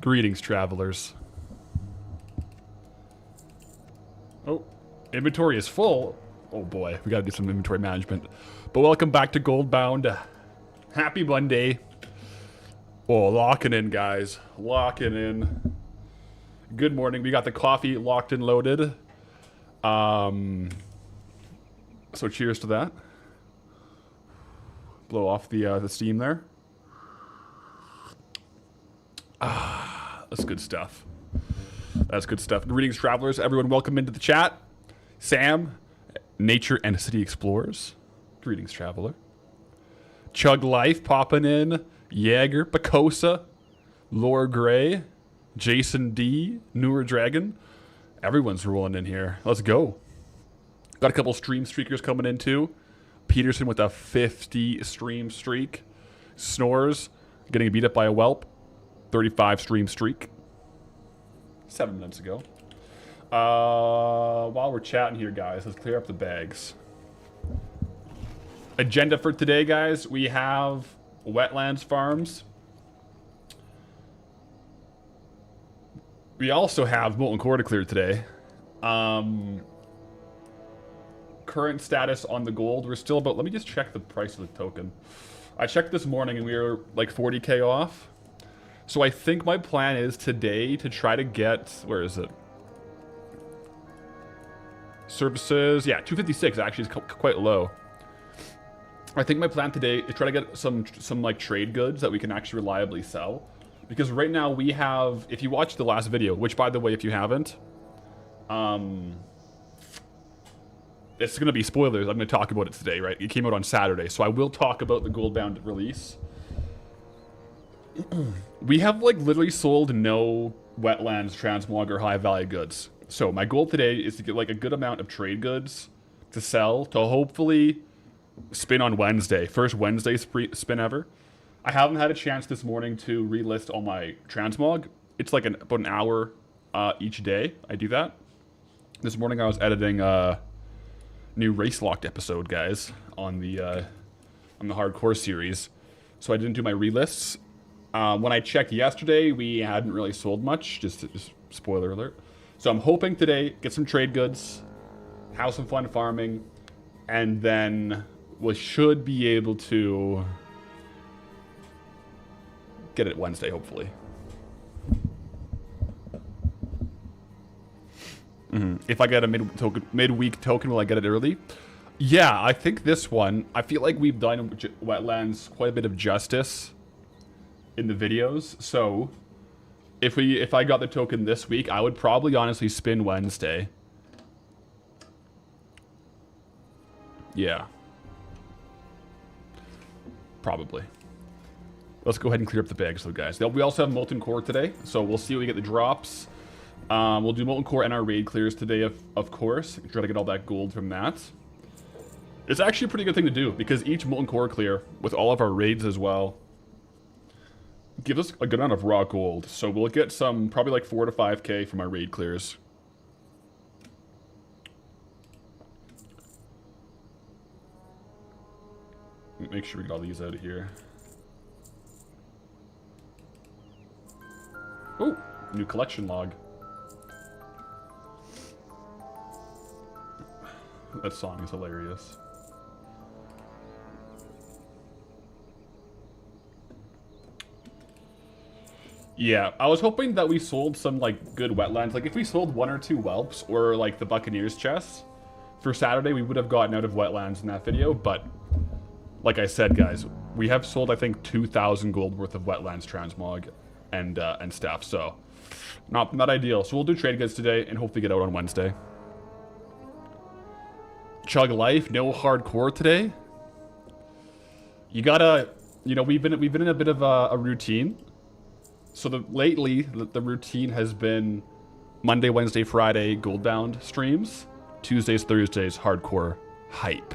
Greetings, travelers. Oh, inventory is full. Oh boy, we gotta do some inventory management. But welcome back to Goldbound. Happy Monday. Oh, locking in, guys. Locking in. Good morning. We got the coffee locked and loaded. So cheers to that. Blow off the steam there. That's good stuff. That's good stuff. Greetings, travelers. Everyone, welcome into the chat. Sam, Nature and City Explorers. Greetings, traveler. Chug Life popping in. Jaeger, Bacosa, Laura Gray, Jason D, Newer Dragon. Everyone's rolling in here. Let's go. Got a couple stream streakers coming in too. Peterson with a 50 stream streak. Snores getting beat up by a whelp. 35 stream streak. 7 minutes ago. While we're chatting here, guys, let's clear up the bags. Agenda for today, guys. We have wetlands farms. We also have molten core to clear today. Current status on the gold. We're still about... Let me just check the price of the token. I checked this morning and we were like 40k off. So I think my plan is today to try to get... Where is it? Services. Yeah, 256 actually is quite low. I think my plan today is try to get some like trade goods that we can actually reliably sell. Because right now we have... If you watched the last video, which by the way, if you haven't... It's going to be spoilers. I'm going to talk about it today, right? It came out on Saturday. So I will talk about the Goldbound release. We have like literally sold no wetlands, transmog, or high value goods. So my goal today is to get like a good amount of trade goods to sell to hopefully spin on Wednesday. First Wednesday spin ever. I haven't had a chance this morning to relist all my transmog. It's like about an hour each day I do that. This morning I was editing new race locked episode, guys, on the hardcore series. So I didn't do my relists. When I checked yesterday, we hadn't really sold much, just spoiler alert. So I'm hoping today, get some trade goods, have some fun farming, and then we should be able to get it Wednesday, hopefully. If I get a midweek token, will I get it early? Yeah, I think this one, I feel like we've done wetlands quite a bit of justice in the videos. So if I got the token this week, I would probably honestly spin Wednesday. Yeah. Probably. Let's go ahead and clear up the bags though, guys. We also have molten core today, so we'll see what we get the drops. We'll do molten core and our raid clears today, of course. Try to get all that gold from that. It's actually a pretty good thing to do because each molten core clear with all of our raids as well gives us a good amount of raw gold. So we'll get some, probably like 4 to 5k from our raid clears. Make sure we get all these out of here. Oh, new collection log. That song is hilarious. Yeah, I was hoping that we sold some like good wetlands. Like if we sold 1 or 2 whelps or like the Buccaneers chests for Saturday, we would have gotten out of wetlands in that video. But like I said, guys, we have sold I think 2,000 gold worth of wetlands transmog and stuff. So not ideal. So we'll do trade goods today and hopefully get out on Wednesday. Chug Life, no hardcore today. You gotta, you know, we've been in a bit of a routine. So lately, the routine has been Monday, Wednesday, Friday, Goldbound streams. Tuesdays, Thursdays, hardcore hype.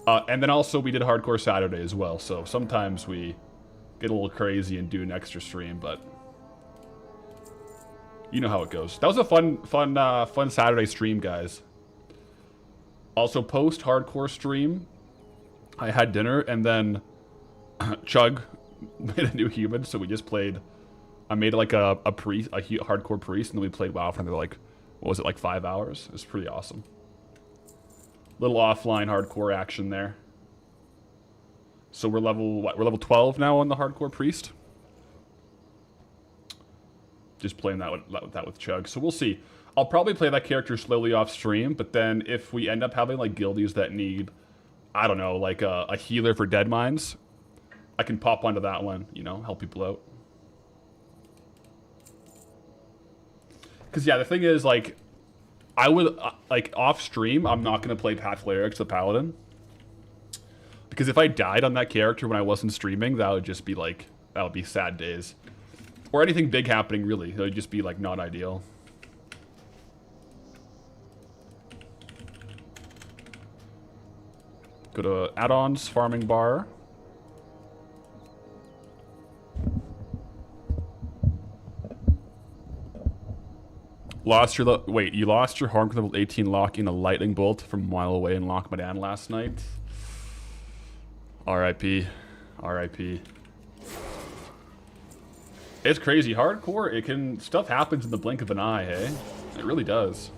And then also we did hardcore Saturday as well. So sometimes we get a little crazy and do an extra stream, but you know how it goes. That was a fun Saturday stream, guys. Also, post hardcore stream, I had dinner and then Chug made a new human, so we just played I made like a priest, hardcore priest, and then we played WoW for another like, what was it, like 5 hours? It was pretty awesome. Little offline hardcore action there. So we're level, what? We're level 12 now on the hardcore priest. Just playing that with Chug. So we'll see. I'll probably play that character slowly off stream, but then if we end up having like guildies that need, I don't know, like a healer for dead mines, I can pop onto that one, you know, help people out. Because yeah, the thing is, like, I would, like, off stream, I'm not going to play Pathful Eric's the Paladin. Because if I died on that character when I wasn't streaming, that would just be like, that would be sad days. Or anything big happening, really. It would just be, like, not ideal. Go to add-ons, farming bar. Lost your wait, you lost your Harmon level 18 lock in a lightning bolt from a mile away in Loch Madan last night. R.I.P. R.I.P. It's crazy. Hardcore, it can... Stuff happens in the blink of an eye, hey? It really does.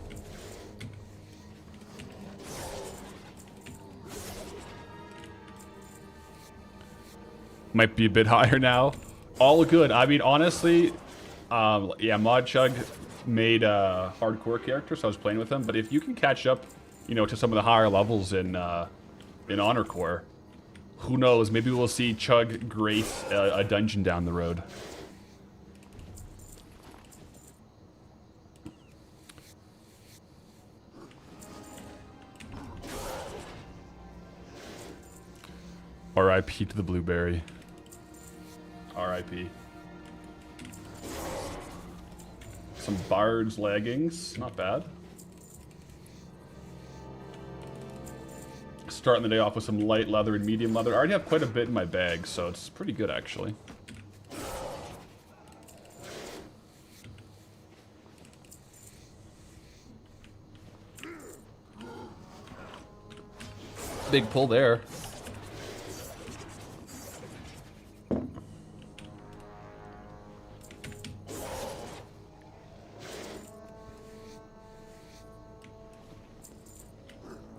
Might be a bit higher now. All good. I mean, honestly, yeah, Mod Chug made a hardcore character, so I was playing with him. But if you can catch up, you know, to some of the higher levels in Honor Core, who knows? Maybe we'll see Chug grace a dungeon down the road. R.I.P. to the blueberry. R.I.P. Some Bard's leggings. Not bad. Starting the day off with some light leather and medium leather. I already have quite a bit in my bag, so it's pretty good, actually. Big pull there.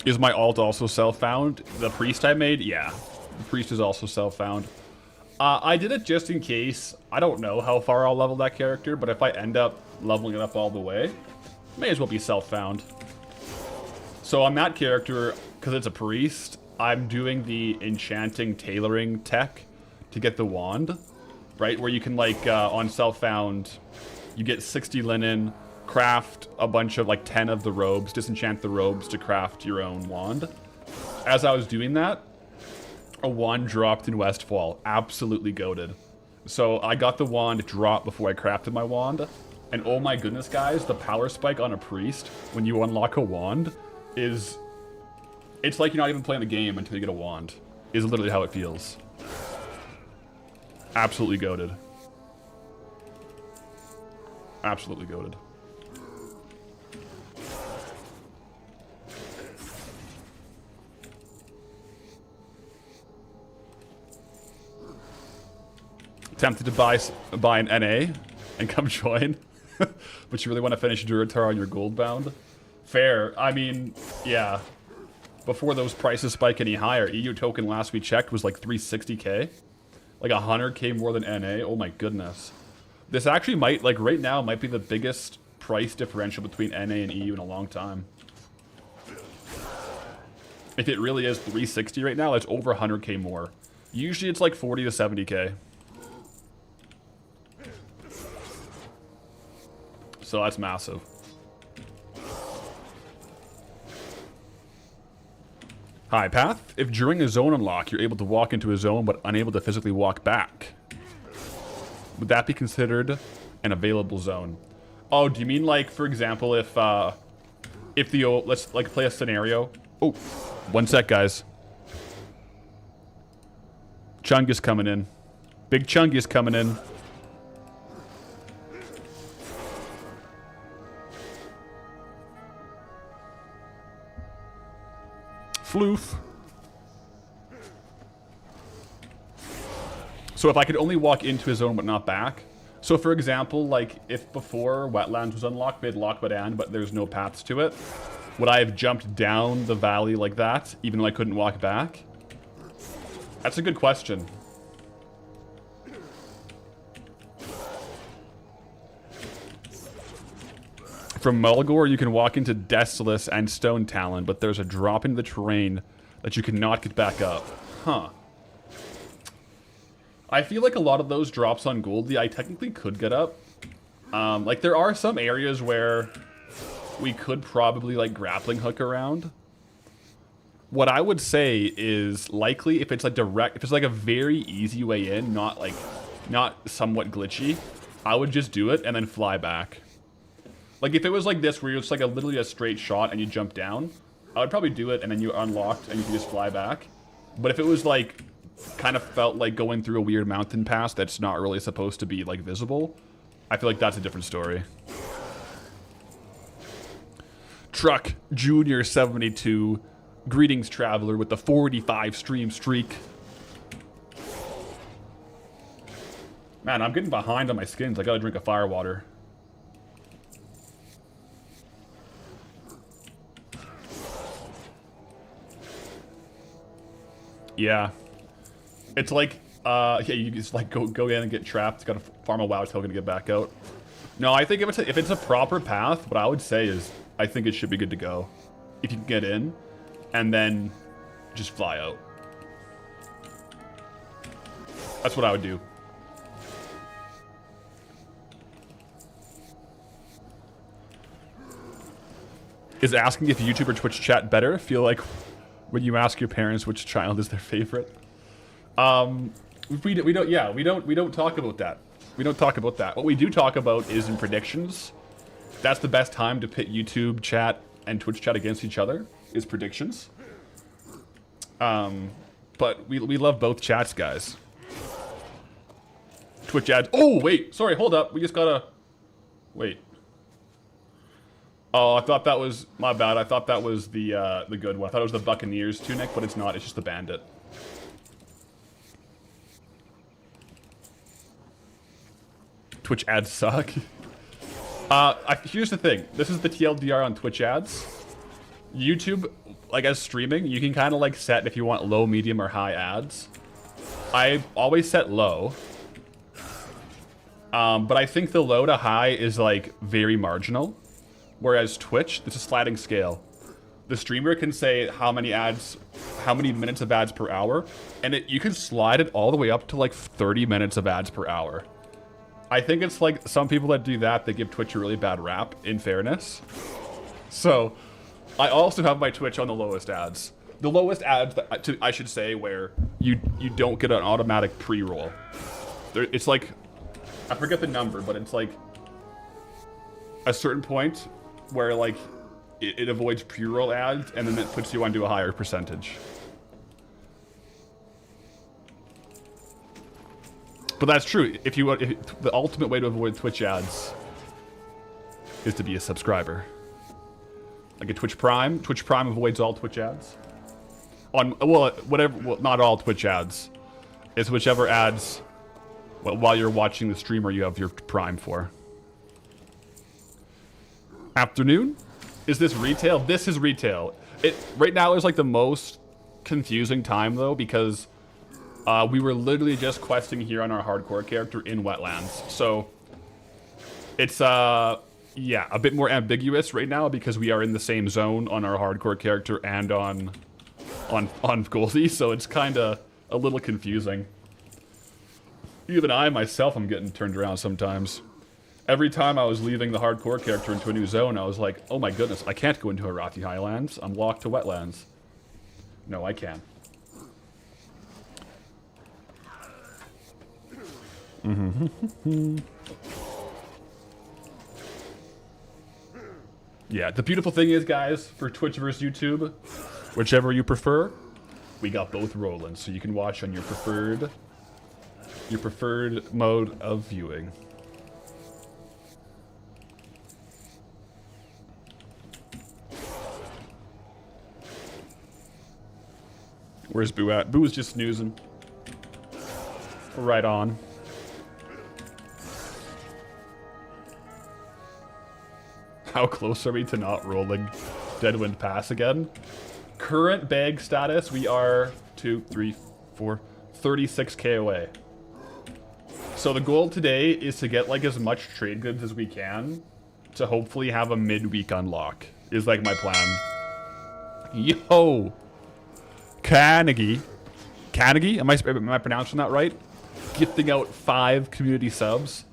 Is my alt also self-found? The priest I made? Yeah. The priest is also self-found. I did it just in case. I don't know how far I'll level that character, but if I end up leveling it up all the way, may as well be self-found. So on that character, because it's a priest, I'm doing the enchanting tailoring tech to get the wand, right? Where you can, like, on self-found, you get 60 linen, craft a bunch of, like, 10 of the robes, disenchant the robes to craft your own wand. As I was doing that, a wand dropped in Westfall. Absolutely goated. So I got the wand drop before I crafted my wand, and oh my goodness, guys, the power spike on a priest when you unlock a wand is... It's like you're not even playing the game until you get a wand. Is literally how it feels. Absolutely goated. Absolutely goated. Tempted to buy an NA and come join, but you really want to finish Duratar on your Goldbound? Fair. I mean, yeah. Before those prices spike any higher, EU token last we checked was like 360k. Like 100k more than NA. Oh my goodness. This actually might, like right now, might be the biggest price differential between NA and EU in a long time. If it really is 360 right now, it's over 100k more. Usually it's like 40 to 70k. So that's massive. Hi, Path. If during a zone unlock, you're able to walk into a zone but unable to physically walk back, would that be considered an available zone? Oh, do you mean like, for example, if the, let's like play a scenario. Oh, one sec, guys. Chungus coming in. Big Chungus coming in. Floof. So if I could only walk into a zone but not back. So for example, like if before Wetlands was unlocked, mid Lockwood End, but there's no paths to it, would I have jumped down the valley like that, even though I couldn't walk back? That's a good question. From Mulgore, you can walk into Desolus and Stone Talon, but there's a drop into the terrain that you cannot get back up. Huh. I feel like a lot of those drops on Goldie, I technically could get up. Like, there are some areas where we could probably, like, grappling hook around. What I would say is likely if it's like direct, if it's like a very easy way in, not somewhat glitchy, I would just do it and then fly back. Like if it was like this where you're just like literally a straight shot and you jump down, I would probably do it and then you unlocked and you can just fly back. But if it was like, kind of felt like going through a weird mountain pass that's not really supposed to be like visible, I feel like that's a different story. Truck Junior 72. Greetings, traveler, with the 45 stream streak. Man, I'm getting behind on my skins. I gotta drink a fire water. Yeah. It's like, yeah, you just like go in and get trapped. Gotta farm a WoW till gonna get back out. No, I think if it's a proper path, what I would say is, I think it should be good to go. If you can get in. And then just fly out. That's what I would do. Is asking if YouTube or Twitch chat better feel like when you ask your parents which child is their favorite? We don't talk about that. We don't talk about that. What we do talk about is in predictions. That's the best time to pit YouTube chat and Twitch chat against each other. Is predictions. But we love both chats, guys. Twitch ads. Oh, wait. Sorry, hold up. We just gotta... Wait. Oh, I thought that was... My bad. I thought that was the good one. I thought it was the Buccaneers tunic, but it's not. It's just the Bandit. Twitch ads suck. Here's the thing. This is the TLDR on Twitch ads. YouTube, like as streaming, you can kind of like set if you want low, medium, or high ads. I always set low. But I think the low to high is like very marginal. Whereas Twitch, it's a sliding scale. The streamer can say how many minutes of ads per hour, and you can slide it all the way up to like 30 minutes of ads per hour. I think it's like some people that do that, they give Twitch a really bad rap, in fairness. So, I also have my Twitch on the lowest ads. The lowest ads, I should say, where you don't get an automatic pre-roll. It's like, I forget the number, but it's like a certain point where like it avoids pre-roll ads, and then it puts you onto a higher percentage. But that's true. If the ultimate way to avoid Twitch ads is to be a subscriber. Like a Twitch Prime. Twitch Prime avoids all Twitch ads. Not all Twitch ads. It's whichever ads, while you're watching the streamer, you have your Prime for. Afternoon? Is this retail? This is retail. Right now is like the most confusing time though, because we were literally just questing here on our hardcore character in Wetlands. So it's yeah, a bit more ambiguous right now because we are in the same zone on our hardcore character and on Goldie, so it's kind of a little confusing. Even I myself am getting turned around sometimes. Every time I was leaving the hardcore character into a new zone, I was like, oh my goodness, I can't go into Arathi Highlands. I'm locked to Wetlands. No, I can. Yeah, the beautiful thing is, guys, for Twitch versus YouTube, whichever you prefer, we got both rolling, so you can watch on your preferred mode of viewing. Where's Boo at? Boo is just snoozing. Right on. How close are we to not rolling Deadwind Pass again? Current bag status, we are 2, 3, 4, 36k away. So the goal today is to get like as much trade goods as we can to hopefully have a midweek unlock, is like my plan. Yo! Carnegie. Carnegie? Am I pronouncing that right? Gifting out 5 community subs.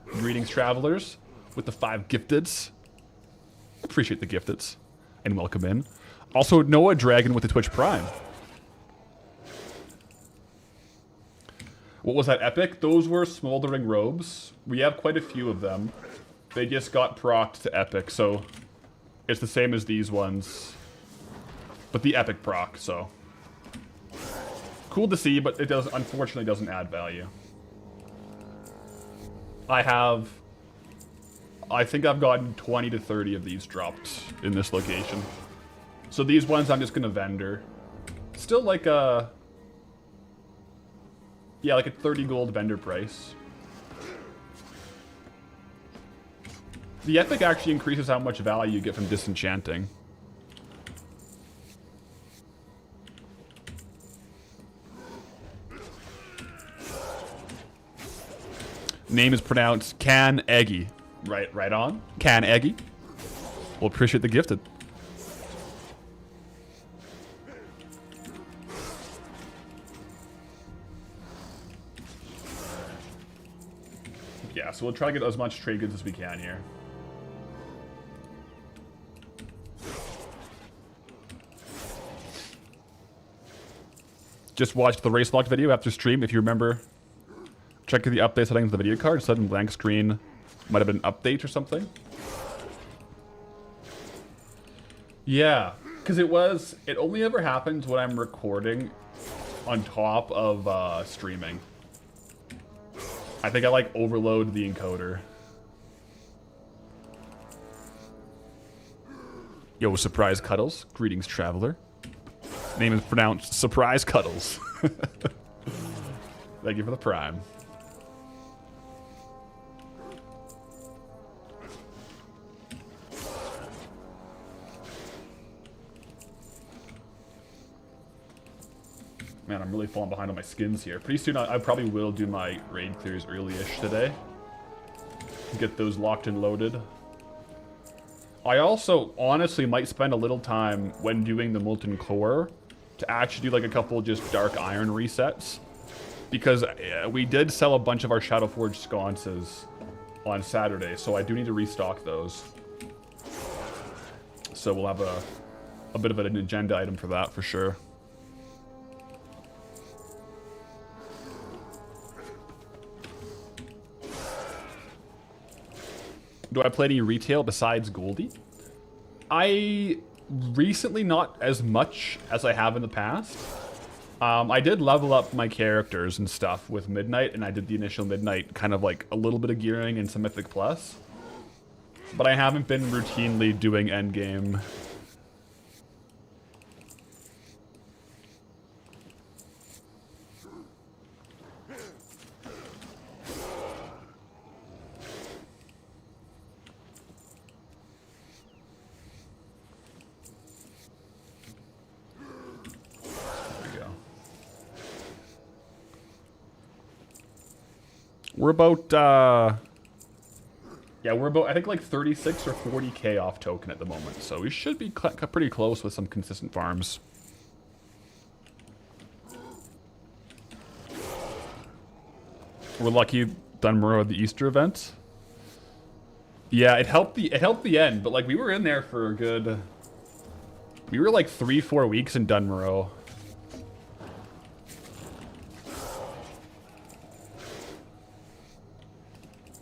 Greetings, travelers, with the 5 gifteds. Appreciate the gifteds. And welcome in. Also, Noah Dragon with the Twitch Prime. What was that epic? Those were Smoldering Robes. We have quite a few of them. They just got procced to epic, so it's the same as these ones. But the epic proc, so. Cool to see, but it does unfortunately doesn't add value. I think I've gotten 20 to 30 of these dropped in this location. So these ones I'm just gonna vendor. Still like a... yeah, like a 30 gold vendor price. The epic actually increases how much value you get from disenchanting. Name is pronounced Can-Eggy. Right on. Can-Eggy. We'll appreciate the gifted. Yeah, so we'll try to get as much trade goods as we can here. Just watched the race locked video after stream. If you remember, check the update settings of the video card. Sudden blank screen might have been an update or something. Yeah, because it only ever happens when I'm recording on top of streaming. I think I like overload the encoder. Yo, Surprise Cuddles. Greetings, traveler. Name is pronounced Surprise Cuddles. Thank you for the prime. Man, I'm really falling behind on my skins here. Pretty soon I probably will do my raid clears early-ish today. Get those locked and loaded. I also honestly might spend a little time when doing the Molten Core to actually do like a couple just Dark Iron resets. Because we did sell a bunch of our Shadowforged sconces on Saturday, so I do need to restock those. So we'll have a bit of an agenda item for that for sure. Do I play any retail besides Goldie? I recently not as much as I have in the past. I did level up my characters and stuff with Midnight, and I did the initial Midnight kind of like a little bit of gearing and some Mythic Plus. But I haven't been routinely doing endgame. We're about, yeah, we're about, I think, like 36 or 40k off token at the moment. So we should be pretty close with some consistent farms. We're lucky Dunmore had the Easter event. Yeah, it helped the end, but like we were in there for a good, we were like 3-4 weeks in Dunmore.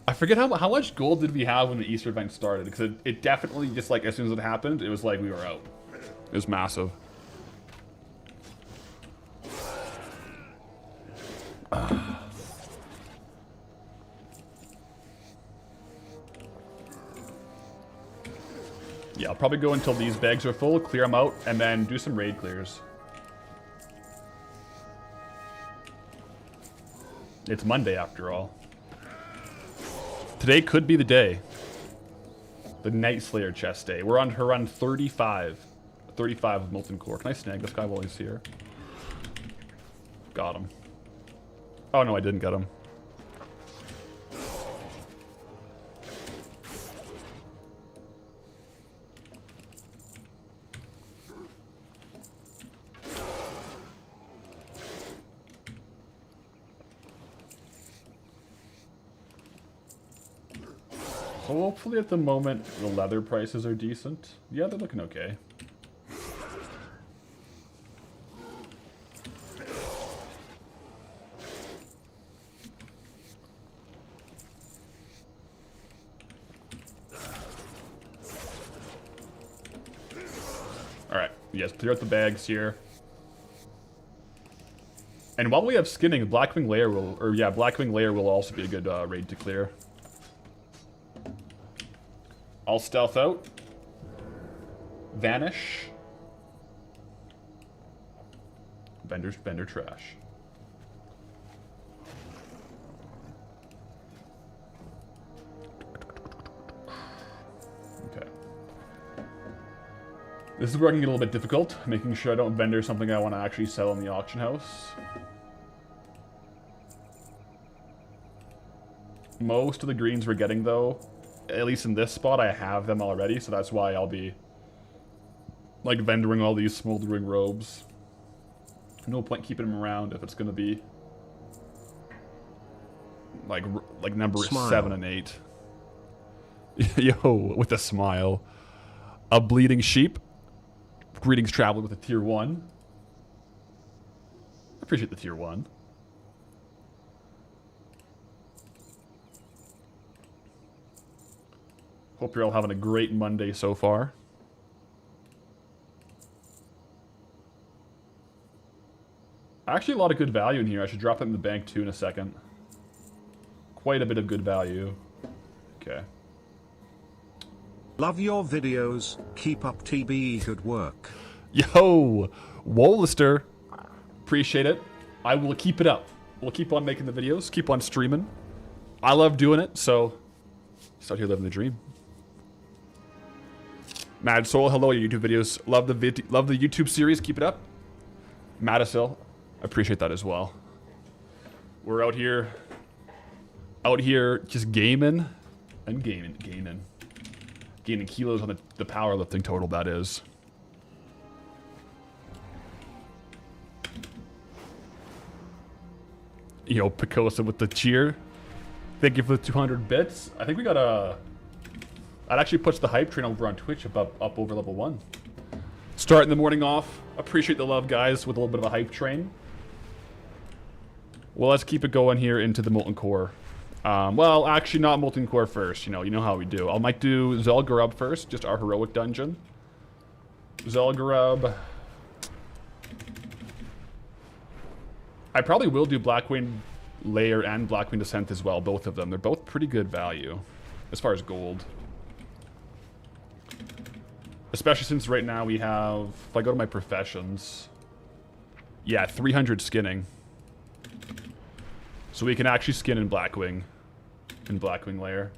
I forget how much gold did we have when the Easter event started, because it definitely just like as soon as it happened, it was like we were out. It was massive. Yeah, I'll probably go until these bags are full, clear them out, and then do some raid clears. It's Monday after all. Today could be the day. The Night Slayer chest day. We're on her on 35. 35 of Molten Core. Can I snag this guy while he's here? Got him. Oh no, I didn't get him. So hopefully at the moment the leather prices are decent. Yeah, they're looking okay. Alright, yes, clear out the bags here. And while we have skinning, Blackwing Lair will, Blackwing Lair will also be a good raid to clear. I'll stealth out. Vanish. Vendor trash. Okay. This is where I can get a little bit difficult, making sure I don't vendor something I want to actually sell in the auction house. Most of the greens we're getting, though, at least in this spot, I have them already, so that's why I'll be, like, vendoring all these smoldering robes. No point keeping them around if it's going to be, like number Smile. 7 and 8. Yo, with a smile. A bleeding sheep. Greetings, traveler, with a tier 1. I appreciate the tier 1. Hope you're all having a great Monday so far. Actually, a lot of good value in here. I should drop it in the bank too in a second. Quite a bit of good value. Okay. Love your videos. Keep up TBE. Good work. Yo, Wolister. Appreciate it. I will keep it up. We'll keep on making the videos. Keep on streaming. I love doing it, so just out here living the dream. Mad Soul, hello, your YouTube videos. Love the YouTube series. Keep it up. Madasil, I appreciate that as well. We're out here just gaming and gaining kilos on the powerlifting total, that is. Yo, Picosa with the cheer. Thank you for the 200 bits. I think we got a... That actually puts the hype train over on Twitch up over level 1. Starting the morning off. Appreciate the love, guys, with a little bit of a hype train. Well, let's keep it going here into the Molten Core. Well, actually not Molten Core first. You know how we do. I might do Zel'Garub first, just our heroic dungeon. Zel'Garub. I probably will do Blackwing Lair and Blackwing Descent as well, both of them. They're both pretty good value as far as gold. Especially since right now we have, if I go to my professions, yeah, 300 skinning. So we can actually skin in Blackwing Lair.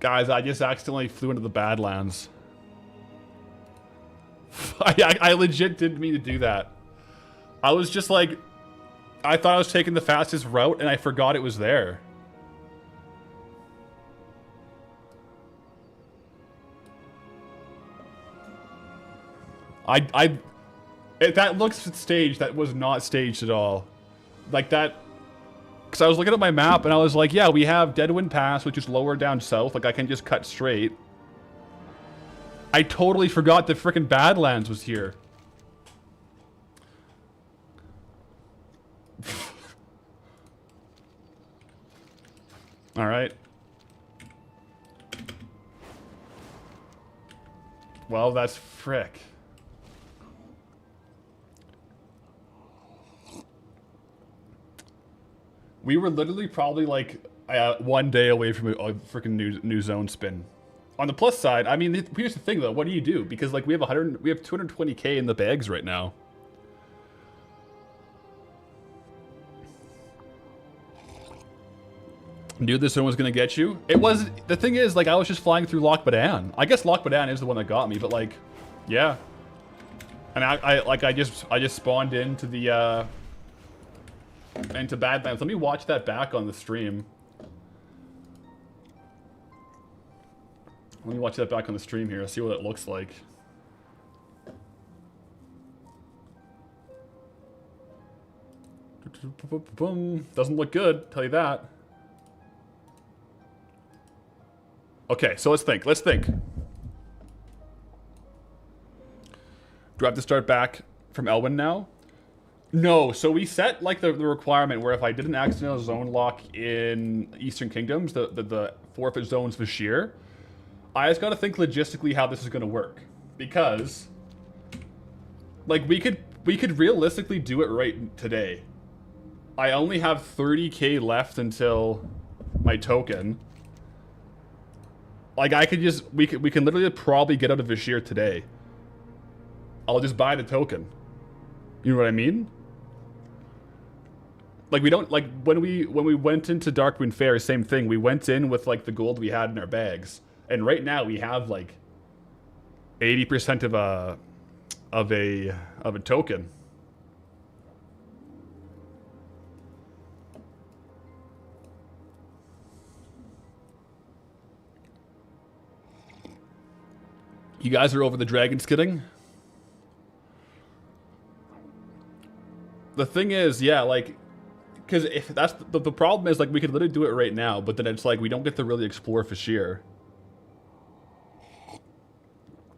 Guys, I just accidentally flew into the Badlands. I legit didn't mean to do that. I was just like, I thought I was taking the fastest route and I forgot it was there. That looks staged. That was not staged at all. Like that, because I was looking at my map and I was like, yeah, we have Deadwind Pass, which is lower down south. Like I can just cut straight. I totally forgot that frickin' Badlands was here. All right. Well, that's frick. We were literally probably like 1 day away from a freaking new zone spin. On the plus side, I mean, here's the thing though. What do you do? Because like we have 220k in the bags right now. Knew this one was gonna get you. It was. The thing is, like, I was just flying through Loch Badan. I guess Loch Badan is the one that got me, but like, yeah. And I just spawned into the into Badlands. Let me watch that back on the stream. Let me watch that back on the stream here. See what it looks like. Doesn't look good. Tell you that. Okay, so let's think. Let's think. Do I have to start back from Elwyn now? No, so we set like the requirement where if I did an accidental zone lock in Eastern Kingdoms, the forfeit zones Vashir, I just gotta think logistically how this is gonna work. Because like we could realistically do it right today. I only have 30k left until my token. Like I could just we can literally probably get out of Vashir today. I'll just buy the token. You know what I mean? Like we don't like when we went into Darkmoon Fair, same thing. We went in with like the gold we had in our bags, and right now we have like 80% of a token. You guys are over the dragon skidding? The thing is, yeah, like, because if that's the problem is, like, we could literally do it right now, but then it's like we don't get to really explore Vashir.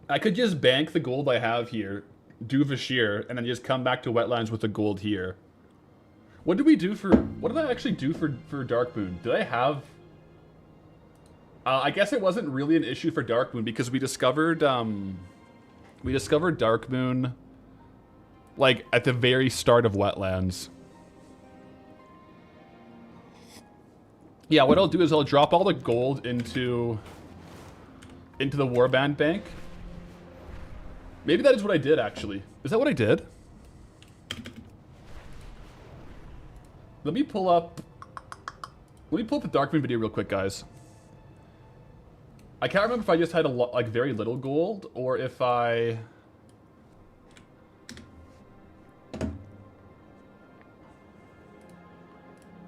I could just bank the gold I have here, do Vashir, and then just come back to Wetlands with the gold here. What did we do for... What did I actually do for Darkmoon? Did I have... I guess it wasn't really an issue for Darkmoon because we discovered Darkmoon like at the very start of Wetlands. Yeah, what I'll do is I'll drop all the gold into the Warband bank. Maybe that is what I did actually. Is that what I did? Let me pull up the Darkmoon video real quick, guys. I can't remember if I just had like very little gold or if I...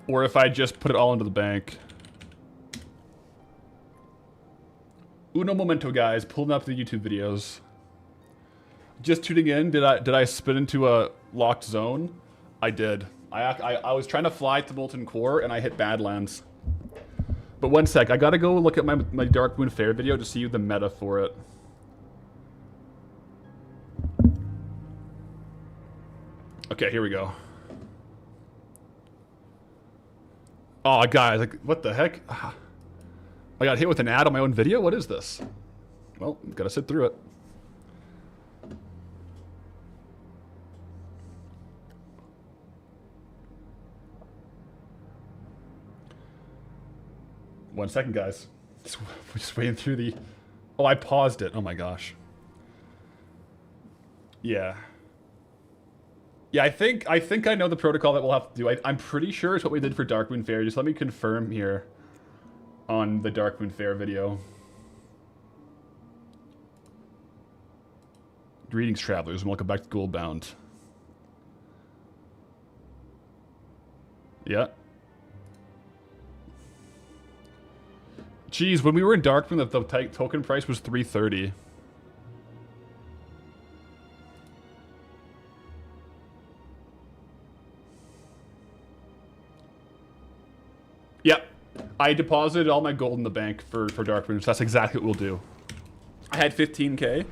Or if I just put it all into the bank. Uno momento, guys. Pulling up the YouTube videos. Just tuning in. Did I spin into a locked zone? I did. I was trying to fly to Molten Core and I hit Badlands. But one sec, I gotta go look at my Darkmoon Fair video to see the meta for it. Okay, here we go. Oh, guys, like, what the heck? I got hit with an ad on my own video? What is this? Well, gotta sit through it. One second, guys. Just waiting through the... Oh, I paused it. Oh my gosh. Yeah. Yeah, I think I know the protocol that we'll have to do. I'm pretty sure it's what we did for Darkmoon Fair. Just let me confirm here on the Darkmoon Fair video. Greetings, travelers, and welcome back to Goldbound. Yeah. Jeez, when we were in Darkmoon, the token price was 330. Yep. I deposited all my gold in the bank for Darkmoon, so that's exactly what we'll do. I had 15k,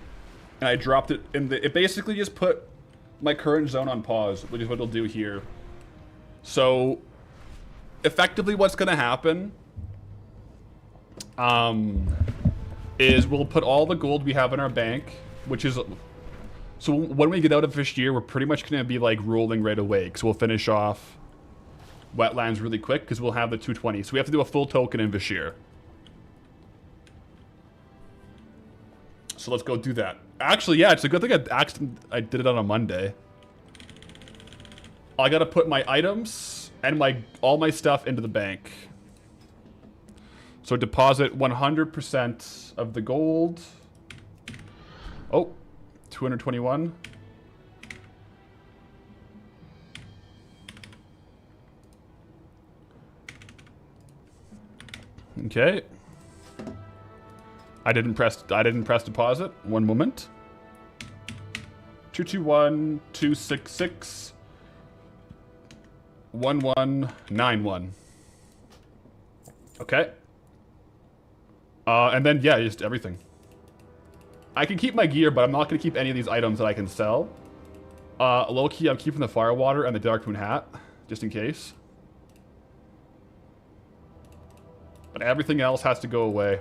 and I dropped it in the... It basically just put my current zone on pause, which is what it'll do here. So, effectively what's going to happen... is we'll put all the gold we have in our bank, which is... So when we get out of Vashir, we're pretty much going to be like rolling right away, because we'll finish off Wetlands really quick, because we'll have the 220. So we have to do a full token in Vashir. So let's go do that. Actually, yeah, it's a good thing I did it on a Monday. I gotta put my items and all my stuff into the bank. So deposit 100% of the gold. Oh, 221. Okay. I didn't press deposit. One moment. 221 266 1191. Okay. And then yeah, just everything. I can keep my gear, but I'm not gonna keep any of these items that I can sell. Low key, I'm keeping the firewater and the Dark Moon hat, just in case. But everything else has to go away.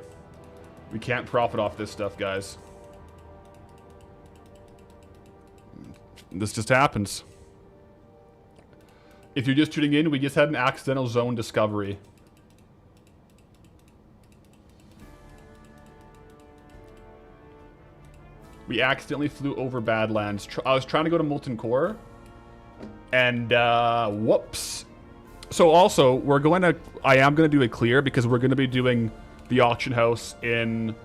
We can't profit off this stuff, guys. This just happens. If you're just tuning in, we just had an accidental zone discovery. We accidentally flew over Badlands. I was trying to go to Molten Core. And, whoops. So also, I am going to do a clear because we're going to be doing the auction house in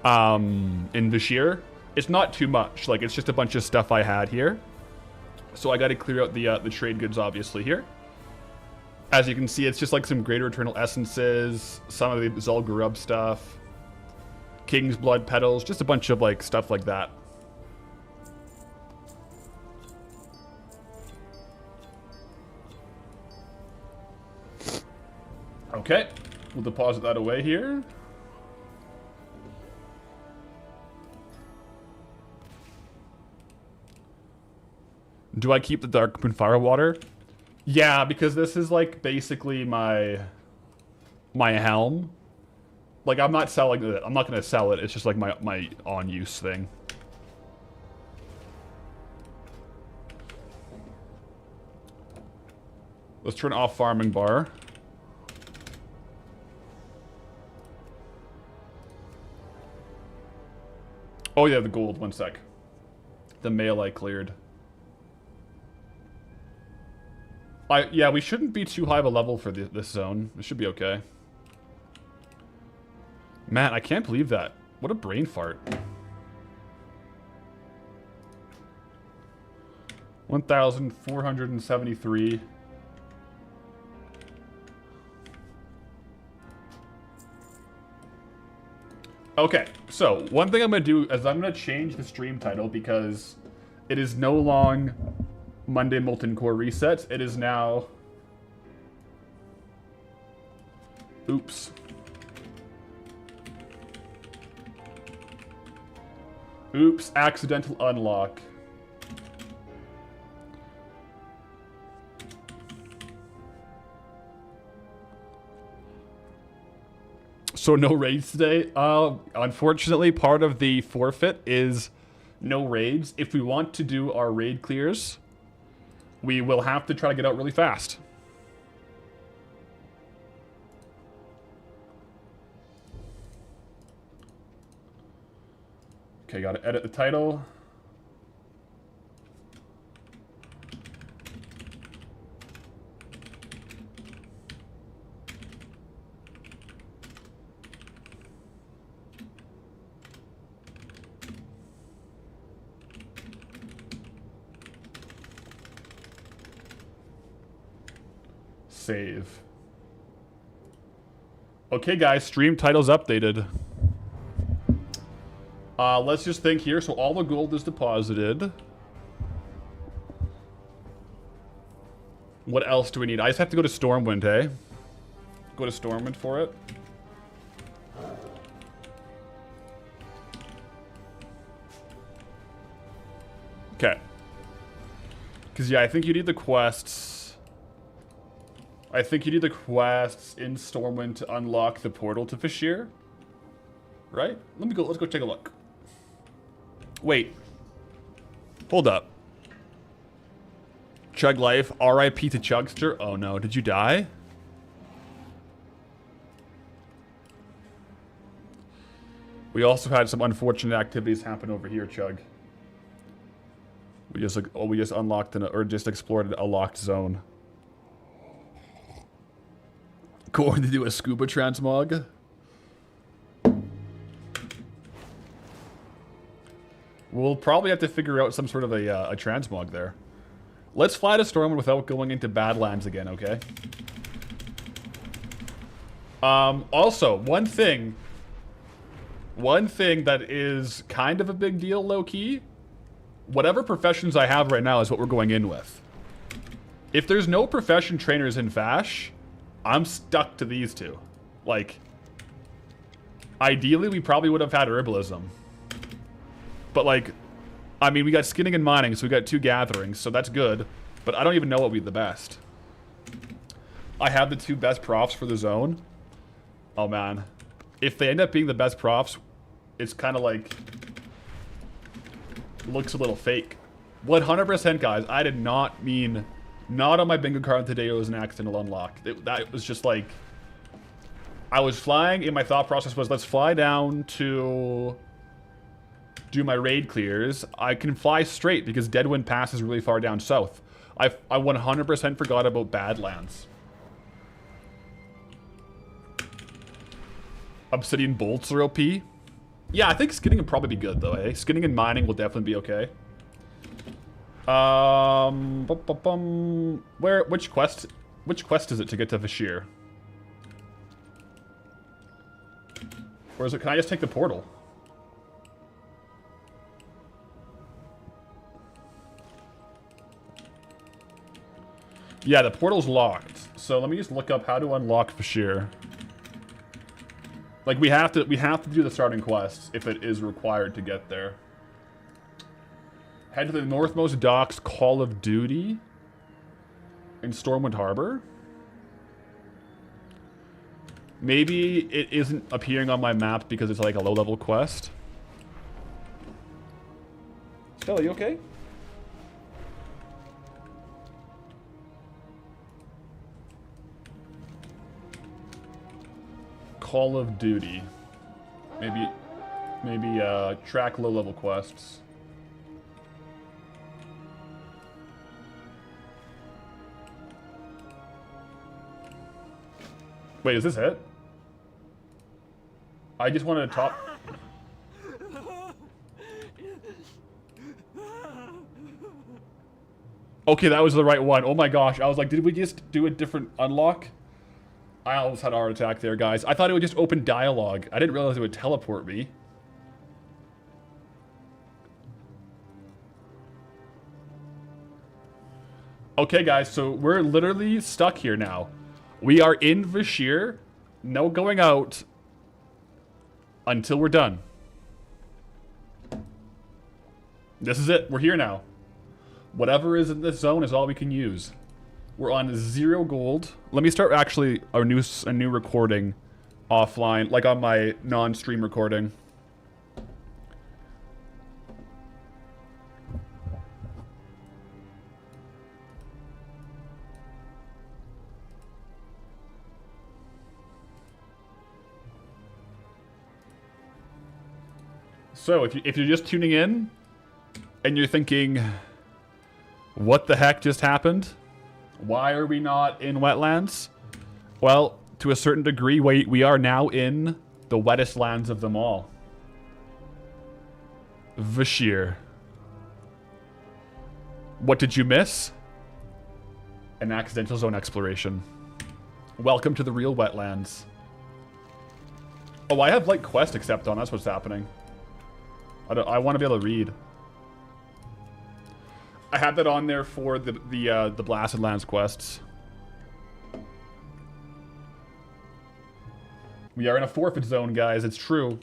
Vashir. It's not too much. Like, it's just a bunch of stuff I had here. So I got to clear out the trade goods, obviously, here. As you can see, it's just like some Greater Eternal Essences, some of the Zul'Gurub stuff, King's Blood Petals, just a bunch of, like, stuff like that. Okay, we'll deposit that away here. Do I keep the Dark Moon Firewater? Yeah, because this is like basically my helm. Like I'm not selling it. I'm not gonna sell it. It's just like my on use thing. Let's turn off farming bar. Oh yeah, the gold. One sec. The mail I cleared. Yeah, we shouldn't be too high of a level for this zone. It should be okay. Man, I can't believe that. What a brain fart. 1,473. Okay, so one thing I'm going to do is I'm going to change the stream title because it is no longer Monday Molten Core Resets. It is now... Oops. Oops, accidental unlock. So no raids today? Unfortunately, part of the forfeit is no raids. If we want to do our raid clears, we will have to try to get out really fast. Okay, gotta edit the title. Save. Okay, guys, stream title's updated. Let's just think here. So all the gold is deposited. What else do we need? I just have to go to Stormwind, hey? Go to Stormwind for it. Okay. Because, yeah, I think you need the quests. I think you need the quests in Stormwind to unlock the portal to Vashir. Right? Let's go take a look. Wait. Hold up. Chug Life, RIP to Chugster. Oh no, did you die? We also had some unfortunate activities happen over here, Chug. We just like we just unlocked or just explored a locked zone. Going to do a scuba transmog. We'll probably have to figure out some sort of a transmog there. Let's fly to Stormwind without going into Badlands again, okay? Also, one thing that is kind of a big deal, low-key, whatever professions I have right now is what we're going in with. If there's no profession trainers in Vash, I'm stuck to these two. Like, ideally, we probably would have had herbalism. But, like, I mean, we got skinning and mining, so we got 2 gatherings, so that's good. But I don't even know what would be the best. I have the 2 best profs for the zone. Oh, man. If they end up being the best profs, it's kind of like... looks a little fake. 100%, guys. I did not mean... Not on my bingo card today, it was an accidental unlock. That was just like... I was flying, and my thought process was, let's fly down to... do my raid clears. I can fly straight because Deadwind Pass is really far down south. I 100% forgot about Badlands. Obsidian bolts are OP. Yeah, I think skinning would probably be good though, eh? Skinning and mining will definitely be okay. Which quest is it to get to Vashir? Or is it, can I just take the portal? Yeah, the portal's locked. So let me just look up how to unlock Vashir. Like we have to do the starting quests if it is required to get there. Head to the northmost docks, Call of Duty, in Stormwind Harbor. Maybe it isn't appearing on my map because it's like a low-level quest. Stella, you okay? Call of Duty. Maybe track low-level quests. Wait, is this it? I just wanted to top... Okay, that was the right one. Oh my gosh, I was like, did we just do a different unlock? I almost had a heart attack there, guys. I thought it would just open dialogue. I didn't realize it would teleport me. Okay, guys, so we're literally stuck here now. We are in Vashir. No going out until we're done. This is it. We're here now. Whatever is in this zone is all we can use. We're on 0 gold. Let me start actually a new recording offline, like on my non-stream recording. So if you're just tuning in and you're thinking, what the heck just happened? Why are we not in wetlands? Well, to a certain degree, we are now in the wettest lands of them all. Vashir. What did you miss? An accidental zone exploration. Welcome to the real wetlands. Oh, I have like quest accept on. That's what's happening. I want to be able to read. I have that on there for the Blasted Lands quests. We are in a forfeit zone, guys. It's true.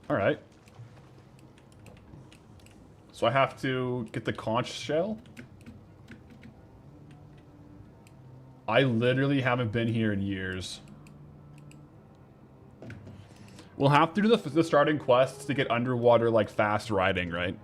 All right. So I have to get the conch shell. I literally haven't been here in years. We'll have to do the starting quests to get underwater, like, fast riding, right?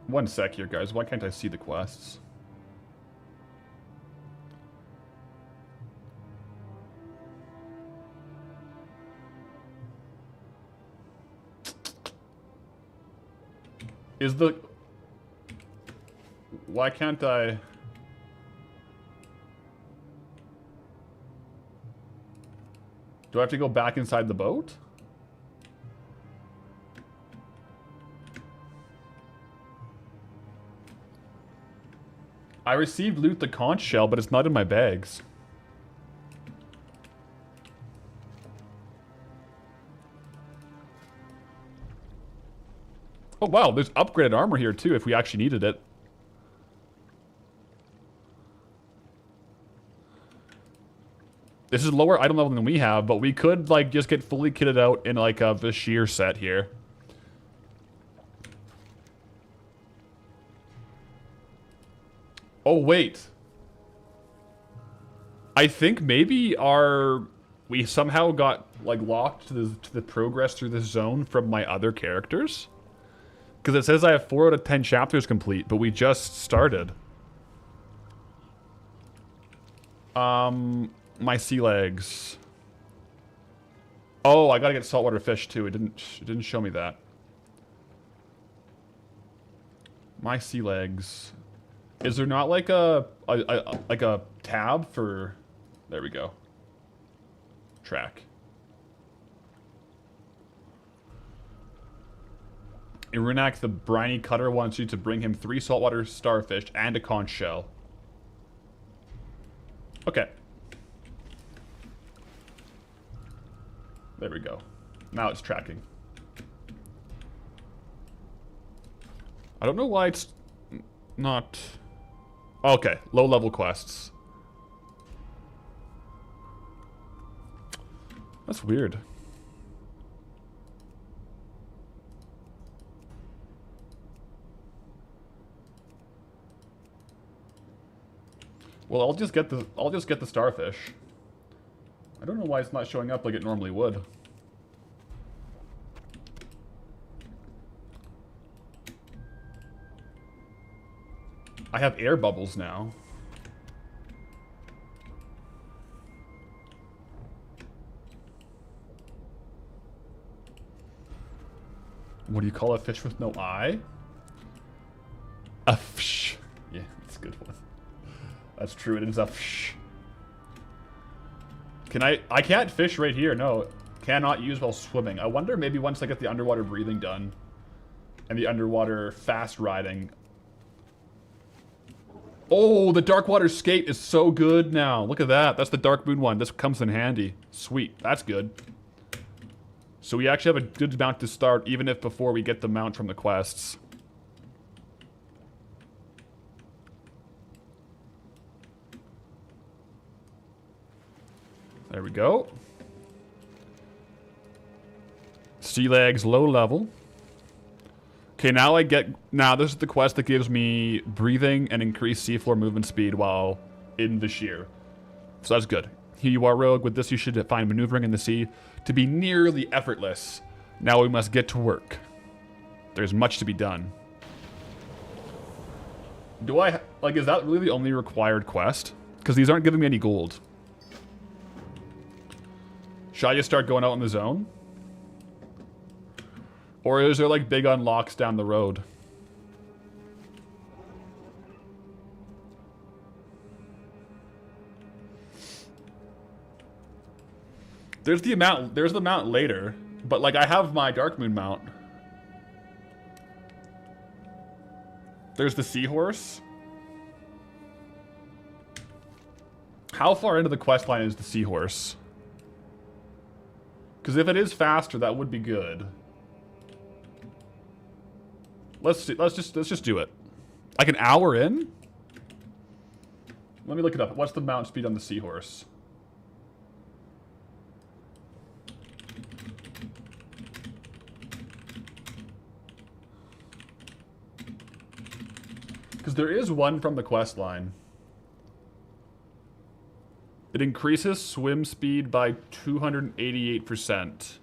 One sec here, guys. Why can't I see the quests? Is the... Why can't I... Do I have to go back inside the boat? I received loot the conch shell, but it's not in my bags. Oh wow, there's upgraded armor here too if we actually needed it. This is lower item level than we have, but we could like just get fully kitted out in like a Vashir set here. Oh wait. I think maybe we somehow got like locked to the progress through this zone from my other characters. Because it says I have 4 out of 10 chapters complete, but we just started. My sea legs. Oh, I gotta get saltwater fish too. It didn't show me that. My sea legs. Is there not like a tab for... There we go. Track. Irunak the briny cutter wants you to bring him 3 saltwater starfish and a conch shell. Okay. There we go. Now it's tracking. I don't know why it's not... Okay, low-level quests. That's weird. Well, I'll just get the starfish. I don't know why it's not showing up like it normally would. I have air bubbles now. What do you call a fish with no eye? A fish. Yeah, that's a good one. That's true, it is a fish. Can I can't fish right here, no. Cannot use while swimming. I wonder maybe once I get the underwater breathing done and the underwater fast riding. Oh, the dark water skate is so good now. Look at that. That's the Dark Moon one. This comes in handy. Sweet. That's good. So we actually have a good mount to start, even if before we get the mount from the quests. There we go. Sea legs, low level. Okay, now this is the quest that gives me breathing and increased seafloor movement speed while in Vashir. So that's good. Here you are, Rogue. With this, you should find maneuvering in the sea to be nearly effortless. Now we must get to work. There's much to be done. Is that really the only required quest? Because these aren't giving me any gold. Should I just start going out in the zone? Or is there like big unlocks down the road? There's the mount later, but like I have my Dark Moon mount. There's the seahorse. How far into the quest line is the seahorse? Because if it is faster, that would be good. Let's just do it. Like an hour in? Let me look it up. What's the mount speed on the seahorse? Because there is one from the quest line. It increases swim speed by 288%.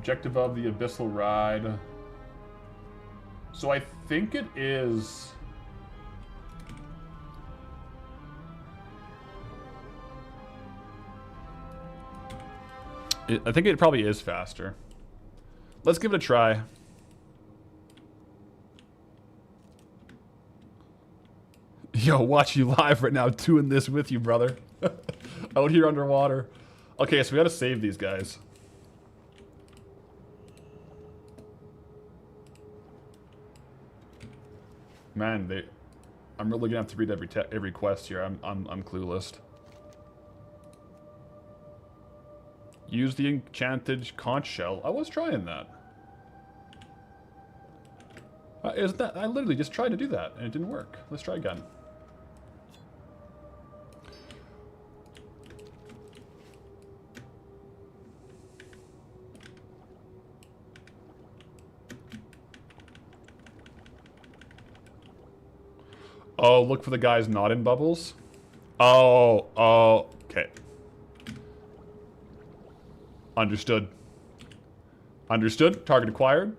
Objective of the Abyssal Ride. So I think it is... I think it probably is faster. Let's give it a try. Yo, watch you live right now, doing this with you, brother. Out here underwater. Okay, so we gotta save these guys. Man, I'm really gonna have to read every quest here. I'm clueless. Use the enchanted conch shell. I was trying that. Isn't that? I literally just tried to do that and it didn't work. Let's try again. Oh, look for the guys not in bubbles. Oh, okay. Understood. Understood. Target acquired.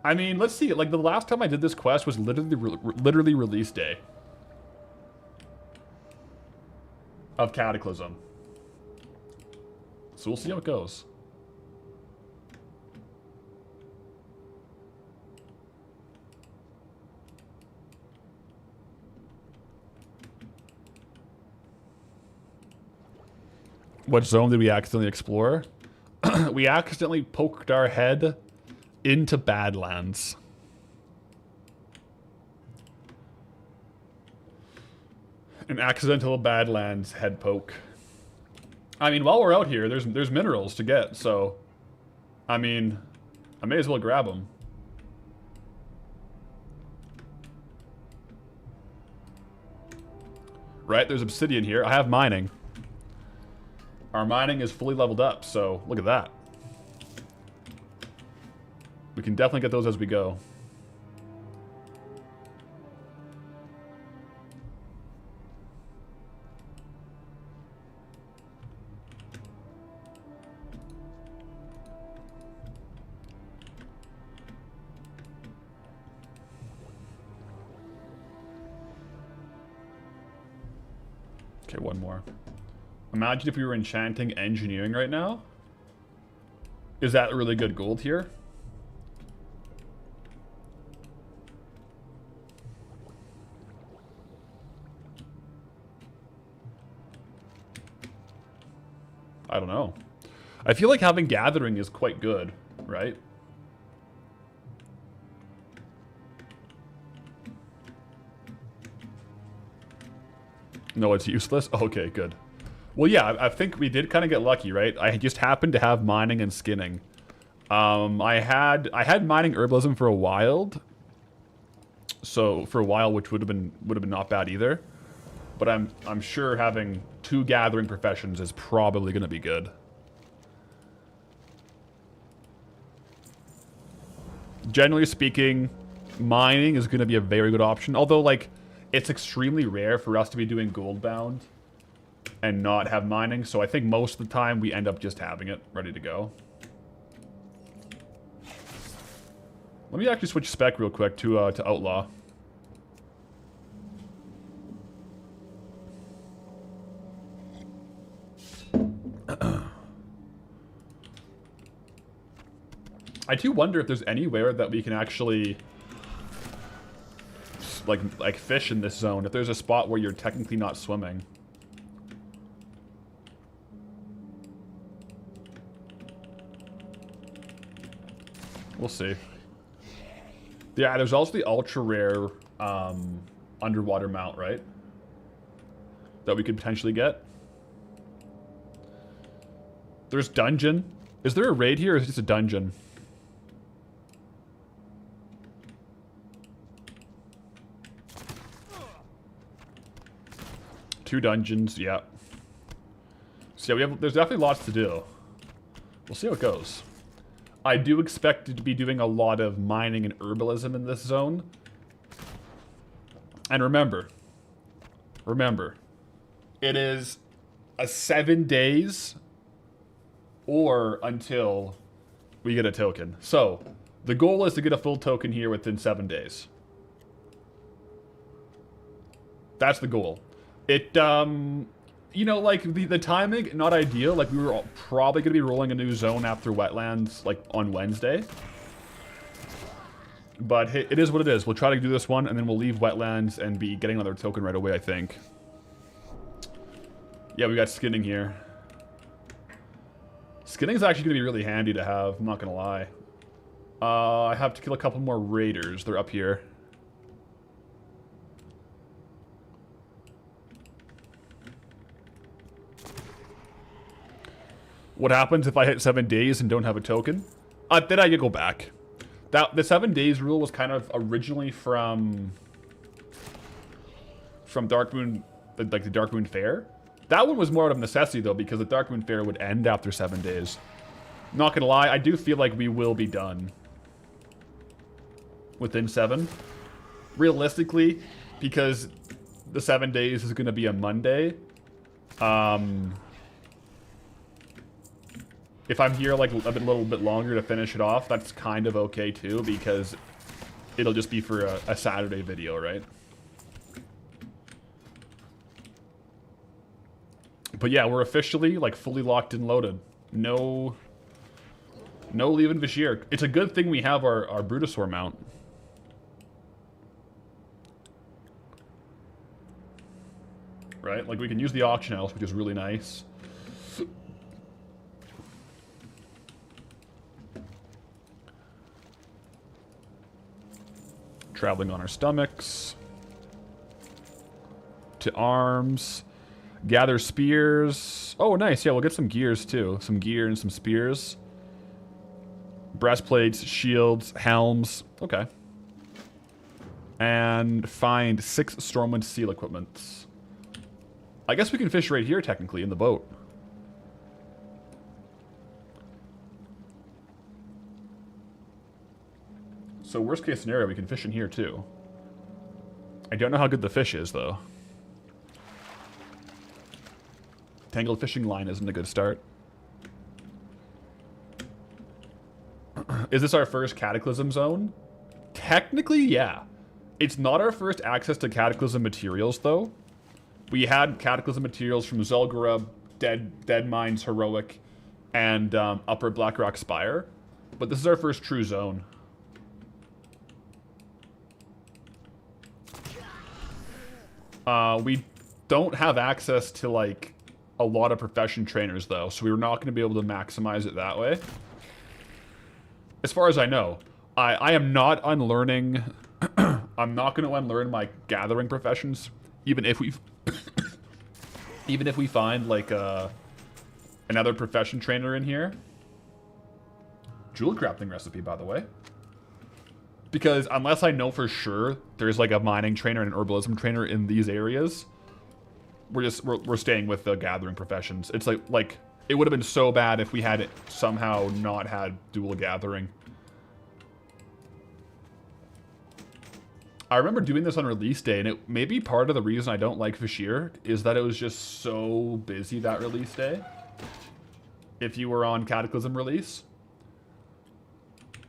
I mean, let's see. Like, the last time I did this quest was literally release day of Cataclysm. So we'll see how it goes. What zone did we accidentally explore? We accidentally poked our head into Badlands. An accidental Badlands head poke. I mean, while we're out here, there's minerals to get, so... I mean, I may as well grab them. Right, there's obsidian here. I have mining. Our mining is fully leveled up, so look at that. We can definitely get those as we go. Okay, one more. Imagine if we were enchanting engineering right now. Is that really good gold here? I don't know. I feel like having gathering is quite good, right? No, it's useless? Okay, good. Well, yeah, I think we did kind of get lucky, right? I just happened to have mining and skinning. I had mining herbalism for a while. So for a while, which would have been not bad either. But I'm sure having 2 gathering professions is probably going to be good. Generally speaking, mining is going to be a very good option. Although, like, it's extremely rare for us to be doing Goldbound and not have mining. So I think most of the time we end up just having it ready to go. Let me actually switch spec real quick to Outlaw. I do wonder if there's anywhere that we can actually like fish in this zone. If there's a spot where you're technically not swimming. We'll see. Yeah, there's also the ultra rare underwater mount, right? That we could potentially get. There's dungeon. Is there a raid here or is it just a dungeon? Two dungeons, yeah. So yeah, there's definitely lots to do. We'll see how it goes. I do expect to be doing a lot of mining and herbalism in this zone. And remember, it is a 7 days or until we get a token. So the goal is to get a full token here within 7 days. That's the goal. It, you know, like, the timing, not ideal. Like, we were probably going to be rolling a new zone after Wetlands, like, on Wednesday. But it is what it is. We'll try to do this one, and then we'll leave Wetlands and be getting another token right away, I think. Yeah, we got skinning here. Skinning is actually going to be really handy to have, I'm not going to lie. I have to kill a couple more raiders. They're up here. What happens if I hit 7 days and don't have a token? Then I go back. The 7 days rule was kind of originally from Darkmoon, like the Darkmoon Fair. That one was more out of necessity though, because the Darkmoon Fair would end after 7 days. Not gonna lie, I do feel like we will be done within 7. Realistically, because the 7 days is gonna be a Monday. If I'm here like a little bit longer to finish it off, that's kind of okay too, because it'll just be for a Saturday video, right? But yeah, we're officially like fully locked and loaded. No leaving Vashir. It's a good thing we have our Brutosaur mount. Right? Like we can use the auction house, which is really nice. Traveling on our stomachs. To arms. Gather spears. Oh, nice. Yeah, we'll get some gears, too. Some gear and some spears. Breastplates, shields, helms. Okay. And find 6 Stormwind seal equipments. I guess we can fish right here, technically, in the boat. So worst case scenario, we can fish in here too. I don't know how good the fish is though. Tangled fishing line isn't a good start. Is this our first Cataclysm zone? Technically, yeah. It's not our first access to Cataclysm materials though. We had Cataclysm materials from Zul'Gurub, Dead Mines Heroic, and Upper Blackrock Spire. But this is our first true zone. We don't have access to, like, a lot of profession trainers, though, so we're not going to be able to maximize it that way. As far as I know. I am not unlearning... I'm not going to unlearn my gathering professions, even if we... even if we find, like, another profession trainer in here. Jewel crafting recipe, by the way. Because unless I know for sure there's like a mining trainer and an herbalism trainer in these areas, we're staying with the gathering professions. It's like it would have been so bad if we had it somehow not had dual gathering. I remember doing this on release day, and it may be part of the reason I don't like Vashir is that it was just so busy that release day. If you were on Cataclysm release,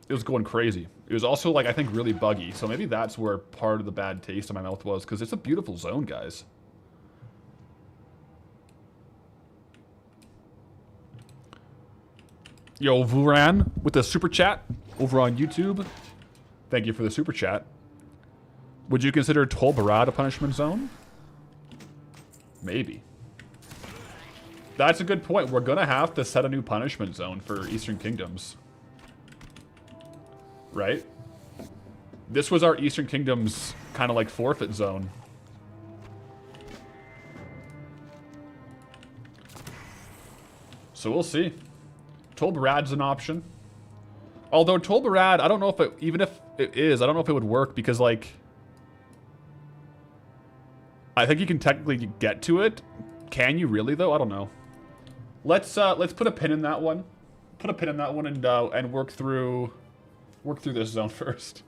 it was going crazy. It was also, like, I think really buggy. So maybe that's where part of the bad taste in my mouth was, because it's a beautiful zone, guys. Yo, Vuran with the super chat over on YouTube. Thank you for the super chat. Would you consider Tol Barad a punishment zone? Maybe. That's a good point. We're gonna have to set a new punishment zone for Eastern Kingdoms. Right? This was our Eastern Kingdom's kind of like forfeit zone. So we'll see. Tol Barad's an option. Although Tol Barad, I don't know if it, even if it is, I don't know if it would work because like, I think you can technically get to it. Can you really though? I don't know. Let's put a pin in that one. Put a pin in that one and work through this zone first.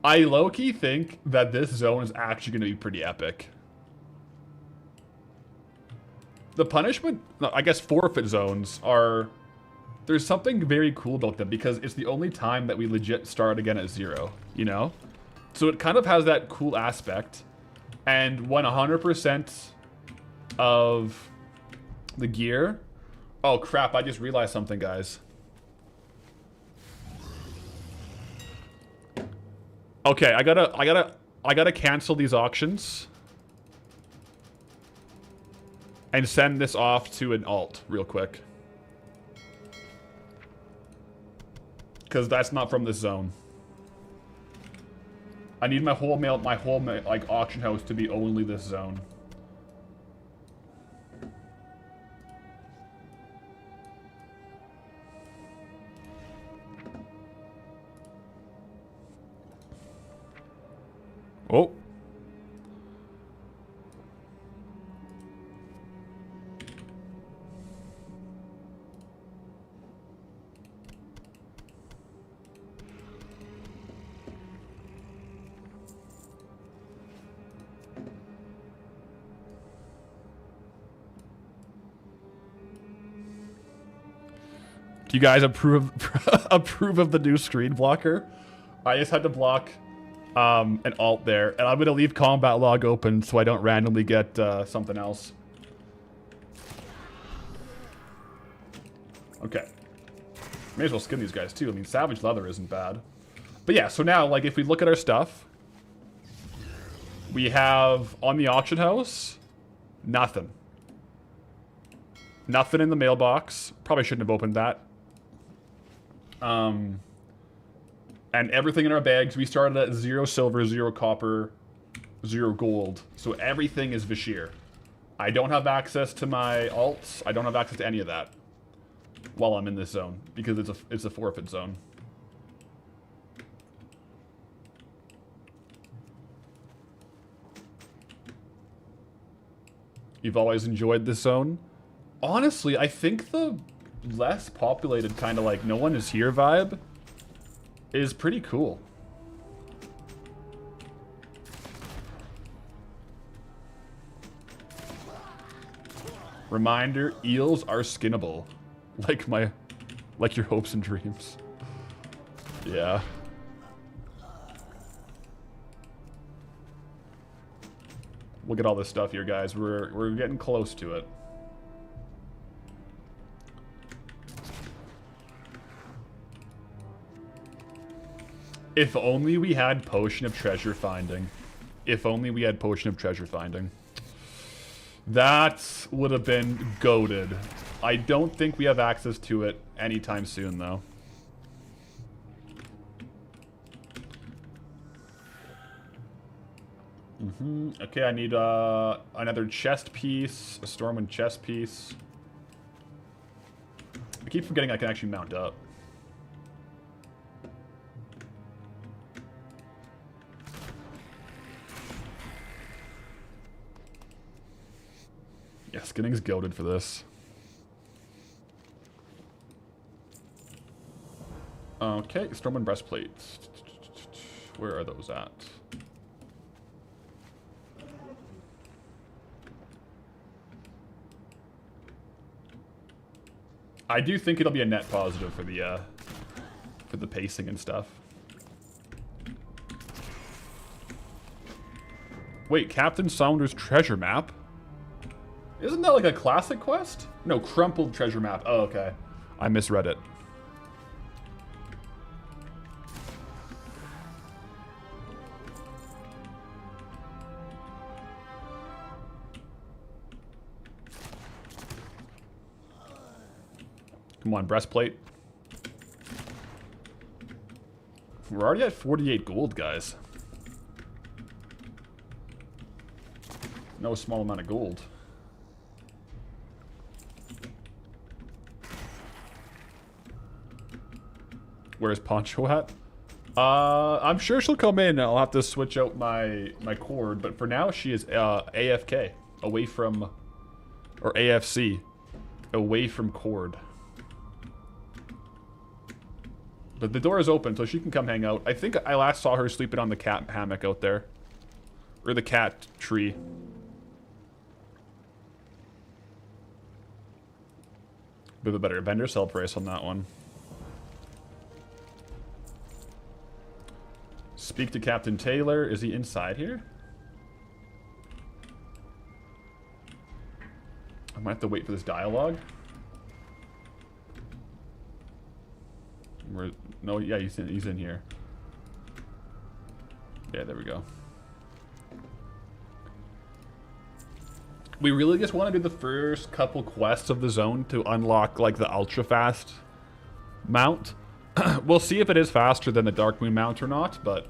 I low-key think that this zone is actually going to be pretty epic. the punishment, no, I guess forfeit zones are, there's something very cool about them because it's the only time that we legit start again at 0, you know? So it kind of has that cool aspect. And 100% of the gear. Oh crap, I just realized something, guys. Okay, I gotta cancel these auctions. And send this off to an alt real quick. Because that's not from this zone. I need my whole like auction house to be only this zone. Oh. Do you guys approve approve of the new screen blocker? I just had to block an alt there, and I'm gonna leave combat log open so I don't randomly get something else. Okay. May as well skin these guys too. I mean, savage leather isn't bad. But yeah, so now, like, if we look at our stuff, we have on the auction house, nothing. Nothing in the mailbox. Probably shouldn't have opened that. And everything in our bags, we started at 0 silver, 0 copper, 0 gold. So everything is Vashir. I don't have access to my alts. I don't have access to any of that while I'm in this zone because it's a forfeit zone. You've always enjoyed this zone? Honestly, I think the less populated kind of like no one is here vibe is pretty cool. Reminder, eels are skinnable. Like your hopes and dreams. Yeah. Look at all this stuff here, guys. We're getting close to it. If only we had Potion of Treasure Finding. If only we had Potion of Treasure Finding. That would have been goated. I don't think we have access to it anytime soon, though. Okay, I need another chest piece, a Stormwind chest piece. I keep forgetting I can actually mount up. Yeah, skinning's goated for this. Okay, Stormwind breastplate. Where are those at? I do think it'll be a net positive for the pacing and stuff. Wait, Captain Saunders treasure map? Isn't that like a classic quest? No, crumpled treasure map. Oh, okay. I misread it. Come on, breastplate. We're already at 48 gold, guys. No small amount of gold. Where's Poncho at? I'm sure she'll come in. I'll have to switch out my cord, but for now she is AFK, away from, or AFC, away from cord. But the door is open, so she can come hang out. I think I last saw her sleeping on the cat hammock out there, or the cat tree. Bit of a better vendor sell price on that one. Speak to Captain Taylor. Is he inside here? I might have to wait for this dialogue. No, yeah, he's in here. Yeah, there we go. We really just want to do the first couple quests of the zone to unlock, like, the ultra-fast mount. We'll see if it is faster than the Dark Moon mount or not, but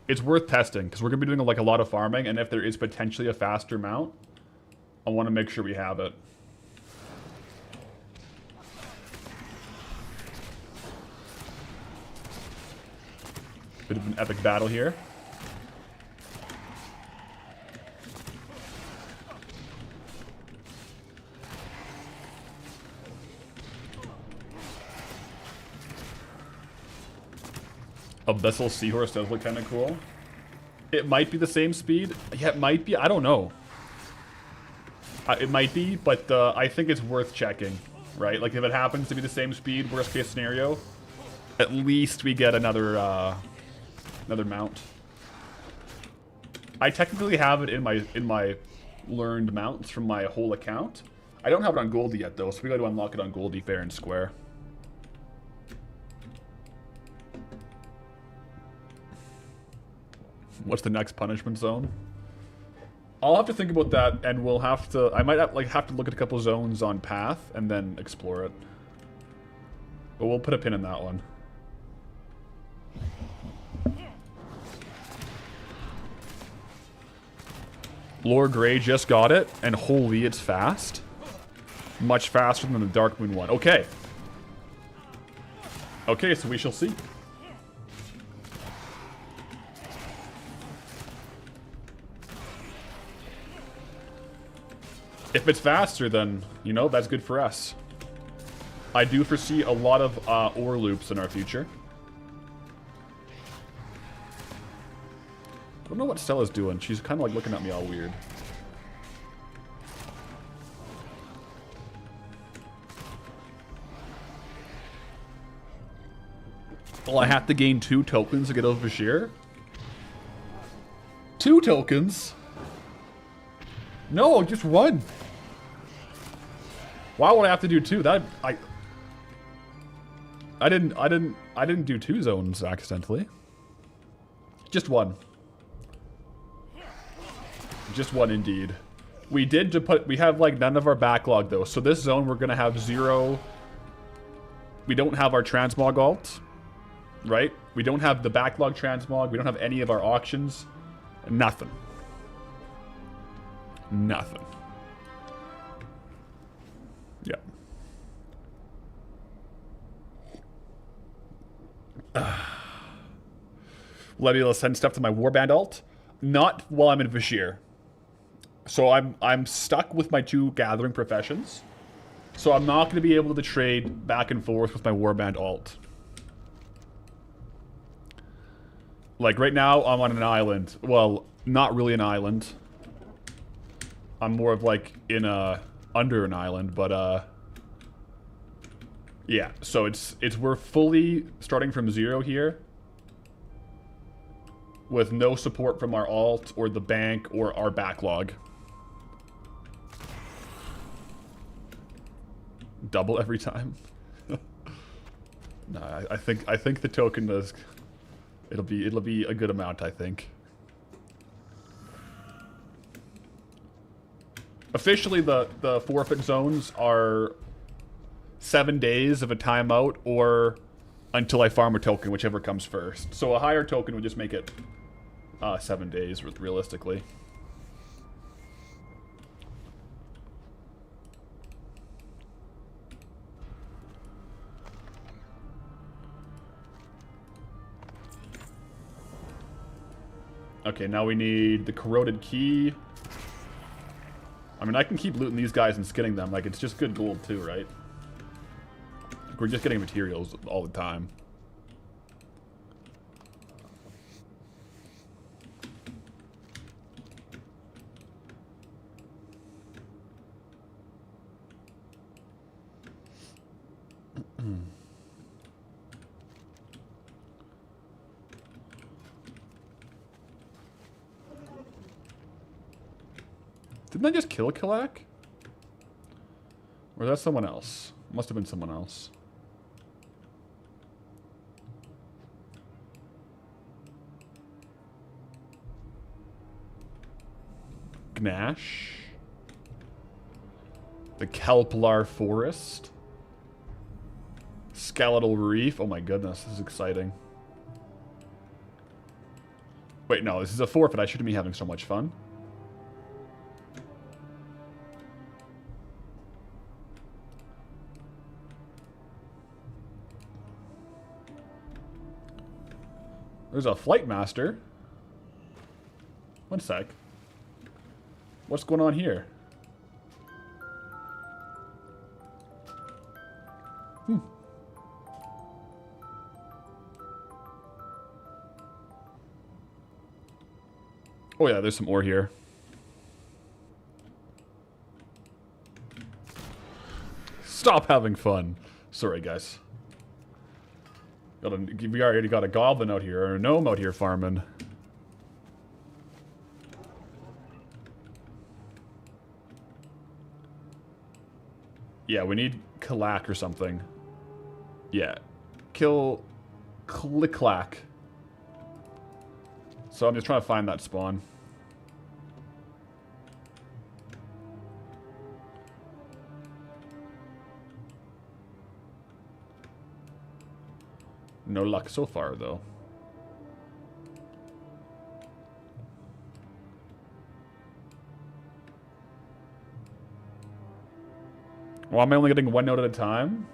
it's worth testing, because we're going to be doing, like, a lot of farming, and if there is potentially a faster mount, I want to make sure we have it. Bit of an epic battle here. Abyssal Seahorse does look kind of cool. It might be the same speed. Yeah, it might be. I don't know. It might be, but I think it's worth checking, right? Like, if it happens to be the same speed, worst case scenario, at least we get another another mount. I technically have it in my learned mounts from my whole account. I don't have it on Goldie yet, though, so we got to unlock it on Goldie fair and square. What's the next punishment zone? I'll have to think about that, and we'll have to... I might have to look at a couple zones on Path, and then explore it. But we'll put a pin in that one. Lord Grey just got it, and holy, it's fast. Much faster than the Dark Moon one. Okay. Okay, so we shall see. If it's faster, then, you know, that's good for us. I do foresee a lot of ore loops in our future. I don't know what Stella's doing. She's kind of like looking at me all weird. Well, I have to gain 2 tokens to get over Bashir? 2 tokens? No, just 1. Why would I have to do 2? I didn't do 2 zones accidentally. Just 1. Just 1 indeed. We have like none of our backlog though. So this zone we're gonna have 0. We don't have our transmog alt, right? We don't have the backlog transmog. We don't have any of our auctions. Nothing. Nothing. Yeah. Let me send stuff to my warband alt. Not while I'm in Vashir. So I'm stuck with my 2 gathering professions. So I'm not going to be able to trade back and forth with my warband alt. Like right now I'm on an island. Well, not really an island. I'm more of like in under an island, but yeah, so it's we're fully starting from 0 here with no support from our alt or the bank or our backlog. Double every time. No, I think the token does. It'll be a good amount, I think. Officially, the forfeit zones are 7 days of a timeout or until I farm a token, whichever comes first. So a higher token would just make it 7 days, realistically. Okay, now we need the corroded key. I mean, I can keep looting these guys and skinning them. Like, it's just good gold too, right? Like, we're just getting materials all the time. Didn't I just kill Kalak? Or is that someone else? Must have been someone else. Gnash. The Kelplar Forest. Skeletal Reef. Oh my goodness, this is exciting. Wait, no, this is a forfeit. I shouldn't be having so much fun. There's a Flight Master. One sec. What's going on here? Oh yeah, there's some ore here. Stop having fun. Sorry, guys. We already got a goblin out here, or a gnome out here farming. Yeah, we need Kalak or something. Yeah. Kill Click-Clack. So I'm just trying to find that spawn. No luck so far, though. Well, am I only getting one note at a time?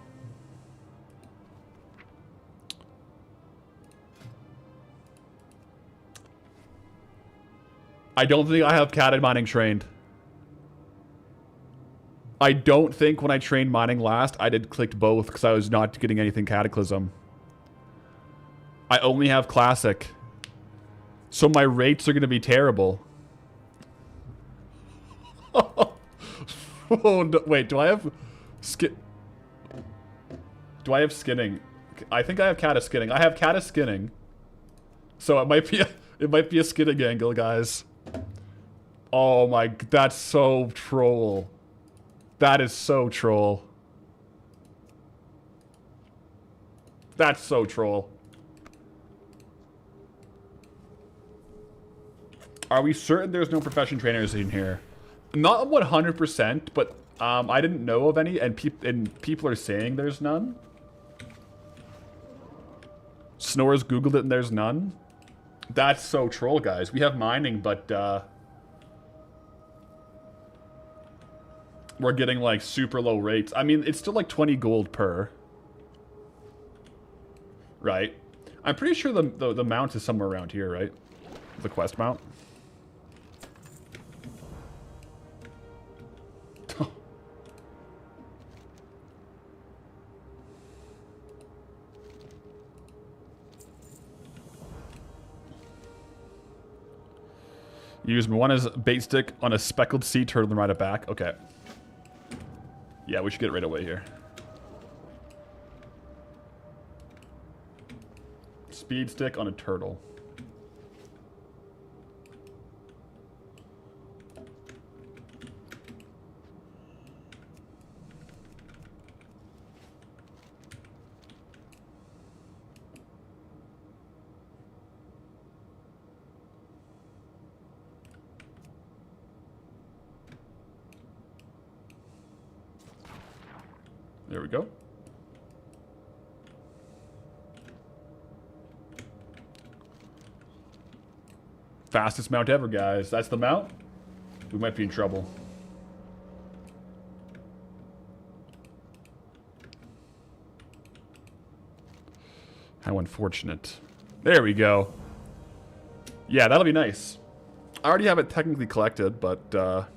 I don't think I have catted mining trained. I don't think when I trained mining last, I did clicked both because I was not getting anything Cataclysm. I only have Classic. So my rates are going to be terrible. Oh, no, wait, do I have... Do I have skinning? I think I have Cata skinning. I have Cata skinning. So it might be a skinning angle, guys. Oh my... That's so troll. That is so troll. That's so troll. Are we certain there's no profession trainers in here? Not 100%, but I didn't know of any, and people are saying there's none. Snores Googled it and there's none. That's so troll, guys. We have mining, but we're getting like super low rates. I mean, it's still like 20 gold per. Right? I'm pretty sure the mount is somewhere around here, right? The quest mount. Use one as bait stick on a speckled sea turtle and ride it back. Okay. Yeah, we should get it right away here. Speed stick on a turtle. There we go. Fastest mount ever, guys. That's the mount? We might be in trouble. How unfortunate. There we go. Yeah, that'll be nice. I already have it technically collected, but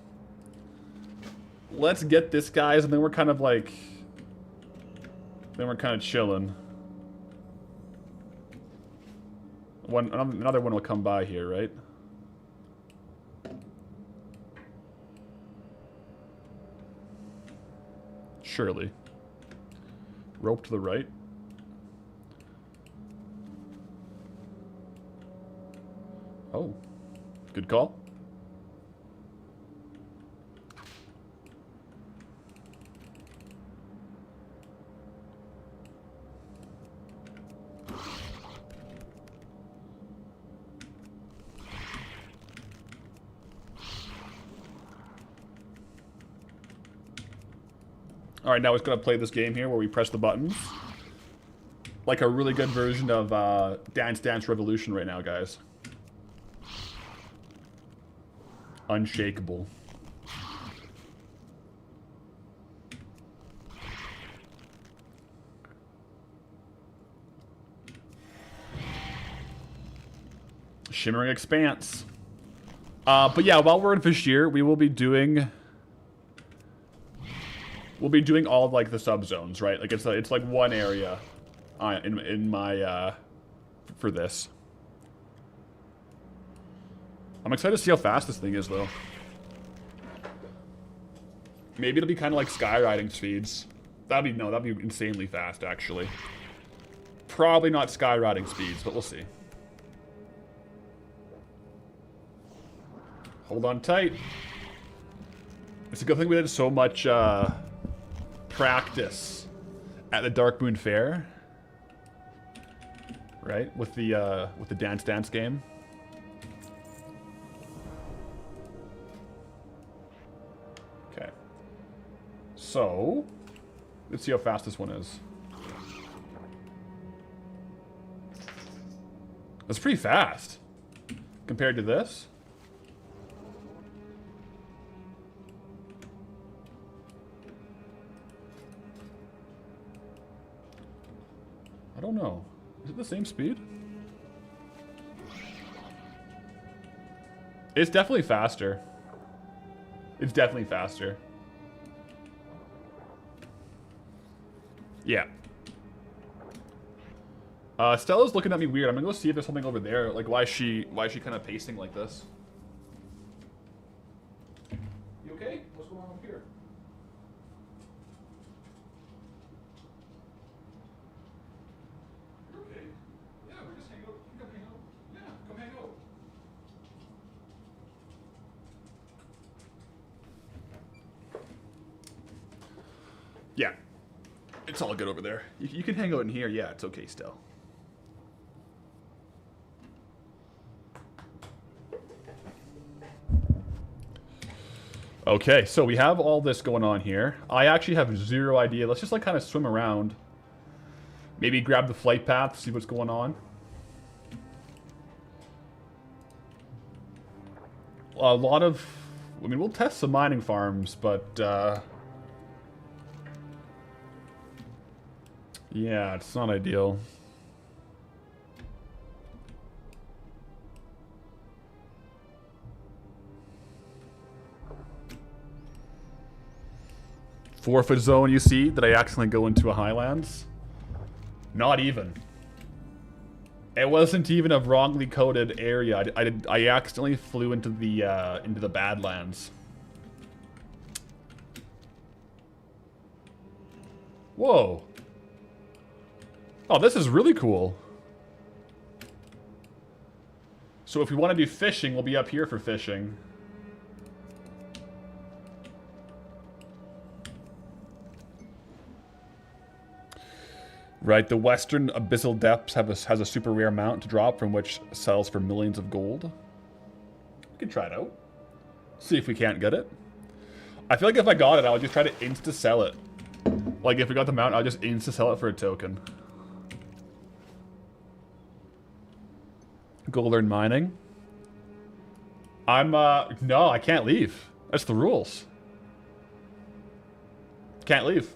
let's get this, guys, and then we're kind of like... Then we're kind of chilling. Another one will come by here, right? Surely. Rope to the right. Oh. Good call. All right, now it's gonna play this game here where we press the buttons. Like a really good version of Dance Dance Revolution right now, guys. Unshakable. Shimmering Expanse. But yeah, while we're in Fishier, we will be doing... We'll be doing all of, like, the subzones, right? Like, it's like one area in my, for this. I'm excited to see how fast this thing is, though. Maybe it'll be kind of like skywriting speeds. That'd be insanely fast, actually. Probably not skywriting speeds, but we'll see. Hold on tight. It's a good thing we did so much practice at the Dark Moon Fair, right? With the Dance Dance game. Okay. So, let's see how fast this one is. That's pretty fast compared to this. I don't know. Is it the same speed? It's definitely faster. It's definitely faster. Yeah. Stella's looking at me weird. I'm gonna go see if there's something over there. Like, why is she kind of pacing like this? You okay? What's going on up here? You're okay. Yeah, we're just hanging out. You come hang out. Yeah, come hang out. Yeah. It's all good over there. You can hang out in here. Yeah, it's okay still. Okay, so we have all this going on here. I actually have zero idea. Let's just like kind of swim around. Maybe grab the flight path, see what's going on. A lot of... I mean, we'll test some mining farms, but... yeah, it's not ideal. Forfeit zone, you see? Did I accidentally go into a highlands? Not even. It wasn't even a wrongly coded area. I accidentally flew into the Badlands. Whoa. Oh, this is really cool. So if we want to do fishing, we'll be up here for fishing. Right, the Western Abyssal Depths has a super rare mount to drop from which sells for millions of gold. We can try it out. See if we can't get it. I feel like if I got it, I would just try to insta-sell it. Like, if we got the mount, I'd just insta-sell it for a token. Go learn mining. No, I can't leave. That's the rules. Can't leave.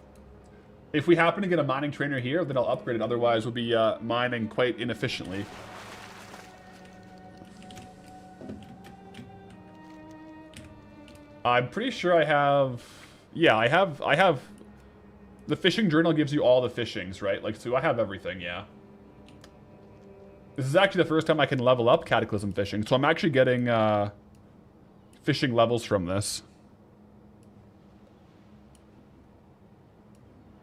If we happen to get a mining trainer here, then I'll upgrade it. Otherwise, we'll be mining quite inefficiently. I'm pretty sure I have... Yeah, I have... The fishing journal gives you all the fishings, right? Like, so I have everything, yeah. This is actually the first time I can level up Cataclysm fishing, so I'm actually getting fishing levels from this.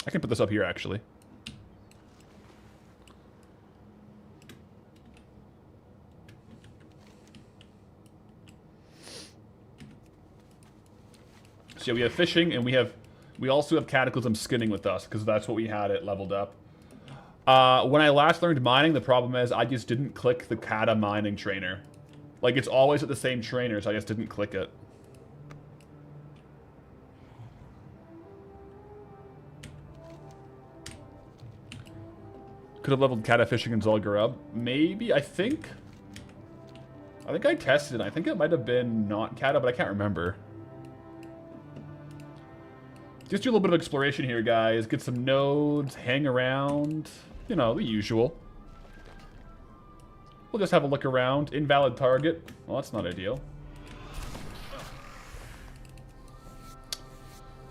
I can put this up here, actually. So yeah, we have fishing, and we also have Cataclysm skinning with us, because that's what we had it leveled up. When I last learned mining, the problem is I just didn't click the Kata mining trainer. Like, it's always at the same trainer, so I just didn't click it. Could have leveled Kata fishing in Zulgur up. Maybe, I think I tested it. I think it might have been not Kata, but I can't remember. Just do a little bit of exploration here, guys. Get some nodes, hang around. You know, the usual. We'll just have a look around. Invalid target. Well, that's not ideal.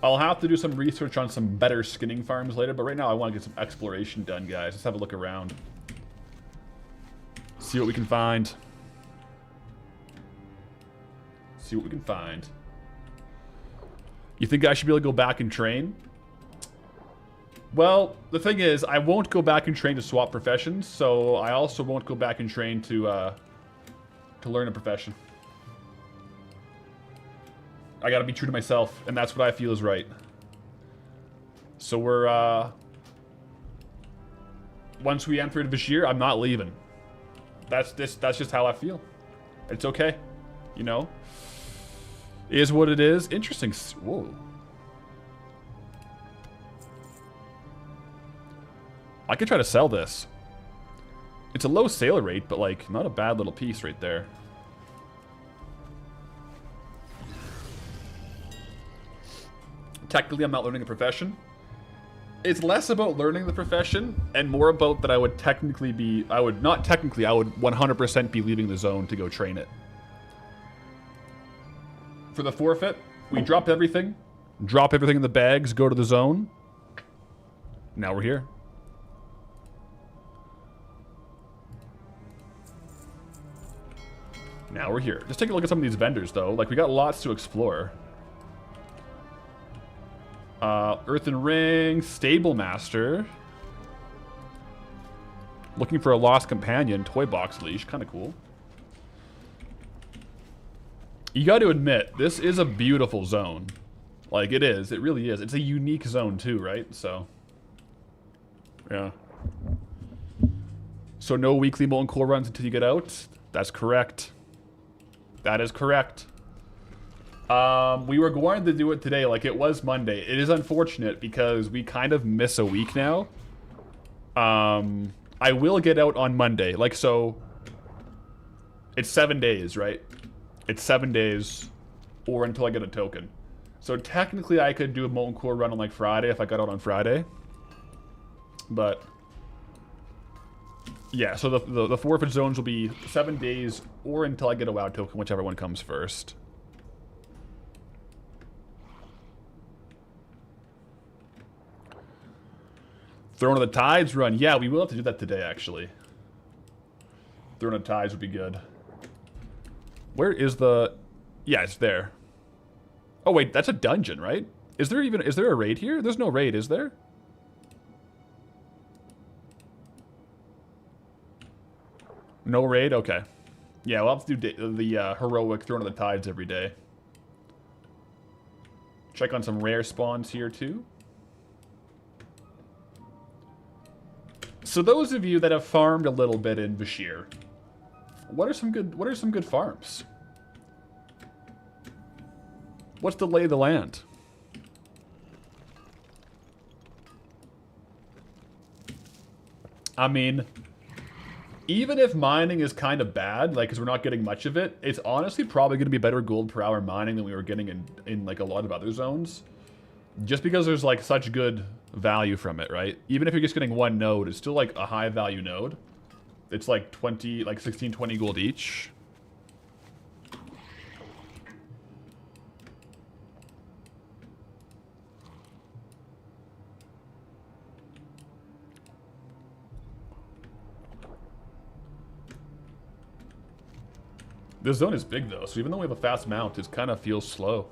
I'll have to do some research on some better skinning farms later, but right now I want to get some exploration done, guys. Let's have a look around. See what we can find. See what we can find. You think I should be able to go back and train? Well, the thing is, I won't go back and train to swap professions, so I also won't go back and train to learn a profession. I gotta be true to myself, and that's what I feel is right. So we're, once we enter Vashir, I'm not leaving. That's just how I feel. It's okay. You know? It is what it is. Interesting. Whoa. I could try to sell this. It's a low sale rate, but like, not a bad little piece right there. Technically, I'm not learning a profession. It's less about learning the profession and more about that I would technically be... I would 100% be leaving the zone to go train it. For the forfeit, we drop everything in the bags, go to the zone. Now we're here. Now we're here. Just take a look at some of these vendors, though. Like, we got lots to explore. Earthen Ring, Stable Master. Looking for a lost companion, Toy Box Leash, kind of cool. You got to admit, this is a beautiful zone. Like, it is. It really is. It's a unique zone, too, right? So, yeah. So, no weekly molten core runs until you get out? That's correct. That is correct. We were going to do it today, like it was Monday. It is unfortunate because we kind of miss a week now. I will get out on Monday. Like, so, it's 7 days, right? It's 7 days, or until I get a token. So technically I could do a molten core run on like Friday if I got out on Friday. But yeah, so the forfeit zones will be 7 days or until I get a WoW token, whichever one comes first. Throne of the Tides run. Yeah, we will have to do that today, actually. Throne of the Tides would be good. Where is the... Yeah, it's there. Oh, wait, that's a dungeon, right? Is there a raid here? There's no raid, is there? No raid? Okay. Yeah, we'll have to do the heroic Throne of the Tides every day. Check on some rare spawns here, too. So those of you that have farmed a little bit in Vashir, what are some good farms? What's the lay of the land? I mean, even if mining is kind of bad, like, because we're not getting much of it, it's honestly probably going to be better gold per hour mining than we were getting in like a lot of other zones. Just because there's like such good value from it, right? Even if you're just getting one node, it's still like a high value node. It's like 16, 20 gold each. This zone is big though, so even though we have a fast mount, it kind of feels slow.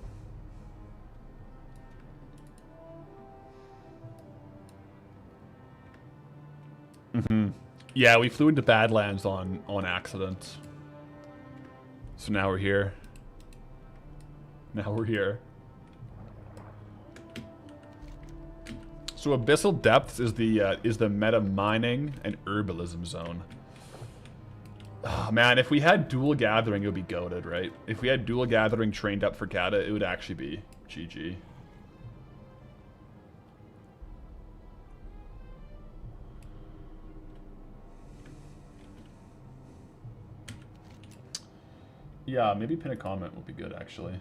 Yeah, we flew into Badlands on accident. So now we're here. Now we're here. So Abyssal Depths is the meta mining and herbalism zone. Oh, man, if we had dual gathering, it would be goated, right? If we had dual gathering trained up for Kata, it would actually be GG. Yeah, maybe pin a comment would be good, actually.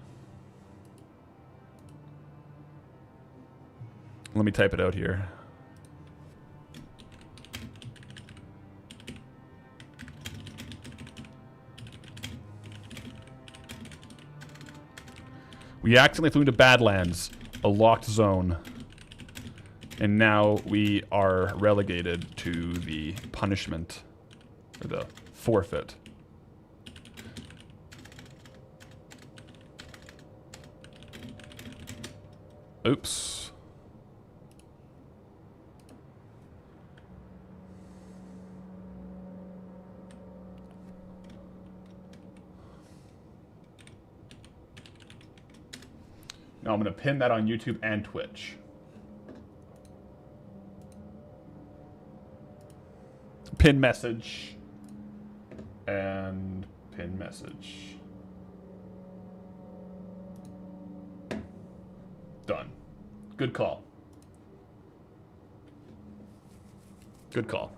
Let me type it out here. We accidentally flew into Badlands, a locked zone. And now we are relegated to the punishment, or the forfeit. Oops. Now I'm going to pin that on YouTube and Twitch. Pin message. And pin message. Done. Good call. Good call.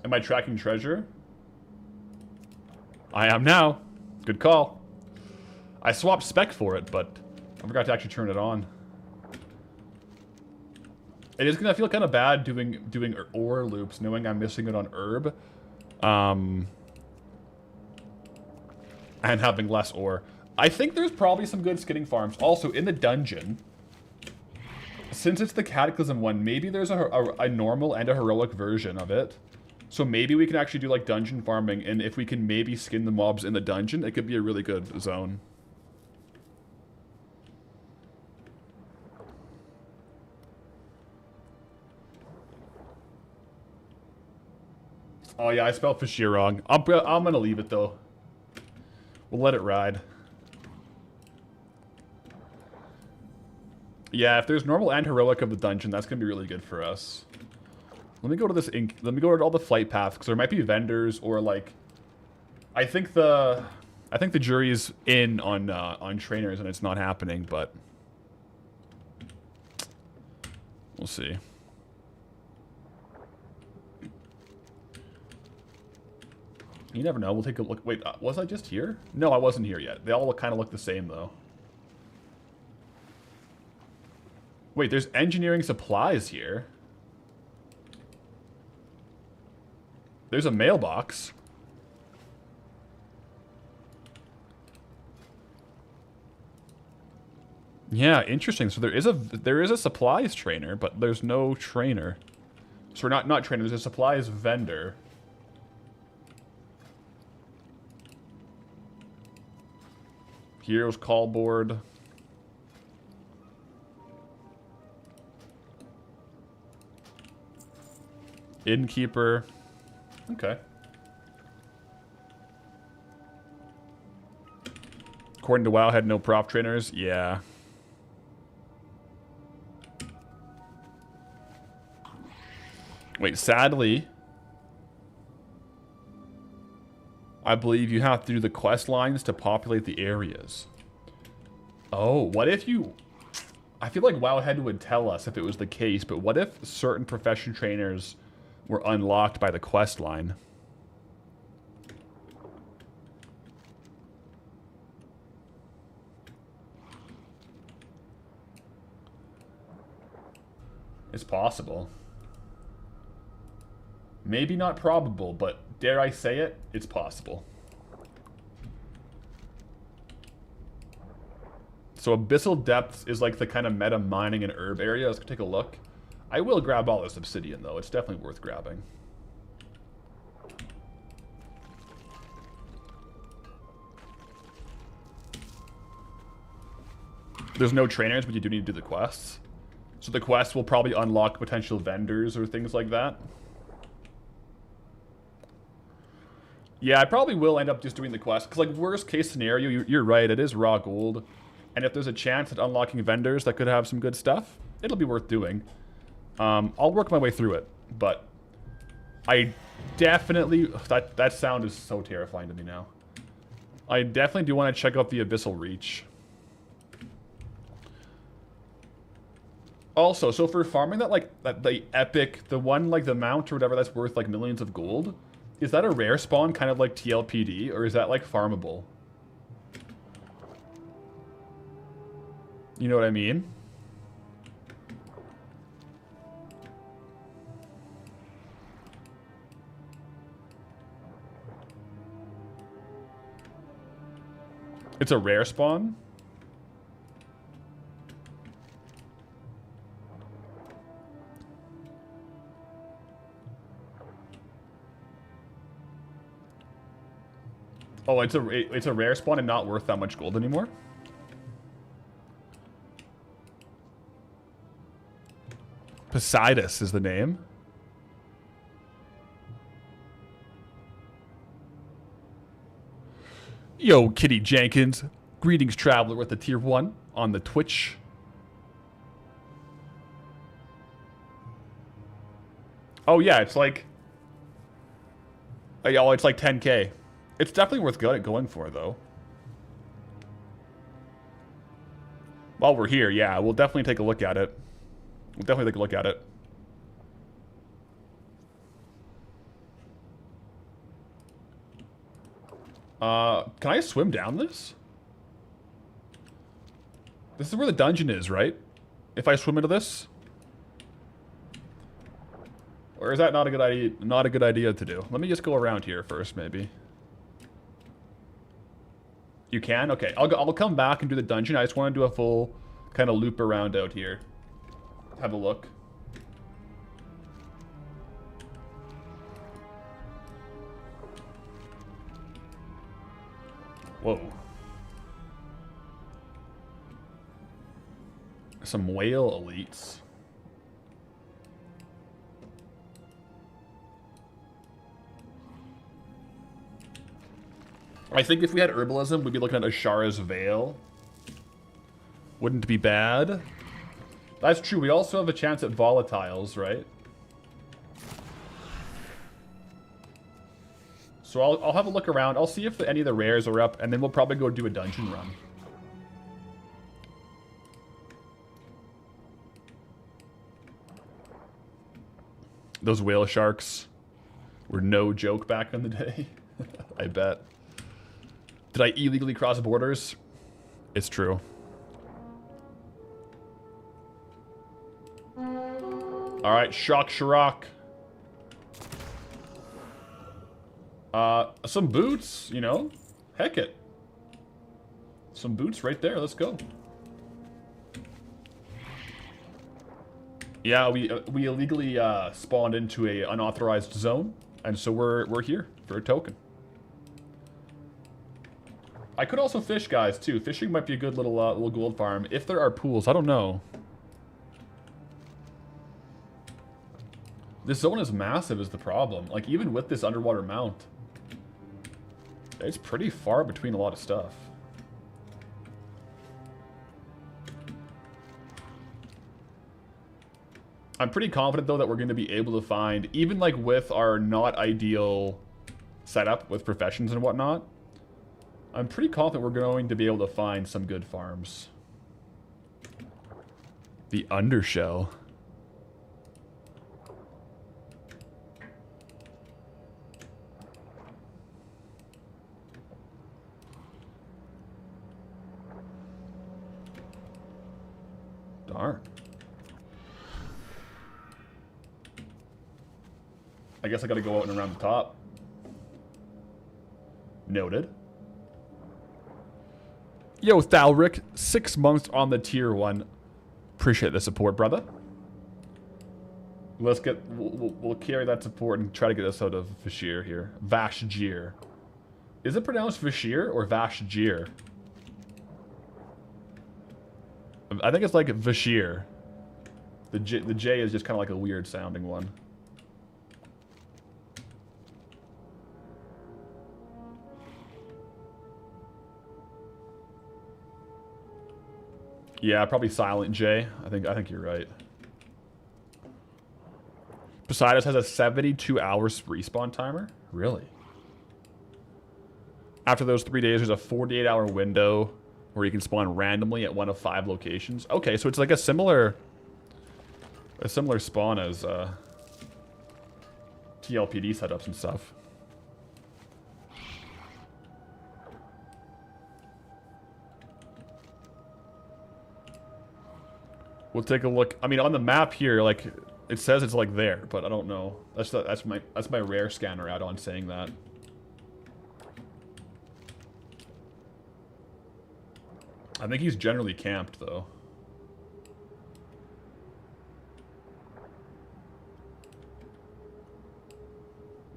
Am I tracking treasure? I am now. Good call. I swapped spec for it, but I forgot to actually turn it on. It is gonna feel kind of bad doing ore loops, knowing I'm missing it on herb, and having less ore. I think there's probably some good skinning farms. Also, in the dungeon, since it's the Cataclysm one, maybe there's a normal and a heroic version of it. So maybe we can actually do like dungeon farming, and if we can maybe skin the mobs in the dungeon, it could be a really good zone. Oh yeah, I spelled Fashir wrong. I'm gonna leave it though. We'll let it ride. Yeah, if there's normal and heroic of the dungeon, that's gonna be really good for us. Let me go to this ink. Let me go to all the flight paths, because there might be vendors or like. I think the jury is in on trainers and it's not happening, but we'll see. You never know. We'll take a look. Wait, was I just here? No, I wasn't here yet. They all kind of look the same though. Wait, there's engineering supplies here. There's a mailbox. Yeah, interesting. So there is a supplies trainer, but there's no trainer. So we're not trainer, there's a supplies vendor. Heroes call board. Innkeeper. Okay. According to WoW, had no prop trainers. Yeah. Wait, sadly, I believe you have to do the quest lines to populate the areas. Oh, what if you... I feel like Wowhead would tell us if it was the case, but what if certain profession trainers were unlocked by the quest line? It's possible. Maybe not probable, but dare I say it, it's possible. So Abyssal Depths is like the kind of meta mining and herb area. Let's take a look. I will grab all this obsidian though. It's definitely worth grabbing. There's no trainers, but you do need to do the quests. So the quests will probably unlock potential vendors or things like that. Yeah, I probably will end up just doing the quest. Because, like, worst case scenario, you're right, it is raw gold. And if there's a chance at unlocking vendors that could have some good stuff, it'll be worth doing. I'll work my way through it. But I definitely... That sound is so terrifying to me now. I definitely do want to check out the Abyssal Reach. Also, so for farming that, like, that the epic, the one, like, the mount or whatever that's worth, like, millions of gold, is that a rare spawn, kind of like TLPD, or is that, like, farmable? You know what I mean? It's a rare spawn? Oh, it's a rare spawn and not worth that much gold anymore? Poseidus is the name. Yo, Kitty Jenkins. Greetings, traveler with the tier 1 on the Twitch. Oh, yeah, it's like... Oh, it's like 10k. It's definitely worth going for, though. While we're here, yeah, we'll definitely take a look at it. We'll definitely take a look at it. Can I swim down this? This is where the dungeon is, right? If I swim into this? Or is that not a good idea? Not a good idea to do. Let me just go around here first, maybe. You can? Okay, I'll come back and do the dungeon. I just want to do a full kind of loop around out here. Have a look. Whoa. Some whale elites. I think if we had herbalism, we'd be looking at Ashara's Veil. Wouldn't be bad. That's true. We also have a chance at volatiles, right? So I'll have a look around. I'll see if any of the rares are up, and then we'll probably go do a dungeon run. Those whale sharks were no joke back in the day. I bet. Did I illegally cross borders? It's true. Alright, Shock Shirok. Some boots, you know? Heck it. Some boots right there, let's go. Yeah, we illegally spawned into a unauthorized zone, and so we're here for a token. I could also fish, guys, too. Fishing might be a good little gold farm if there are pools. I don't know. This zone is massive is the problem. Like, even with this underwater mount, it's pretty far between a lot of stuff. I'm pretty confident, though, that we're going to be able to find, even, like, with our not ideal setup with professions and whatnot, I'm pretty confident we're going to be able to find some good farms. The undershell. Darn. I guess I gotta go out and around the top. Noted. Yo, Thalric, 6 months on the tier 1. Appreciate the support, brother. Let's get... We'll carry that support and try to get us out of Vashir here. Vashjir. Is it pronounced Vashir or Vashjir? I think it's like Vashir. The J is just kind of like a weird sounding one. Yeah, probably Silent J. I think you're right. Poseidus has a 72-hour respawn timer? Really? After those 3 days, there's a 48-hour window where you can spawn randomly at one of 5 locations. Okay, so it's like a similar A similar spawn as TLPD setups and stuff. We'll take a look. I mean, on the map here, like it says it's like there, but I don't know. That's my rare scanner add-on saying that. I think he's generally camped though.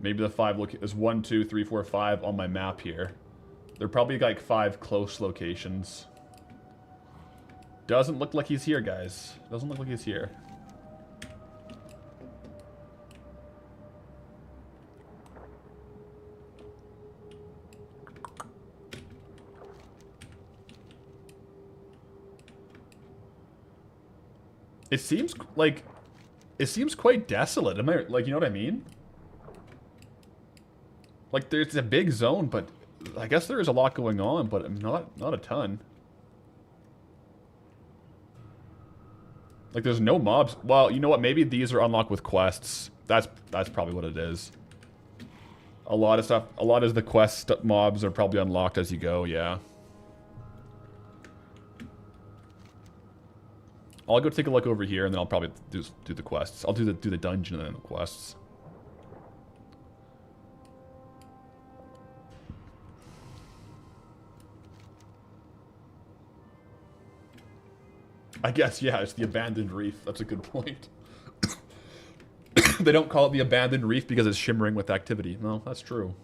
Maybe the 5 look is 1, 2, 3, 4, 5 on my map here. They're probably like 5 close locations. Doesn't look like he's here, guys. Doesn't look like he's here. It seems like it seems quite desolate. Am I like, you know what I mean? Like there's a big zone, but I guess there is a lot going on, but not a ton. Like there's no mobs. Well, you know what? Maybe these are unlocked with quests. That's probably what it is. A lot of stuff. A lot of the quest mobs are probably unlocked as you go. Yeah. I'll go take a look over here, and then I'll probably do the quests. I'll do the dungeon and then the quests. I guess, yeah, it's the abandoned reef. That's a good point. They don't call it the abandoned reef because it's shimmering with activity. No, that's true.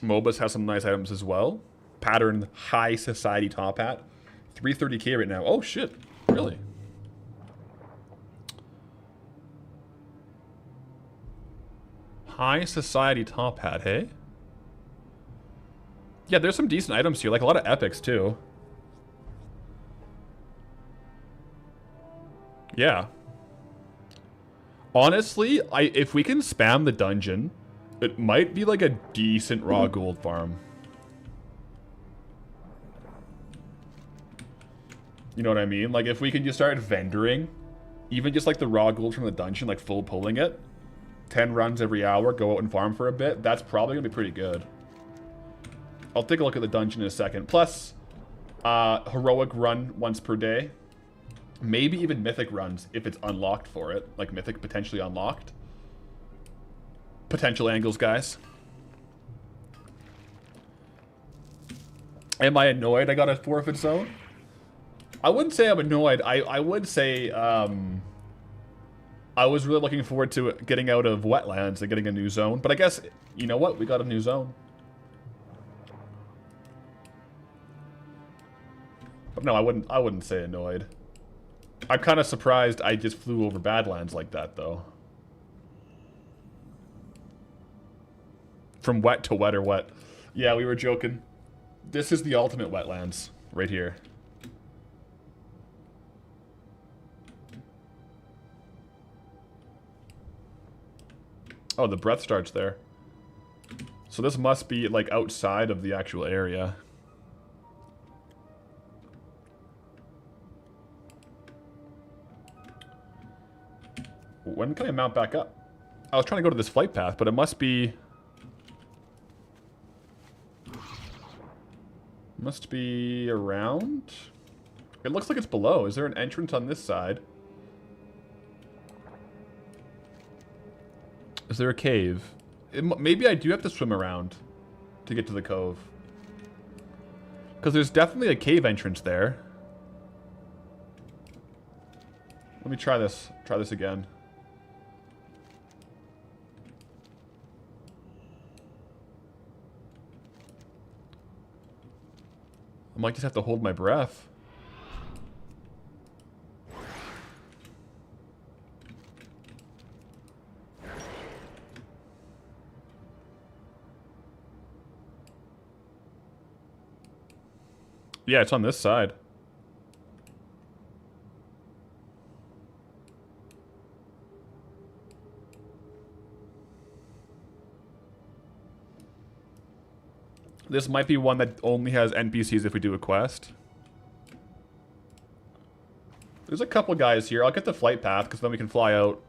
Mobus has some nice items as well. Patterned high society top hat. 330k right now. Oh, shit. Really? High society top hat, hey? Yeah, there's some decent items here. Like a lot of epics, too. Yeah. Honestly, if we can spam the dungeon, it might be like a decent raw gold farm. You know what I mean? Like if we can just start vendoring, even just like the raw gold from the dungeon, like full pulling it, 10 runs every hour, go out and farm for a bit, that's probably gonna be pretty good. I'll take a look at the dungeon in a second. Plus, heroic run once per day. Maybe even mythic runs if it's unlocked for it. Like mythic potentially unlocked. Potential angles, guys. Am I annoyed I got a forfeit zone? I wouldn't say I'm annoyed. I would say I was really looking forward to getting out of wetlands and getting a new zone. But I guess, you know what? We got a new zone. But no, I wouldn't say annoyed. I'm kind of surprised I just flew over Badlands like that, though. From wet to wet or wet. Yeah, we were joking. This is the ultimate wetlands, right here. Oh, the breath starts there. So this must be, like, outside of the actual area. When can I mount back up? I was trying to go to this flight path, but it must be... Must be around? It looks like it's below. Is there an entrance on this side? Is there a cave? Maybe I do have to swim around to get to the cove. Because there's definitely a cave entrance there. Let me try this. Try this again. I might just have to hold my breath. Yeah, it's on this side. This might be one that only has NPCs if we do a quest. There's a couple guys here. I'll get the flight path because then we can fly out.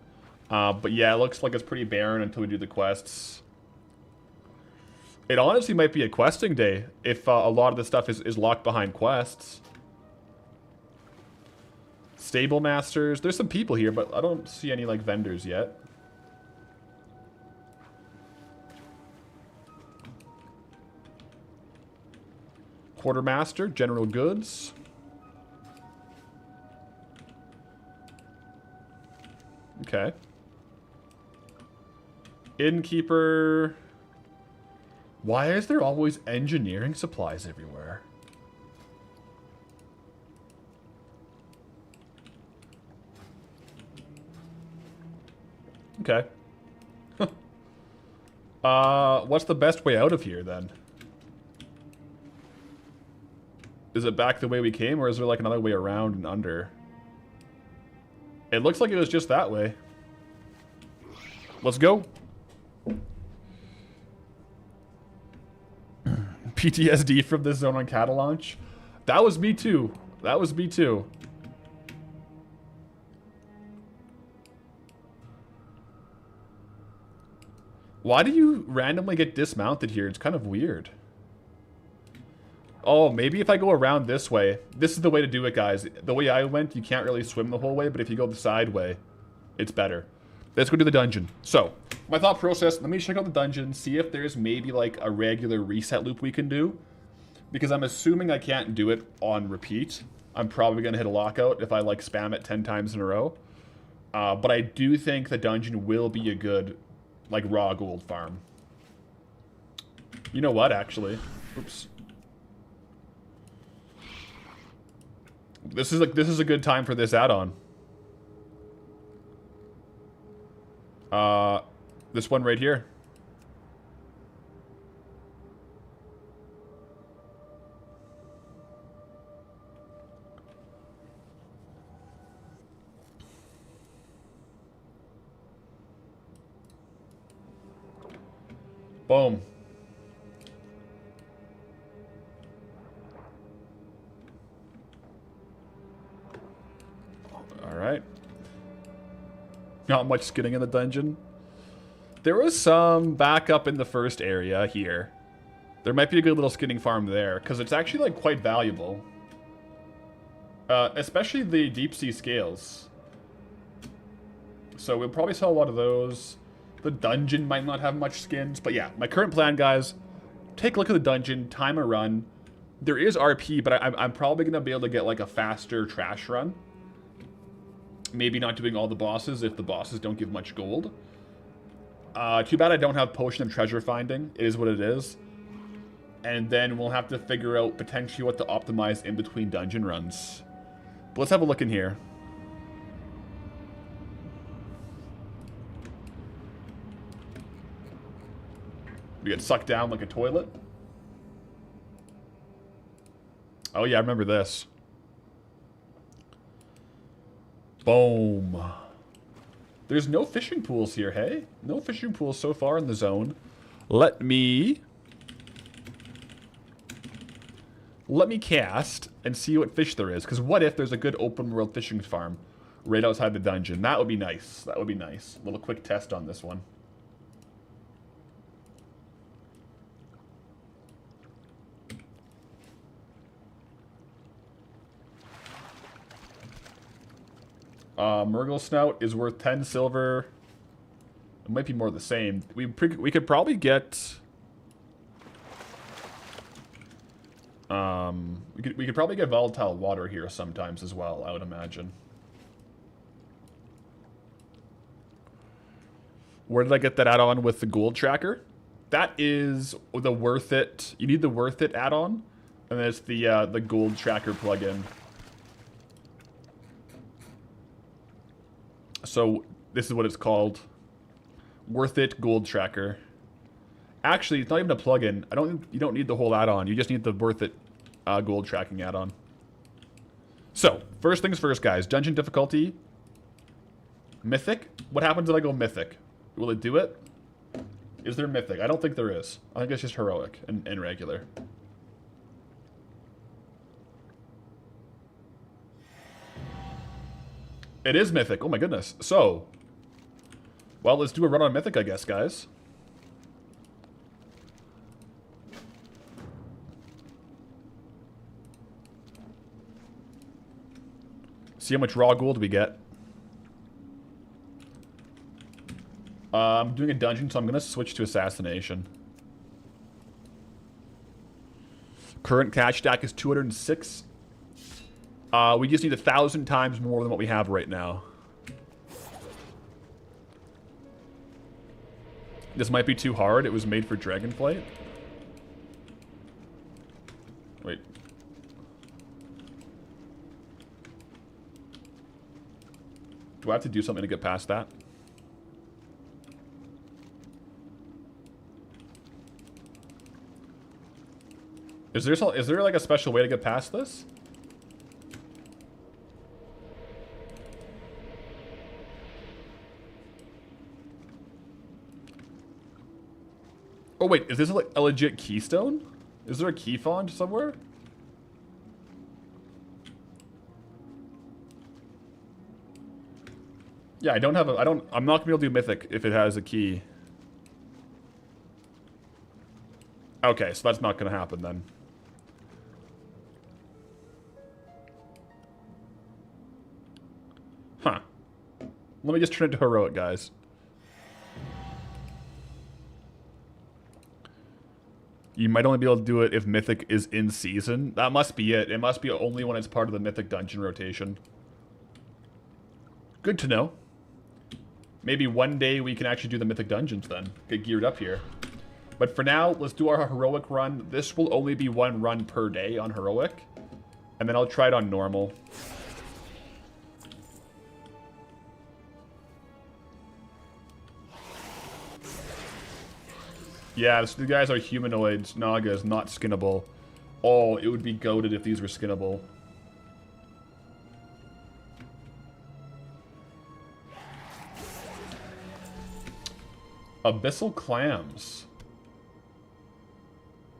But yeah, it looks like it's pretty barren until we do the quests. It honestly might be a questing day if a lot of the stuff is locked behind quests. Stable masters. There's some people here, but I don't see any like vendors yet. Quartermaster, general goods. Okay. Innkeeper. Why is there always engineering supplies everywhere? Okay. What's the best way out of here then? Is it back the way we came, or is there like another way around and under? It looks like it was just that way. Let's go. PTSD from this zone on Catalanche. That was me too. That was me too. Why do you randomly get dismounted here? It's kind of weird. Oh, maybe if I go around this way. This is the way to do it, guys. The way I went, you can't really swim the whole way, but if you go the side way, it's better. Let's go do the dungeon. So, my thought process, let me check out the dungeon, see if there's maybe like a regular reset loop we can do. Because I'm assuming I can't do it on repeat. I'm probably going to hit a lockout if I like spam it 10 times in a row. But I do think the dungeon will be a good like raw gold farm. You know what, actually? Oops. This is a good time for this add-on. This one right here. Boom. Alright. Not much skinning in the dungeon. There was some backup in the first area here. There might be a good little skinning farm there, because it's actually like quite valuable. Especially the deep sea scales. So we'll probably sell a lot of those. The dungeon might not have much skins, but yeah, my current plan, guys, take a look at the dungeon, time a run. There is RP, but I'm probably going to be able to get like a faster trash run. Maybe not doing all the bosses if the bosses don't give much gold. Too bad I don't have Potion of Treasure Finding. It is what it is. And then we'll have to figure out potentially what to optimize in between dungeon runs. But let's have a look in here. We get sucked down like a toilet. Oh yeah, I remember this. Boom. There's no fishing pools here, hey? No fishing pools so far in the zone. Let me cast and see what fish there is. Because what if there's a good open world fishing farm right outside the dungeon? That would be nice. That would be nice. A little quick test on this one. Murgle Snout is worth 10 silver. It might be more the same. We could probably get... we could probably get volatile water here sometimes as well, I would imagine. Where did I get that add-on with the gold tracker? That is the worth it. You need the worth it add-on, and then it's the gold tracker plugin. So this is what it's called. Worth it gold tracker. Actually, it's not even a plugin. You don't need the whole add-on. You just need the worth it gold tracking add-on. So, first things first, guys. Dungeon difficulty. Mythic. What happens if I go mythic? Will it do it? Is there mythic? I don't think there is. I think it's just heroic and regular. It is mythic. Oh my goodness. So, well, let's do a run on mythic, I guess, guys. See how much raw gold we get. I'm doing a dungeon, so I'm going to switch to assassination. Current cash stack is 206. We just need 1,000 times more than what we have right now. This might be too hard. It was made for Dragonflight. Wait. Do I have to do something to get past that? Is there like a special way to get past this? Oh wait, is this like a legit keystone? Is there a key font somewhere? Yeah, I don't have a, I'm not gonna be able to do mythic if it has a key. Okay, so that's not gonna happen then. Huh. Let me just turn it to heroic, guys. You might only be able to do it if mythic is in season. That must be it. It must be only when it's part of the mythic dungeon rotation. Good to know. Maybe one day we can actually do the mythic dungeons then. Get geared up here. But for now, let's do our heroic run. This will only be one run per day on heroic. And then I'll try it on normal. Yeah, so the guys are humanoids. Naga is not skinnable. Oh, it would be goated if these were skinnable. Abyssal clams.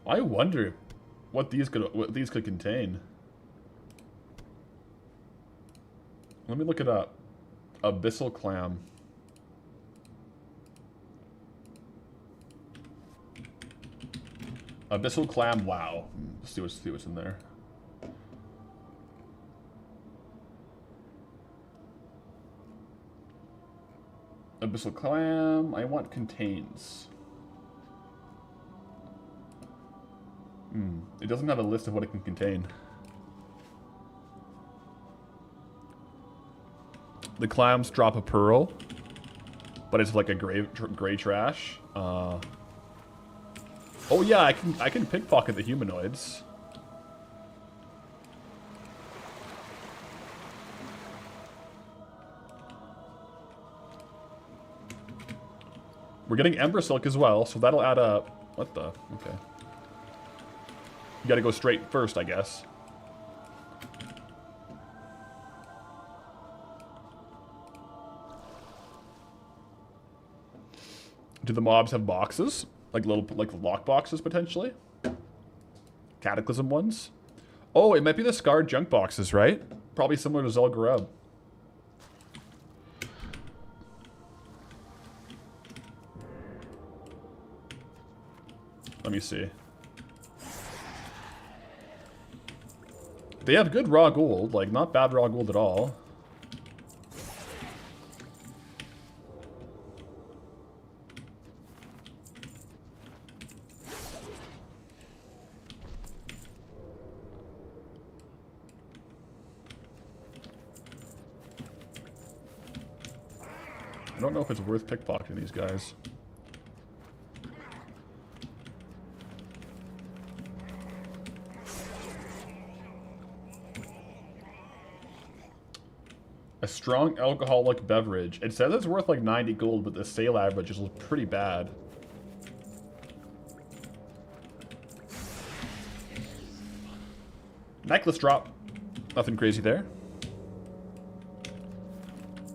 I wonder what these could contain. Let me look it up. Abyssal clam. Abyssal clam, wow. Let's see what's in there. Abyssal clam, I want contains. It doesn't have a list of what it can contain. The clams drop a pearl, but it's like a gray trash. Oh yeah, I can pickpocket the humanoids. We're getting Ember Silk as well, so that'll add up. What the? Okay. You gotta go straight first, I guess. Do the mobs have boxes? Like lock boxes, potentially? Cataclysm ones? Oh, it might be the scarred junk boxes, right? Probably similar to Zul'Gurub. Let me see. They have good raw gold, like not bad raw gold at all. I don't know if it's worth pickpocketing these guys. A strong alcoholic beverage. It says it's worth like 90 gold, but the sale average is pretty bad. Necklace drop. Nothing crazy there.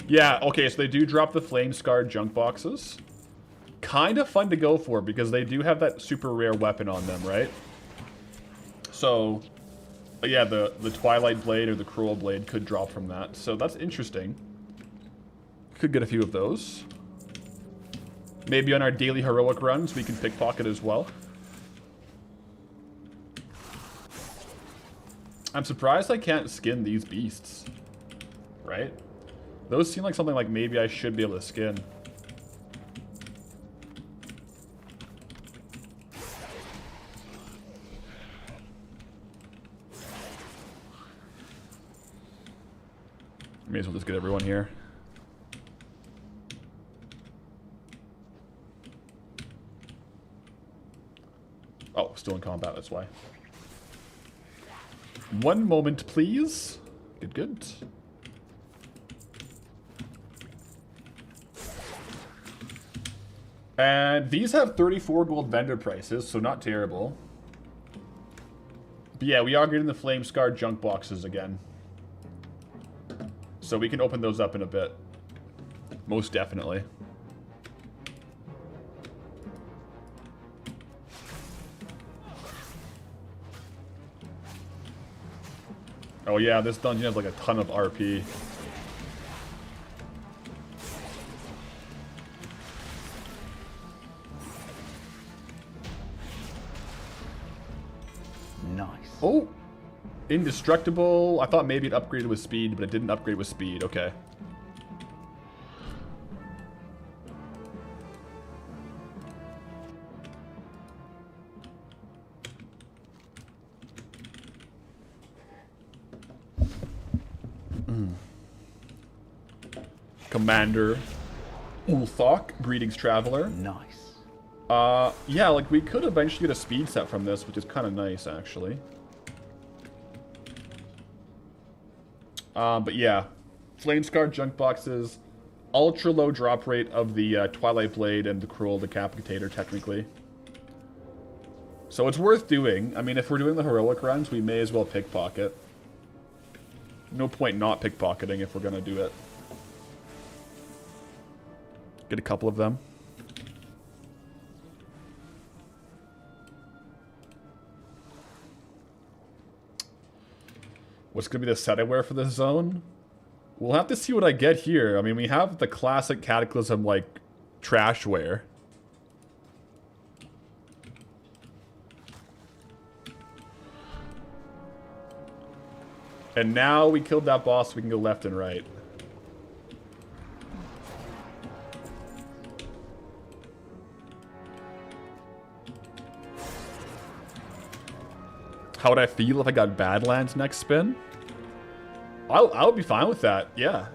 Yeah, okay, so they do drop the flame-scarred junk boxes. kind of fun to go for because they do have that super rare weapon on them, right? So, yeah, the Twilight Blade or the Cruel Blade could drop from that. So that's interesting. Could get a few of those. Maybe on our daily heroic runs, we can pickpocket as well. I'm surprised I can't skin these beasts. Right? Those seem like something like maybe I should be able to skin. May as well just get everyone here. Oh, still in combat, that's why. One moment, please. Good, good. And these have 34 gold vendor prices, so not terrible. But yeah, we are getting the Flame Scarred junk boxes again. So we can open those up in a bit. Most definitely. Oh yeah, this dungeon has like a ton of RP. Nice. Oh! Indestructible. I thought maybe it upgraded with speed, but it didn't upgrade with speed. Okay. Commander Ulthok, greetings, traveler. Nice. Yeah, like we could eventually get a speed set from this, which is kind of nice, actually. But yeah, Flame Scar junk boxes, ultra low drop rate of the Twilight Blade and the Cruel Decapitator, technically. So it's worth doing. I mean, if we're doing the heroic runs, we may as well pickpocket. No point not pickpocketing if we're gonna do it. Get a couple of them. What's going to be the set I wear for this zone? We'll have to see what I get here. I mean, we have the classic Cataclysm, like, trash wear. And now we killed that boss, we can go left and right. How would I feel if I got Badlands next spin? I would be fine with that, yeah.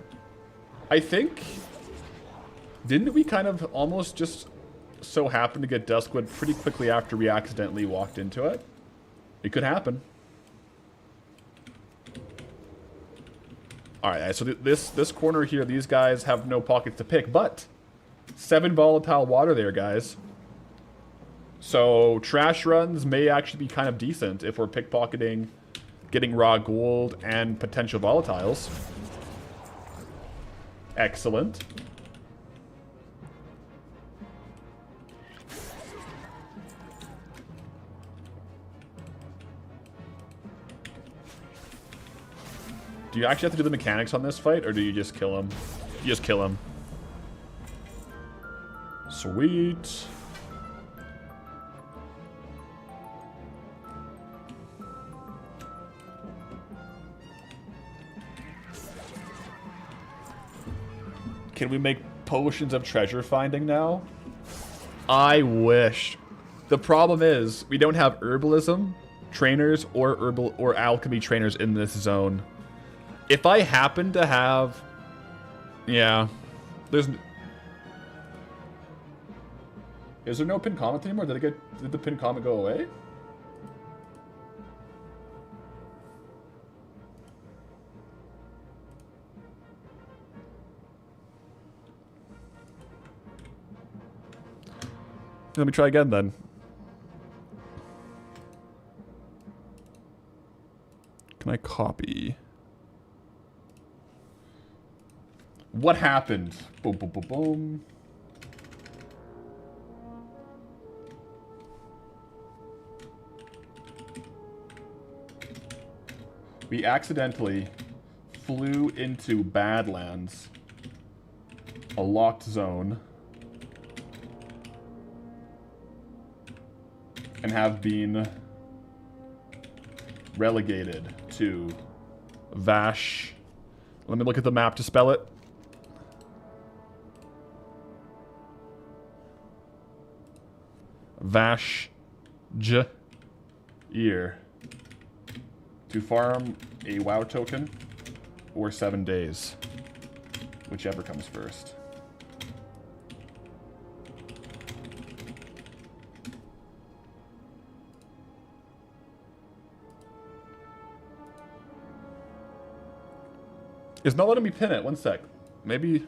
I think... Didn't we kind of almost just so happen to get Duskwood pretty quickly after we accidentally walked into it? It could happen. Alright, so this corner here, these guys have no pockets to pick, but 7 volatile water there, guys. So trash runs may actually be kind of decent if we're pickpocketing, getting raw gold, and potential volatiles. Excellent. Do you actually have to do the mechanics on this fight, or do you just kill him? You just kill him. Sweet. Can we make potions of treasure finding now? I wish. The problem is, we don't have herbalism trainers or herbal or alchemy trainers in this zone. If I happen to have... Yeah. There's... Is there no pin comet anymore? Did the pin comet go away? Let me try again then. Can I copy? What happened? Boom, boom, boom, boom. We accidentally flew into Badlands, a locked zone, and have been relegated to Vash. Let me look at the map to spell it. Vash Ear. To farm a WoW token or 7 days. Whichever comes first. It's not letting me pin it. One sec. Maybe...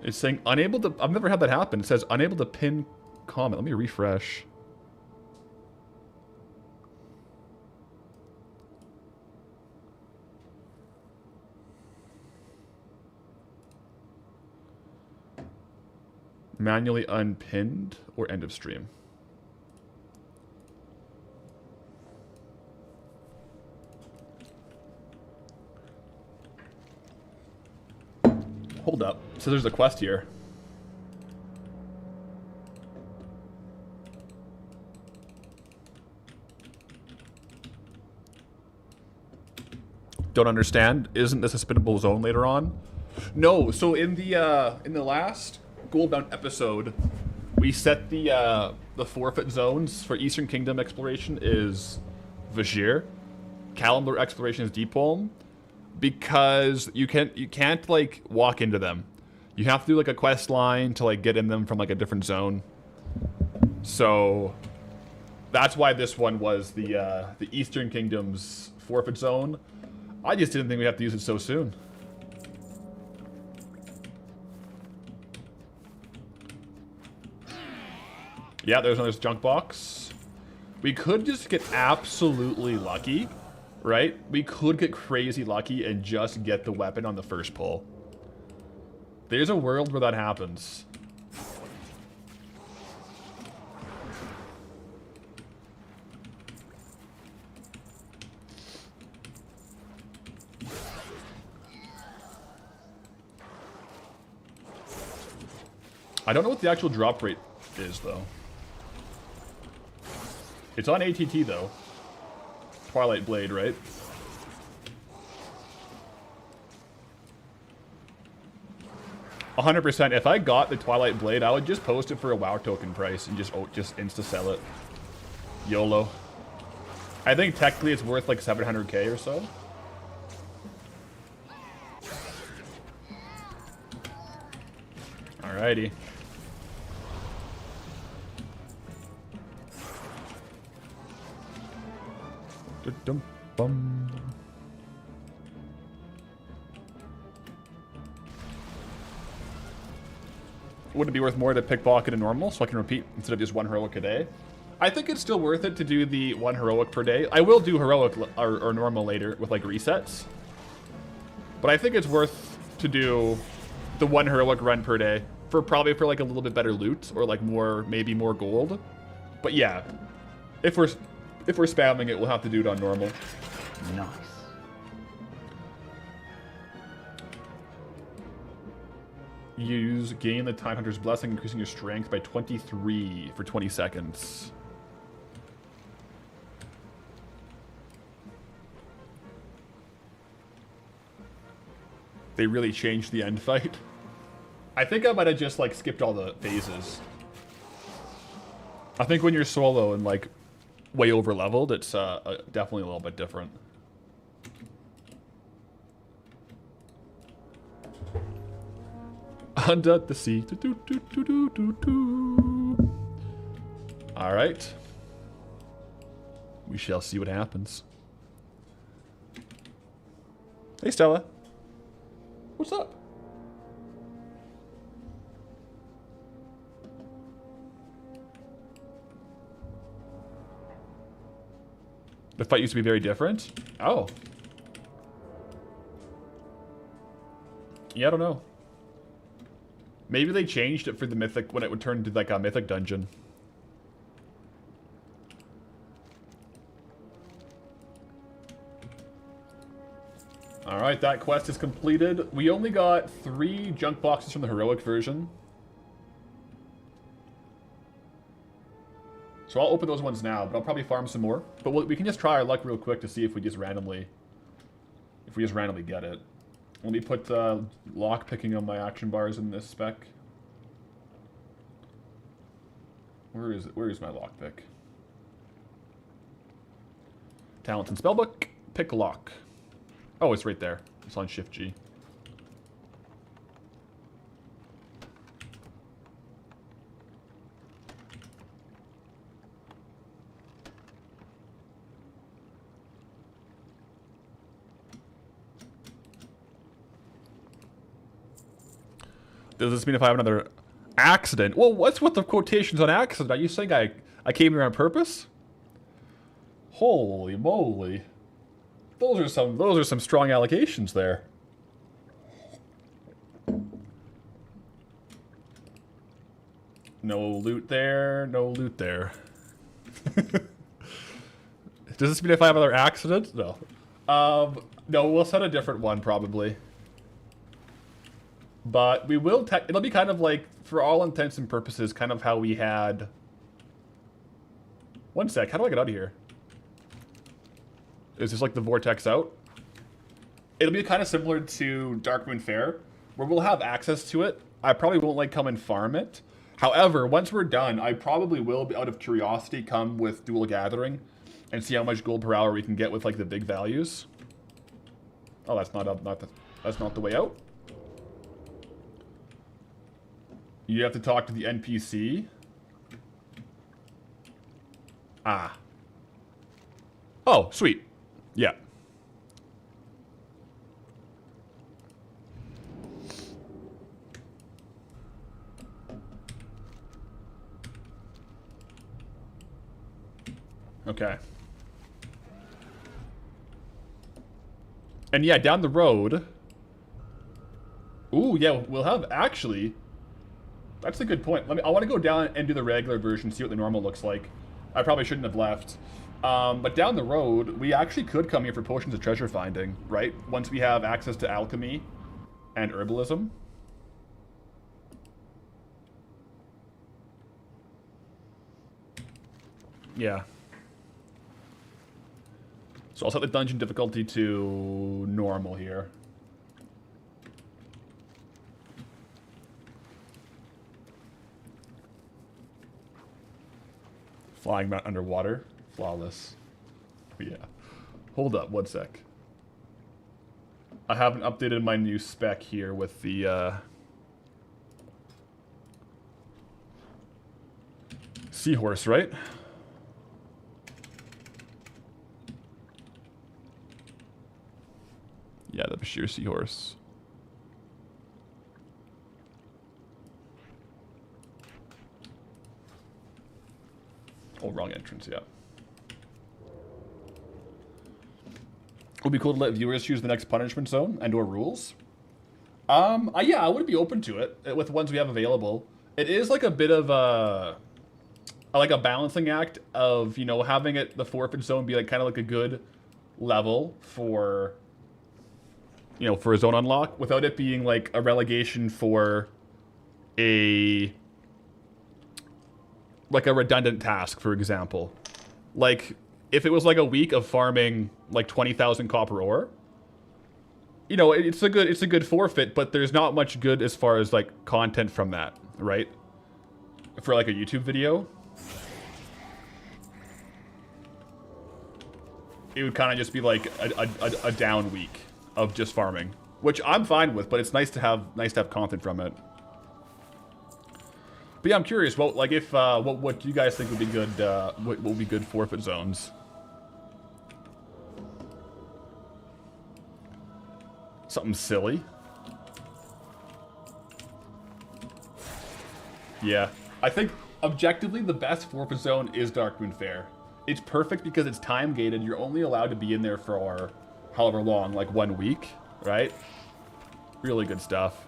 It's saying unable to... I've never had that happen. It says unable to pin comment. Let me refresh. Manually unpinned or end of stream. Hold up. So there's a quest here. Don't understand. Isn't this a spinnable zone later on? No. So in the last Goldbound episode, we set the forfeit zones for Eastern Kingdom exploration is Vajir. Kalimdor exploration is Deepholm. Because you can't like walk into them. You have to do like a quest line to like get in them from like a different zone. So that's why this one was the Eastern Kingdom's forfeit zone. I just didn't think we'd have to use it so soon. Yeah, there's another junk box. We could just get absolutely lucky. Right? We could get crazy lucky and just get the weapon on the first pull. There's a world where that happens. I don't know what the actual drop rate is, though. It's on ATT, though. Twilight Blade, right? %. If I got the Twilight Blade, I would just post it for a WoW token price and just insta-sell it. YOLO. I think technically it's worth like 700k or so. Alrighty. Dum-bum. Would it be worth more to pickpocket a normal so I can repeat instead of just 1 heroic a day? I think it's still worth it to do the 1 heroic per day. I will do heroic or normal later with like resets. But I think it's worth to do the 1 heroic run per day for probably for like a little bit better loot or like more, maybe more gold. But yeah, if we're spamming it, we'll have to do it on normal. Nice. Use gain the Time Hunter's Blessing, increasing your strength by 23 for 20 seconds. They really changed the end fight. I think I might have just like skipped all the phases. I think when you're solo and like way over leveled, it's definitely a little bit different. Under the sea. All right. We shall see what happens. Hey, Stella. What's up? The fight used to be very different. Oh. Yeah, I don't know. Maybe they changed it for the mythic when it would turn into like a mythic dungeon. Alright, that quest is completed. We only got 3 junk boxes from the heroic version. So I'll open those ones now, but I'll probably farm some more. But we can just try our luck real quick to see if we just randomly get it. Let me put lock picking on my action bars in this spec. Where is it? Where is my lock pick? Talents and spellbook. Pick lock. Oh, it's right there. It's on Shift G. Does this mean if I have another accident? Well, what's with the quotations on accident? Are you saying I came here on purpose? Holy moly. Those are some strong allegations there. No loot there, no loot there. Does this mean if I have another accident? No. No, we'll set a different one probably. But we will it'll be kind of like, for all intents and purposes, kind of how we had... One sec, how do I get out of here? Is this like the vortex out? It'll be kind of similar to Darkmoon Faire, where we'll have access to it. I probably won't like come and farm it. However, once we're done, I probably will, out of curiosity, come with Dual Gathering and see how much gold per hour we can get with like the big values. Oh, that's that's not the way out. You have to talk to the NPC. Ah. Oh, sweet. Yeah. Okay. And yeah, down the road... Ooh, yeah, we'll have actually... That's a good point. I want to go down and do the regular version, see what the normal looks like. I probably shouldn't have left. But down the road, we actually could come here for potions of treasure finding, right? Once we have access to alchemy and herbalism. Yeah. So I'll set the dungeon difficulty to normal here. Flying mount underwater. Flawless. Yeah. Hold up, one sec. I haven't updated my new spec here with the seahorse, right? Yeah, the Bashir seahorse. Oh, wrong entrance, yeah. It would be cool to let viewers choose the next punishment zone and or rules. Yeah, I would be open to it with ones we have available. It is like a bit of a balancing act of, you know, having it the forfeit zone be like kind of like a good level for, you know, for a zone unlock without it being like a relegation for a redundant task, for example. Like, if it was like a week of farming like 20,000 copper ore, you know, it's a good forfeit, but there's not much good as far as like content from that, right? For like a YouTube video, it would kind of just be like a down week of just farming, which I'm fine with, but it's nice to have content from it. But yeah, I'm curious. What what do you guys think would be good? What would be good forfeit zones? Something silly. Yeah, I think objectively the best forfeit zone is Darkmoon Faire. It's perfect because it's time gated. You're only allowed to be in there for however long, like 1 week, right? Really good stuff.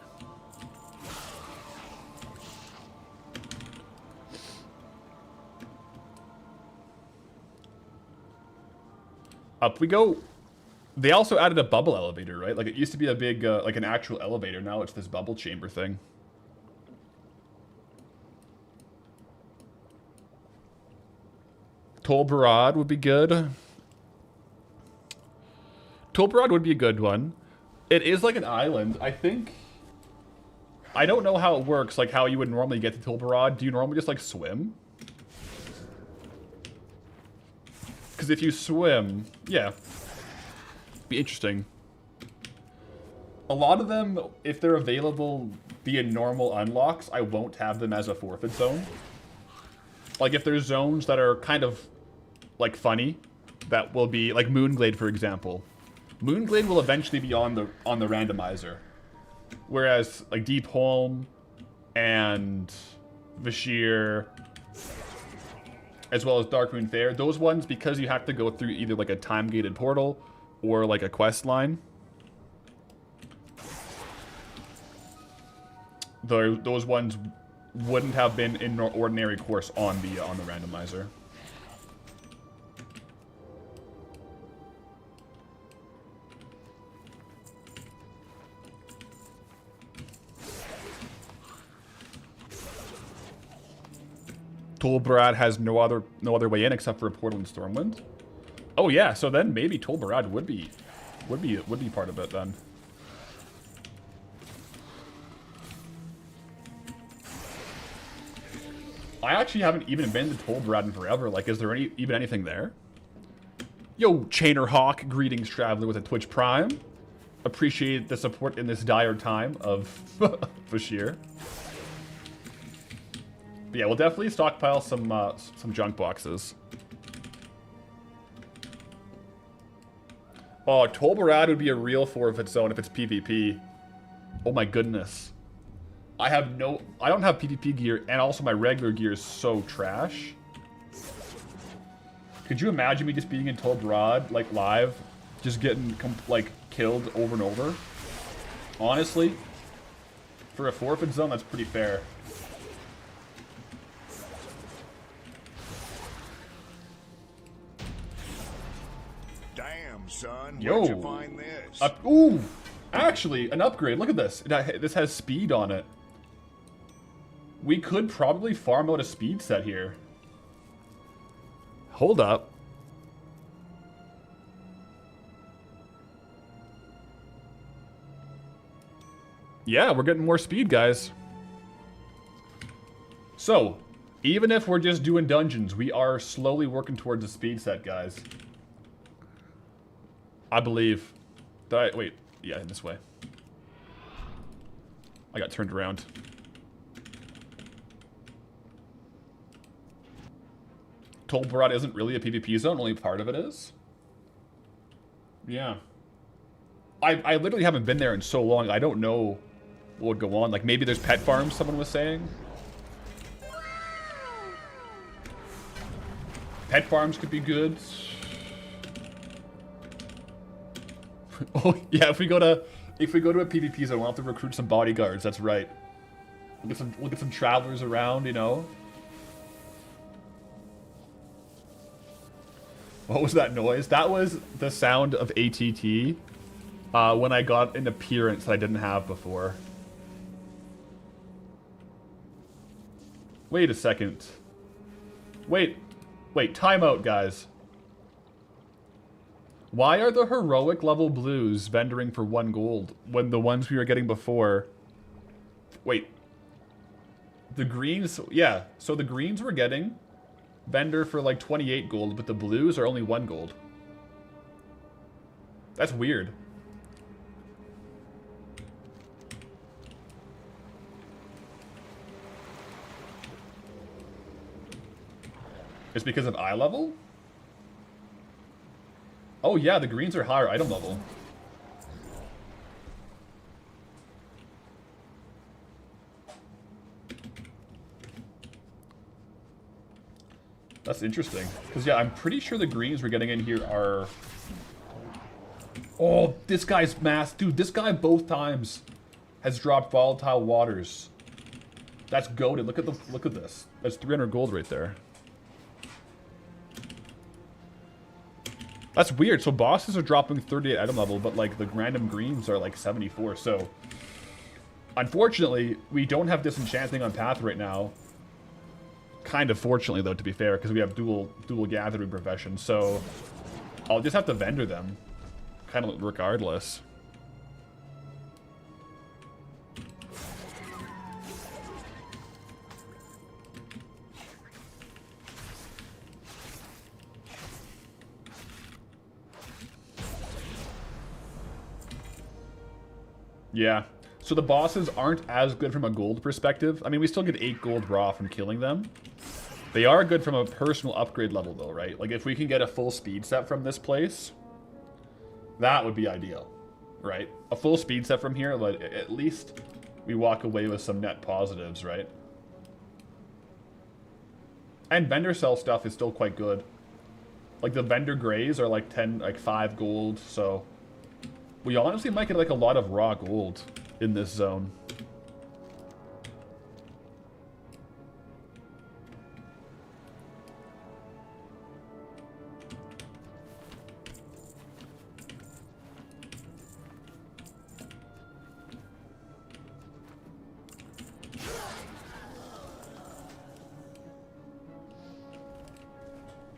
Up we go. They also added a bubble elevator, right? Like, it used to be a big, like an actual elevator. Now it's this bubble chamber thing. Tol Barad would be good. Tol Barad would be a good one. It is like an island. I think... I don't know how it works, like how you would normally get to Tol Barad. Do you normally just, like, swim? Because if you swim... Yeah. Be interesting. A lot of them, if they're available via normal unlocks, I won't have them as a forfeit zone. Like, if there's zones that are kind of, like, funny, that will be, like Moonglade, for example. Moonglade will eventually be on the randomizer. Whereas, like, Deep Holm and Vashir, as well as Darkmoon Fair, those ones, because you have to go through either, like, a time-gated portal or, like, a quest line, those ones wouldn't have been in ordinary course on the randomizer. Tol Barad has no other way in except for a portal in Stormwind. Oh yeah, so then maybe Tol Barad would be part of it then. I actually haven't even been to Tol Barad in forever. Like, is there even anything there? Yo, Chainer Hawk, greetings, traveler, with a Twitch Prime. Appreciate the support in this dire time of Bashir. But yeah, we'll definitely stockpile some junk boxes. Oh, Tol Barad would be a real forfeit zone if it's PvP. Oh my goodness. I don't have PvP gear, and also my regular gear is so trash. Could you imagine me just being in Tol Barad, like, live, just getting, like, killed over and over? Honestly, for a forfeit zone, that's pretty fair. Damn, son, Yo. where'd you find this? Ooh, actually, an upgrade. Look at this. This has speed on it. We could probably farm out a speed set here. Hold up. Yeah, we're getting more speed, guys. So, even if we're just doing dungeons, we are slowly working towards a speed set, guys. I believe. Wait, yeah, this way. I got turned around. Tol Barad isn't really a PvP zone, only part of it is. Yeah. I literally haven't been there in so long, I don't know what would go on. Like, maybe there's pet farms, someone was saying. Pet farms could be good. Oh, yeah, if we go to a PvP zone, we'll have to recruit some bodyguards, that's right. We'll get some travelers around, you know. What was that noise? That was the sound of ATT when I got an appearance that I didn't have before. Wait a second. Wait, time out, guys. Why are the heroic level blues vendoring for 1 gold when the ones we were getting before... Wait. The greens... Yeah, so the greens we're getting... vendor for like 28 gold, but the blues are only 1 gold. That's weird. It's because of eye level? Oh yeah, the greens are higher item level. That's interesting. Because, yeah, I'm pretty sure the greens we're getting in here are... Oh, this guy's masked. Dude, this guy both times. has dropped volatile waters. That's goated. Look at this. That's 300 gold right there. That's weird. So bosses are dropping 38 item level, but like the random greens are like 74. So unfortunately, we don't have disenchanting on path right now. Kind of fortunately though, to be fair, because we have dual gathering professions. So I'll just have to vendor them, kind of regardless. Yeah. So the bosses aren't as good from a gold perspective. I mean, we still get 8 gold raw from killing them. They are good from a personal upgrade level, though, right? Like, if we can get a full speed set from this place, that would be ideal, right? A full speed set from here, but at least we walk away with some net positives, right? And vendor sell stuff is still quite good. Like, the vendor grays are like 5 gold, so we honestly might get like a lot of raw gold in this zone.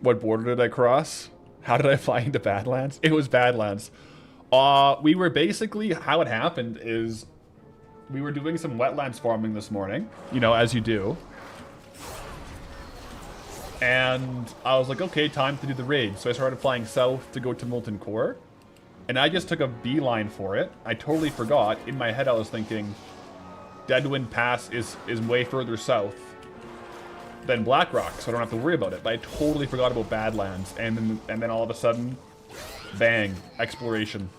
What border did I cross? How did I fly into Badlands? It was Badlands. We were basically, how it happened is we were doing some wetlands farming this morning, you know, as you do. And I was like, okay, time to do the raid. So I started flying south to go to Molten Core. And I just took a beeline for it. I totally forgot. In my head, I was thinking Deadwind Pass is way further south than Blackrock, so I don't have to worry about it. But I totally forgot about Badlands. And then all of a sudden, bang, exploration.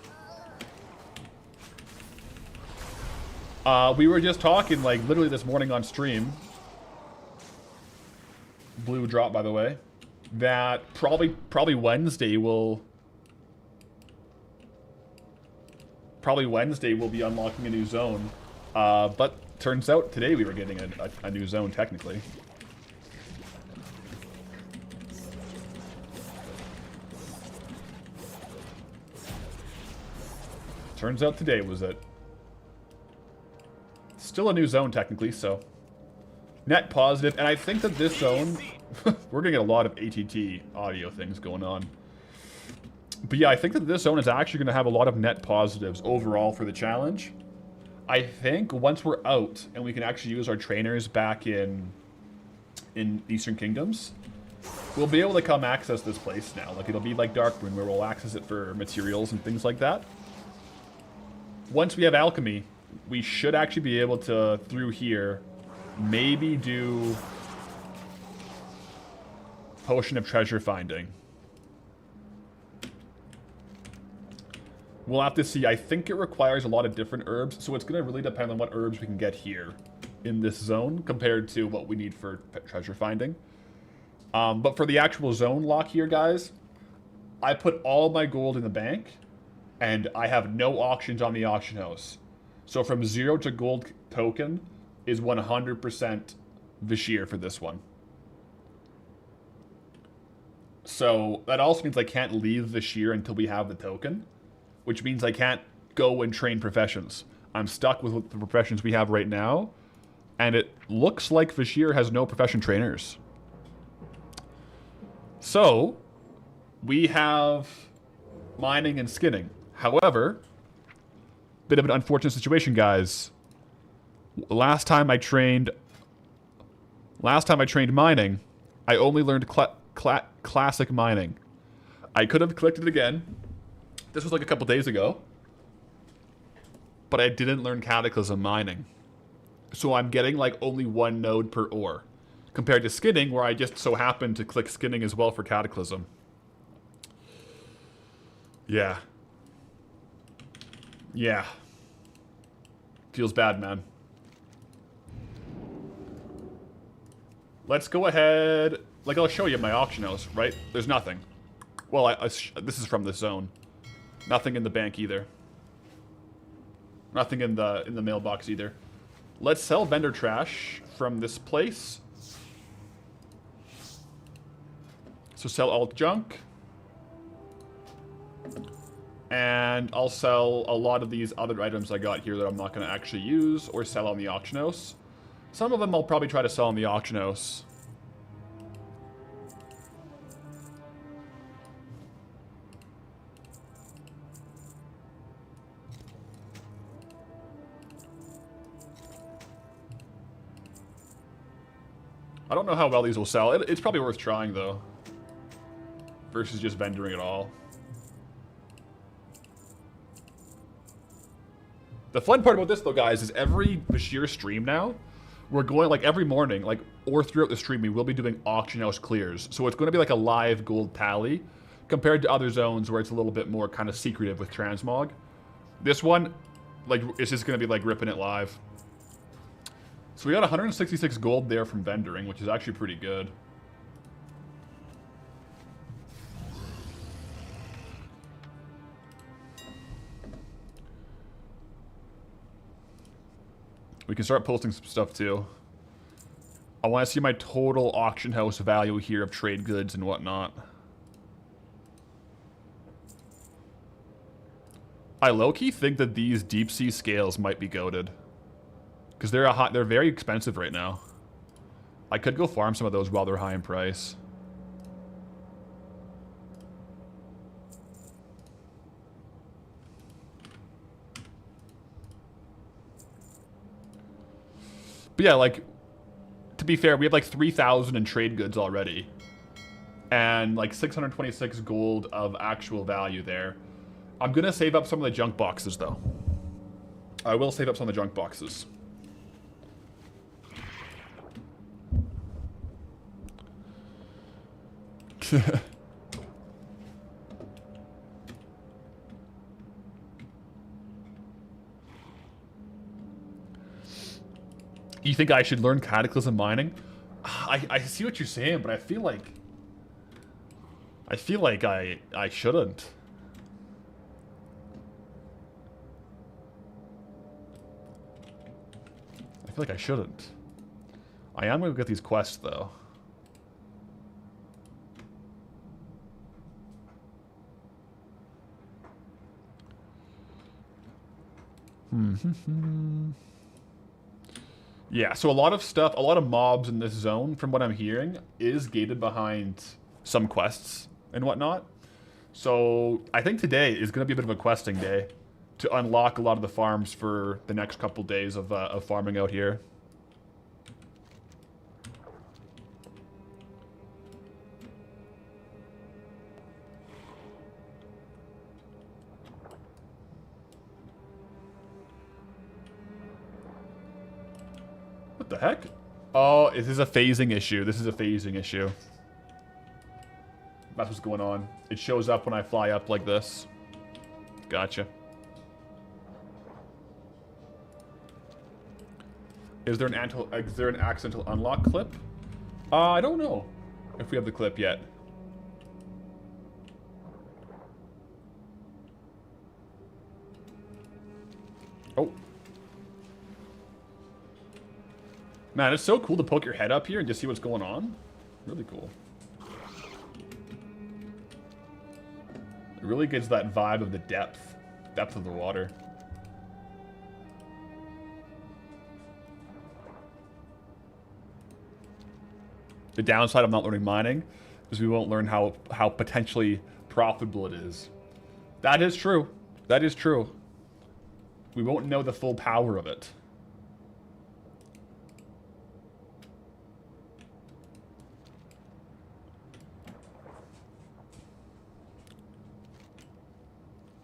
We were just talking, like, literally this morning on stream. Blue drop, by the way. That probably Wednesday will... Probably Wednesday we'll be unlocking a new zone. But turns out today we were getting a new zone, technically. Turns out today was it. Still a new zone, technically, so... Net positive, and I think that this zone... we're gonna get a lot of ATT audio things going on. But yeah, I think that this zone is actually gonna have a lot of net positives overall for the challenge. I think once we're out, and we can actually use our trainers back in Eastern Kingdoms, we'll be able to come access this place now. Like, it'll be like Darkmoon, where we'll access it for materials and things like that. Once we have alchemy, we should actually be able to, through here, maybe do Potion of Treasure Finding. We'll have to see. I think it requires a lot of different herbs, so it's going to really depend on what herbs we can get here in this zone compared to what we need for treasure finding. But for the actual zone lock here, guys, I put all my gold in the bank, and I have no auctions on the auction house. So from 0 to gold token is 100% Vashir for this one. So that also means I can't leave Vashir until we have the token, which means I can't go and train professions. I'm stuck with the professions we have right now, and it looks like Vashir has no profession trainers. So we have mining and skinning. However, bit of an unfortunate situation, guys. Last time I trained mining, I only learned classic mining. I could have clicked it again. This was like a couple days ago. But I didn't learn Cataclysm mining. So I'm getting like only 1 node per ore. Compared to skinning, where I just so happened to click skinning as well for Cataclysm. Yeah. Yeah. Feels bad, man. Let's go ahead. Like, I'll show you my auction house, right? There's nothing. Well, this is from this zone. Nothing in the bank either. Nothing in the mailbox either. Let's sell vendor trash from this place. So sell alt junk. And I'll sell a lot of these other items I got here that I'm not going to actually use or sell on the auction house. Some of them I'll probably try to sell on the auction house. I don't know how well these will sell. It's probably worth trying, though. Versus just vendoring it all. The fun part about this, though, guys, is every Bashir stream now, we're going, like, every morning, like, or throughout the stream, we will be doing auction house clears. So it's going to be like a live gold tally, compared to other zones where it's a little bit more kind of secretive with transmog. This one, like, it's just going to be, like, ripping it live. So we got 166 gold there from vendoring, which is actually pretty good. We can start posting some stuff too. I want to see my total auction house value here of trade goods and whatnot. I low-key think that these deep sea scales might be goated. Because they're very expensive right now. I could go farm some of those while they're high in price. But yeah, like, to be fair, we have like 3,000 in trade goods already. And like 626 gold of actual value there. I'm going to save up some of the junk boxes, though. I will save up some of the junk boxes. You think I should learn Cataclysm mining? I see what you're saying, but I feel like I shouldn't. I feel like I shouldn't. I am going to get these quests, though. Yeah, so a lot of stuff, a lot of mobs in this zone, from what I'm hearing, is gated behind some quests and whatnot. So I think today is going to be a bit of a questing day to unlock a lot of the farms for the next couple days of farming out here. What the heck? Oh, this is a phasing issue. This is a phasing issue. That's what's going on. It shows up when I fly up like this. Gotcha. Is there an accidental unlock clip? I don't know if we have the clip yet. Oh. Man, it's so cool to poke your head up here and just see what's going on. Really cool. It really gives that vibe of the depth of the water. The downside of not learning mining is we won't learn how potentially profitable it is. That is true. That is true. We won't know the full power of it.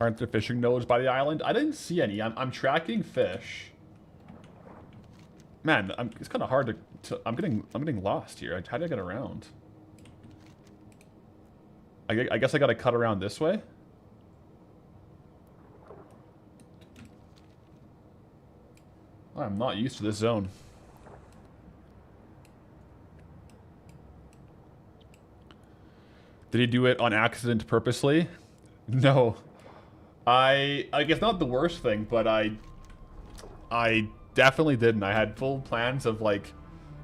Aren't there fishing nodes by the island? I didn't see any. I'm tracking fish. Man, it's kind of hard to. I'm getting lost here. How do I get around? I guess I got to cut around this way. I'm not used to this zone. Did he do it on accident purposely? No. I guess not the worst thing, but I definitely didn't. I had full plans of like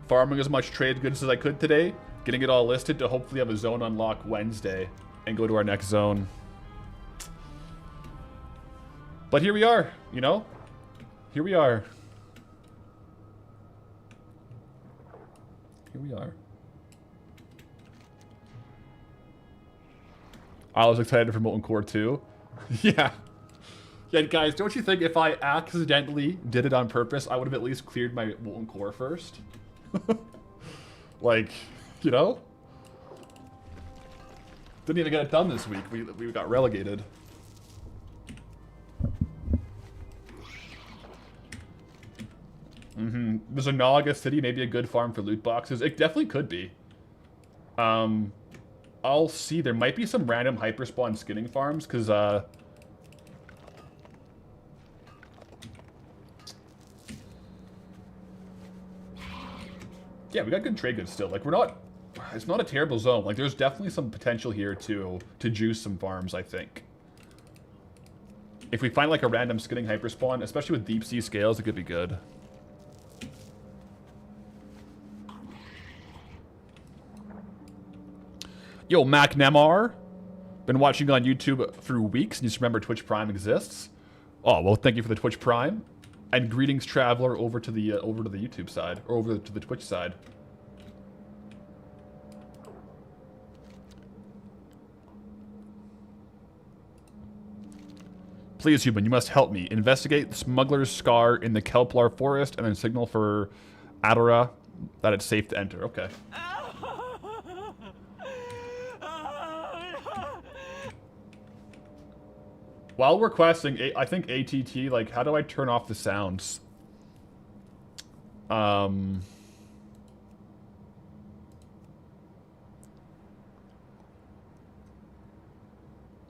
farming as much trade goods as I could today, getting it all listed to hopefully have a zone unlock Wednesday and go to our next zone. But here we are, you know? Here we are. Here we are. I was excited for Molten Core 2. Yeah. Yeah, guys, don't you think if I accidentally did it on purpose, I would have at least cleared my Molten Core first? Like, you know? Didn't even get it done this week. We got relegated. There's a Naga City, maybe a good farm for loot boxes. It definitely could be. I'll see. There might be some random hyperspawn skinning farms, because, yeah, we got good trade goods still. Like, we're not... It's not a terrible zone. Like, there's definitely some potential here to juice some farms, I think. If we find, like, a random skinning hyperspawn, especially with deep sea scales, it could be good. Yo, Mac Nemar. Been watching on YouTube for weeks, and just remember Twitch Prime exists. Oh, well, thank you for the Twitch Prime. And greetings, traveler, over to the YouTube side, or over to the Twitch side. Please, human, you must help me. Investigate the smuggler's scar in the Kelplar forest, and then signal for Adora that it's safe to enter. Okay. While we're questing, I think ATT, like, how do I turn off the sounds?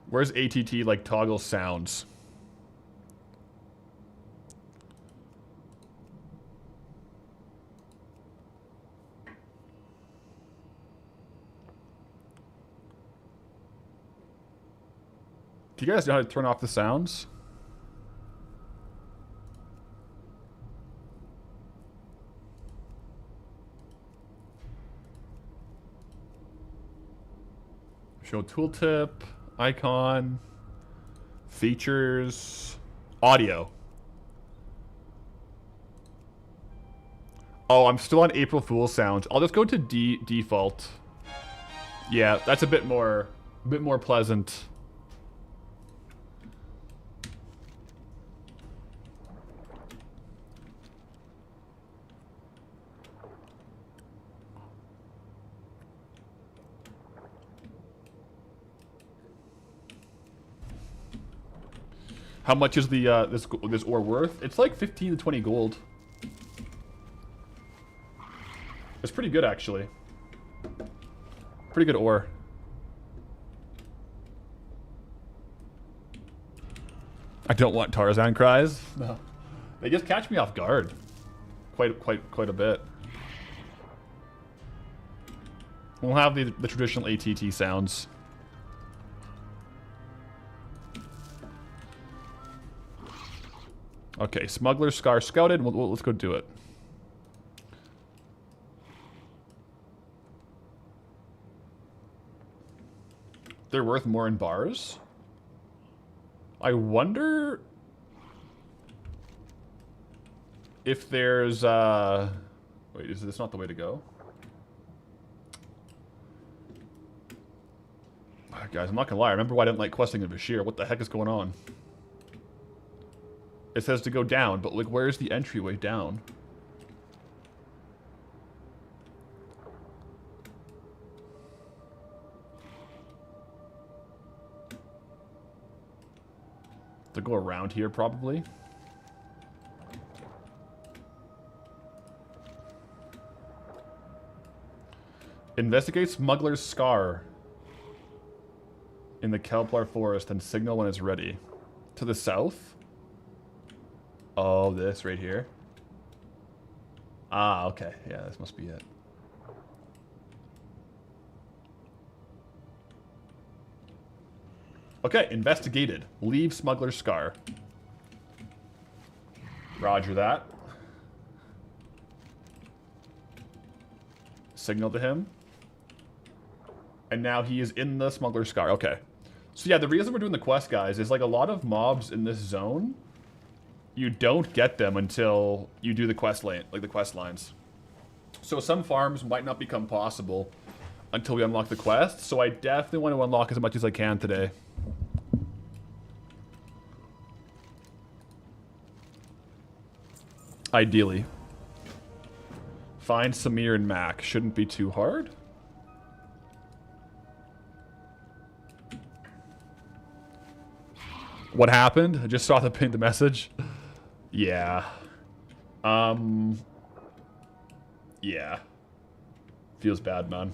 Where's ATT, like, toggle sounds? Do you guys know how to turn off the sounds? Show tooltip, icon, features, audio. Oh, I'm still on April Fool's sounds. I'll just go to default. Yeah, that's a bit more pleasant. How much is the this ore worth? It's like 15 to 20 gold. It's pretty good, actually. Pretty good ore. I don't want Tarzan cries. No, they just catch me off guard. Quite a bit. We'll have the traditional ATT sounds. Okay, Smuggler's Scar scouted. Let's go do it. They're worth more in bars? I wonder if there's wait, is this not the way to go? Guys, I'm not gonna lie. I remember why I didn't like questing in Bashir. What the heck is going on? It says to go down, but like, where's the entryway down? To go around here, probably. Investigate Smuggler's Scar in the Kelplar forest and signal when it's ready. To the south? Oh, this right here. Ah, okay. Yeah, this must be it. Okay, investigated. Leave Smuggler's Scar. Roger that. Signal to him. And now he is in the Smuggler's Scar. Okay. So yeah, the reason we're doing the quest, guys, is like a lot of mobs in this zone, you don't get them until you do the quest lane, like the quest lines. So some farms might not become possible until we unlock the quest. So I definitely want to unlock as much as I can today. Ideally. Find Samir and Mac. Shouldn't be too hard. What happened? I just saw the pinned message. Yeah. Yeah. Feels bad, man.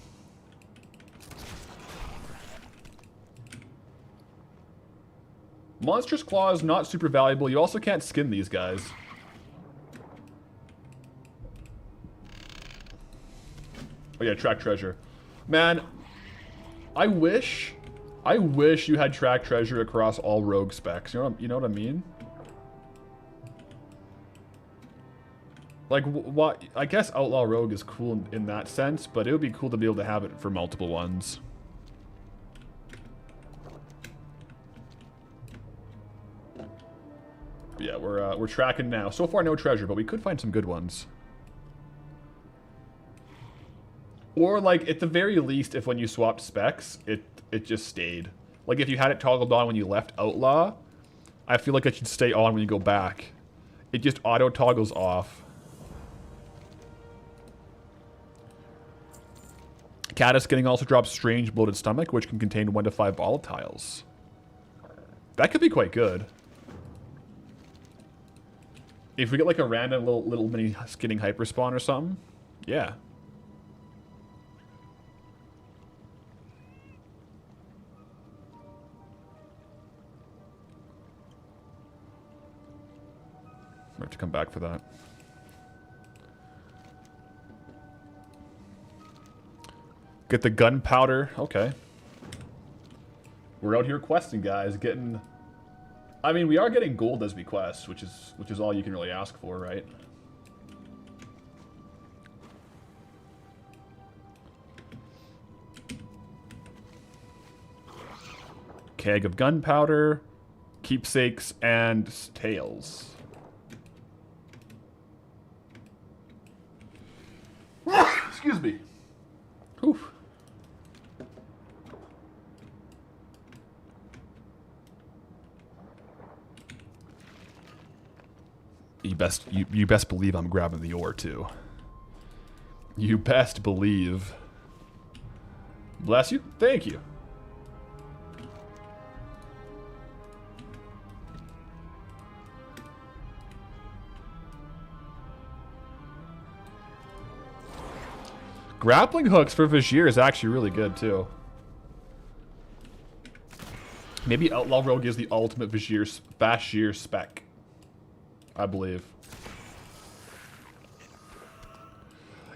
Monstrous Claw is not super valuable. You also can't skin these guys. Oh yeah, track treasure. Man, I wish you had track treasure across all rogue specs. You know what I mean? Like, what? I guess Outlaw Rogue is cool in that sense, but it would be cool to be able to have it for multiple ones. But yeah, we're tracking now. So far, no treasure, but we could find some good ones. Or, like, at the very least, if when you swapped specs, it just stayed. Like, if you had it toggled on when you left Outlaw, I feel like it should stay on when you go back. It just auto-toggles off. Caddis getting also drops Strange Bloated Stomach, which can contain 1 to 5 volatiles. That could be quite good. If we get like a random little mini skinning hyper spawn or something, yeah. I have to come back for that. Get the gunpowder. Okay. We're out here questing, guys. Getting... I mean, we are getting gold as we quest, which is all you can really ask for, right? Keg of gunpowder, keepsakes, and tails. Excuse me. Whew. You best believe I'm grabbing the ore too. You best believe. Bless you. Thank you. Grappling hooks for Vajir is actually really good too. Maybe Outlaw Rogue is the ultimate Bashir spec. I believe.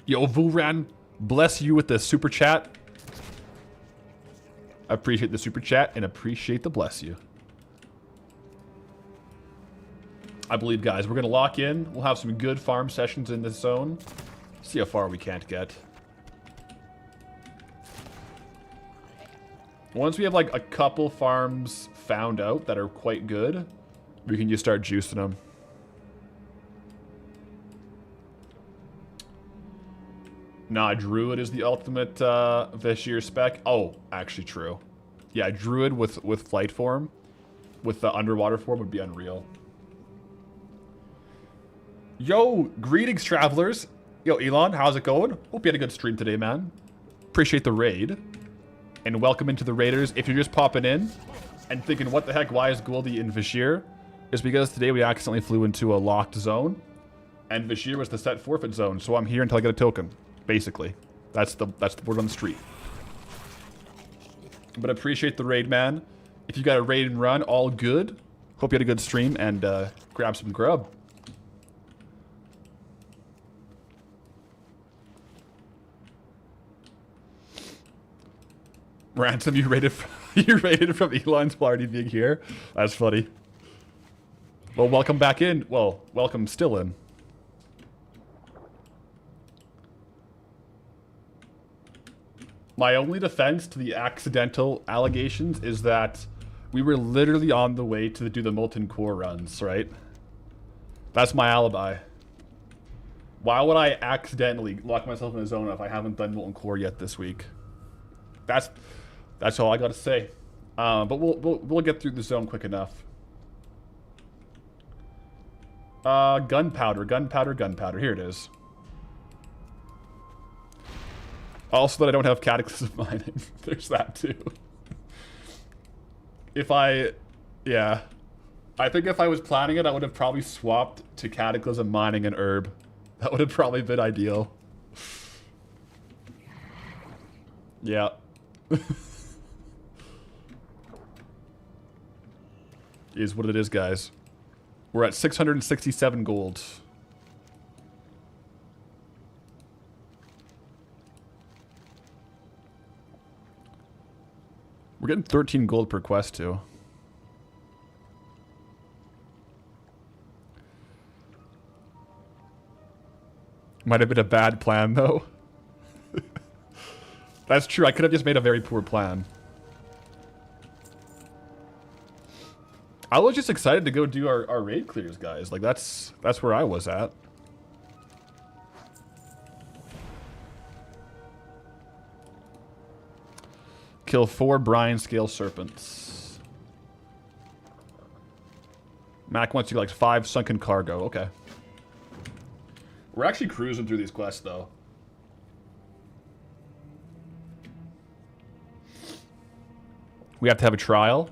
Yo, Vuran, bless you with the super chat. I appreciate the super chat and appreciate the bless you. I believe, guys, we're going to lock in. We'll have some good farm sessions in this zone. See how far we can't get. Once we have like a couple farms found out that are quite good, we can just start juicing them. Nah, Druid is the ultimate Vashir spec. Oh, actually true. Yeah, Druid with flight form, with the underwater form would be unreal. Yo, greetings, travelers. Yo, Elon, how's it going? Hope you had a good stream today, man. Appreciate the raid. And welcome into the Raiders. If you're just popping in and thinking, what the heck, why is Goldie in Vashir? It's because today we accidentally flew into a locked zone. And Vashir was the set forfeit zone, so I'm here until I get a token. Basically. That's the word on the street. But appreciate the raid, man. If you got a raid and run, all good. Hope you had a good stream and grab some grub. Ransom, you rated from Elon's already being here. That's funny. Well, welcome back in. Well, welcome still in. My only defense to the accidental allegations is that we were literally on the way to do the molten core runs, right? That's my alibi. Why would I accidentally lock myself in a zone if I haven't done molten core yet this week? That's all I gotta say. But we'll get through the zone quick enough. Gunpowder. Here it is. Also that I don't have cataclysm mining. There's that too. Yeah. I think if I was planning it, I would have probably swapped to cataclysm mining and herb. That would have probably been ideal. Yeah. Is what it is, guys. We're at 667 gold. We're getting 13 gold per quest, too. Might have been a bad plan, though. That's true. I could have just made a very poor plan. I was just excited to go do our raid clears, guys. Like, that's where I was at. Kill 4 brine scale serpents. Mac wants to like 5 sunken cargo. Okay. We're actually cruising through these quests, though. We have to have a trial.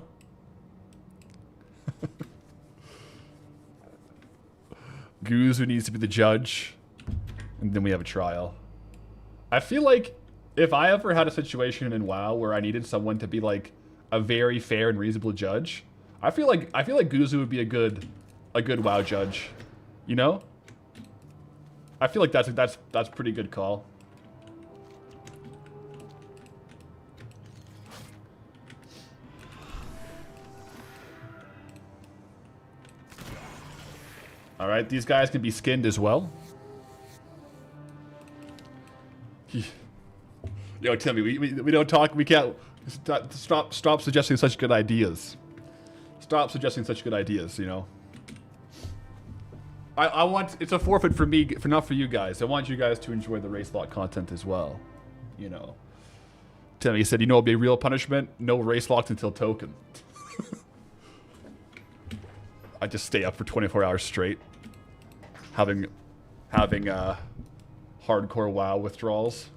Guzu needs to be the judge. And then we have a trial. I feel like if I ever had a situation in WoW where I needed someone to be like a very fair and reasonable judge, I feel like Guzu would be a good WoW judge. You know? I feel like that's a pretty good call. All right, these guys can be skinned as well. Yo, Timmy, we don't talk. We can't stop suggesting such good ideas. Stop suggesting such good ideas. You know. I want it's a forfeit for me, not for you guys. I want you guys to enjoy the race lock content as well. You know. Timmy said, you know, it'll be a real punishment. No race locks until token. I just stay up for 24 hours straight, having hardcore WoW withdrawals.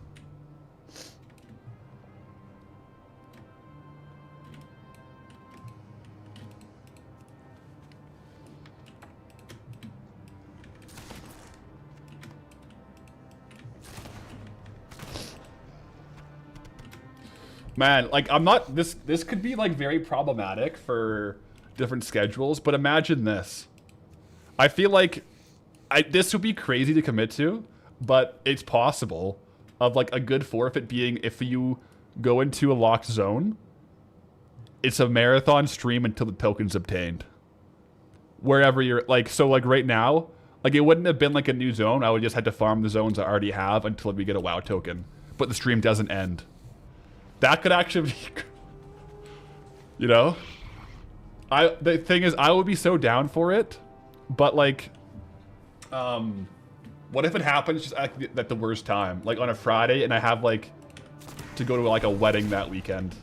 Man, like I'm not this could be like very problematic for different schedules, but imagine this. I feel like this would be crazy to commit to, but it's possible of like a good forfeit being if you go into a locked zone, it's a marathon stream until the token's obtained. Wherever you're like, so like right now, like it wouldn't have been like a new zone. I would just had to farm the zones I already have until we get a WoW token, but the stream doesn't end. That could actually be, you know? The thing is, I would be so down for it, but like, what if it happens just at the worst time? Like on a Friday and I have like, to go to like a wedding that weekend.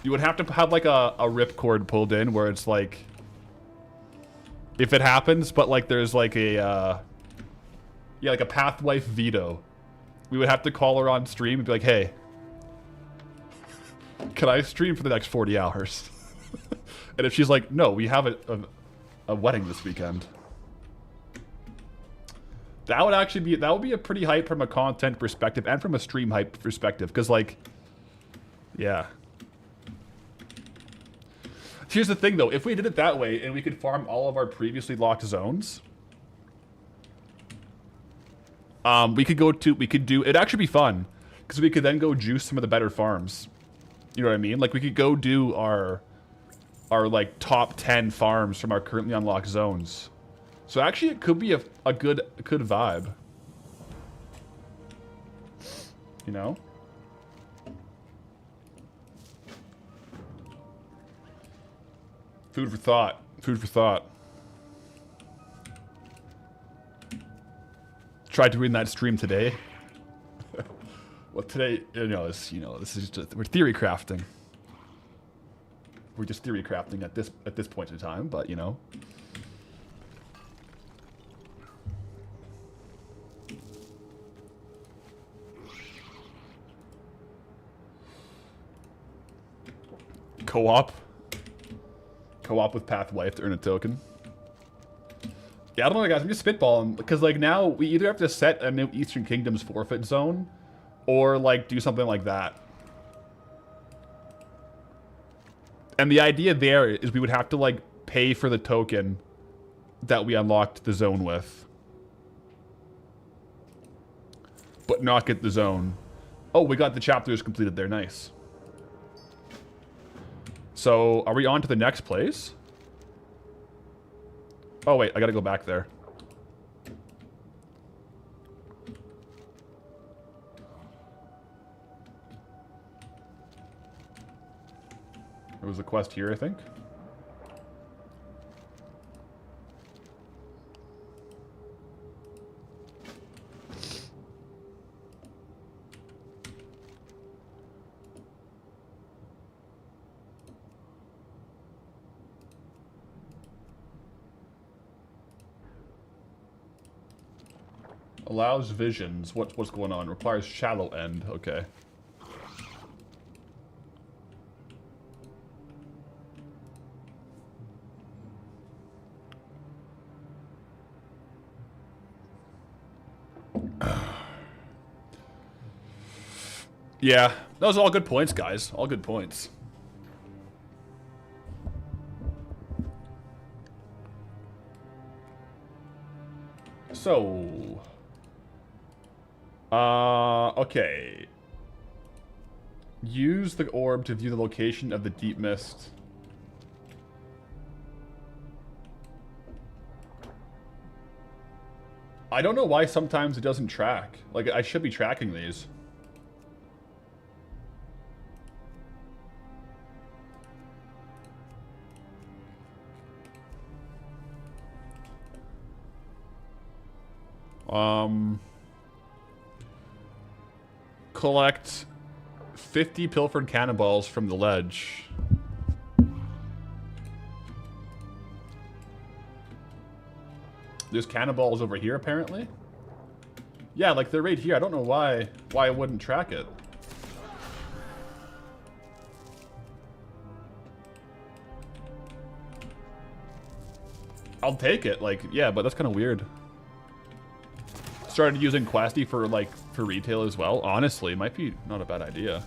You would have to have like a ripcord pulled in where it's like, if it happens, but like there's like a, yeah, like a pathwife veto. We would have to call her on stream and be like, hey, can I stream for the next 40 hours? And if she's like, no, we have a wedding this weekend. That would actually be, that would be a pretty hype from a content perspective and from a stream hype perspective. Because like, yeah. Here's the thing though, if we did it that way and we could farm all of our previously locked zones, we could do, it'd actually be fun. Because we could then go juice some of the better farms. You know what I mean? Like we could go do our our like top 10 farms from our currently unlocked zones. So actually, it could be a good vibe. You know? Food for thought. Food for thought. Tried to win that stream today. Well, today, this is just, we're theory crafting. We're just theory crafting at this point in time, but you know. Co-op with Pathwife to earn a token. Yeah, I don't know, guys. I'm just spitballing because like now we either have to set a new Eastern Kingdoms forfeit zone, or like do something like that. And the idea there is we would have to like pay for the token that we unlocked the zone with, but not get the zone. Oh, we got the chapters completed there. Nice. So, are we on to the next place? Oh, wait. I gotta go back there. There was a quest here, I think. Allows visions. What's going on? Requires shallow end. Okay. Yeah, those are all good points, guys. All good points. So... okay. Use the orb to view the location of the deep mist. I don't know why sometimes it doesn't track. Like, I should be tracking these. Collect 50 pilfered cannonballs from the ledge. There's cannonballs over here, apparently. Yeah, like they're right here. I don't know why I wouldn't track it. I'll take it. Like, yeah, but that's kind of weird. Started using Questy for retail as well. Honestly, it might be not a bad idea.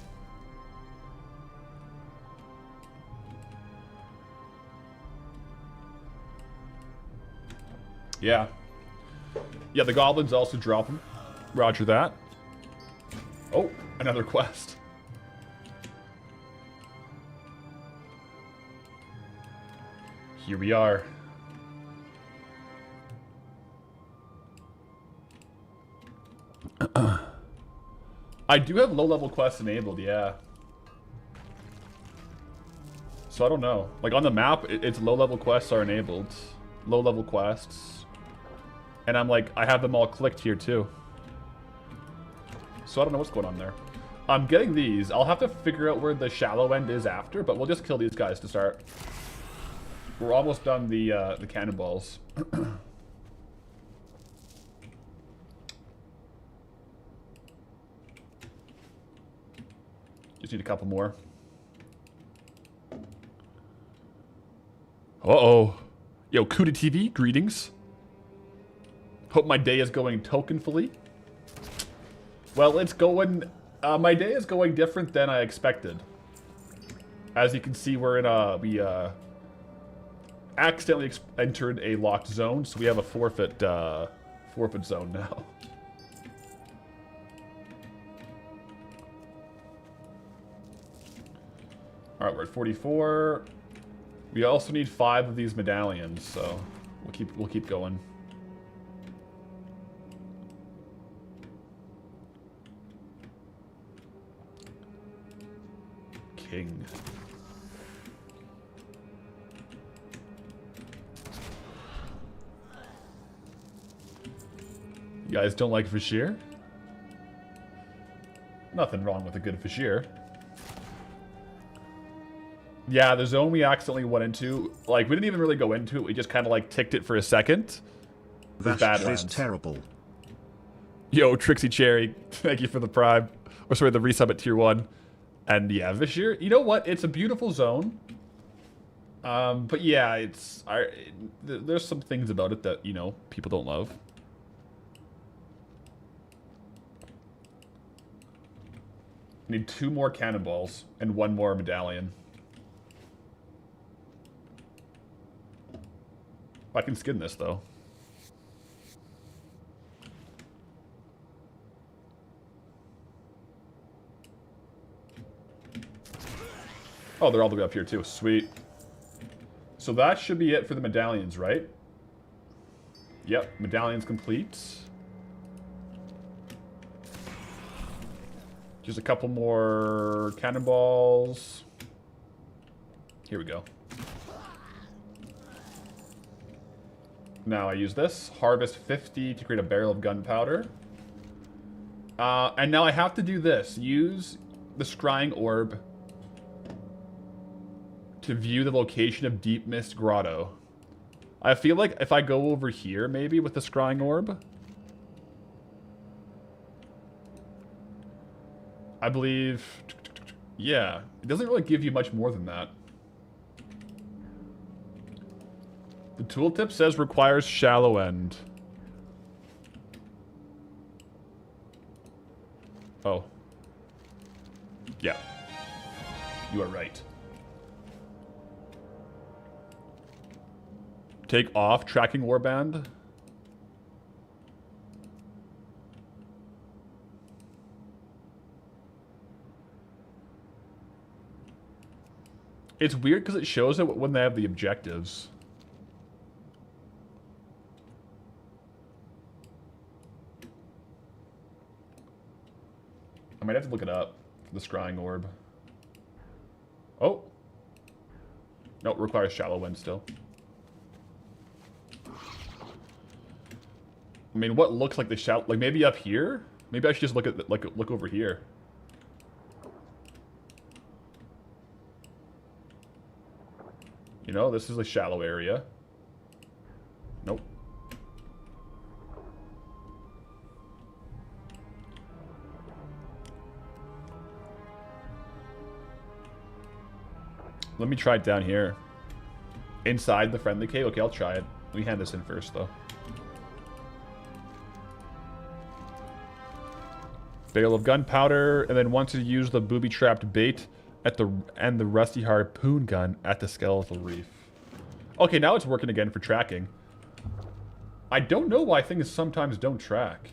Yeah. Yeah, the goblins also drop them. Roger that. Oh, another quest. Here we are. I do have low-level quests enabled, yeah. So I don't know. Like on the map, it's low-level quests are enabled. Low-level quests. And I'm like, I have them all clicked here too. So I don't know what's going on there. I'm getting these. I'll have to figure out where the shallow end is after, but we'll just kill these guys to start. We're almost done the cannonballs. Just need a couple more. Uh-oh. Yo, Kuda TV, greetings. Hope my day is going tokenfully. Well, it's going... my day is going different than I expected. As you can see, we're in a... We, accidentally entered a locked zone, so we have a forfeit zone now. Alright, we're at 44. We also need 5 of these medallions, so we'll keep going. King. You guys don't like Vashir? Nothing wrong with a good Vashir. Yeah, the zone we accidentally went into, like, we didn't even really go into it. We just kind of, like, ticked it for a second. That is terrible. Yo, Trixie Cherry, thank you for the prime. Or sorry, the resub at tier 1. And yeah, Vashir, you know what? It's a beautiful zone. But yeah, there's some things about it that, you know, people don't love. Need 2 more cannonballs and 1 more medallion. I can skin this, though. Oh, they're all the way up here, too. Sweet. So that should be it for the medallions, right? Yep, medallions complete. Just a couple more cannonballs. Here we go. Now I use this. Harvest 50 to create a barrel of gunpowder. And now I have to do this. Use the scrying orb to view the location of Deep Mist Grotto. I feel like if I go over here, maybe, with the scrying orb. I believe... Yeah. It doesn't really give you much more than that. The tooltip says requires shallow end. Oh. Yeah. You are right. Take off tracking warband. It's weird because it shows it when they have the objectives. I might have to look it up. The scrying orb. Oh. No, it requires shallow wind still. I mean, what looks like the shallow... Like, maybe up here? Maybe I should just look at look over here. You know, this is a shallow area. Nope. Let me try it down here. Inside the friendly cave? Okay, I'll try it. Let me hand this in first, though. Barrel of gunpowder, and then once you use the booby-trapped bait at the rusty harpoon gun at the skeletal reef. Okay, now it's working again for tracking. I don't know why things sometimes don't track.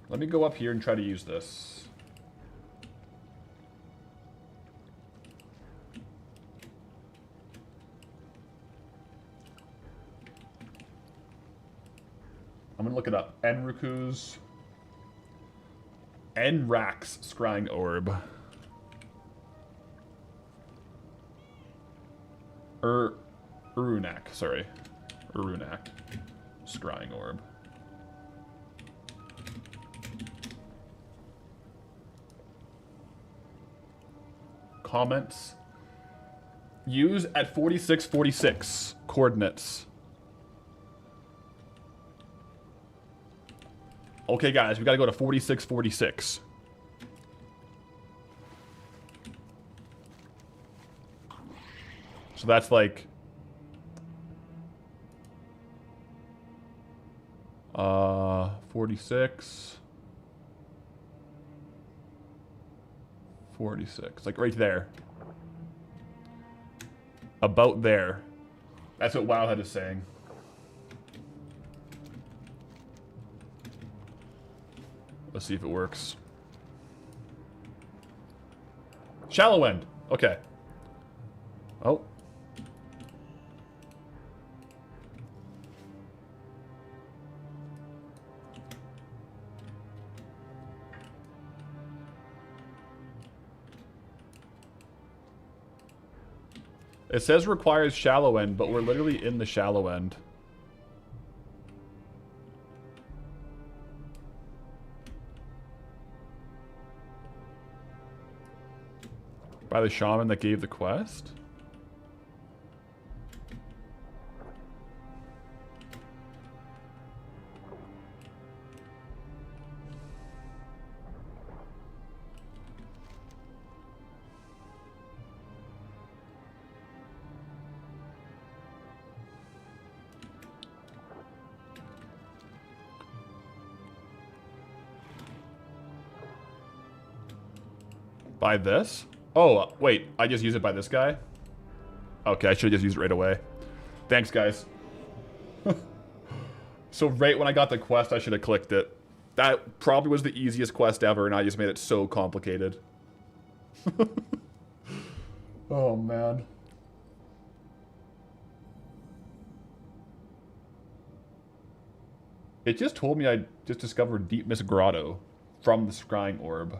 Let me go up here and try to use this. I'm gonna look it up. Enraku's scrying orb. Urunak, sorry. Urunak. Scrying orb. Comments. Use at 4646 coordinates. Okay, guys, we gotta go to 4646. So that's like... 46. 46. Like right there. About there. That's what Wowhead is saying. Let's see if it works. Shallow end. Okay. Oh. It says requires shallow end, but we're literally in the shallow end. By the shaman that gave the quest? By this? Oh, wait. I just use it by this guy? Okay, I should have just used it right away. Thanks, guys. So right when I got the quest, I should have clicked it. That probably was the easiest quest ever, and I just made it so complicated. Oh, man. It just told me I just discovered Deep Mist Grotto from the Scrying Orb.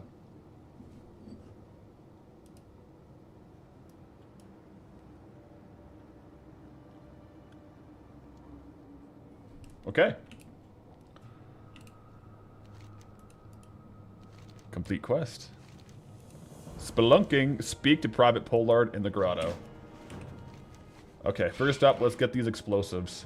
Okay. Complete quest. Spelunking, speak to Private Pollard in the grotto. Okay, first up, let's get these explosives.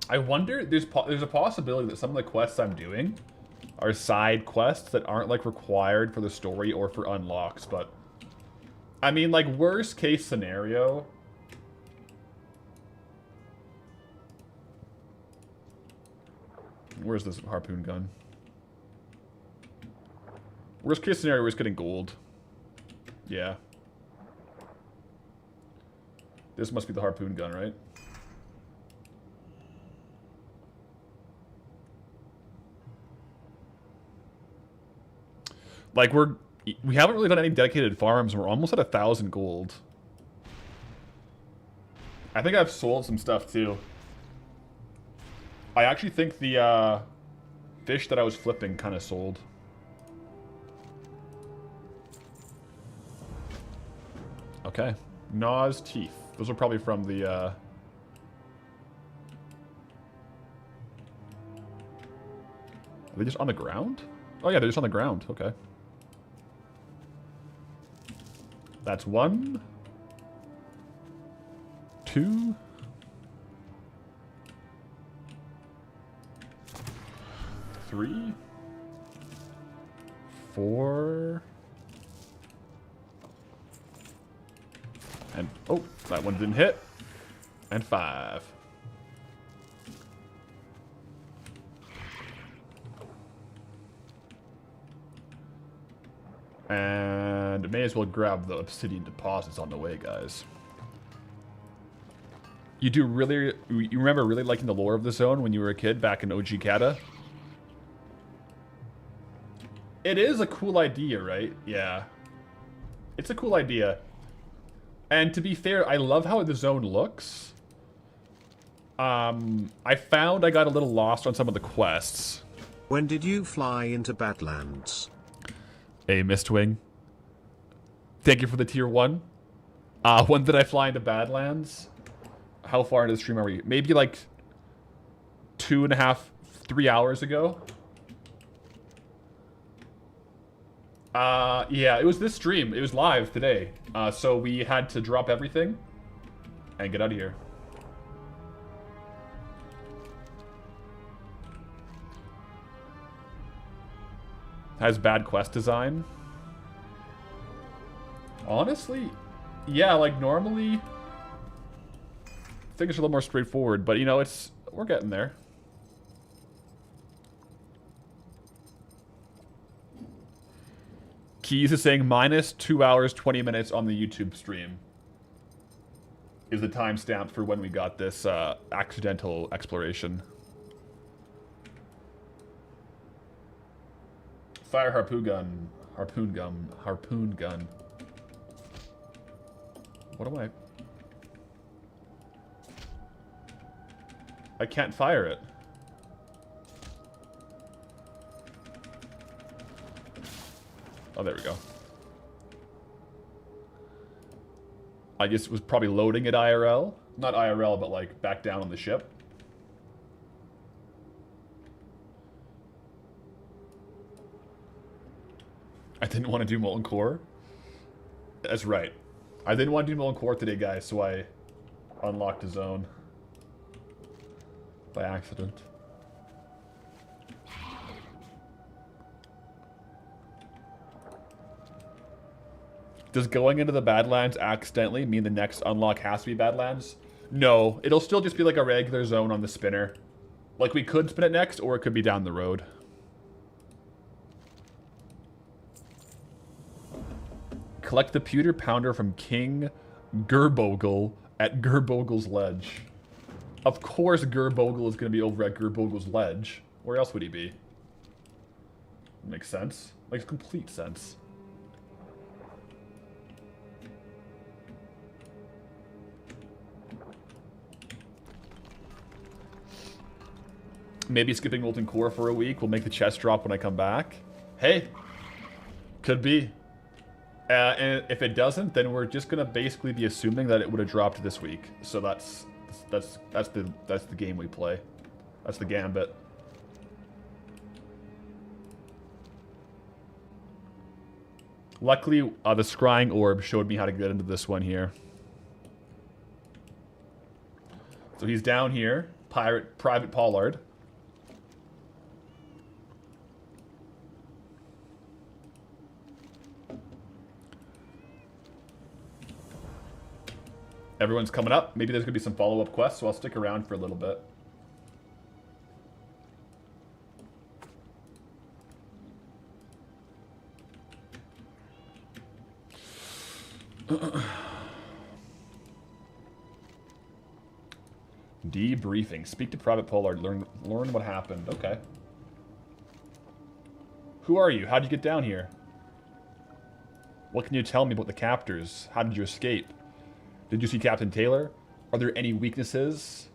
I wonder, there's a possibility that some of the quests I'm doing are side quests that aren't, like, required for the story or for unlocks, but... I mean, like, worst case scenario... Where's this harpoon gun? Worst case scenario is getting gold. Yeah. This must be the harpoon gun, right? Like, we haven't really done any dedicated farms, and we're almost at 1,000 gold. I think I've sold some stuff, too. I actually think the fish that I was flipping kind of sold. Okay. Gnaws teeth. Those are probably from the... Are they just on the ground? Oh yeah, they're just on the ground. Okay. That's 1. 2. 3. 4. And, oh, that one didn't hit. And 5. And may as well grab the obsidian deposits on the way, guys. You remember really liking the lore of the zone when you were a kid back in OG Kata? It is a cool idea, right? Yeah. It's a cool idea. And to be fair, I love how the zone looks. I found I got a little lost on some of the quests. When did you fly into Badlands? A Mistwing. Thank you for the tier 1. When did I fly into Badlands? How far into the stream are we? Maybe like 2.5, 3 hours ago. Yeah, it was this stream. It was live today. So we had to drop everything and get out of here. Has bad quest design. Honestly, yeah, like normally things are a little more straightforward, but you know, we're getting there. Keys is saying minus 2 hours, 20 minutes on the YouTube stream is the timestamp for when we got this accidental exploration. Fire harpoon gun. Harpoon gun. Harpoon gun. What am I? I can't fire it. Oh, there we go. I just was probably loading it IRL. Not IRL, but like back down on the ship. I didn't want to do Molten Core. That's right. I didn't want to do Molten Core today, guys, so I unlocked a zone. By accident. Does going into the Badlands accidentally mean the next unlock has to be Badlands? No, it'll still just be like a regular zone on the spinner. Like we could spin it next, or it could be down the road. Collect the pewter pounder from King Gerbogle at Gerbogle's Ledge. Of course Gerbogle is going to be over at Gerbogle's Ledge. Where else would he be? Makes sense. Makes complete sense. Maybe skipping Molten Core for a week will make the chest drop when I come back. Hey, could be. And if it doesn't, then we're just gonna basically be assuming that it would have dropped this week. So that's the game we play. That's the gambit. Luckily, the scrying orb showed me how to get into this one here. So he's down here, Private Pollard. Everyone's coming up. Maybe there's going to be some follow-up quests, so I'll stick around for a little bit. Debriefing. Speak to Private Pollard. Learn what happened. Okay. Who are you? How'd you get down here? What can you tell me about the captors? How did you escape? Did you see Captain Taylor? Are there any weaknesses?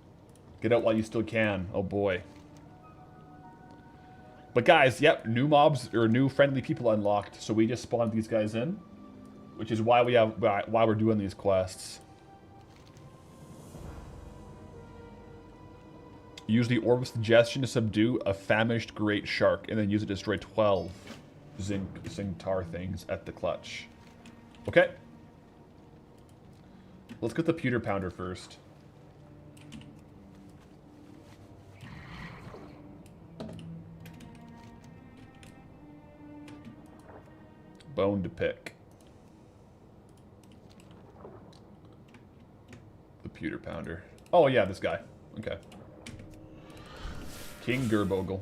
Get out while you still can. Oh boy. But guys, yep, new mobs or new friendly people unlocked. So we just spawned these guys in, which is why we're doing these quests. Use the orb of suggestion to subdue a famished great shark, and then use it to destroy 12 zinc tar things at the clutch. Okay. Let's get the pewter pounder first. Bone to pick. The pewter pounder. Oh yeah, this guy. Okay. King Gerbogle.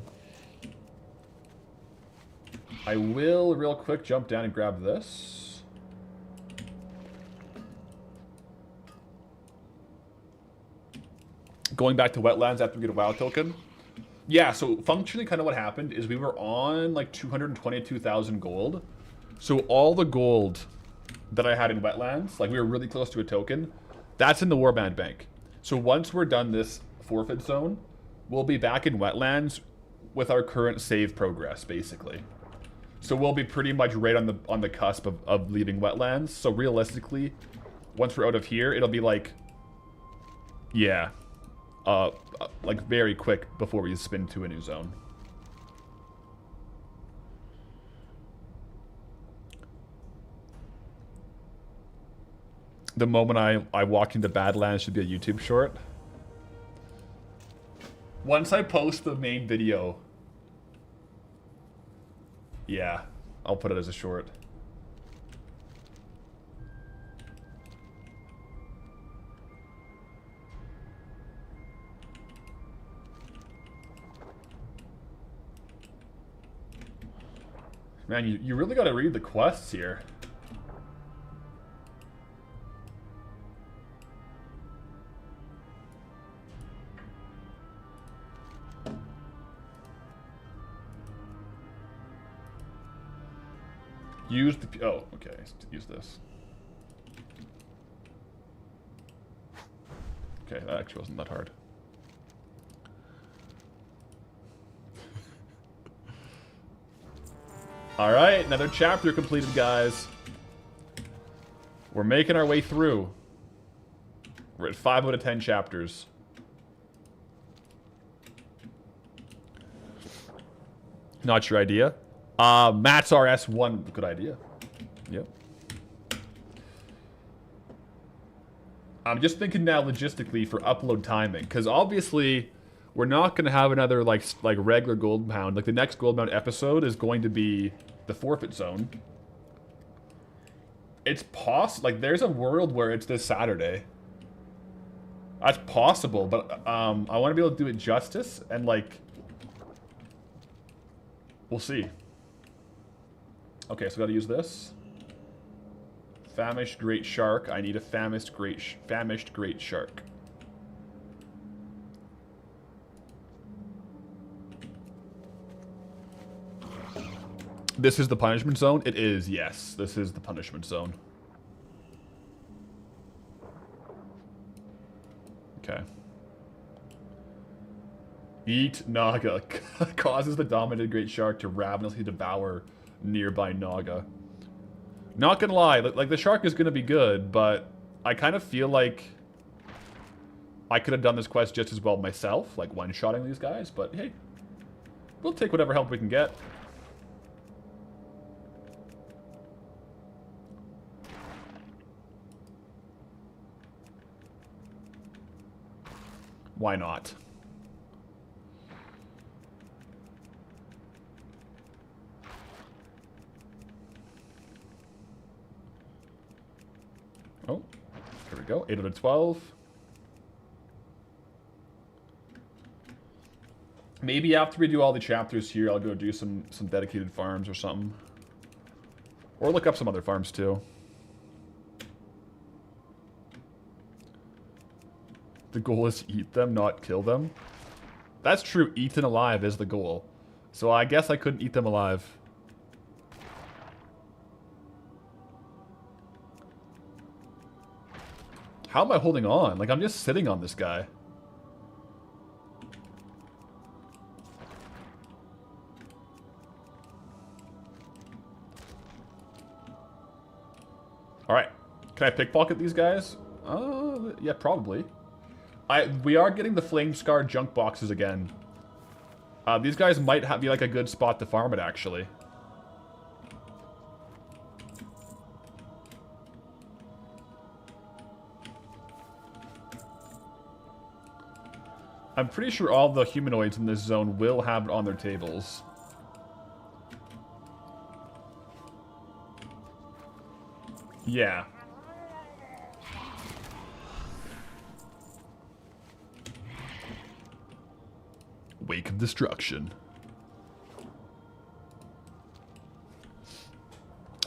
I will real quick jump down and grab this. Going back to wetlands after we get a WoW token. Yeah, so functionally kind of what happened is we were on like 222,000 gold. So all the gold that I had in wetlands, like we were really close to a token, that's in the Warband Bank. So once we're done this forfeit zone, we'll be back in wetlands with our current save progress, basically. So we'll be pretty much right on the cusp of leaving wetlands. So realistically, once we're out of here, it'll be like, yeah, like very quick before we spin to a new zone. The moment I walked into Badlands should be a YouTube short. Once I post the main video, yeah, I'll put it as a short. Man, you really got to read the quests here. Use the... Oh, okay. Use this. Okay, that actually wasn't that hard. Alright, another chapter completed, guys. We're making our way through. We're at 5 out of 10 chapters. Not your idea. Matt's RS1, good idea. Yep. I'm just thinking now logistically for upload timing, because obviously we're not going to have another like regular Goldbound. Like the next Goldbound episode is going to be the forfeit zone. It's possible, like there's a world where it's this Saturday. That's possible, but I want to be able to do it justice and like, we'll see. Okay, so I got to use this. Famished great shark. I need a famished great shark. This is the punishment zone? It is, yes. This is the punishment zone. Okay. Eat Naga. Causes the dominant great shark to ravenously devour nearby Naga. Not gonna lie, like the shark is gonna be good, but I kind of feel like I could have done this quest just as well myself, like one-shotting these guys, but hey, we'll take whatever help we can get. Why not? Oh, here we go. 8 out of 12. Maybe after we do all the chapters here, I'll go do some dedicated farms or something. Or look up some other farms too. The goal is to eat them, not kill them. That's true. Eaten alive is the goal. So I guess I couldn't eat them alive. How am I holding on? Like, I'm just sitting on this guy. Alright. Can I pickpocket these guys? Yeah, probably. We are getting the Flame Scar junk boxes again. These guys might be like a good spot to farm it, actually. I'm pretty sure all the humanoids in this zone will have it on their tables. Yeah. Wake of Destruction.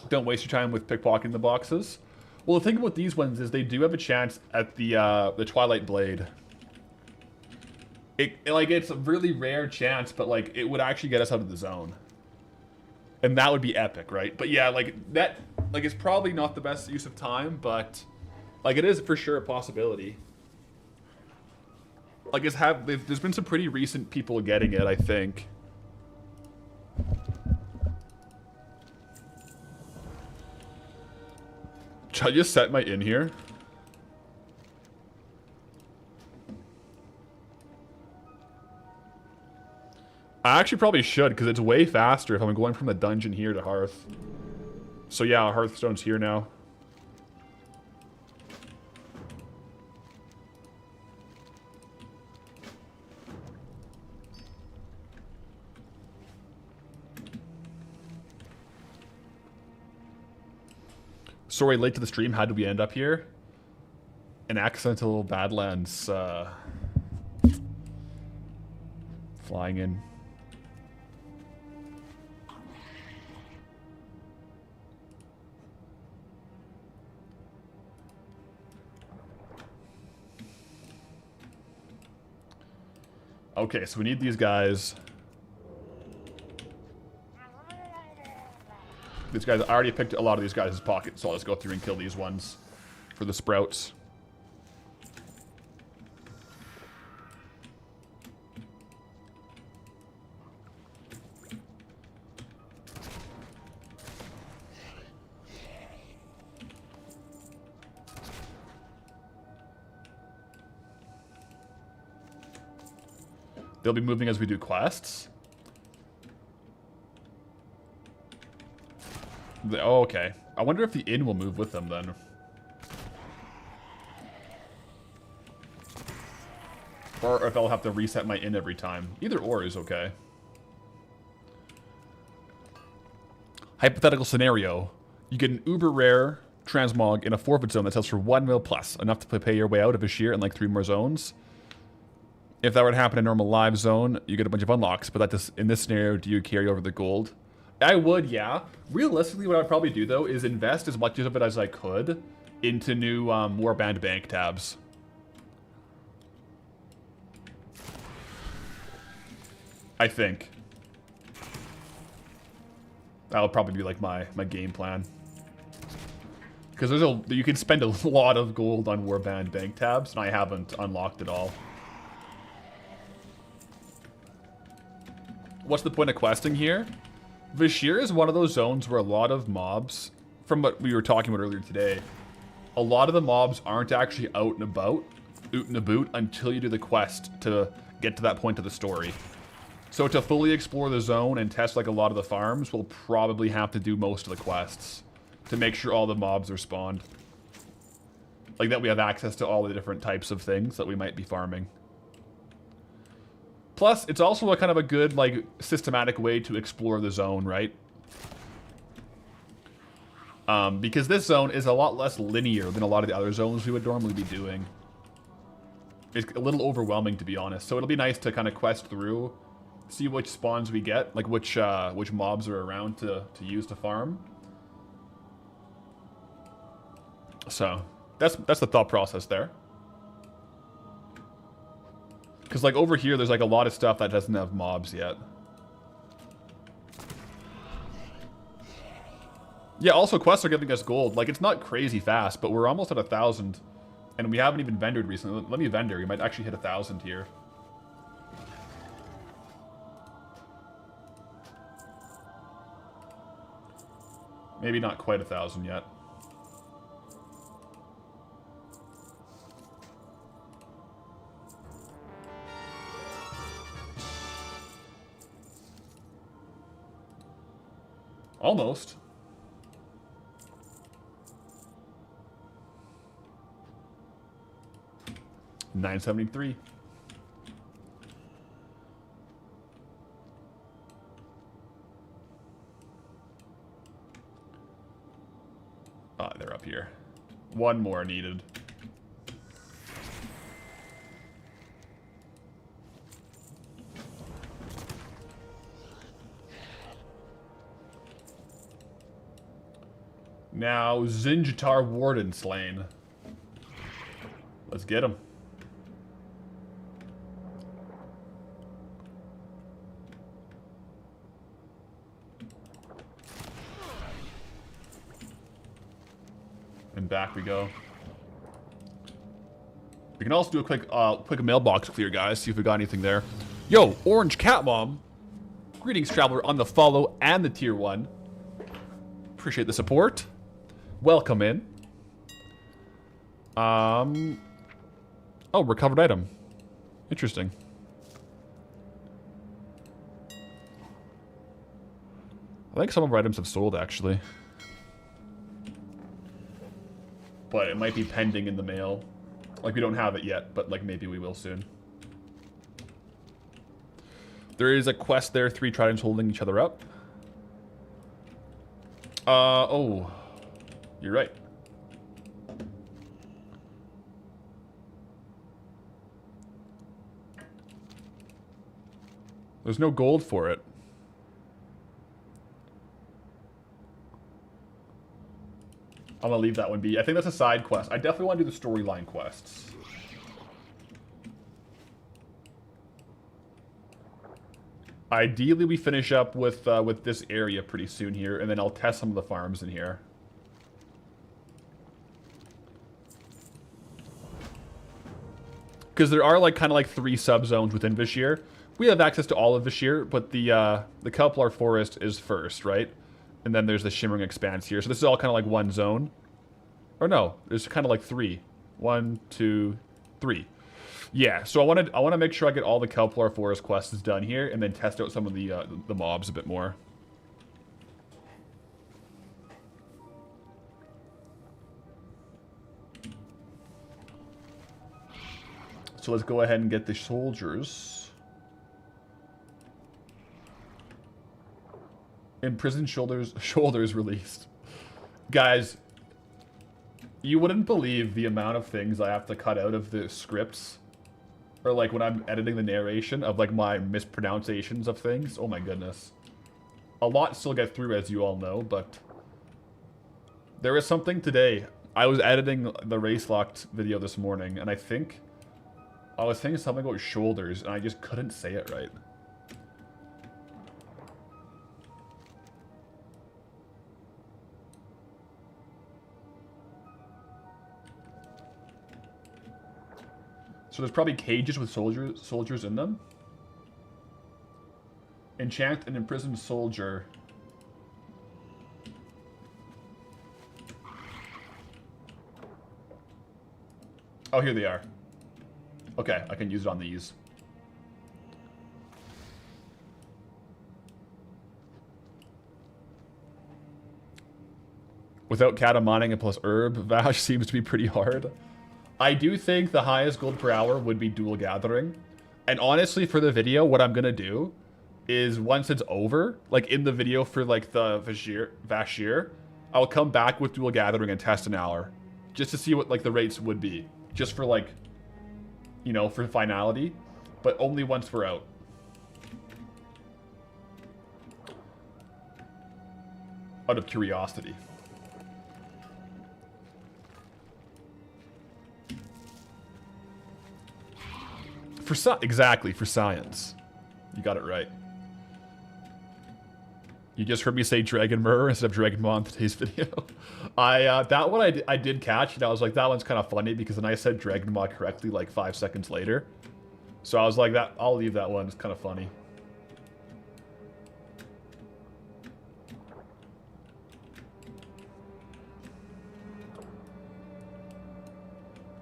Don't waste your time with pickpocketing the boxes. Well, the thing about these ones is they do have a chance at the Twilight Blade. It's a really rare chance, but like it would actually get us out of the zone. And that would be epic, right? But yeah, like that it's probably not the best use of time, but like it is for sure a possibility. Like there's been some pretty recent people getting it, I think. Should I just set my in here? I actually probably should, because it's way faster if I'm going from the dungeon here to Hearth. So yeah, Hearthstone's here now. Sorry, late to the stream. How did we end up here? An accidental Badlands, flying in. Okay, so we need these guys. These guys, I already picked a lot of these guys' pockets, so I'll just go through and kill these ones for the sprouts. They'll be moving as we do quests. Oh, okay. I wonder if the inn will move with them then. Or if I'll have to reset my inn every time. Either or is okay. Hypothetical scenario. You get an uber rare transmog in a forfeit zone that sells for 1 mil plus. Enough to pay your way out of Ashir and like 3 more zones. If that were to happen in a normal live zone, you get a bunch of unlocks. But that in this scenario, do you carry over the gold? I would, yeah. Realistically, what I'd probably do, though, is invest as much of it as I could into new Warband bank tabs. I think. That'll probably be, like, my game plan. Because you can spend a lot of gold on Warband bank tabs, and I haven't unlocked it all. What's the point of questing here? Vashir is one of those zones where a lot of mobs, from what we were talking about earlier today, a lot of the mobs aren't actually out and about, until you do the quest to get to that point of the story. So to fully explore the zone and test like a lot of the farms, we'll probably have to do most of the quests to make sure all the mobs are spawned. Like that we have access to all the different types of things that we might be farming. Plus, it's also a kind of a good, like, systematic way to explore the zone, right? Because this zone is a lot less linear than a lot of the other zones we would normally be doing. It's a little overwhelming, to be honest. So it'll be nice to kind of quest through, see which spawns we get, like which mobs are around to use to farm. So that's the thought process there. Because, like, over here, there's, like, a lot of stuff that doesn't have mobs yet. Yeah, also, quests are giving us gold. Like, it's not crazy fast, but we're almost at 1,000. And we haven't even vendored recently. Let me vendor. We might actually hit 1,000 here. Maybe not quite 1,000 yet. Almost. $973. Ah, they're up here. One more needed. Now, Zinjatar Warden slain. Let's get him. And back we go. We can also do a quick mailbox clear, guys. See if we got anything there. Yo, Orange Cat Mom. Greetings, Traveler, on the follow and the tier 1. Appreciate the support. Welcome in. Oh, recovered item. Interesting. I think some of our items have sold, actually. But it might be pending in the mail. Like, we don't have it yet, but, like, maybe we will soon. There is a quest there, 3 tridents holding each other up. Oh. You're right. There's no gold for it. I'm gonna leave that one be. I think that's a side quest. I definitely want to do the storyline quests. Ideally, we finish up with this area pretty soon here, and then I'll test some of the farms in here. Because there are like kind of like 3 subzones within Vashir. We have access to all of Vashir, but the Kelplar Forest is first, right? And then there's the Shimmering Expanse here. So this is all kind of like one zone. Or no, there's kind of like 3. 1, 2, 3. Yeah, so I want to make sure I get all the Kelplar Forest quests done here, and then test out some of the mobs a bit more. So let's go ahead and get the soldiers. Imprisoned shoulders released. Guys, you wouldn't believe the amount of things I have to cut out of the scripts. Or like when I'm editing the narration of like my mispronunciations of things. Oh my goodness. A lot still get through, as you all know, but there was something today. I was editing the Race Locked video this morning, and I was thinking something about shoulders, and I just couldn't say it right. So there's probably cages with soldiers in them. Enchant an imprisoned soldier. Oh, here they are. Okay, I can use it on these. Without catamining and plus herb, Vash seems to be pretty hard. I do think the highest gold per hour would be dual gathering. And honestly, for the video, what I'm gonna do is once it's over, like in the video for like the Vashir, I'll come back with dual gathering and test an hour. Just to see what like the rates would be. Just for like, you know, for finality. But only once we're out. Out of curiosity. Exactly, for science. You got it right. You just heard me say Dragon Mirror instead of Dragon Maw in today's video. That one I did catch, and I was like, that one's kind of funny, because then I said Dragon Maw correctly like 5 seconds later. So I was like, I'll leave that one, it's kind of funny.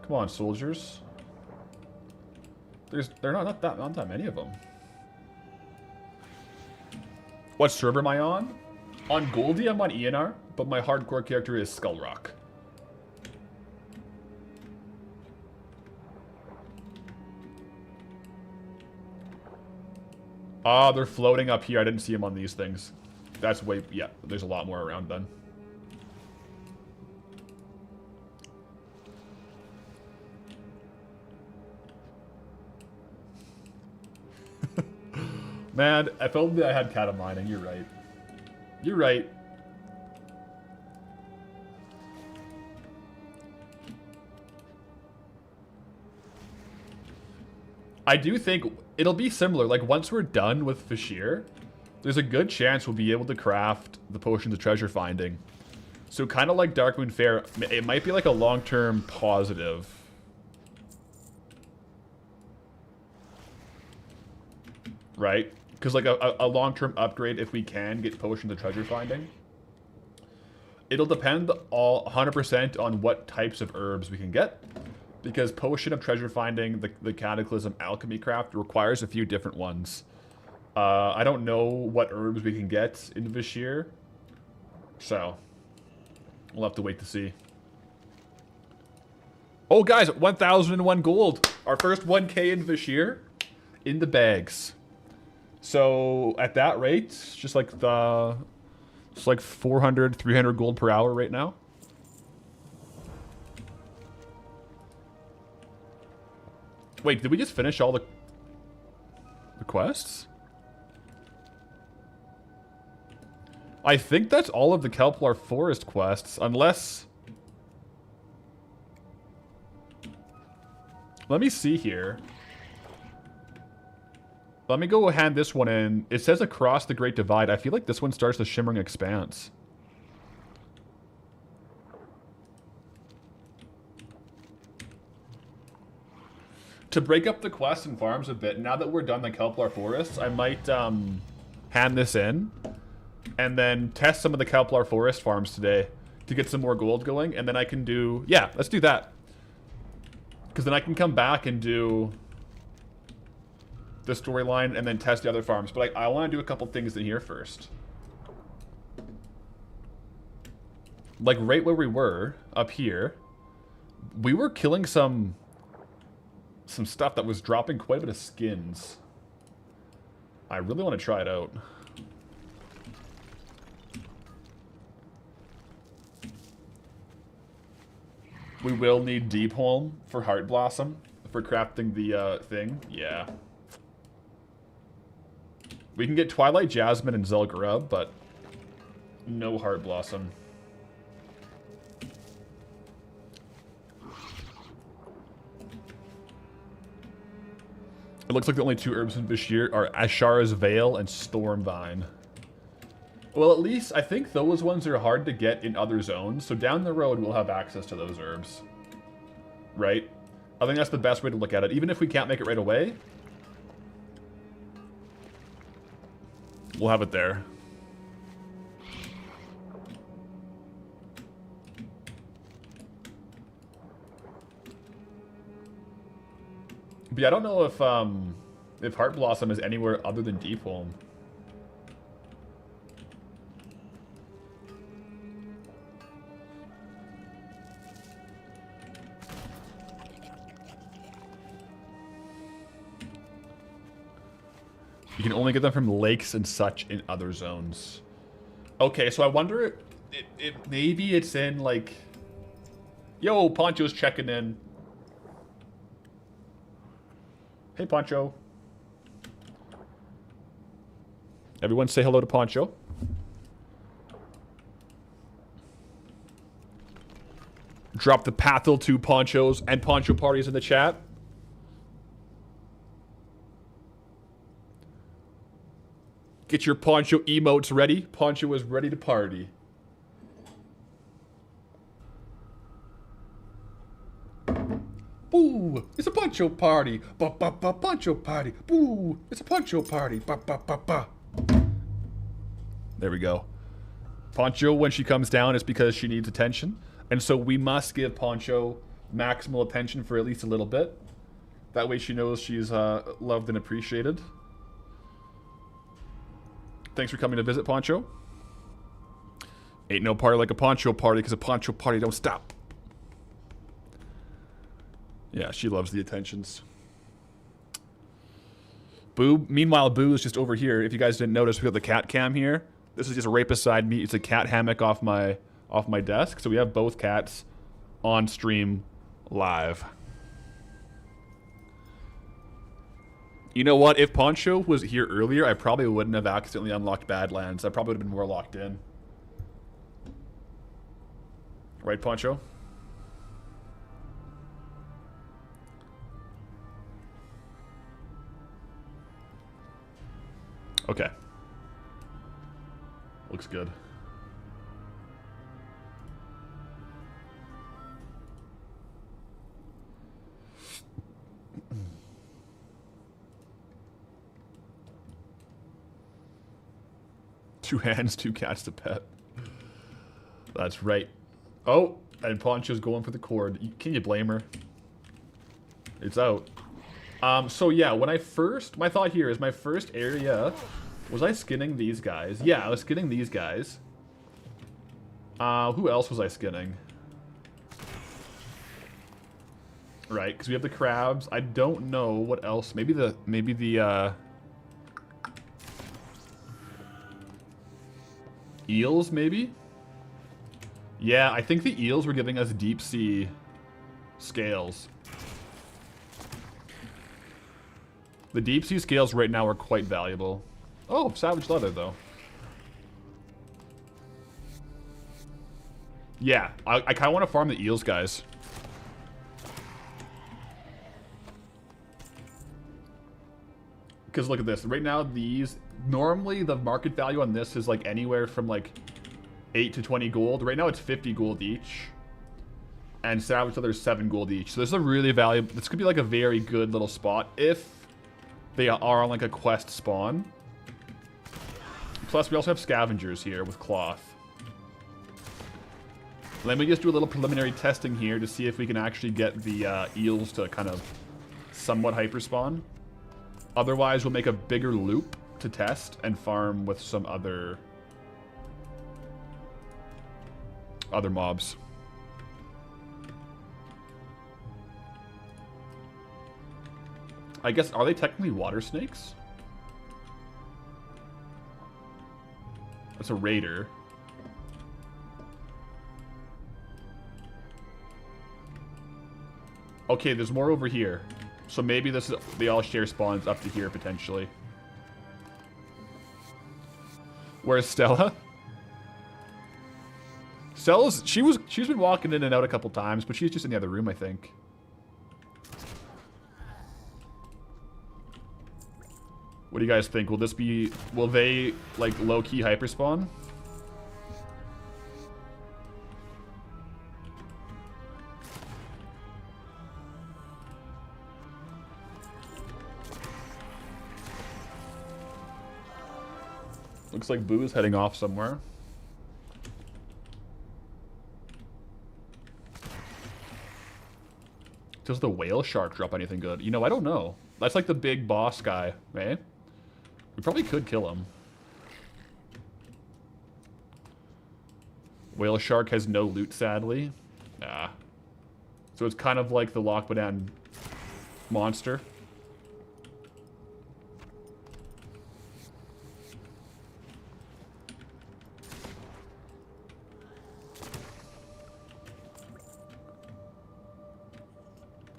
Come on, soldiers. There are not that many of them. What server am I on? On Goldie, I'm on ENR, but my hardcore character is Skullrock. Ah, they're floating up here. I didn't see them on these things. That's way... Yeah, there's a lot more around then. Man, if only I had catamining. You're right. You're right. I do think it'll be similar. Like, once we're done with Vashir, there's a good chance we'll be able to craft the potions of treasure finding. So kind of like Darkmoon Faire, it might be like a long-term positive. Right? Because like a long-term upgrade, if we can get potions of treasure finding. It'll depend all 100% on what types of herbs we can get. Because potion of treasure finding, the Cataclysm Alchemy Craft, requires a few different ones. I don't know what herbs we can get in Vashir. So, we'll have to wait to see. Oh guys, 1,001 gold. Our first 1k in Vashir. In the bags. So, at that rate, it's just like 400, 300 gold per hour right now. Wait, did we just finish all the quests? I think that's all of the Kelplar Forest quests, unless... Let me see here. Let me go hand this one in. It says across the Great Divide. I feel like this one starts the Shimmering Expanse. To break up the quests and farms a bit, now that we're done the Kelplar Forests, I might hand this in and then test some of the Kelplar Forest farms today to get some more gold going, and then I can do... Yeah, let's do that. Because then I can come back and do the storyline and then test the other farms. But I want to do a couple things in here first. Like right where we were, up here, we were killing some stuff that was dropping quite a bit of skins. I really want to try it out. We will need Deep Home for Heart Blossom for crafting the thing. Yeah. We can get Twilight Jasmine and Zelgrub, but no Heart Blossom. It looks like the only two herbs in Bashir are Ashara's Veil and Stormvine. Well, at least I think those ones are hard to get in other zones, so down the road we'll have access to those herbs. Right? I think that's the best way to look at it. Even if we can't make it right away, we'll have it there. But yeah, I don't know if Heart Blossom is anywhere other than Deep Home. You can only get them from lakes and such in other zones. Okay, so I wonder if maybe it's in like... Yo, Poncho's checking in. Hey, Poncho. Everyone say hello to Poncho. Drop the Pathel 2 Ponchos and Poncho parties in the chat. Get your Poncho emotes ready. Poncho is ready to party. Boo! It's a Poncho party. Ba ba ba Poncho party. Boo! It's a Poncho party. Ba ba ba ba. There we go. Poncho, when she comes down, is because she needs attention, and so we must give Poncho maximal attention for at least a little bit. That way, she knows she's loved and appreciated. Thanks for coming to visit, Poncho. Ain't no party like a Poncho party, because a Poncho party don't stop. Yeah, she loves the attentions. Boo. Meanwhile, Boo is just over here. If you guys didn't notice, we got the cat cam here. This is just right beside me. It's a cat hammock off my desk. So we have both cats on stream live. You know what? If Poncho was here earlier, I probably wouldn't have accidentally unlocked Badlands. I probably would have been more locked in. Right, Poncho? Okay. Looks good. Two hands, two cats to pet. That's right. Oh, and Poncho's going for the cord. Can you blame her? It's out. So yeah, when I first... My thought here is my first area... Was I skinning these guys? Yeah, I was skinning these guys. Who else was I skinning? Right, because we have the crabs. I don't know what else. Maybe the eels, maybe? Yeah, I think the eels were giving us deep sea scales. The deep sea scales right now are quite valuable. Oh, savage leather, though. Yeah, I kind of want to farm the eels, guys. Because look at this. Right now, these... Normally, the market value on this is like anywhere from like 8 to 20 gold. Right now, it's 50 gold each. And Savage Leather's 7 gold each. So this is a really valuable... This could be like a very good little spot if they are on like a quest spawn. Plus, we also have scavengers here with cloth. Let me just do a little preliminary testing here to see if we can actually get the eels to kind of somewhat hyperspawn. Otherwise, we'll make a bigger loop to test and farm with some other mobs. I guess, are they technically water snakes? That's a raider. Okay, there's more over here. So maybe this is, they all share spawns up to here potentially. Where's Stella? She's been walking in and out a couple times, but she's just in the other room, I think. What do you guys think? Will they like low-key hyperspawn? Looks like Boo is heading off somewhere. Does the whale shark drop anything good? You know, I don't know. That's like the big boss guy, right? We probably could kill him. Whale shark has no loot, sadly. Ah. So it's kind of like the Lockbadan monster.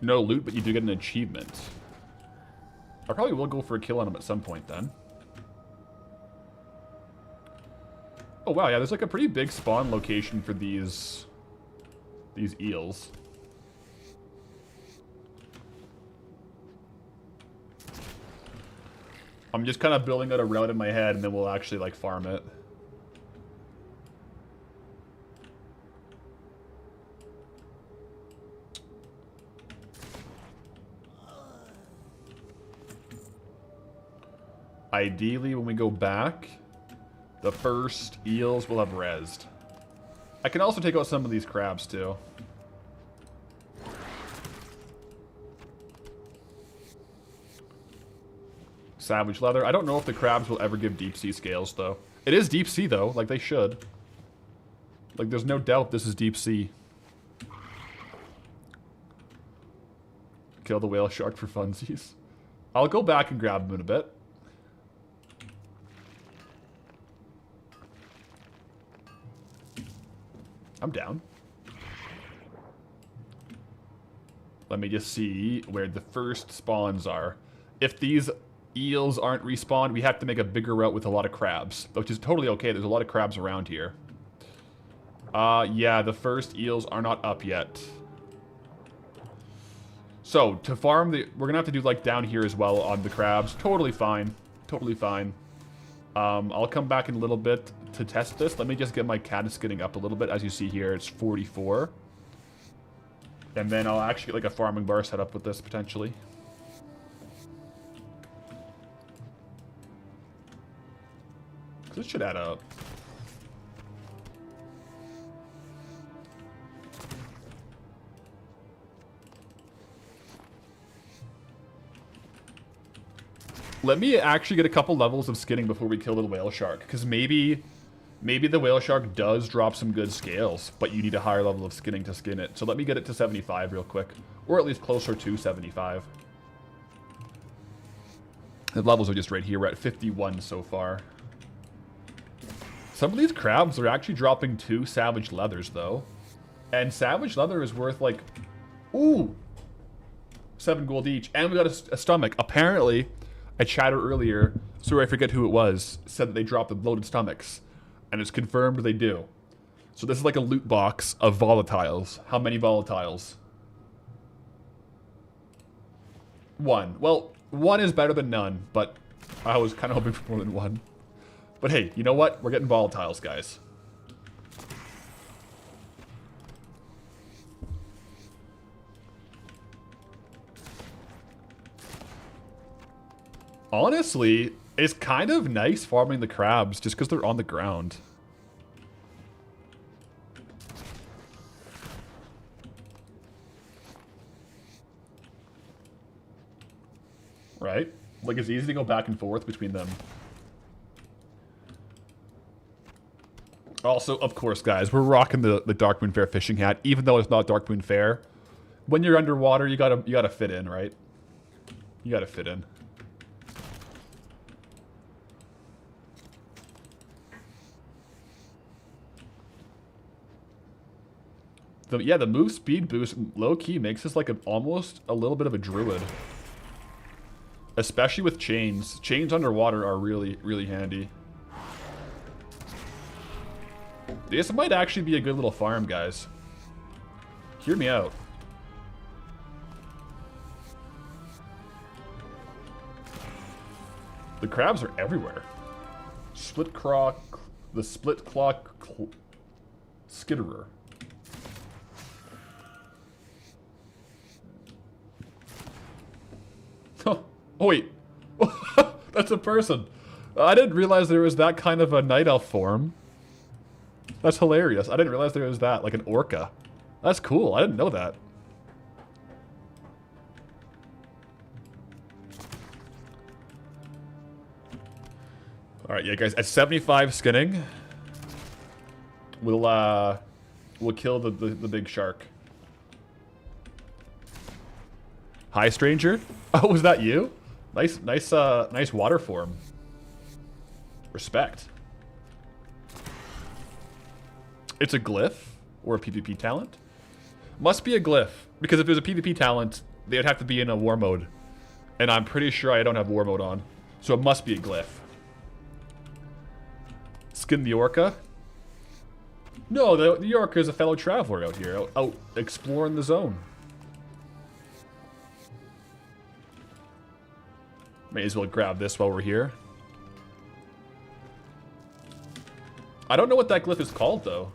No loot, but you do get an achievement. I probably will go for a kill on him at some point then. Oh wow, yeah, there's like a pretty big spawn location for these eels. I'm just kind of building out a route in my head and then we'll actually like farm it. Ideally, when we go back, the first eels will have rezzed. I can also take out some of these crabs, too. Savage leather. I don't know if the crabs will ever give deep sea scales, though. It is deep sea, though. Like, they should. Like, there's no doubt this is deep sea. Kill the whale shark for funsies. I'll go back and grab him in a bit. I'm down. Let me just see where the first spawns are. If these eels aren't respawned, we have to make a bigger route with a lot of crabs, which is totally okay. There's a lot of crabs around here. Yeah, the first eels are not up yet. So, to farm we're gonna have to do like down here as well on the crabs. Totally fine. Totally fine. I'll come back in a little bit to test this. Let me just get my caddisking up a little bit. As you see here, it's 44. And then I'll actually get like a farming bar set up with this potentially. This should add up. Let me actually get a couple levels of skinning before we kill the whale shark, because maybe the whale shark does drop some good scales, but you need a higher level of skinning to skin it. So let me get it to 75 real quick, or at least closer to 75. The levels are just right here. We're at 51 so far. Some of these crabs are actually dropping 2 savage leathers, though. And savage leather is worth, like, ooh, 7 gold each. And we got a stomach. Apparently, I chatted earlier, sorry I forget who it was, said that they dropped the loaded stomachs. And it's confirmed they do. So this is like a loot box of volatiles. How many volatiles? 1. Well, 1 is better than none, but I was kind of hoping for more than one. But hey, you know what? We're getting volatiles, guys. Honestly, it's kind of nice farming the crabs just because they're on the ground. Right? Like, it's easy to go back and forth between them. Also, of course, guys, we're rocking the Dark Moon Fair fishing hat, even though it's not Dark Moon Fair. When you're underwater, you gotta fit in, right? You gotta fit in. Yeah, the move speed boost, low-key, makes us like almost a little bit of a druid. Especially with chains. Chains underwater are really, really handy. This might actually be a good little farm, guys. Hear me out. The crabs are everywhere. Split croc, the split clock skitterer. Oh, wait. That's a person. I didn't realize there was that kind of a night elf form. That's hilarious. I didn't realize there was that, like an orca. That's cool. I didn't know that. Alright, yeah, guys. At 75 skinning, we'll kill the big shark. Hi, stranger. Oh, was that you? Nice water form. Respect. It's a glyph or a PvP talent. Must be a glyph because if there's a PvP talent, they would have to be in a war mode, and I'm pretty sure I don't have war mode on, so it must be a glyph. Skin the orca. No, the orca is a fellow traveler out here, out exploring the zone. May as well grab this while we're here. I don't know what that glyph is called, though.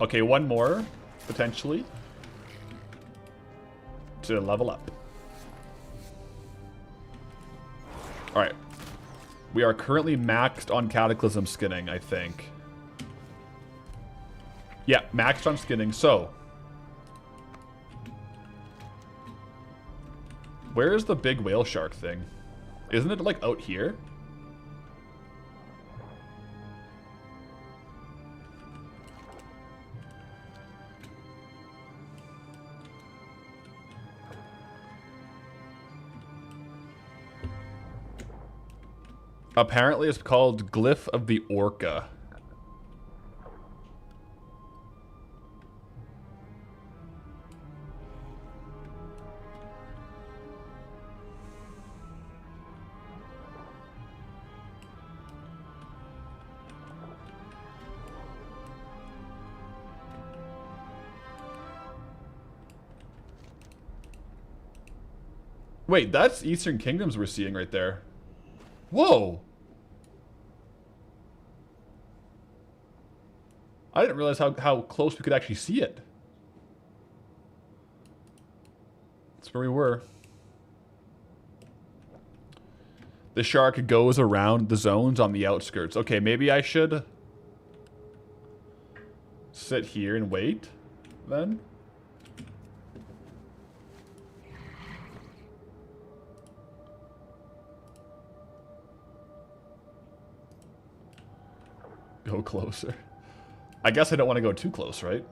Okay, one more, potentially, to level up. Alright. We are currently maxed on Cataclysm skinning, I think. Yeah, maxed on skinning, so... Where is the big whale shark thing? Isn't it, like, out here? Apparently it's called Glyph of the Orca. Wait, that's Eastern Kingdoms we're seeing right there. Whoa! I didn't realize how close we could actually see it. That's where we were. The shark goes around the zones on the outskirts. Okay, maybe I should sit here and wait then. Go closer. I guess I don't want to go too close, right?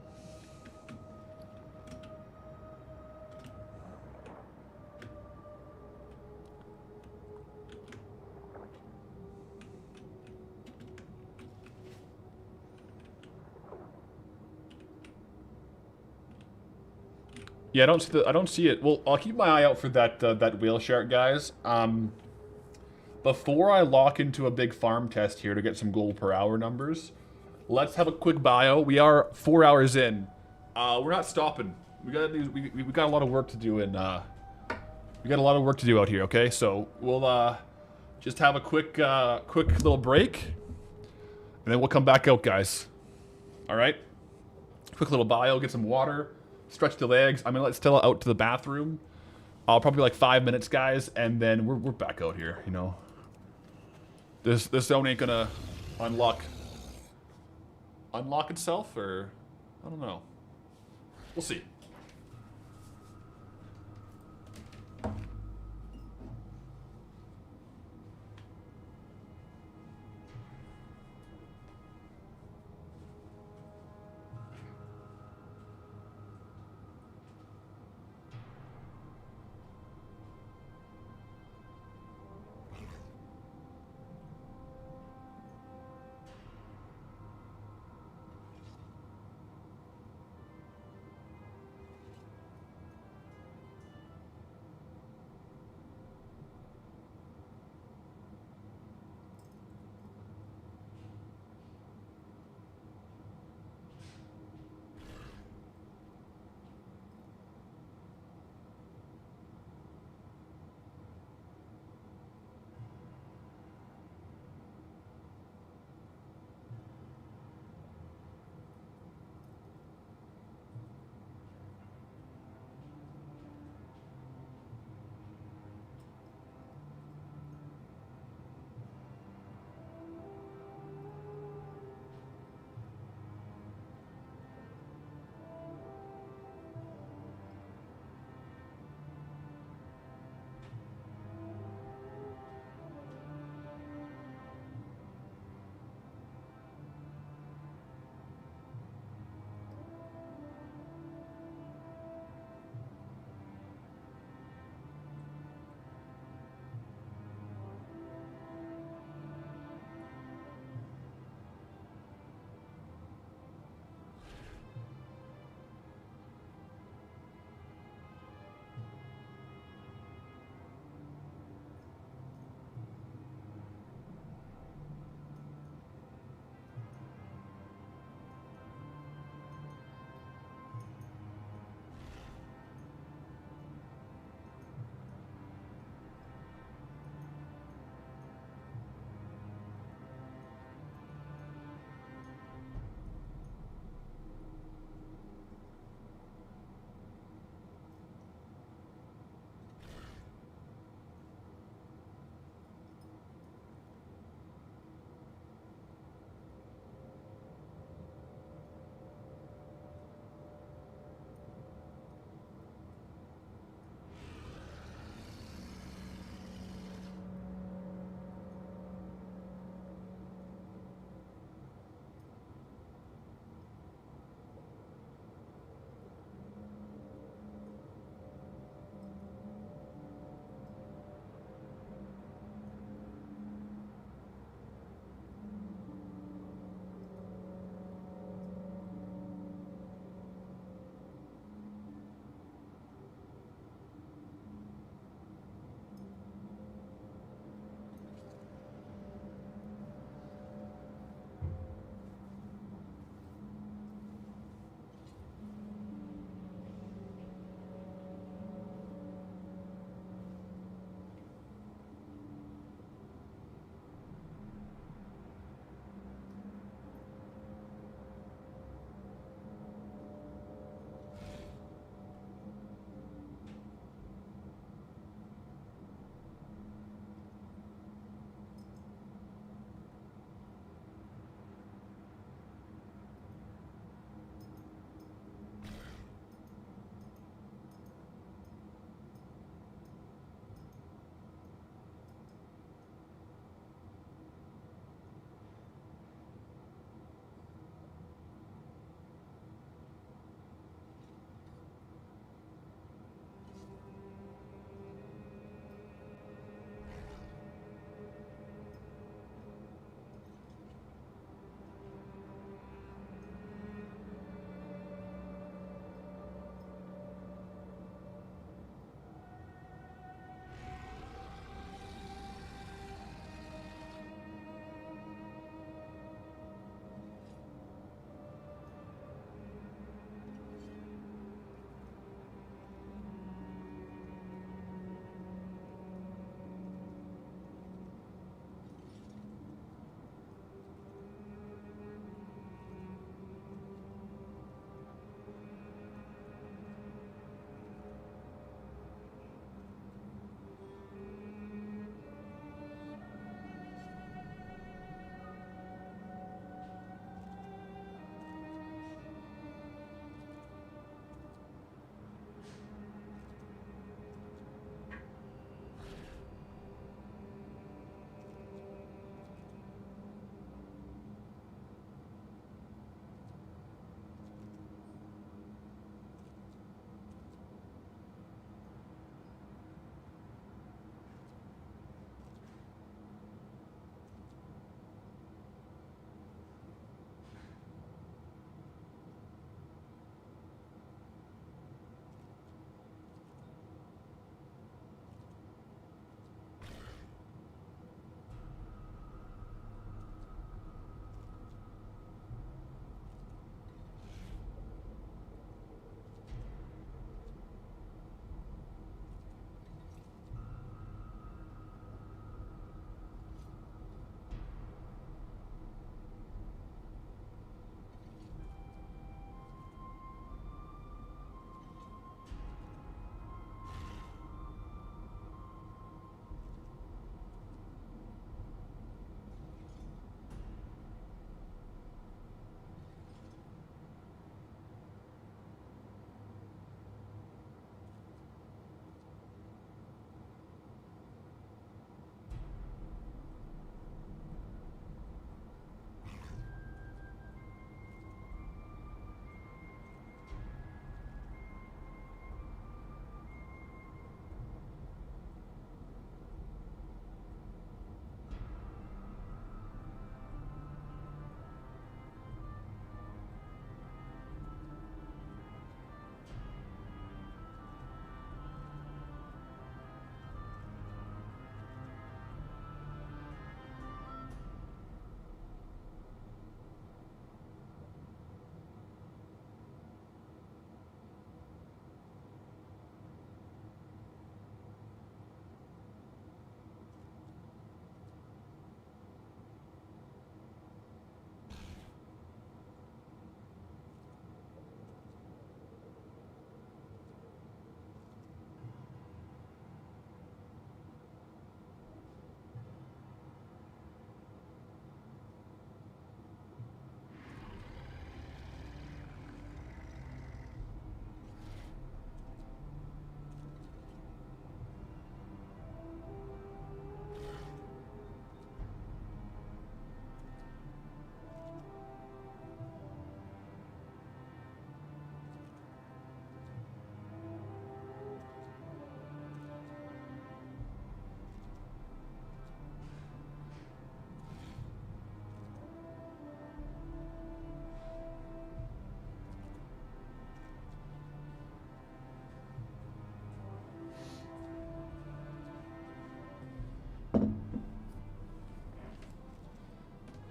Yeah, I don't see it. Well, I'll keep my eye out for that whale shark, guys. Before I lock into a big farm test here to get some gold per hour numbers, let's have a quick bio. We are 4 hours in. We're not stopping. we got a lot of work to do in we got a lot of work to do out here. Okay, so we'll just have a quick little break, and then we'll come back out, guys. All right. Quick little bio, get some water, stretch the legs. I'm gonna let Stella out to the bathroom. Probably like 5 minutes, guys, and then we're back out here. You know, this zone ain't gonna unlock itself, or I don't know. We'll see.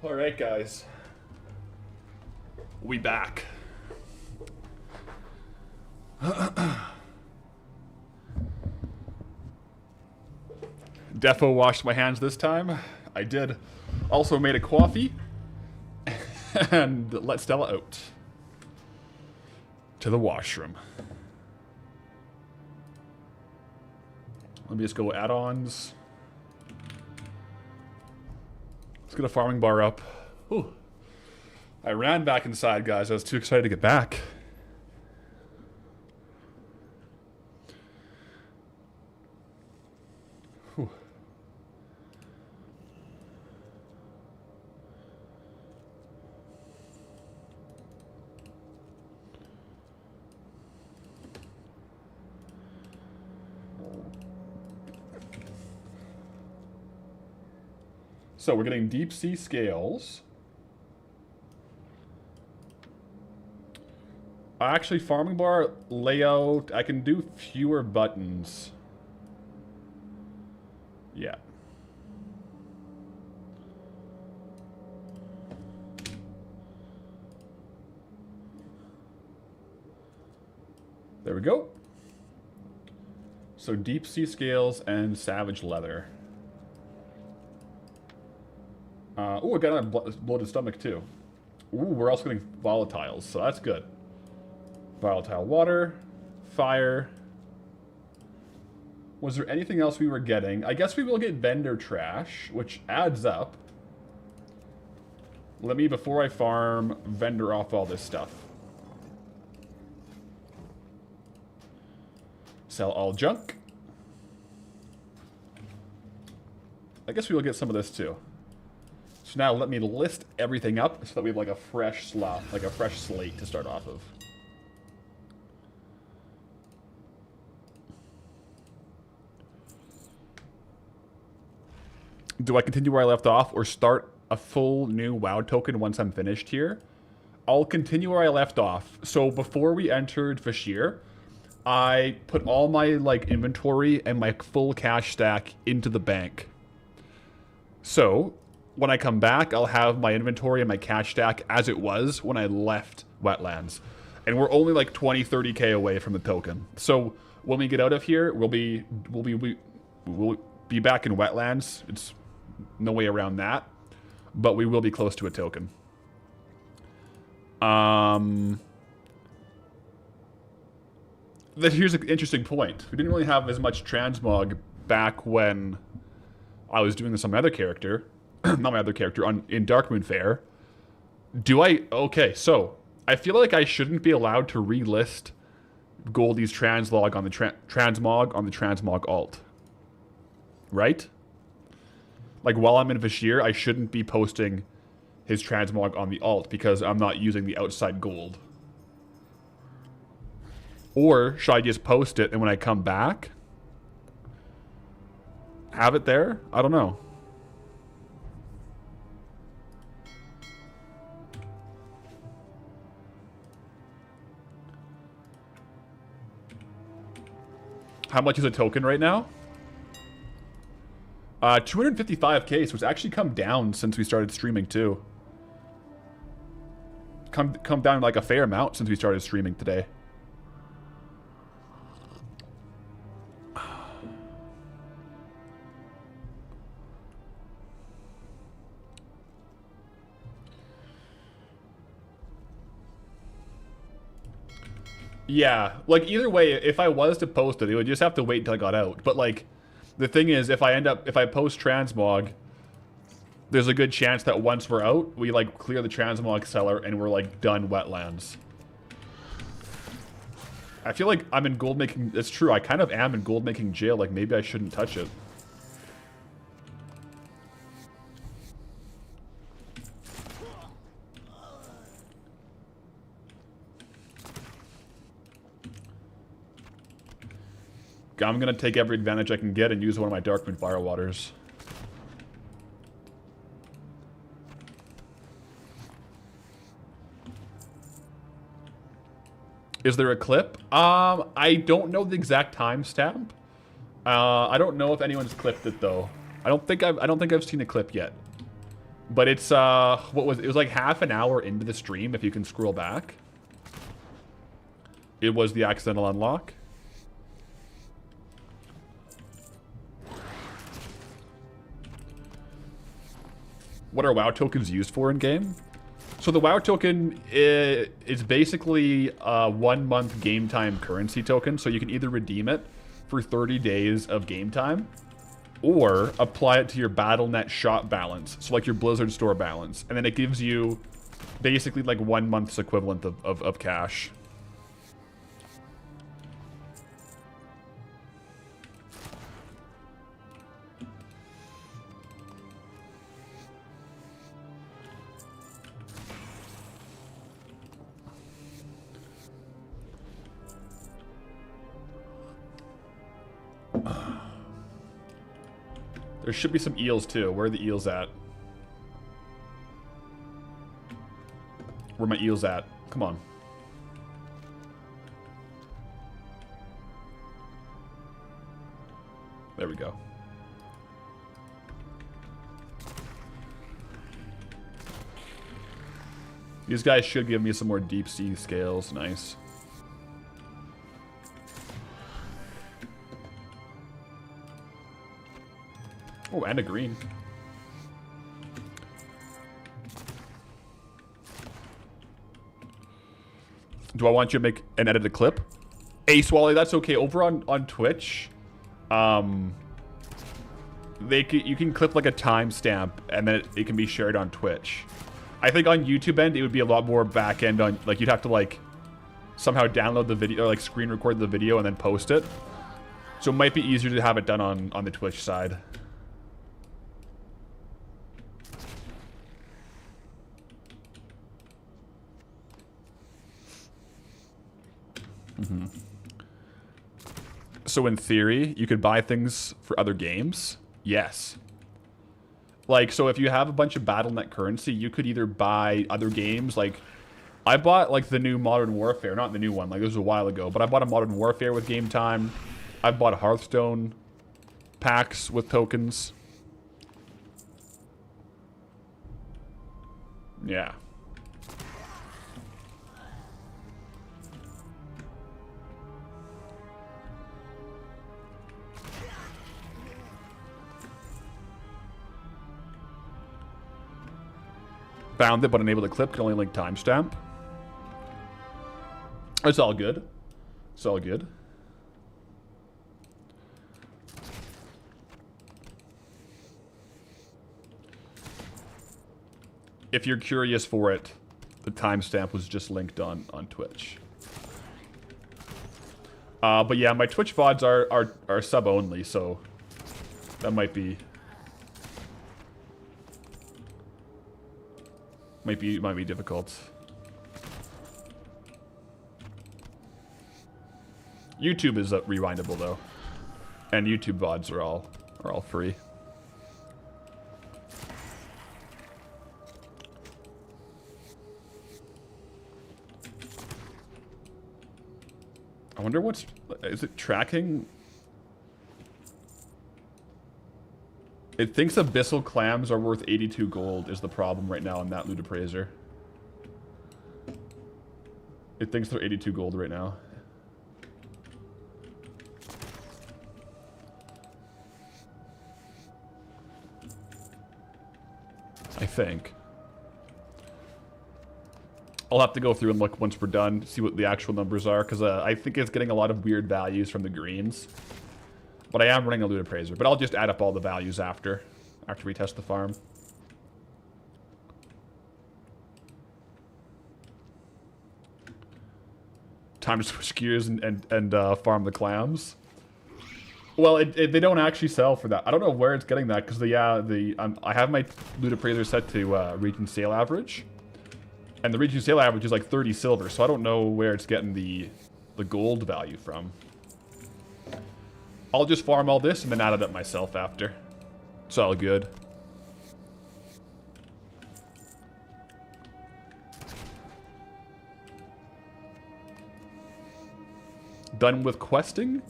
All right, guys. We back. Defo washed my hands this time. I did. Also made a coffee. And let Stella out. To the washroom. Let me just go add-ons. Let's get a farming bar up. Ooh. I ran back inside, guys. I was too excited to get back. Whew. So we're getting deep sea scales. Actually, farming bar layout, I can do fewer buttons. Yeah. There we go. So deep sea scales and savage leather. Oh, I got a bloated stomach too. Ooh, we're also getting volatiles, so that's good. Volatile water, fire. Was there anything else we were getting? I guess we will get vendor trash, which adds up. Let me, before I farm, vendor off all this stuff. Sell all junk. I guess we will get some of this too. So now let me list everything up so that we have like a fresh slot, like a fresh slate to start off of. Do I continue where I left off or start a full new WoW token once I'm finished here? I'll continue where I left off. So before we entered Vashir, I put all my like inventory and my full cash stack into the bank. So when I come back, I'll have my inventory and my cash stack as it was when I left Wetlands. And we're only like 20, 30k away from the token. So when we get out of here, we'll be back in Wetlands. It's no way around that. But we will be close to a token. Here's an interesting point. We didn't really have as much transmog back when I was doing this on my other character. Not my other character, in Darkmoon Fair. Okay, so I feel like I shouldn't be allowed to relist Goldie's translog on the transmog on the transmog alt. Right? Like while I'm in Vashir, I shouldn't be posting his transmog on the alt because I'm not using the outside gold. Or should I just post it and when I come back, have it there? I don't know. How much is a token right now? 255k, so it's actually come down since we started streaming too. Come down like a fair amount since we started streaming today. Yeah, like either way, if I was to post it would just have to wait until I got out. But like, the thing is, if I post transmog, there's a good chance that once we're out, we like clear the transmog cellar and we're like done Wetlands. I feel like I'm in gold making. It's true. I kind of am in gold making jail. Like maybe I shouldn't touch it. I'm gonna take every advantage I can get and use one of my Darkmoon Firewaters. Is there a clip? I don't know the exact timestamp. I don't know if anyone's clipped it though. I don't think I've seen a clip yet. But it's, what was it? It was like half an hour into the stream, if you can scroll back. It was the accidental unlock. What are WoW tokens used for in game? So the WoW token is basically a 1 month game time currency token. So you can either redeem it for 30 days of game time, or apply it to your BattleNet shop balance, so like your Blizzard store balance, and then it gives you basically like 1 month's equivalent of cash. There should be some eels too. Where are the eels at? Where are my eels at? Come on. There we go. These guys should give me some more deep sea scales. Nice. Oh, and a green. Do I want you to make an edited clip? Ace Wally, that's okay. Over on Twitch, you can clip like a timestamp and then it can be shared on Twitch. I think on YouTube end, it would be a lot more back end on, like, you'd have to like somehow download the video or like screen record the video and then post it. So it might be easier to have it done on the Twitch side. Mm-hmm. So in theory, you could buy things for other games? Yes. Like, so if you have a bunch of BattleNet currency, you could either buy other games. Like, I bought, like, the new Modern Warfare. Not the new one, like, this was a while ago. But I bought a Modern Warfare with game time. I bought Hearthstone packs with tokens. Yeah. Found it, but unable to clip. Can only link timestamp. It's all good. It's all good. If you're curious for it, the timestamp was just linked on Twitch. But yeah, my Twitch VODs are sub only, so that might be difficult. YouTube is rewindable though, and YouTube VODs are all free. I wonder is it tracking? It thinks abyssal clams are worth 82 gold is the problem right now on that loot appraiser. It thinks they're 82 gold right now. I think. I'll have to go through and look once we're done, see what the actual numbers are, because I think it's getting a lot of weird values from the greens. But I am running a loot appraiser, but I'll just add up all the values after we test the farm. Time to switch gears and farm the clams. Well, they don't actually sell for that. I don't know where it's getting that, because I have my loot appraiser set to region sale average. And the region sale average is like 30 silver, so I don't know where it's getting the gold value from. I'll just farm all this and then add it up myself after. It's all good. Done with questing?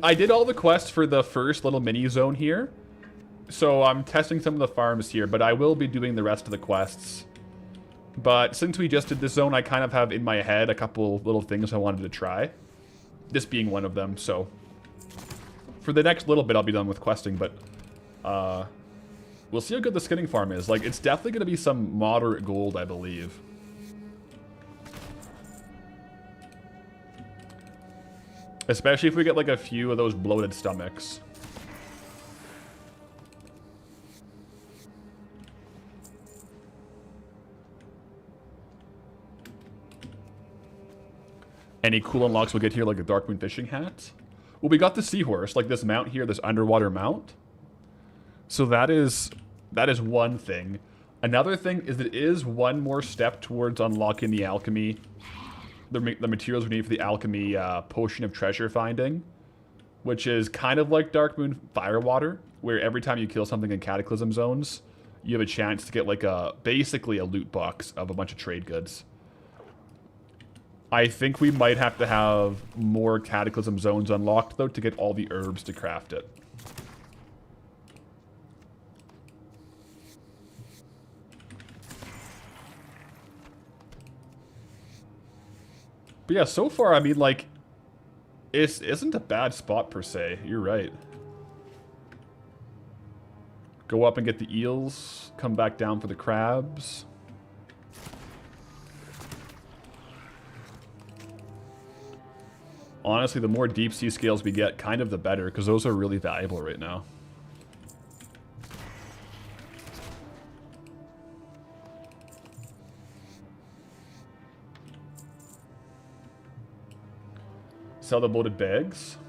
I did all the quests for the first little mini zone here. So I'm testing some of the farms here, but I will be doing the rest of the quests. But since we just did this zone, I kind of have in my head a couple little things I wanted to try. This being one of them, so... For the next little bit, I'll be done with questing, but... we'll see how good the skinning farm is. Like, it's definitely going to be some moderate gold, I believe. Especially if we get, like, a few of those bloated stomachs. Any cool unlocks we'll get here, like a Dark Moon fishing hat? Well, we got the seahorse, like this mount here, this underwater mount. So that is one thing. Another thing is it is one more step towards unlocking the alchemy, the materials we need for the alchemy potion of treasure finding, which is kind of like Dark Moon Firewater, where every time you kill something in Cataclysm zones, you have a chance to get like basically a loot box of a bunch of trade goods. I think we might have to have more Cataclysm zones unlocked, though, to get all the herbs to craft it. But yeah, so far, I mean, like, it isn't a bad spot, per se. You're right. Go up and get the eels. Come back down for the crabs. Honestly, the more deep sea scales we get, kind of the better, because those are really valuable right now. Sell the bloated bags.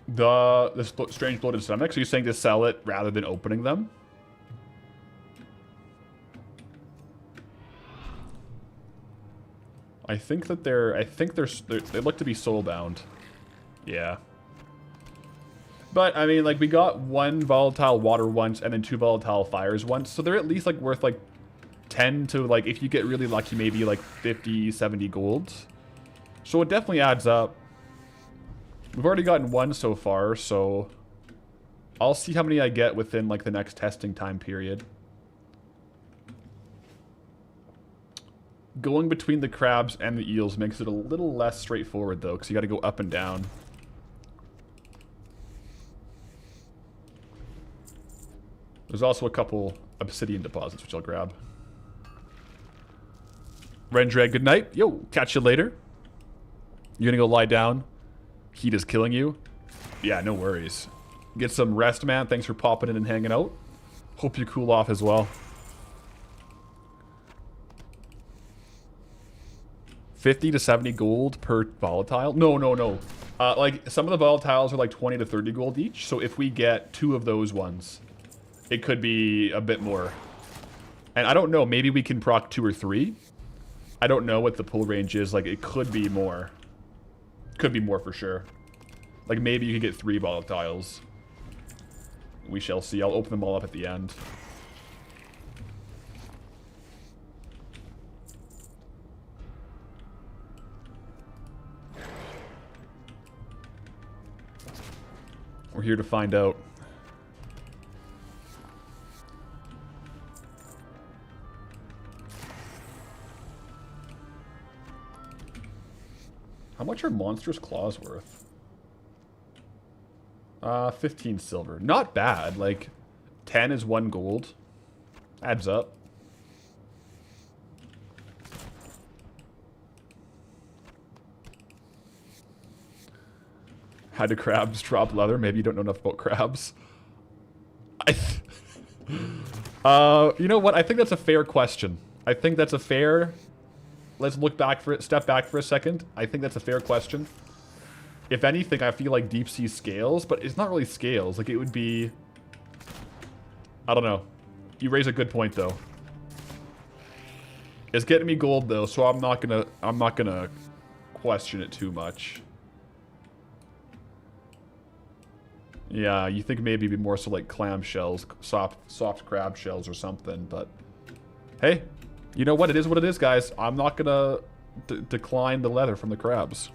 The strange bloated stomach. So you're saying to sell it rather than opening them? I think that they look to be soulbound. Yeah. But, I mean, like, we got one volatile water once and then 2 volatile fires once. So they're at least, like, worth, like, 10 to, like, if you get really lucky, maybe, like, 50, 70 gold. So it definitely adds up. We've already gotten one so far, so... I'll see how many I get within, like, the next testing time period. Going between the crabs and the eels makes it a little less straightforward, though, because you got to go up and down. There's also a couple obsidian deposits, which I'll grab. Rendrag, good night. Yo, catch you later. You gonna go lie down? Heat is killing you? Yeah, no worries. Get some rest, man. Thanks for popping in and hanging out. Hope you cool off as well. 50 to 70 gold per volatile? No. Like, some of the volatiles are like 20 to 30 gold each. So if we get 2 of those ones, it could be a bit more. And I don't know. Maybe we can proc 2 or 3. I don't know what the pull range is. Like, it could be more. Could be more for sure. Like, maybe you could get 3 volatiles. We shall see. I'll open them all up at the end. We're here to find out. How much are monstrous claws worth? 15 silver. Not bad. Like, 10 is 1 gold. Adds up. How do crabs drop leather? Maybe you don't know enough about crabs. You know what? I think that's a fair question. I think that's a fair... Let's look back for it. Step back for a second. I think that's a fair question. If anything, I feel like deep sea scales, but it's not really scales. Like, it would be... I don't know. You raise a good point, though. It's getting me gold, though, so I'm not gonna question it too much. Yeah, you think maybe it'd be more so like clam shells, soft crab shells or something, but hey, you know what? It is what it is, guys. I'm not gonna decline the leather from the crabs.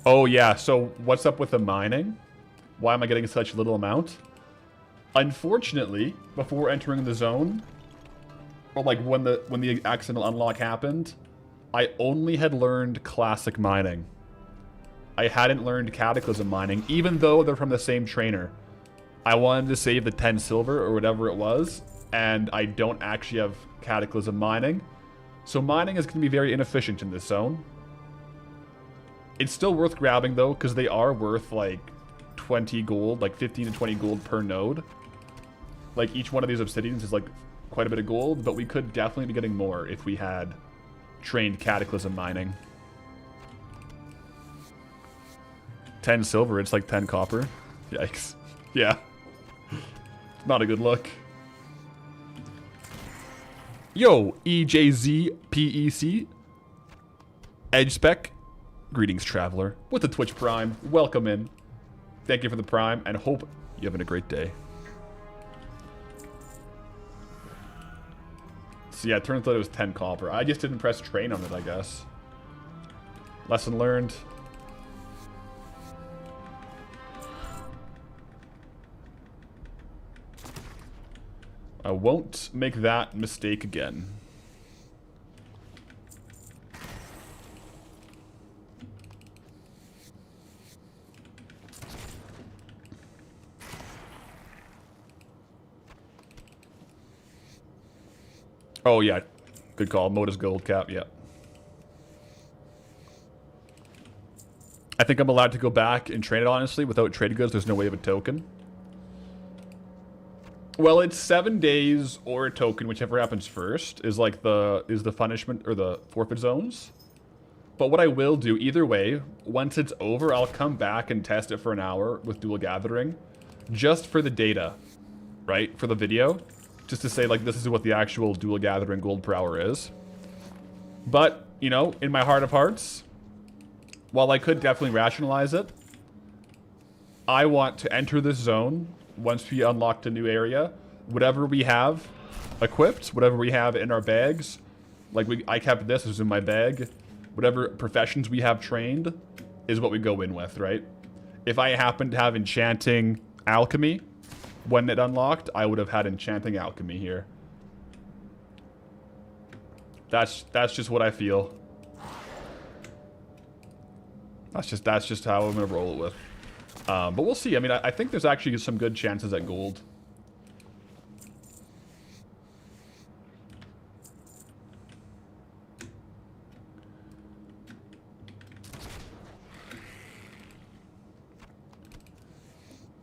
Oh yeah, so what's up with the mining? Why am I getting such little amount? Unfortunately, before entering the zone, or like when the accidental unlock happened, I only had learned classic mining. I hadn't learned cataclysm mining, even though they're from the same trainer. I wanted to save the 10 silver or whatever it was, and I don't actually have cataclysm mining. So mining is going to be very inefficient in this zone. It's still worth grabbing though, because they are worth like 20 gold, like 15 to 20 gold per node. Like each one of these obsidians is like quite a bit of gold, but we could definitely be getting more if we had trained cataclysm mining. 10 silver, it's like 10 copper. Yikes. Yeah. Not a good look. Yo, EJZPEC. Edge Spec. Greetings, traveler. With the Twitch Prime. Welcome in. Thank you for the Prime, and hope you're having a great day. So yeah, it turns out it was 10 copper. I just didn't press train on it, I guess. Lesson learned. I won't make that mistake again. Oh yeah, good call. Modus gold cap, yeah. I think I'm allowed to go back and train it, honestly. Without trade goods, there's no way of a token. Well, it's 7 days or a token, whichever happens first, is like the punishment or the forfeit zones. But what I will do, either way, once it's over, I'll come back and test it for an hour with dual gathering. Just for the data, right? For the video. Just to say, like, this is what the actual dual gathering gold per hour is. But, you know, in my heart of hearts, while I could definitely rationalize it, I want to enter this zone once we unlocked a new area. Whatever we have equipped, whatever we have in our bags, like I kept this was in my bag. Whatever professions we have trained is what we go in with, right? If I happened to have enchanting alchemy when it unlocked, I would have had enchanting alchemy here. That's just what I feel. That's just how I'm gonna roll it with. But we'll see. I mean, I think there's actually some good chances at gold.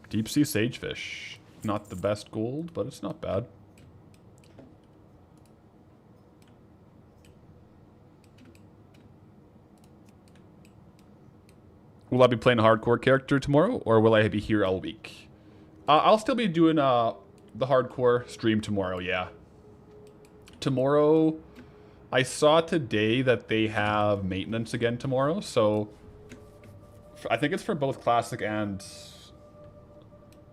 Deep sea sagefish. Not the best gold, but it's not bad. Will I be playing a hardcore character tomorrow, or will I be here all week? I'll still be doing the hardcore stream tomorrow, yeah. Tomorrow, I saw today that they have maintenance again tomorrow, so I think it's for both classic and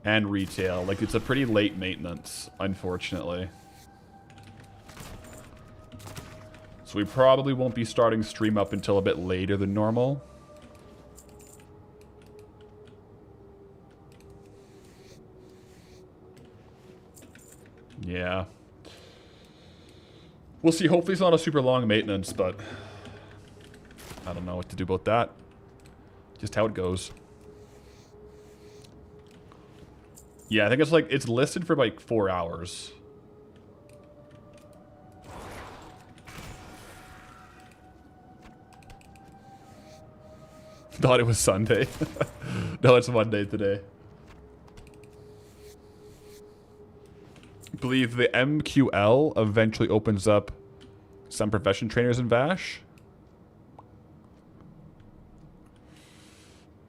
retail. Like, it's a pretty late maintenance, unfortunately. So we probably won't be starting stream up until a bit later than normal. Yeah. We'll see. Hopefully it's not a super long maintenance, but I don't know what to do about that. Just how it goes. Yeah, I think it's listed for like 4 hours. Thought it was Sunday. No, it's Monday today. Believe the MQL eventually opens up some profession trainers in Vash.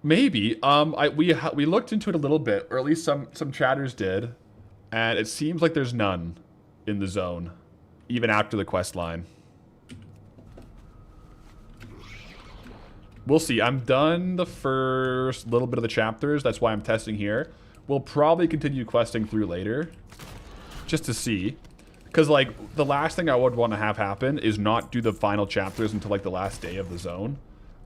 Maybe. We looked into it a little bit, or at least some chatters did, and it seems like there's none in the zone, even after the quest line. We'll see. I'm done the first little bit of the chapters. That's why I'm testing here. We'll probably continue questing through later, just to see. Because, like, the last thing I would want to have happen is not do the final chapters until, like, the last day of the zone.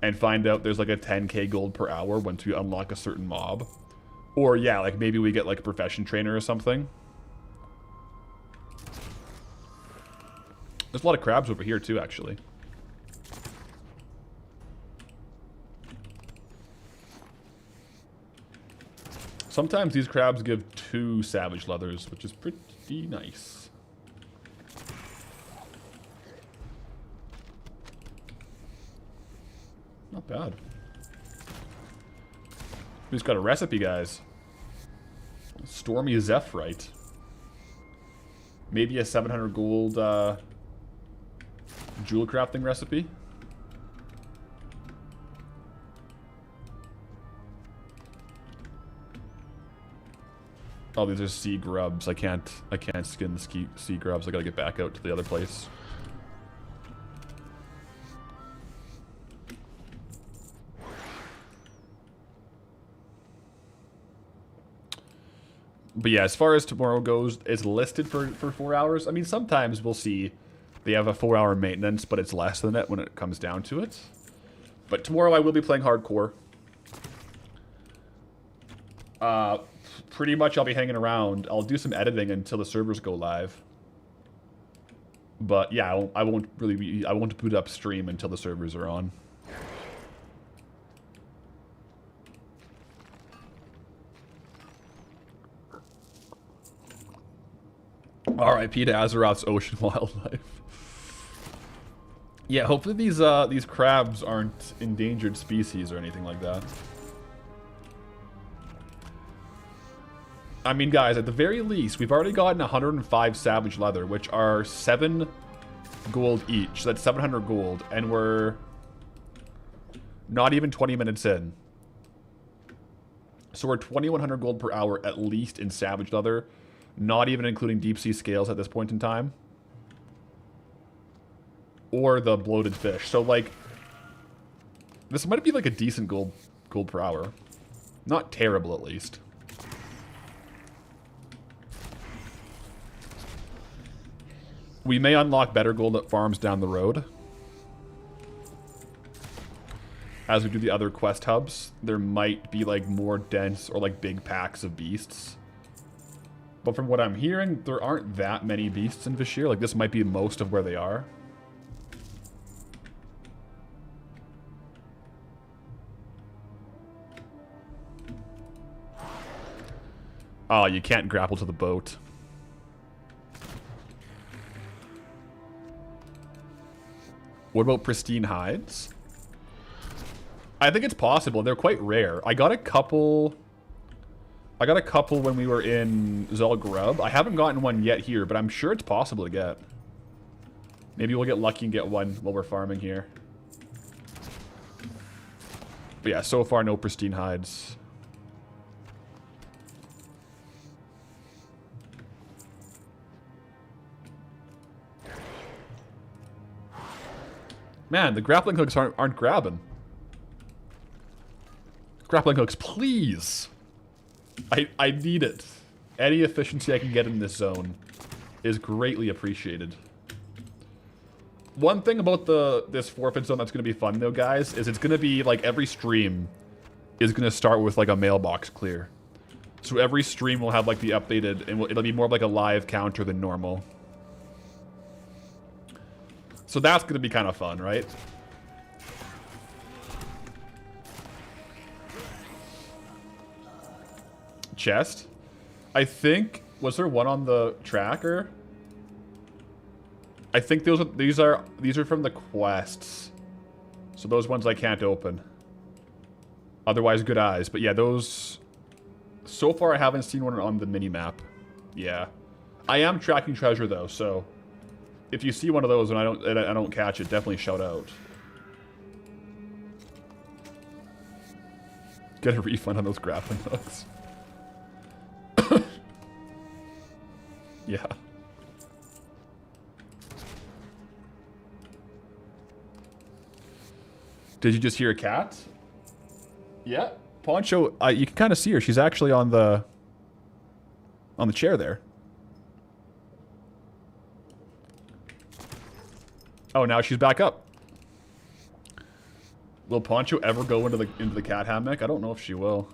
and find out there's like a 10k gold per hour once we unlock a certain mob. Or yeah, like maybe we get like a profession trainer or something. There's a lot of crabs over here too, actually. Sometimes these crabs give 2 savage leathers, which is pretty nice. Not bad. We just got a recipe, guys. Stormy Zephyrite. Maybe a 700 gold jewel crafting recipe. Oh, these are sea grubs. I can't skin the sea grubs. I gotta get back out to the other place. But yeah, as far as tomorrow goes, it's listed for 4 hours. I mean, sometimes we'll see they have a 4-hour maintenance, but it's less than it when it comes down to it. But tomorrow I will be playing hardcore. Pretty much I'll be hanging around. I'll do some editing until the servers go live. But yeah, I won't boot up stream until the servers are on. R.I.P. to Azeroth's ocean wildlife. Yeah, hopefully these crabs aren't endangered species or anything like that. I mean, guys, at the very least, we've already gotten 105 savage leather, which are 7 gold each. So that's 700 gold, and we're not even 20 minutes in. So we're 2,100 gold per hour at least in savage leather, not even including deep sea scales at this point in time. Or the bloated fish. So, like, this might be like a decent gold per hour. Not terrible, at least. We may unlock better gold at farms down the road. As we do the other quest hubs, there might be like more dense or like big packs of beasts. But from what I'm hearing, there aren't that many beasts in Vashir. Like, this might be most of where they are. Oh, you can't grapple to the boat. What about pristine hides? I think it's possible. They're quite rare. I got a couple when we were in Zul'Grub. I haven't gotten one yet here, but I'm sure it's possible to get. Maybe we'll get lucky and get one while we're farming here. But yeah, so far no pristine hides. Man, the grappling hooks aren't grabbing. Grappling hooks, please. I need it. Any efficiency I can get in this zone is greatly appreciated. One thing about this forfeit zone that's going to be fun, though, guys, is it's going to be, like, every stream is going to start with, like, a mailbox clear. So every stream will have, like, the updated, and it'll be more of, like, a live counter than normal. So that's going to be kind of fun, right? Chest. I think, was there one on the tracker? I think these are from the quests. So those ones I can't open. Otherwise, good eyes. But yeah, those... So far, I haven't seen one on the mini-map. Yeah. I am tracking treasure, though, so... If you see one of those and I don't catch it, definitely shout out. Get a refund on those grappling hooks. Yeah. Did you just hear a cat? Yeah. Poncho, you can kind of see her. She's actually on the chair there. Oh, now she's back up. Will Poncho ever go into the cat hammock? I don't know if she will.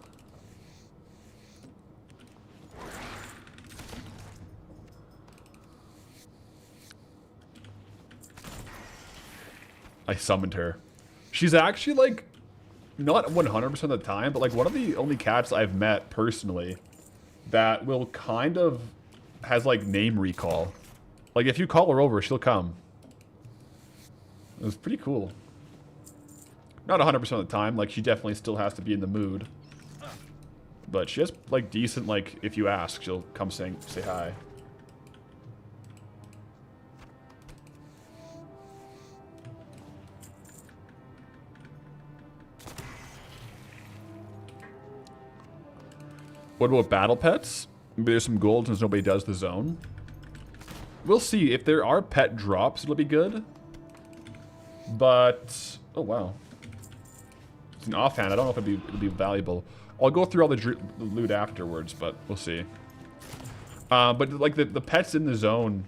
I summoned her. She's actually like not 100% of the time, but like one of the only cats I've met personally that will kind of has like name recall. Like if you call her over, she'll come. It was pretty cool. Not 100% of the time, like she definitely still has to be in the mood. But she has like decent, like if you ask, she'll come say hi. What about battle pets? Maybe there's some gold since nobody does the zone. We'll see. If there are pet drops, it'll be good. But... oh, wow. It's an offhand. I don't know if it'll be valuable. I'll go through all the loot afterwards, but we'll see. But like the pets in the zone,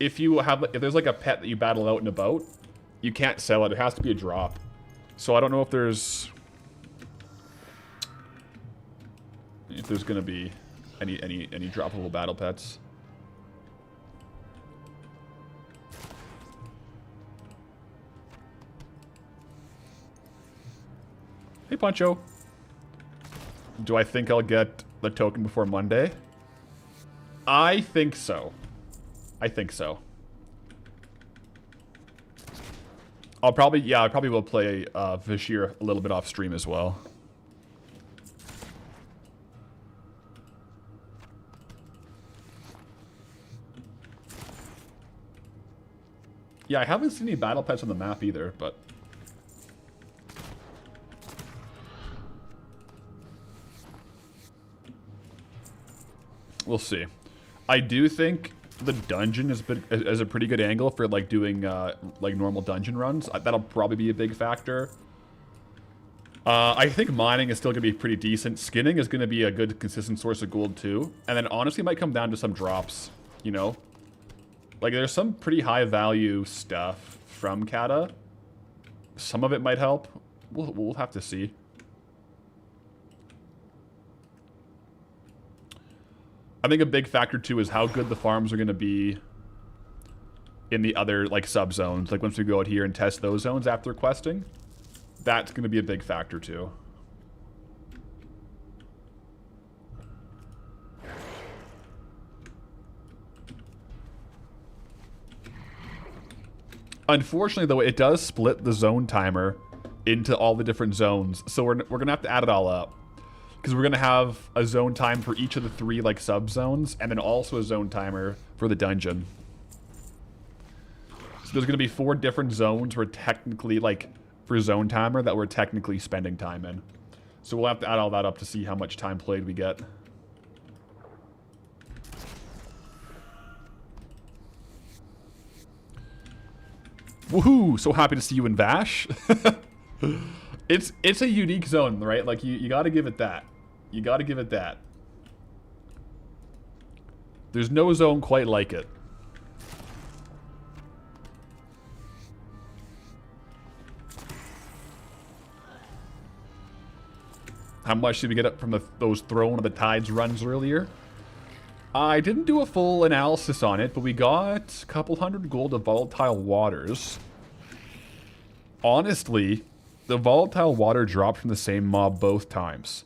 if there's like a pet that you battle out and about, you can't sell it. It has to be a drop. So I don't know if there's gonna be any droppable battle pets. Hey, Poncho. Do I think I'll get the token before Monday? I think so. I think so. I probably will play Vashir a little bit off stream as well. Yeah, I haven't seen any battle pets on the map either, but... we'll see. I do think the dungeon is a pretty good angle for like doing like normal dungeon runs. That'll probably be a big factor. I think mining is still going to be pretty decent. Skinning is going to be a good consistent source of gold too. And then honestly it might come down to some drops, you know? Like there's some pretty high value stuff from Kata. Some of it might help. We'll have to see. I think a big factor too is how good the farms are going to be in the other like sub zones. Like once we go out here and test those zones after questing, that's going to be a big factor too. Unfortunately though, it does split the zone timer into all the different zones. So we're going to have to add it all up. Because we're going to have a zone time for each of the 3 like sub zones, and then also a zone timer for the dungeon. So there's going to be 4 different zones we're technically like for zone timer that we're technically spending time in. So we'll have to add all that up to see how much time played we get. Woohoo! So happy to see you in Vash. It's a unique zone, right? Like you got to give it that. You got to give it that. There's no zone quite like it. How much did we get up from those Throne of the Tides runs earlier? I didn't do a full analysis on it, but we got a couple hundred gold of volatile waters. Honestly, the volatile water dropped from the same mob both times.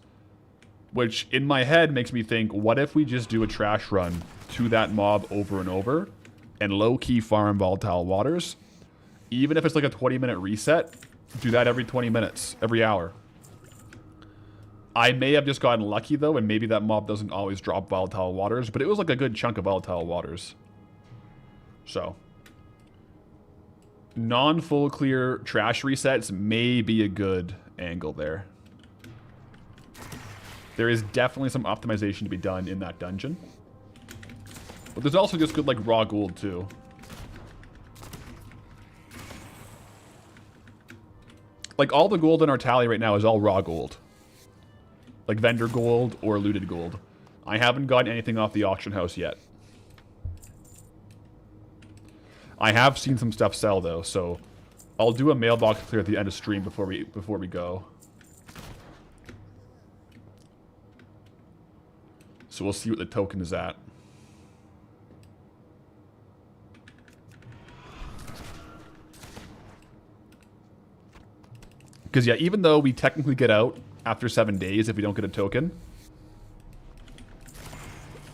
Which, in my head, makes me think, what if we just do a trash run to that mob over and over, and low-key farm volatile waters? Even if it's like a 20-minute reset, do that every 20 minutes, every hour. I may have just gotten lucky, though, and maybe that mob doesn't always drop volatile waters, but it was like a good chunk of volatile waters. So... non-full clear trash resets may be a good angle there. There is definitely some optimization to be done in that dungeon. But there's also just good, like, raw gold, too. Like, all the gold in our tally right now is all raw gold. Like, vendor gold or looted gold. I haven't gotten anything off the auction house yet. I have seen some stuff sell, though, so I'll do a mailbox clear at the end of stream before we go. So we'll see what the token is at. Because yeah, even though we technically get out after 7 days if we don't get a token,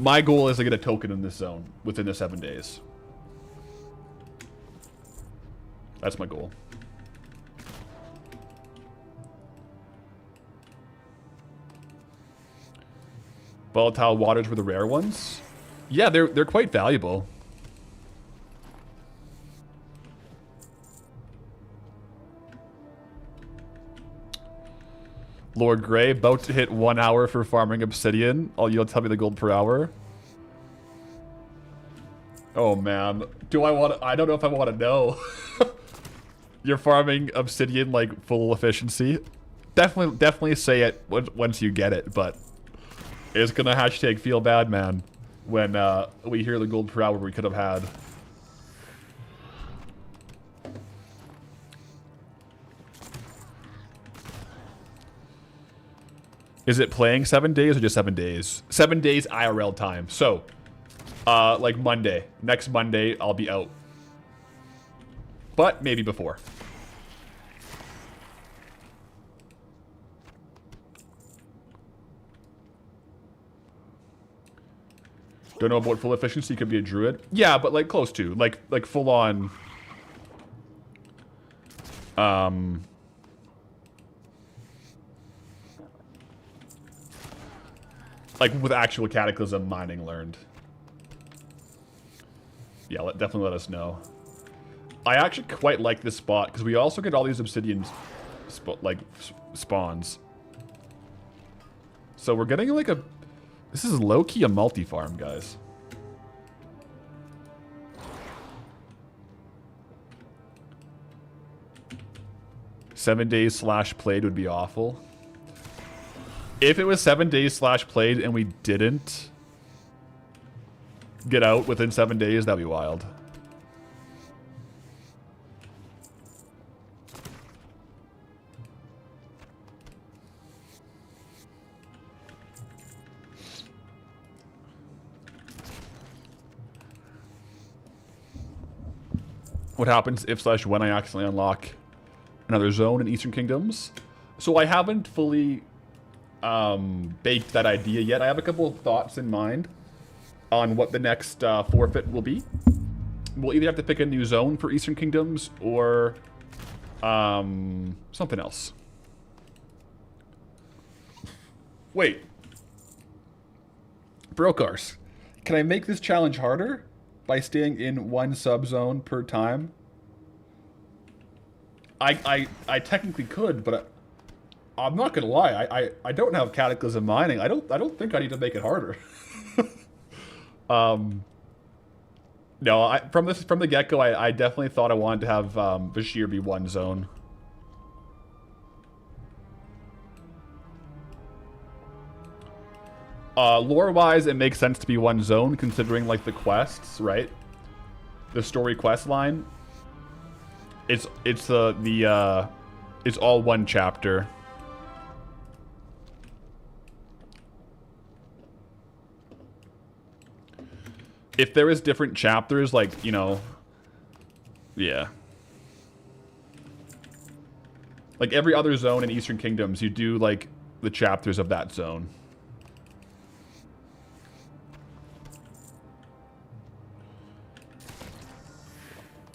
my goal is to get a token in this zone within the 7 days. That's my goal. Volatile waters were the rare ones. Yeah, they're quite valuable. Lord Grey, about to hit 1 hour for farming obsidian. You'll tell me the gold per hour. Oh man, I don't know if I want to know. You're farming obsidian like full efficiency. Definitely say it once you get it, but it's gonna hashtag feel bad, man, when we hear the gold per hour we could have had. Is it playing 7 days or just 7 days? 7 days IRL time. So, like Monday. Next Monday, I'll be out. But maybe before. Don't know about full efficiency. Could be a druid. Yeah, but like close to. Like full on. Like with actual cataclysm mining learned. Yeah, definitely let us know. I actually quite like this spot because we also get all these obsidian spawns. So we're getting like a... This is low-key a multi-farm, guys. Seven days / played would be awful. If it was 7 days / played and we didn't get out within 7 days, that'd be wild. What happens if / when I accidentally unlock another zone in Eastern Kingdoms? So I haven't fully baked that idea yet. I have a couple of thoughts in mind on what the next forfeit will be. We'll either have to pick a new zone for Eastern Kingdoms or something else. Wait. Brokars, can I make this challenge harder by staying in one subzone per time? I technically could, but I'm not gonna lie. I don't have cataclysm mining. I don't think I need to make it harder. No, from the get-go, I definitely thought I wanted to have Bashir be one zone. Lore-wise, it makes sense to be one zone, considering like the quests, right? The story quest line. It's all one chapter. If there is different chapters, like, you know, yeah. Like every other zone in Eastern Kingdoms, you do like the chapters of that zone.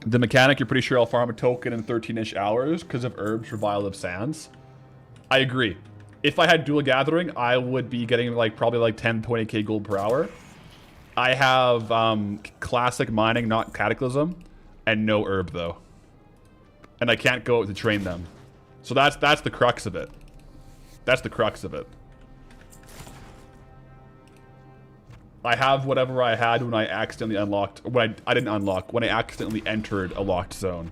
The mechanic, you're pretty sure I'll farm a token in 13-ish hours because of herbs for Vial of Sands. I agree. If I had dual gathering, I would be getting like probably like 10, 20k gold per hour. I have classic mining, not cataclysm, and no herb though. And I can't go out to train them. So that's the crux of it. That's the crux of it. I have whatever I had when I accidentally unlocked, when I didn't unlock, when I accidentally entered a locked zone.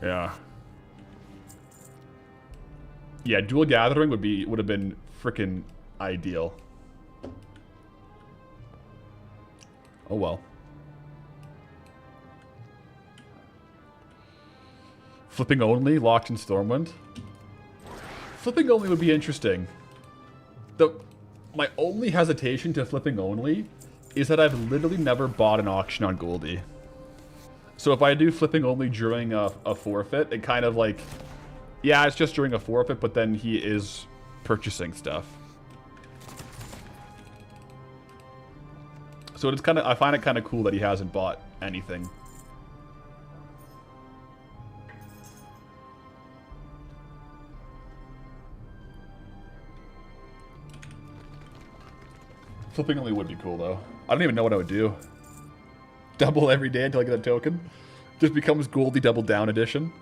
Yeah. Yeah, dual gathering would have been freaking ideal. Oh well. Flipping only, locked in Stormwind. Flipping only would be interesting. My only hesitation to flipping only is that I've literally never bought an auction on Goldie. So if I do flipping only during a forfeit, it kind of like... Yeah, it's just during a forfeit, but then he is purchasing stuff. So it's kind of... I find it kind of cool that he hasn't bought anything. Flipping only would be cool, though. I don't even know what I would do. Double every day until I get a token? Just becomes Goldie Double Down Edition.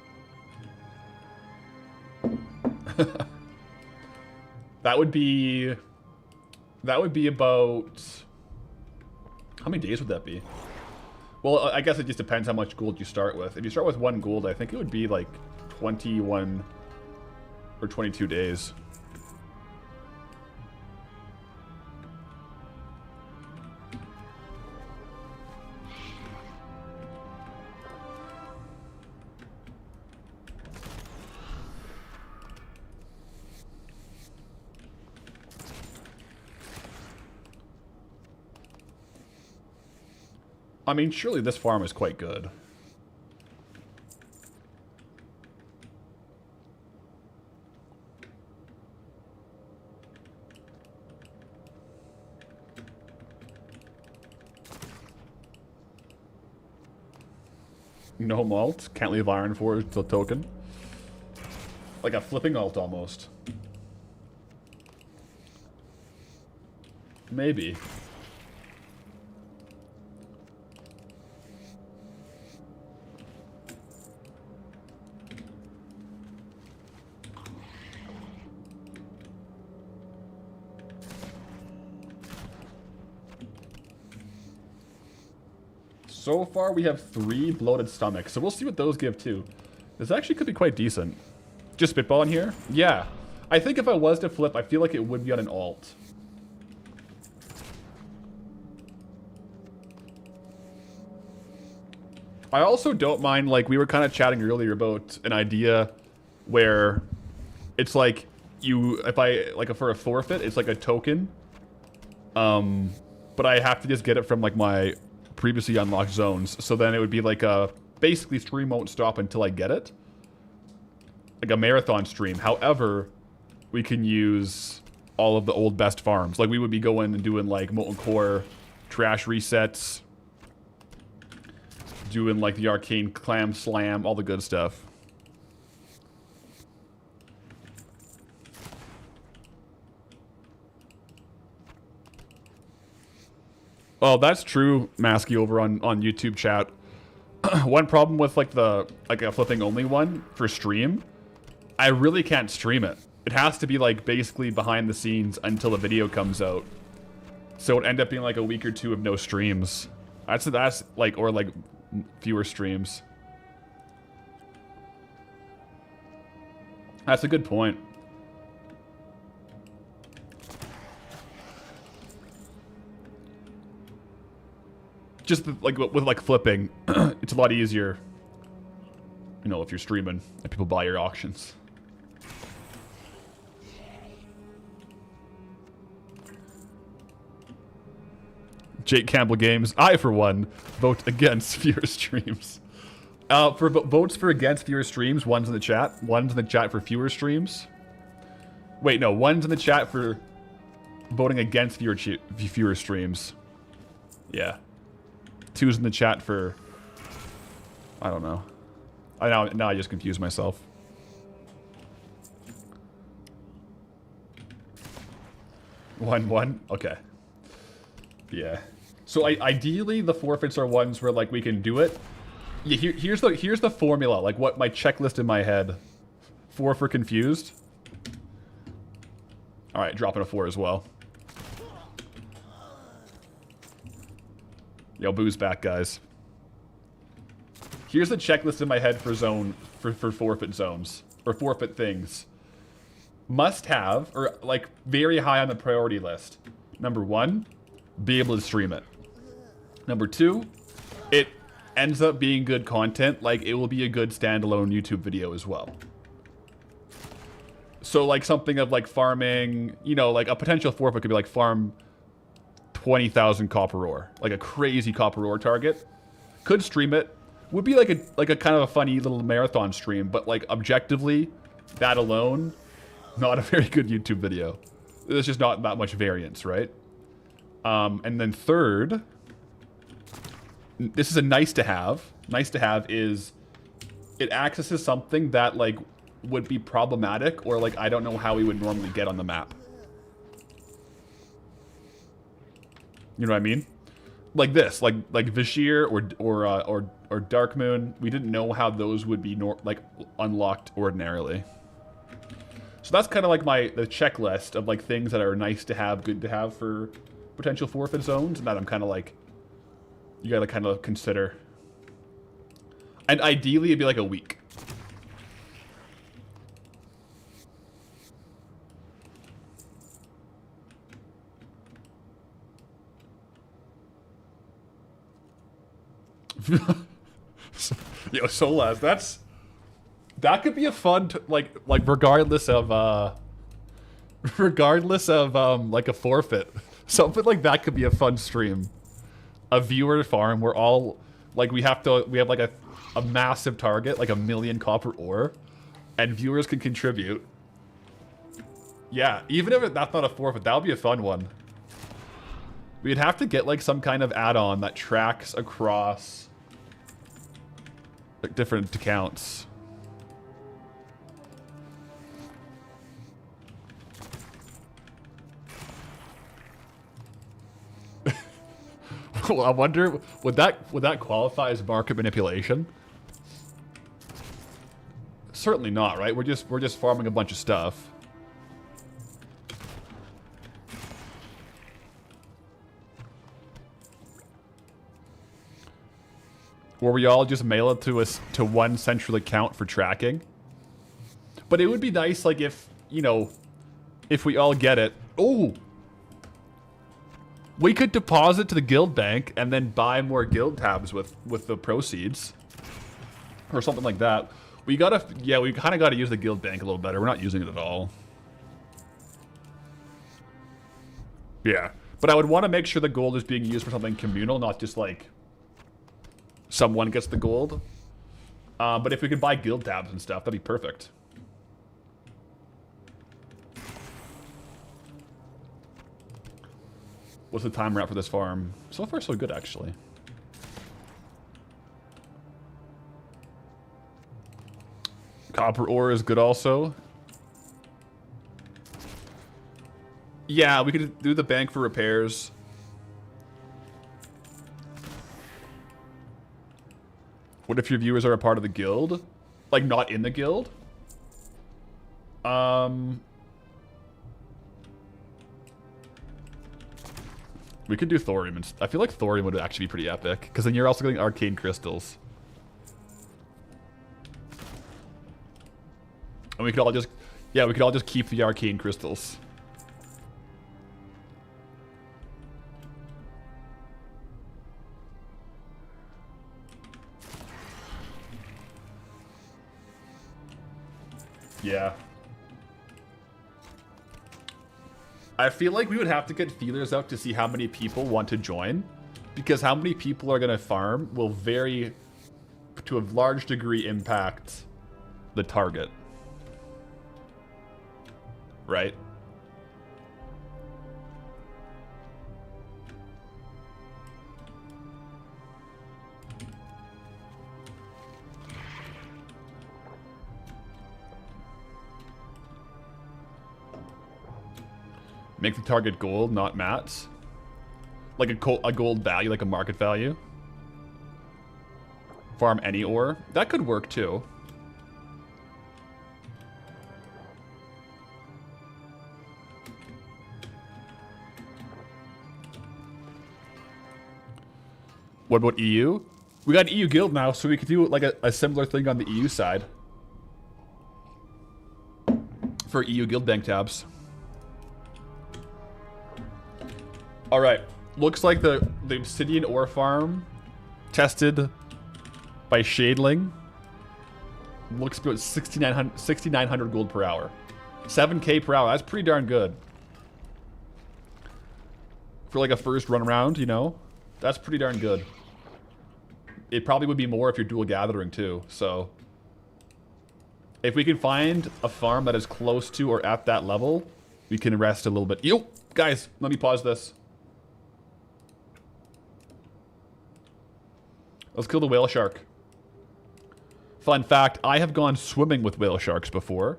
That would be... That would be about... How many days would that be? Well, I guess it just depends how much gold you start with. If you start with 1 gold, I think it would be like 21 or 22 days. I mean, surely this farm is quite good. No malt. Can't leave iron for the token. Like a flipping alt almost. Maybe. So far, we have 3 bloated stomachs, so we'll see what those give too. This actually could be quite decent. Just spitballing here? Yeah. I think if I was to flip, I feel like it would be on an alt. I also don't mind, like, we were kind of chatting earlier about an idea where it's like, for a forfeit, it's like a token. But I have to just get it from, like, my previously unlocked zones. So then it would be like basically stream won't stop until I get it. Like a marathon stream. However, we can use all of the old best farms. Like we would be going and doing like Molten Core, trash resets, doing like the Arcane Clam Slam, all the good stuff. Oh, that's true, Masky over on YouTube chat. One problem with like a flipping only one for stream, I really can't stream it. It has to be like basically behind the scenes until the video comes out. So it end up being like a week or 2 of no streams. That's like, or like fewer streams. That's a good point. Just like with like flipping, it's a lot easier, you know, if you're streaming and people buy your auctions. Jake Campbell Games, I for one vote against fewer streams. For votes for against fewer streams, one's in the chat. One's in the chat for fewer streams. Wait, no, one's in the chat for voting against fewer streams. Yeah. 2's in the chat for... I don't know. Now I just confused myself. One? Okay. Yeah. So ideally, the forfeits are ones where like we can do it. Yeah, here's the formula, like what my checklist in my head. 4 for confused. Alright, dropping a 4 as well. Yo, Boo's back, guys. Here's the checklist in my head for forfeit zones. Or forfeit things. Must have, or like very high on the priority list. Number 1, be able to stream it. Number 2, it ends up being good content, like it will be a good standalone YouTube video as well. So like something of like farming, you know, like a potential forfeit could be like farm 20,000 copper ore, like a crazy copper ore target. Could stream it. Would be like a kind of a funny little marathon stream, but like objectively, that alone, not a very good YouTube video. There's just not that much variance, right? And then third, this is a nice to have. Nice to have is it accesses something that like would be problematic or like I don't know how we would normally get on the map. You know what I mean? Like this, like Vashir or Dark Moon. We didn't know how those would be like unlocked ordinarily. So that's kind of like the checklist of like things that are nice to have, good to have for potential forfeit zones, and that I'm kind of like, you gotta kind of consider. And ideally, it'd be like a week. Yo, Solaz, that could be a fun like regardless of like a forfeit, something like that could be a fun stream. A viewer farm where all like we have like a massive target, like 1 million copper ore, and viewers can contribute. Yeah, even if that's not a forfeit, that would be a fun one. We'd have to get like some kind of add-on that tracks across like different accounts. Well, I wonder, would that qualify as market manipulation? Certainly not, right? We're just farming a bunch of stuff. Or we all just mail it to one central account for tracking. But it would be nice, like if, you know, if we all get it. Oh, we could deposit to the guild bank and then buy more guild tabs with the proceeds, or something like that. We kind of gotta use the guild bank a little better. We're not using it at all. Yeah, but I would want to make sure the gold is being used for something communal, not just like someone gets the gold. But if we could buy guild tabs and stuff, that'd be perfect. What's the timer out for this farm? So far, so good, actually. Copper ore is good also. Yeah, we could do the bank for repairs. What if your viewers are a part of the guild? Like, not in the guild? We could do thorium. And I feel like thorium would actually be pretty epic, because then you're also getting arcane crystals. And we could all just, yeah, we could all just keep the arcane crystals. Yeah. I feel like we would have to get feelers out to see how many people want to join, because how many people are going to farm will vary to a large degree impact the target. Right? Make the target gold, not mats. Like a gold value, like a market value. Farm any ore. That could work too. What about EU? We got an EU guild now, so we could do like a similar thing on the EU side. For EU guild bank tabs. Alright, looks like the obsidian ore farm tested by Shadling. Looks about 6,900 gold per hour. 7k per hour. That's pretty darn good. For like a first run around, you know? That's pretty darn good. It probably would be more if you're dual gathering too, so... If we can find a farm that is close to or at that level, we can rest a little bit. Yo! Guys, let me pause this. Let's kill the whale shark. Fun fact, I have gone swimming with whale sharks before.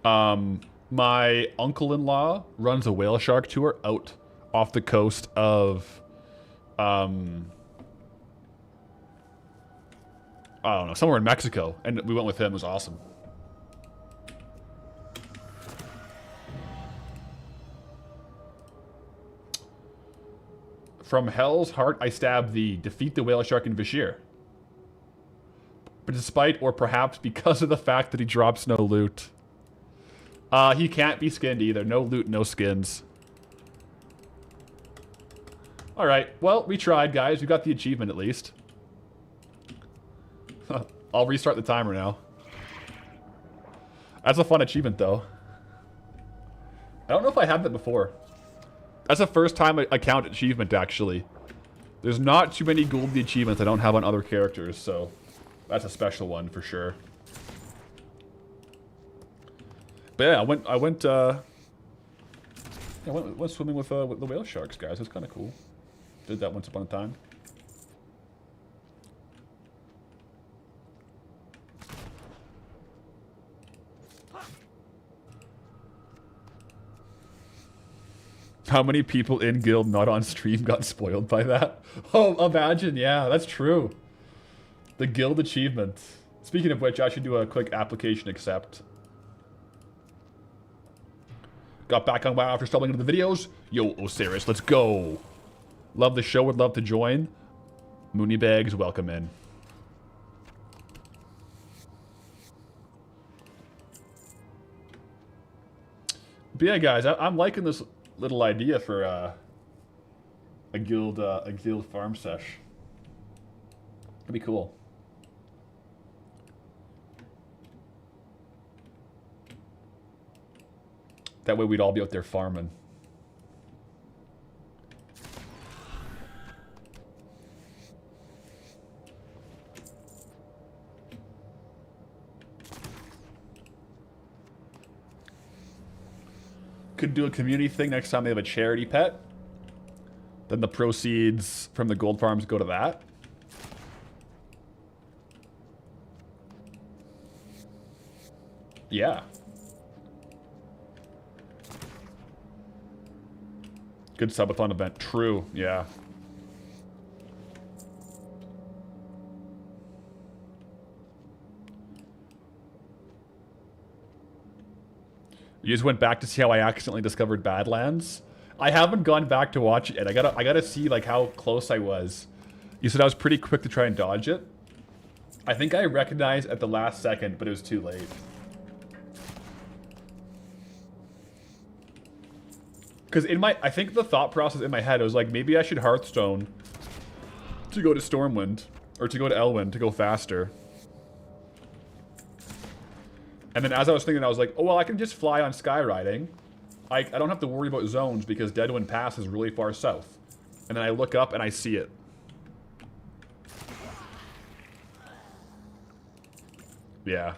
My uncle-in-law runs a whale shark tour out off the coast of... I don't know, somewhere in Mexico. And we went with him. It was awesome. From Hell's Heart, I stab thee. Defeat the whale shark in Vashir. But despite, or perhaps because of the fact that he drops no loot. He can't be skinned either. No loot, no skins. Alright, well, we tried, guys. We got the achievement at least. I'll restart the timer now. That's a fun achievement, though. I don't know if I had that before. That's the first time I count achievement, actually. There's not too many golden achievements I don't have on other characters, so... That's a special one, for sure. But yeah, I went swimming with the whale sharks, guys. It was kind of cool. Did that once upon a time. How many people in guild not on stream got spoiled by that? Oh, imagine, yeah, that's true. The guild achievement. Speaking of which, I should do a quick application accept. Got back on WoW after stumbling into the videos. Yo, Osiris, let's go. Love the show, would love to join. Mooney Bags, welcome in. But yeah, guys, I'm liking this little idea for a guild farm sesh. That'd be cool. That way we'd all be out there farming. Could do a community thing next time they have a charity pet. Then the proceeds from the gold farms go to that. Yeah. Good subathon event. True, yeah. You just went back to see how I accidentally discovered Badlands? I haven't gone back to watch it yet. I gotta see like how close I was. You said I was pretty quick to try and dodge it. I think I recognized at the last second, but it was too late. Because I think the thought process in my head was like, maybe I should Hearthstone to go to Stormwind, or to go to Elwyn to go faster. And then as I was thinking, I was like, oh, well, I can just fly on Skyriding. I don't have to worry about zones because Deadwind Pass is really far south. And then I look up and I see it. Yeah.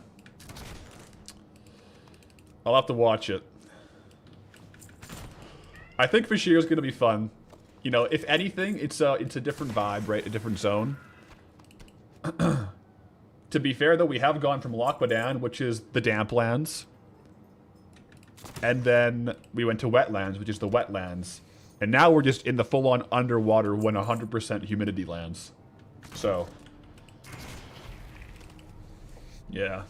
I'll have to watch it. I think Vashir is going to be fun. You know, if anything, it's a different vibe, right? A different zone. To be fair, though, we have gone from Lochbadan, which is the damp lands. And then we went to wetlands, which is the wetlands. And now we're just in the full-on underwater when 100% humidity lands. So. Yeah.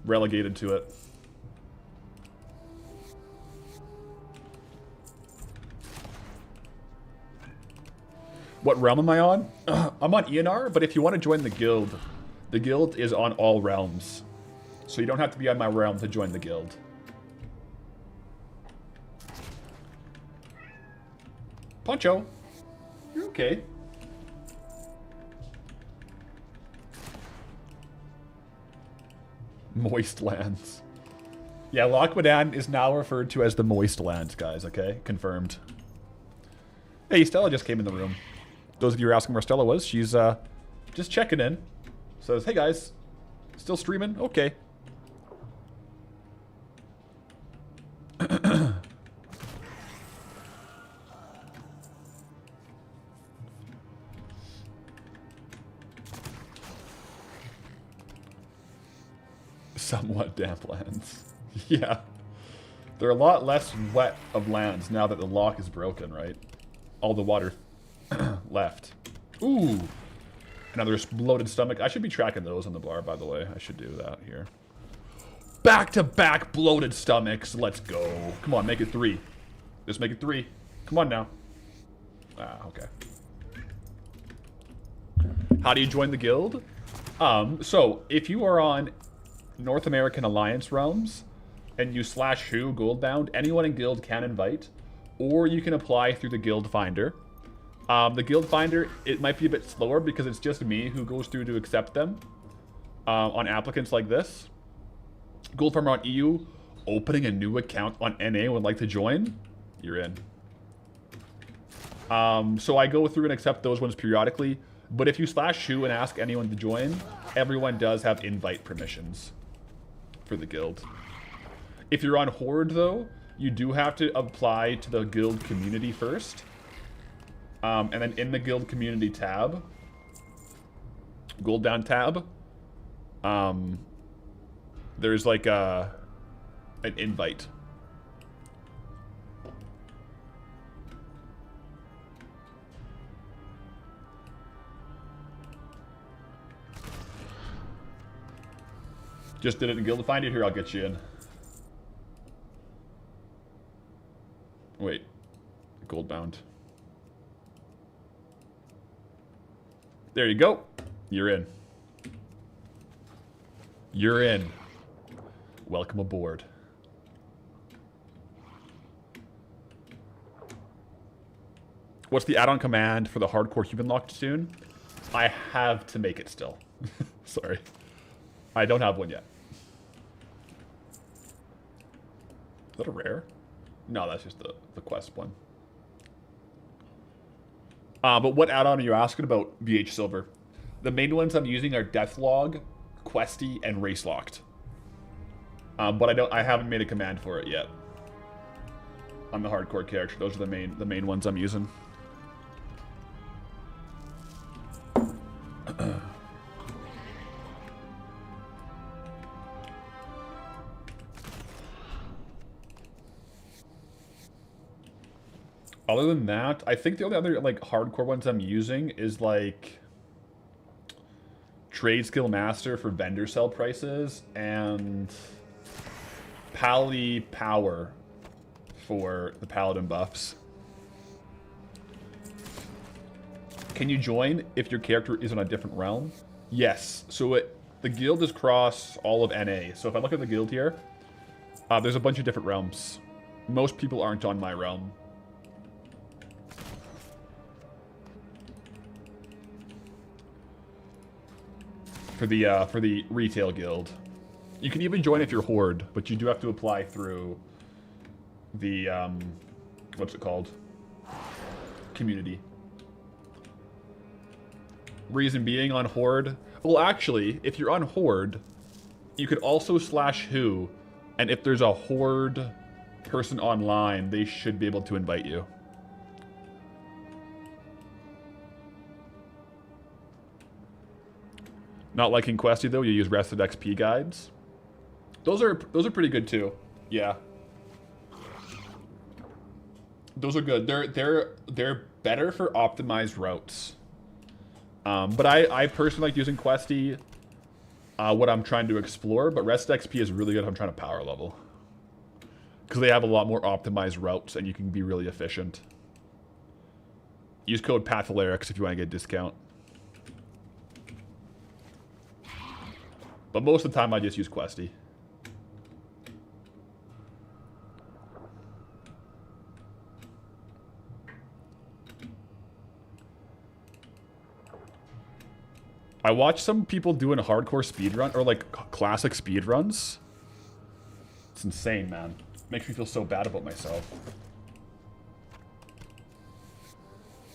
Relegated to it. What realm am I on? I'm on ENR, but if you want to join the guild is on all realms. So you don't have to be on my realm to join the guild. Poncho, you're okay. Moist lands. Yeah, Lochmadan is now referred to as the Moist Lands, guys, okay? Confirmed. Hey, Stella just came in the room. Those of you who are asking where Stella was, she's just checking in. Says, hey guys, still streaming? Okay. Somewhat damp lands. Yeah. They're a lot less wet of lands now that the lock is broken, right? All the water left. Ooh. Another bloated stomach. I should be tracking those on the bar, by the way. I should do that here. Back-to-back bloated stomachs. Let's go. Come on, make it 3. Just make it 3. Come on now. Ah, okay. How do you join the guild? So, if you are on North American Alliance realms, and you /who Goldbound, anyone in guild can invite, or you can apply through the guild finder. The guild finder, it might be a bit slower because it's just me who goes through to accept them on applicants like this. Gold farmer on EU, opening a new account on NA would like to join, you're in. So I go through and accept those ones periodically, but if you /who and ask anyone to join, everyone does have invite permissions for the guild. If you're on Horde, though, you do have to apply to the guild community first. And then in the guild community tab, Goldbound tab, there's like an invite. Just did it in guild. Find it here, I'll get you in. Wait, Goldbound. There you go. You're in. You're in. Welcome aboard. What's the add-on command for the hardcore human locked soon? I have to make it still. Sorry. I don't have one yet. Is that a rare? No, that's just the quest one. But what add-on are you asking about, VH Silver? The main ones I'm using are Deathlog, Questy, and Race Locked. But I haven't made a command for it yet. On the hardcore character, those are the main ones I'm using. Other than that, I think the only other like hardcore ones I'm using is like Trade Skill Master for vendor sell prices and Pally Power for the Paladin buffs. Can you join if your character is on a different realm? Yes. So the guild is across all of NA. So if I look at the guild here, there's a bunch of different realms. Most people aren't on my realm. For the retail guild. You can even join if you're Horde, but you do have to apply through the, what's it called? Community. Reason being on Horde, well actually, if you're on Horde, you could also /who, and if there's a Horde person online, they should be able to invite you. Not liking Questy though, you use Rested XP guides. Those are pretty good too. Yeah. Those are good. They're better for optimized routes. But I personally like using Questy when I'm trying to explore, but Rested XP is really good if I'm trying to power level. Because they have a lot more optimized routes and you can be really efficient. Use code PATHALERIX if you want to get a discount. But most of the time, I just use Questy. I watched some people doing a hardcore speedrun, or like classic speedruns. It's insane, man. Makes me feel so bad about myself.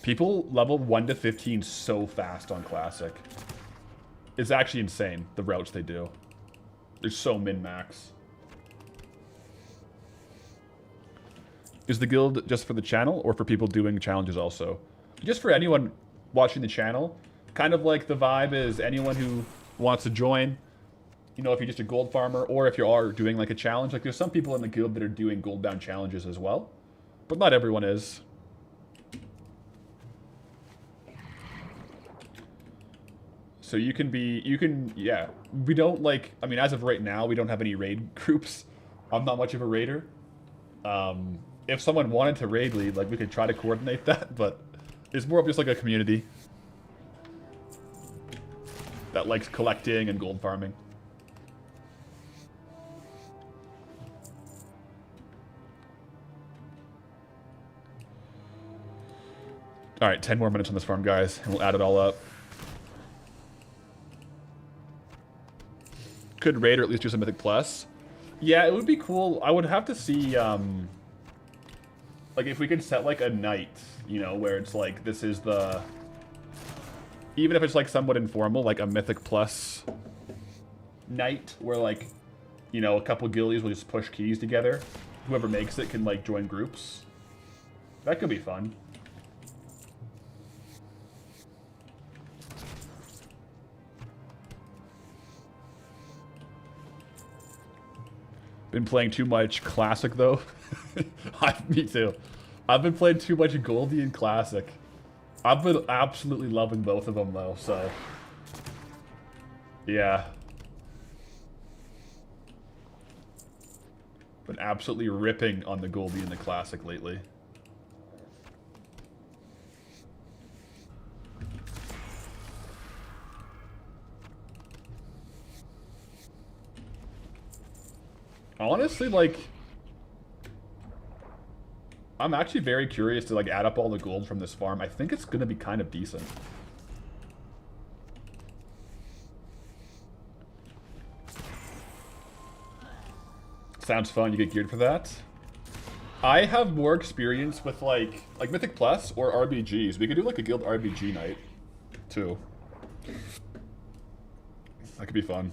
People level 1 to 15 so fast on classic. It's actually insane, the routes they do. They're so min-max. Is the guild just for the channel, or for people doing challenges also? Just for anyone watching the channel. Kind of like the vibe is anyone who wants to join. You know, if you're just a gold farmer, or if you are doing like a challenge. Like there's some people in the guild that are doing Goldbound challenges as well. But not everyone is. So you can be, yeah. We don't like, I mean, as of right now, we don't have any raid groups. I'm not much of a raider. If someone wanted to raid lead, like we could try to coordinate that, but it's more of just like a community that likes collecting and gold farming. All right, 10 more minutes on this farm, guys, and we'll add it all up. Could raid or at least do some Mythic Plus. Yeah, it would be cool. I would have to see, like, if we could set, like, a night, you know, where it's, like, this is the... Even if it's, like, somewhat informal, like a Mythic Plus night, where, like, you know, a couple guildies will just push keys together. Whoever makes it can, like, join groups. That could be fun. Been playing too much Classic, though. Me too. I've been playing too much Goldie and Classic. I've been absolutely loving both of them, though, so... Yeah. Been absolutely ripping on the Goldie and the Classic lately. Honestly, like... I'm actually very curious to, like, add up all the gold from this farm. I think it's gonna be kind of decent. Sounds fun. You get geared for that? I have more experience with, like Mythic Plus or RBGs. We could do, like, a guild RBG night, too. That could be fun.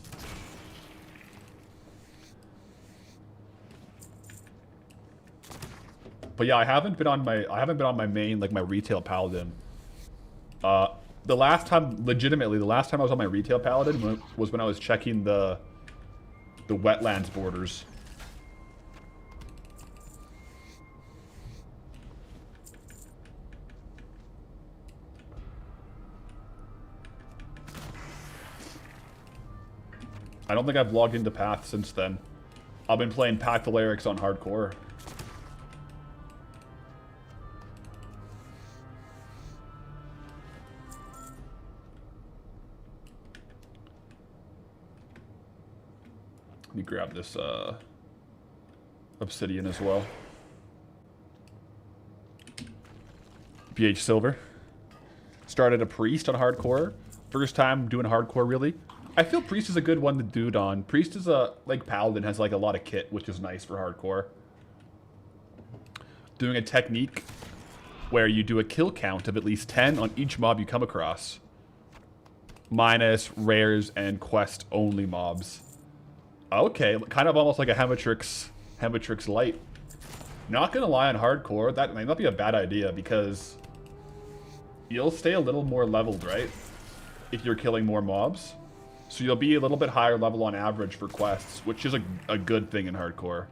But yeah, I haven't been on my main, like, my retail paladin. The last time, legitimately, the last time I was on my retail paladin was when I was checking the wetlands borders. I don't think I've logged into Path since then. I've been playing Path Valerics on hardcore. Let me grab this obsidian as well. BH Silver. Started a priest on hardcore. First time doing hardcore, really. I feel priest is a good one to do it on. Priest is a, like, paladin, has, like, a lot of kit, which is nice for hardcore. Doing a technique where you do a kill count of at least 10 on each mob you come across. Minus rares and quest only mobs. Okay, kind of almost like a Hematrix light. Not gonna lie, on hardcore, that might not be a bad idea, because you'll stay a little more leveled, right? If you're killing more mobs. So you'll be a little bit higher level on average for quests, which is a good thing in hardcore.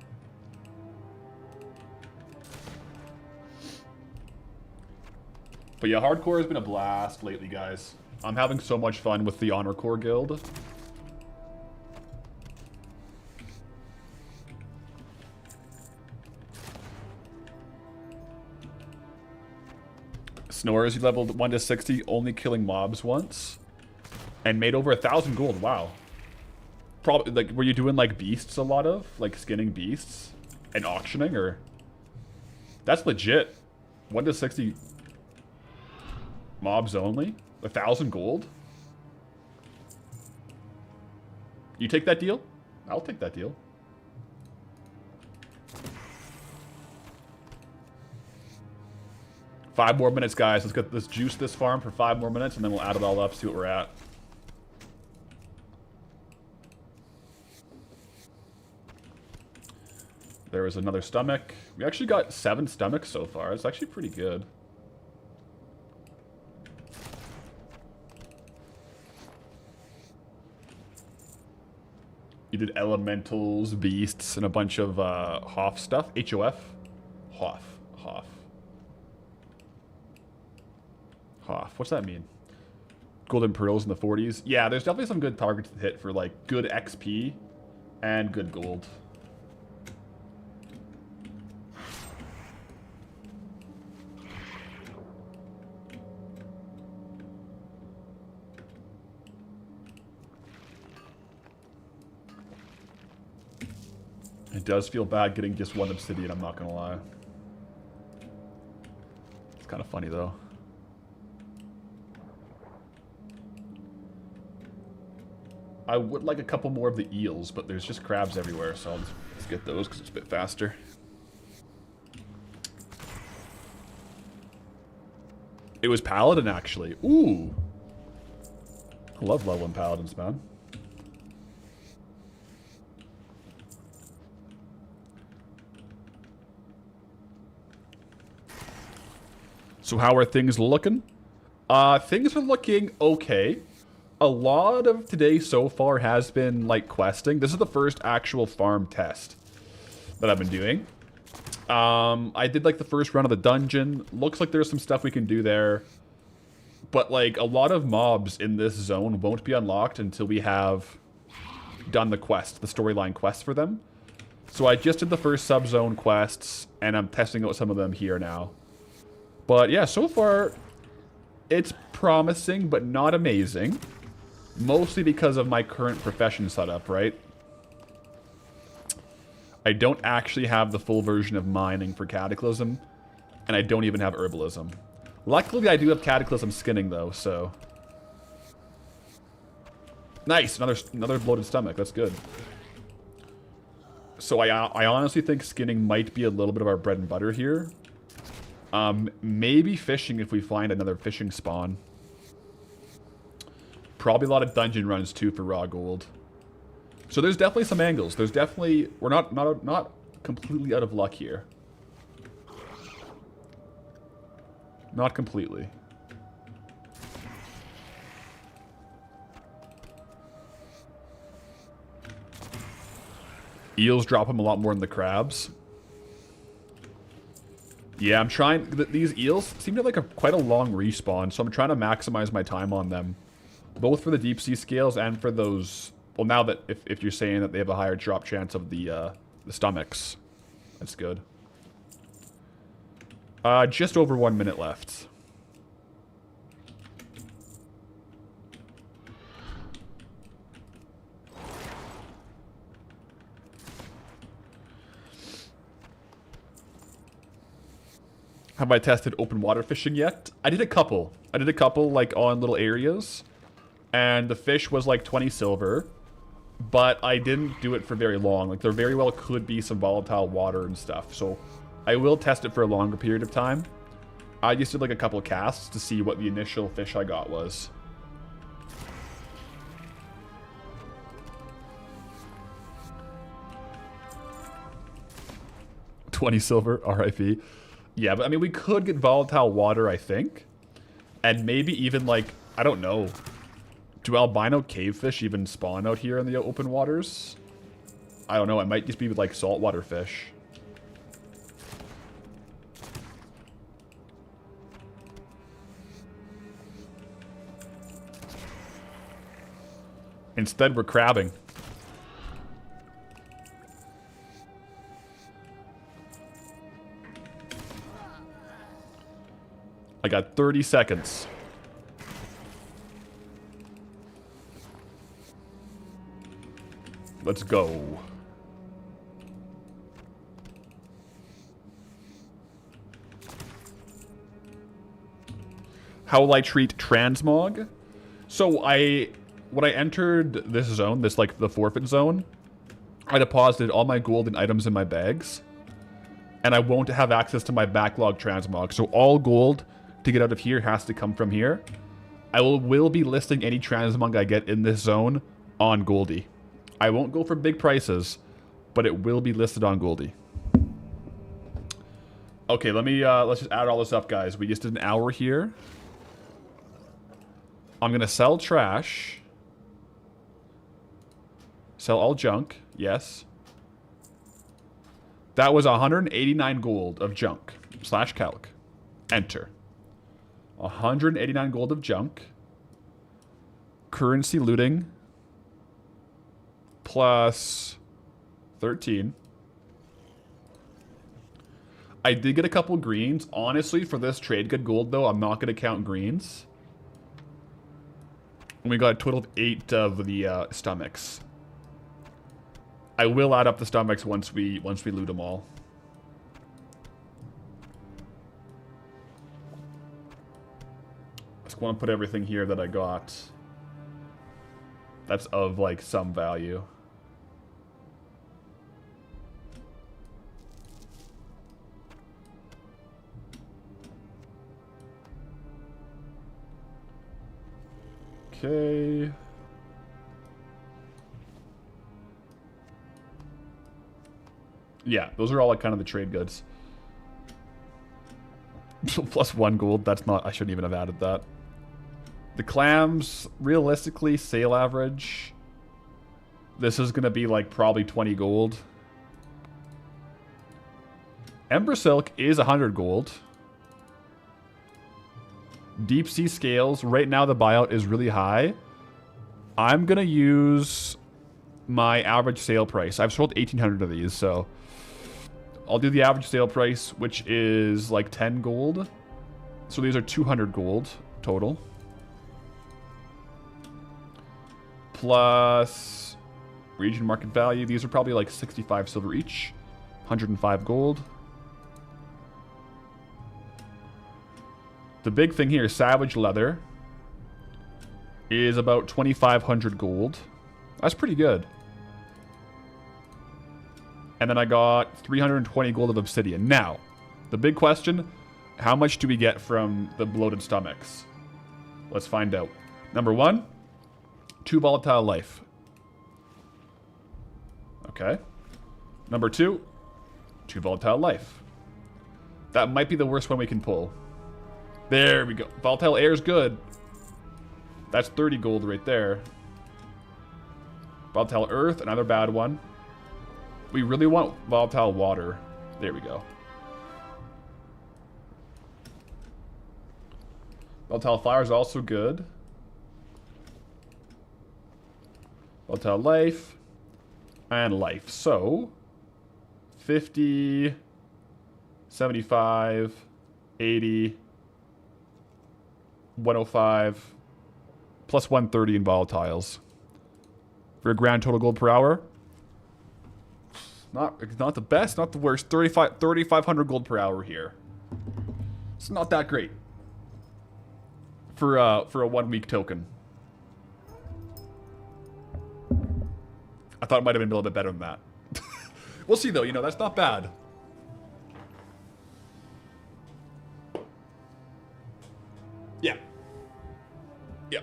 But yeah, hardcore has been a blast lately, guys. I'm having so much fun with the Honor Corps guild. Snores, you leveled 1 to 60, only killing mobs once. And made over 1,000 gold, wow. Probably, like, were you doing, like, beasts a lot of? Like, skinning beasts? And auctioning, or? That's legit. 1 to 60 mobs only? 1,000 gold? You take that deal? I'll take that deal. Five more minutes, guys. Let's juice this farm for 5 more minutes, and then we'll add it all up, see what we're at. There is another stomach. We actually got 7 stomachs so far. It's actually pretty good. You did elementals, beasts, and a bunch of Hoff stuff. H-O-F? Hoff. What's that mean? Golden pearls in the 40s. Yeah, there's definitely some good targets to hit for like good XP and good gold. It does feel bad getting just 1 obsidian, I'm not gonna lie. It's kind of funny though. I would like a couple more of the eels, but there's just crabs everywhere, so let's get those because it's a bit faster. It was Paladin, actually. Ooh. I love leveling Paladins, man. So how are things looking? Things are looking okay. A lot of today so far has been, like, questing. This is the first actual farm test that I've been doing. I did, like, the first run of the dungeon. Looks like there's some stuff we can do there. But, like, a lot of mobs in this zone won't be unlocked until we have done the quest, the storyline quest for them. So I just did the first sub-zone quests, and I'm testing out some of them here now. But, yeah, so far, it's promising, but not amazing. Mostly because of my current profession setup, right? I don't actually have the full version of mining for Cataclysm, and I don't even have herbalism. Luckily, I do have Cataclysm skinning, though, so... Nice! Another bloated stomach. That's good. So I honestly think skinning might be a little bit of our bread and butter here. Maybe fishing if we find another fishing spawn. Probably a lot of dungeon runs too for raw gold. So there's definitely some angles. There's definitely we're not completely out of luck here. Not completely. Eels drop them a lot more than the crabs. Yeah, I'm trying. These eels seem to have like quite a long respawn, so I'm trying to maximize my time on them. Both for the deep sea scales and for those... Well, now that if you're saying that they have a higher drop chance of the stomachs. That's good. Just over 1 minute left. Have I tested open water fishing yet? I did a couple. Like on little areas. And the fish was like 20 silver, but I didn't do it for very long. Like there very well could be some volatile water and stuff. So I will test it for a longer period of time. I just did like a couple casts to see what the initial fish I got was. $20 silver, RIP. Yeah, but I mean, we could get volatile water, I think. And maybe even like, I don't know. Do albino cavefish even spawn out here in the open waters? I don't know. It might just be with like saltwater fish. Instead, we're crabbing. I got 30 seconds. Let's go. How will I treat transmog? So I when I entered this zone, this like the forfeit zone, I deposited all my gold and items in my bags. And I won't have access to my backlog transmog. So all gold to get out of here has to come from here. I will be listing any transmog I get in this zone on Goldie. I won't go for big prices, but it will be listed on Goldie. Okay, let's just add all this up, guys. We just did an hour here. I'm gonna sell trash. Sell all junk, yes. That was 189 gold of junk. / calc. Enter. 189 gold of junk. Currency looting. Plus 13. I did get a couple greens. Honestly, for this trade good gold, though, I'm not going to count greens. And we got a total of 8 of the stomachs. I will add up the stomachs once we loot them all. Just want to put everything here that I got. That's of like some value. Okay. Yeah, those are all like kind of the trade goods. Plus 1 gold, that's not, I shouldn't even have added that. The clams, realistically, sale average. This is gonna be like probably 20 gold. Ember silk is 100 gold. Deep sea scales, right now the buyout is really high. I'm gonna use my average sale price. I've sold 1,800 of these, so I'll do the average sale price, which is like 10 gold. So these are 200 gold total. Plus region market value. These are probably like 65 silver each. 105 gold. The big thing here, Savage Leather, is about 2,500 gold. That's pretty good. And then I got 320 gold of obsidian. Now, the big question, how much do we get from the bloated stomachs? Let's find out. Number 1, 2 volatile life. Okay. Number 2, 2 volatile life. That might be the worst one we can pull. There we go. Volatile air is good. That's 30 gold right there. Volatile earth, another bad one. We really want volatile water. There we go. Volatile fire is also good. Volatile life. And life. So, 50, 75, 80, 105, plus 130 in volatiles. For a grand total gold per hour. Not the best, not the worst. 3,500 gold per hour here. It's not that great. For a 1 week token. I thought it might have been a little bit better than that. We'll see though, you know, that's not bad. Yeah. Yeah.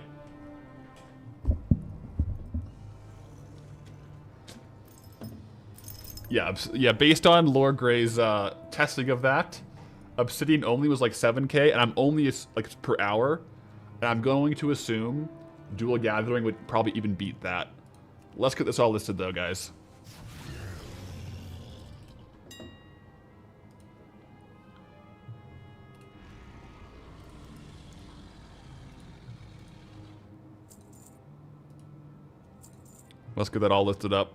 Yeah, based on Lord Gray's testing of that, Obsidian only was like 7k, and I'm only like per hour, and I'm going to assume Dual Gathering would probably even beat that. Let's get this all listed though, guys. Let's get that all listed up.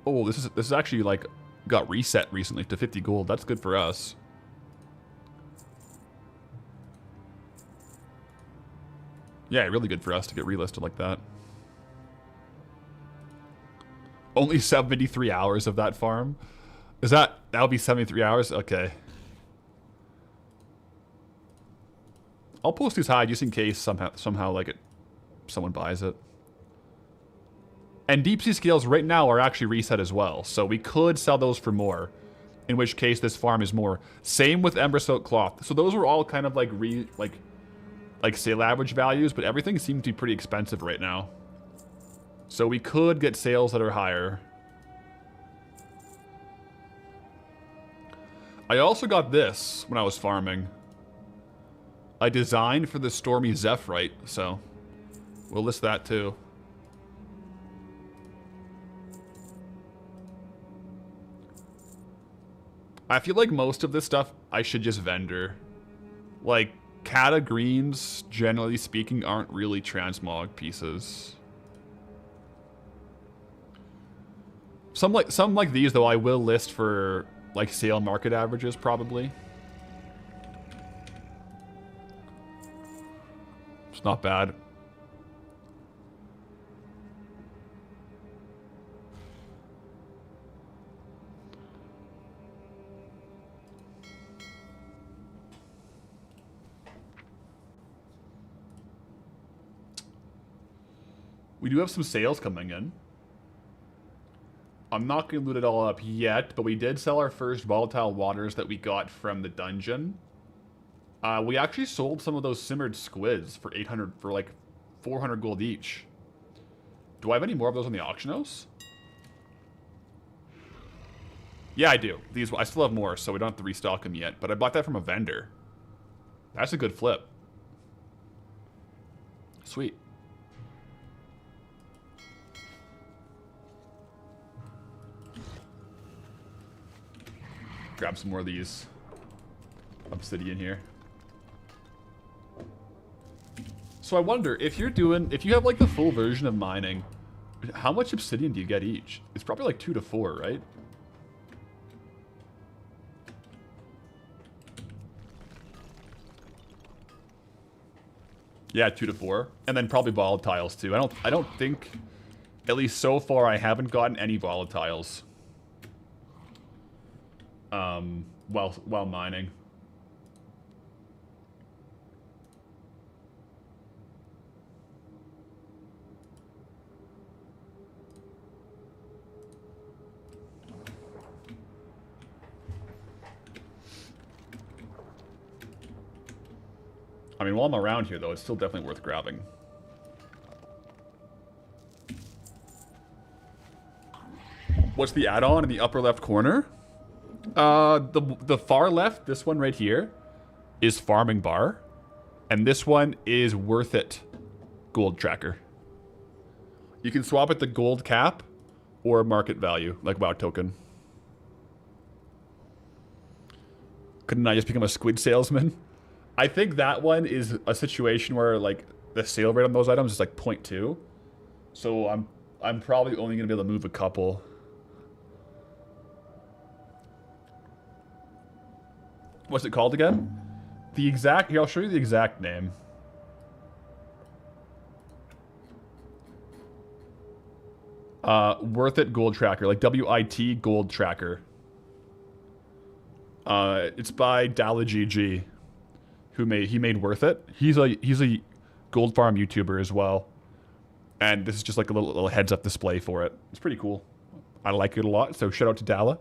Oh, this is actually like got reset recently to 50 gold. That's good for us. Yeah, really good for us to get relisted like that. Only 73 hours of that farm. That'll be 73 hours? Okay. I'll post these high just in case somehow like someone buys it. And deep sea scales right now are actually reset as well, so we could sell those for more. In which case, this farm is more. Same with Ember Silk Cloth. So those were all kind of like sale average values, but everything seems to be pretty expensive right now. So we could get sales that are higher. I also got this when I was farming. I designed for the Stormy Zephyrite, so we'll list that too. I feel like most of this stuff I should just vendor. Like, Kata greens, generally speaking, aren't really transmog pieces. Some like these, though, I will list for, like, sale market averages, probably. It's not bad. We do have some sales coming in. I'm not going to loot it all up yet, but we did sell our first volatile waters that we got from the dungeon. We actually sold some of those simmered squids for 800, for like 400 gold each. Do I have any more of those on the auction house? Yeah, I do. These, I still have more, so we don't have to restock them yet. But I bought that from a vendor. That's a good flip. Sweet. Grab some more of these obsidian here. So I wonder, if you have like the full version of mining, how much obsidian do you get each? It's probably like 2 to 4, right? Yeah, 2 to 4. And then probably volatiles too. I don't think, at least so far, I haven't gotten any volatiles. While mining. I mean, while I'm around here, though, it's still definitely worth grabbing. What's the add-on in the upper left corner? The far left, this one right here, is Farming Bar. And this one is Worth It Gold Tracker. You can swap it to gold cap or market value, like WoW token. Couldn't I just become a squid salesman? I think that one is a situation where, like, the sale rate on those items is like 0.2. So I'm probably only going to be able to move a couple. What's it called again? The exact... Here, I'll show you the exact name. Worth It Gold Tracker. Like, W-I-T Gold Tracker. It's by DalaGG. He made Worth It. He's a gold farm YouTuber as well. And this is just like a little heads-up display for it. It's pretty cool. I like it a lot, so shout out to Dala.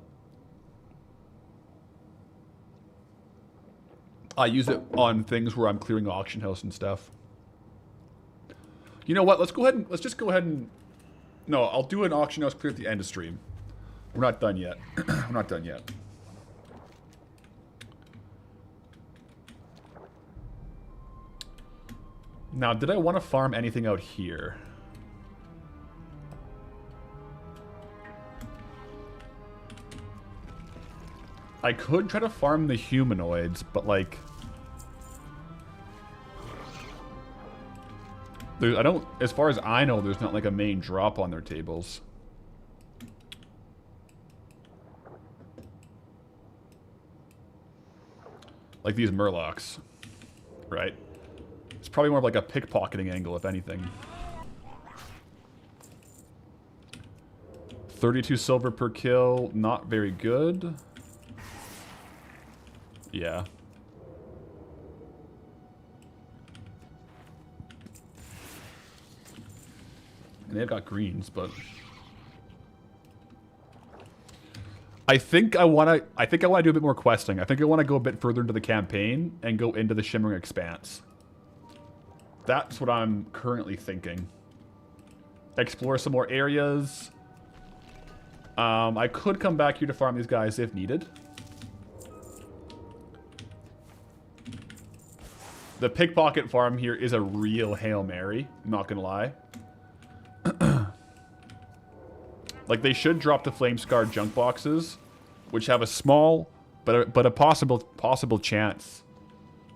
I use it on things where I'm clearing auction house and stuff. You know what? Let's just go ahead and... No, I'll do an auction house clear at the end of stream. We're not done yet. We're not done yet. Now, did I want to farm anything out here? I could try to farm the humanoids, but like... I don't, as far as I know, there's not like a main drop on their tables. Like these Murlocs, right? It's probably more of like a pickpocketing angle, if anything. 32 silver per kill, not very good. Yeah. And they've got greens, but I think I wanna do a bit more questing. I think I wanna go a bit further into the campaign and go into the Shimmering Expanse. That's what I'm currently thinking. Explore some more areas. I could come back here to farm these guys if needed. The pickpocket farm here is a real Hail Mary, not gonna lie. Like, they should drop the Flame Scarred junk boxes, which have a small, but a possible chance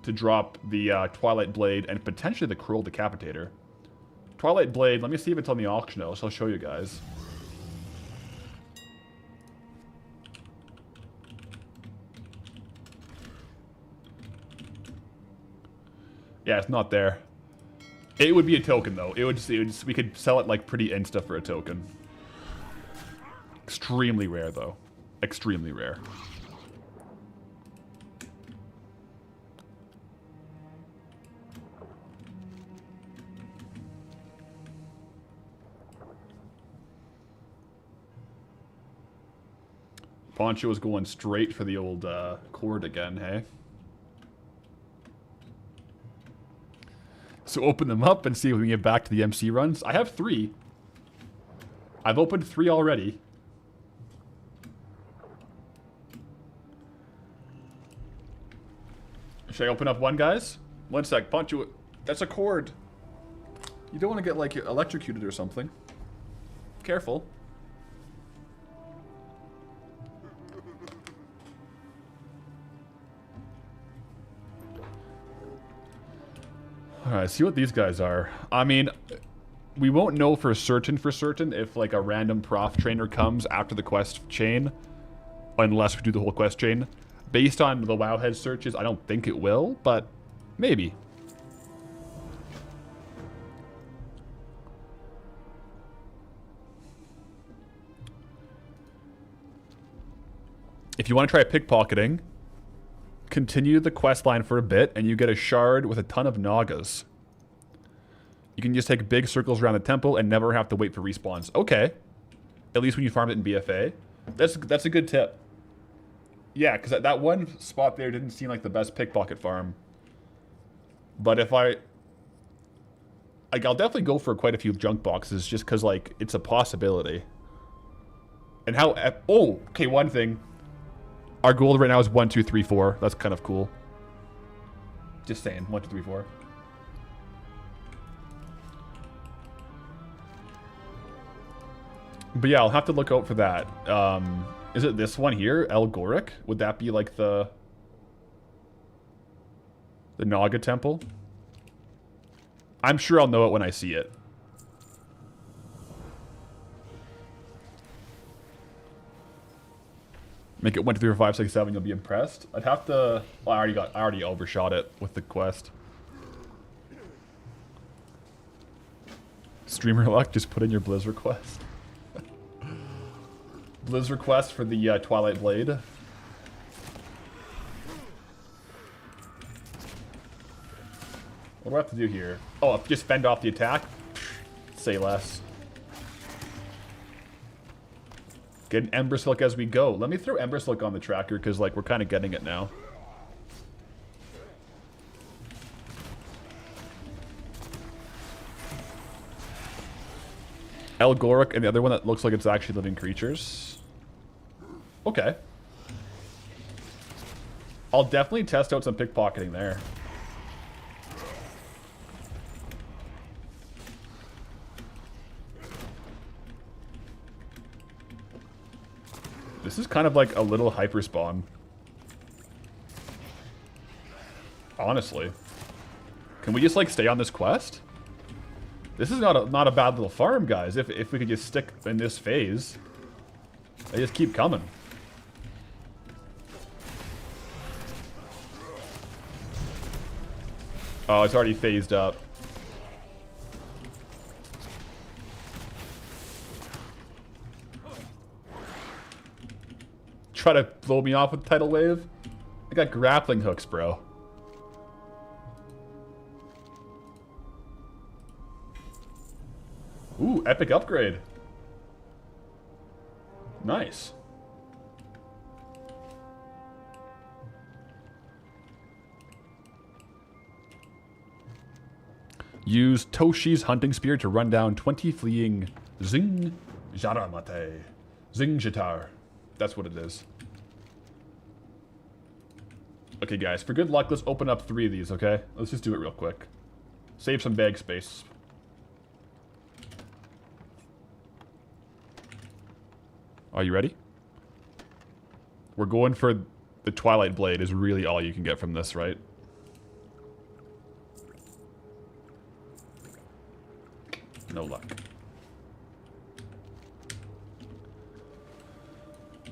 to drop the Twilight Blade and potentially the Cruel Decapitator. Twilight Blade, let me see if it's on the auction house. I'll show you guys. Yeah, it's not there. It would be a token, though. We could sell it, like, pretty insta for a token. Extremely rare, though. Extremely rare. Poncho is going straight for the old cord again, hey? So open them up and see if we can get back to the MC runs. I have 3. I've opened 3 already. Should I open up one, guys? One sec. Poncho, that's a cord. You don't want to get, like, electrocuted or something. Careful. Alright, see what these guys are. I mean, we won't know for certain if, like, a random prof trainer comes after the quest chain. Unless we do the whole quest chain. Based on the Wowhead searches, I don't think it will, but maybe. If you want to try pickpocketing, continue the quest line for a bit, and you get a shard with a ton of Nagas. You can just take big circles around the temple and never have to wait for respawns. Okay. At least when you farm it in BFA. That's a good tip. Yeah, because that one spot there didn't seem like the best pickpocket farm. But if I'll definitely go for quite a few junk boxes just because, like, it's a possibility. And how... Oh, okay, one thing. Our gold right now is 1, 2, 3, 4. That's kind of cool. Just saying. 1, 2, 3, 4. But yeah, I'll have to look out for that. Is it this one here? El Goric? Would that be like the Naga temple? I'm sure I'll know it when I see it. Make it 1, 2, 3, 4, 5, 6, 7. You'll be impressed. I'd have to. Well, I already overshot it with the quest. Streamer luck. Just put in your Blizz request. Blizz request for the Twilight Blade. What do I have to do here? Oh, just fend off the attack? Say less. Get an Ember Silk as we go. Let me throw Ember Silk on the tracker, because, like, we're kind of getting it now. El Goric, and the other one that looks like it's actually living creatures. Okay. I'll definitely test out some pickpocketing there. This is kind of like a little hyper spawn. Honestly. Can we just, like, stay on this quest? This is not a bad little farm, guys. If we could just stick in this phase. They just keep coming. Oh, it's already phased up. Try to blow me off with Tidal Wave? I got grappling hooks, bro. Ooh, Ooh, epic upgrade. Nice. Use Toshi's hunting spear to run down 20 fleeing Zing Jaramate. Zing Jitar. That's what it is. Okay, guys, for good luck, let's open up 3 of these, okay? Let's just do it real quick. Save some bag space. Are you ready? We're going for the Twilight Blade is really all you can get from this, right? No luck.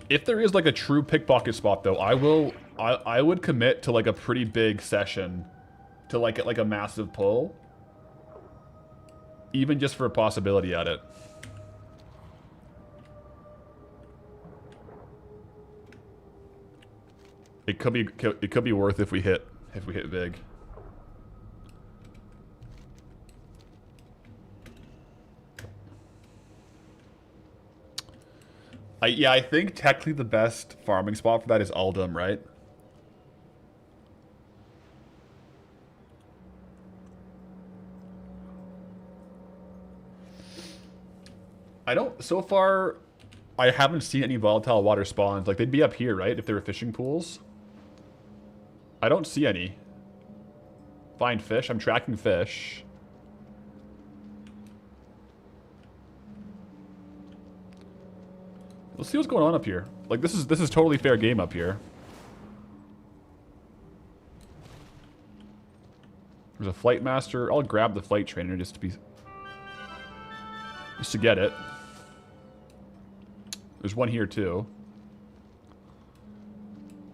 If there is like a true pickpocket spot though, I would commit to like a pretty big session to like get like a massive pull. Even just for a possibility at it. It could be worth if we hit big. Yeah, I think technically the best farming spot for that is Uldum, right? So far, I haven't seen any volatile water spawns. Like, they'd be up here, right? If they were fishing pools. I don't see any. Find fish. I'm tracking fish. Let's see what's going on up here. Like, this is totally fair game up here. There's a flight master. I'll grab the flight trainer just to get it. There's one here too.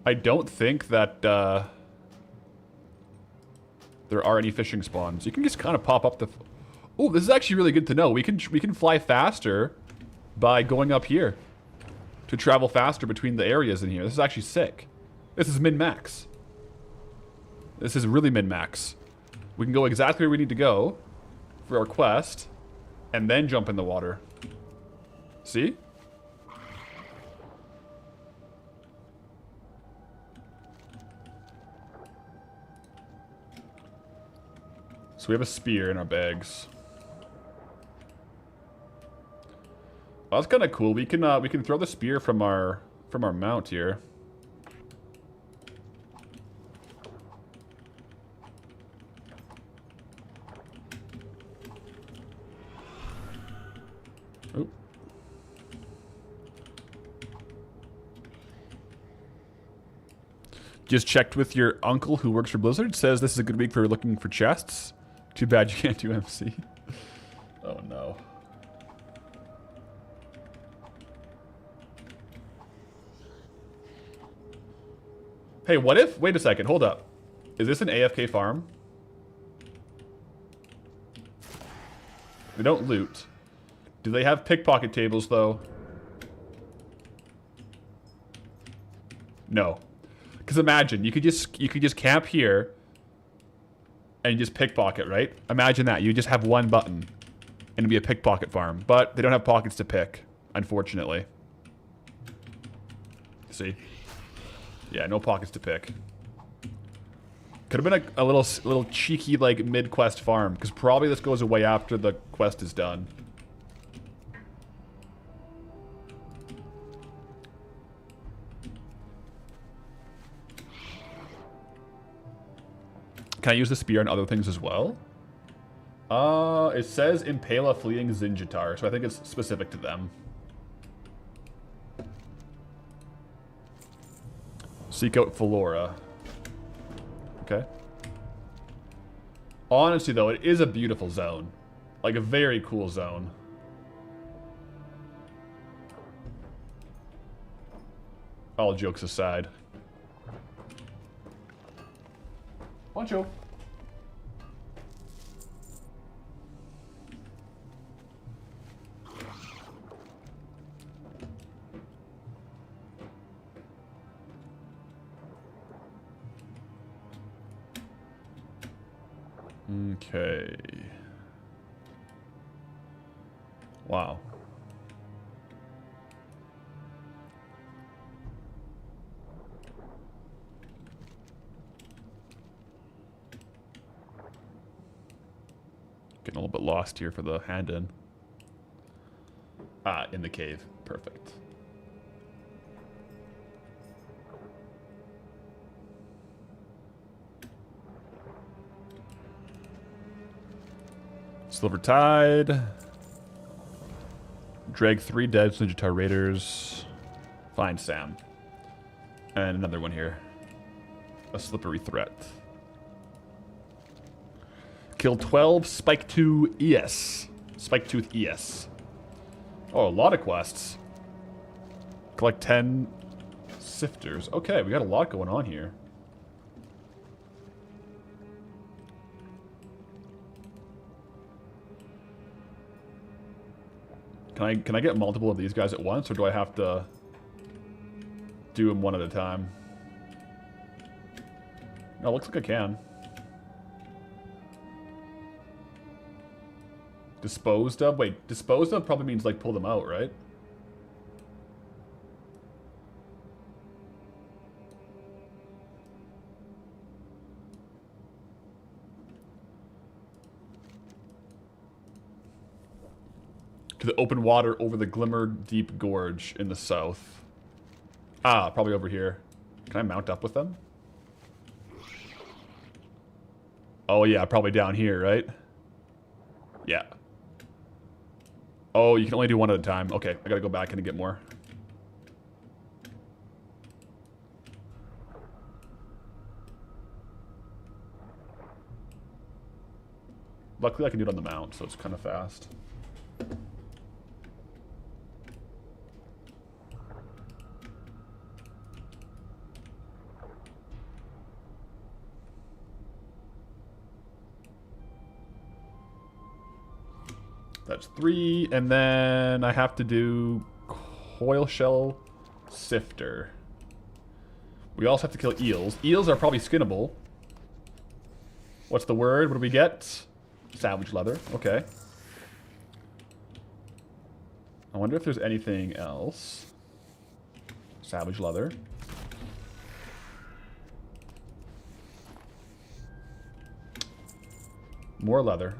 I don't think that there are any fishing spawns. You can just kind of pop up the. Oh, this is actually really good to know. We can fly faster by going up here to travel faster between the areas in here. This is actually sick. This is min-max. This is really min-max. We can go exactly where we need to go for our quest and then jump in the water. See? So we have a spear in our bags. Oh, that's kind of cool. We can throw the spear from our mount here. Oop. Just checked with your uncle who works for Blizzard. Says this is a good week for looking for chests. Too bad you can't do MC. Oh no. Hey, what if? Wait a second, hold up. Is this an AFK farm? They don't loot. Do they have pickpocket tables though? No. Because imagine, you could just camp here and just pickpocket, right? Imagine that. You just have one button and it'd be a pickpocket farm. But they don't have pockets to pick, unfortunately. See? Yeah, no pockets to pick. Could have been a little cheeky like mid-quest farm, because probably this goes away after the quest is done. Can I use the spear on other things as well? It says Impala fleeing Zinjatar, so I think it's specific to them. Seek out Flora. Okay. Honestly, though, it is a beautiful zone. Like, a very cool zone. All jokes aside. Poncho. Okay. Wow. Getting a little bit lost here for the hand in. Ah, in the cave. Perfect. Silver Tide. Drag 3 dead Ninja Raiders. Find Sam. And another one here. A slippery threat. Kill 12 Spike 2 ES. Spike Tooth ES. Oh, a lot of quests. Collect 10 sifters. Okay, we got a lot going on here. Can I get multiple of these guys at once, or do I have to do them one at a time? No, looks like I can. Disposed of? Wait, disposed of probably means like pull them out, right? To the open water over the Glimmer Deep Gorge in the south. Ah, probably over here. Can I mount up with them? Oh yeah, probably down here, right? Yeah. Oh, you can only do one at a time. Okay, I gotta go back and get more. Luckily I can do it on the mount, so it's kind of fast. That's 3, and then I have to do coil shell sifter. We also have to kill eels. Eels are probably skinnable. What's the word? What do we get? Savage leather. Okay. I wonder if there's anything else. Savage leather. More leather.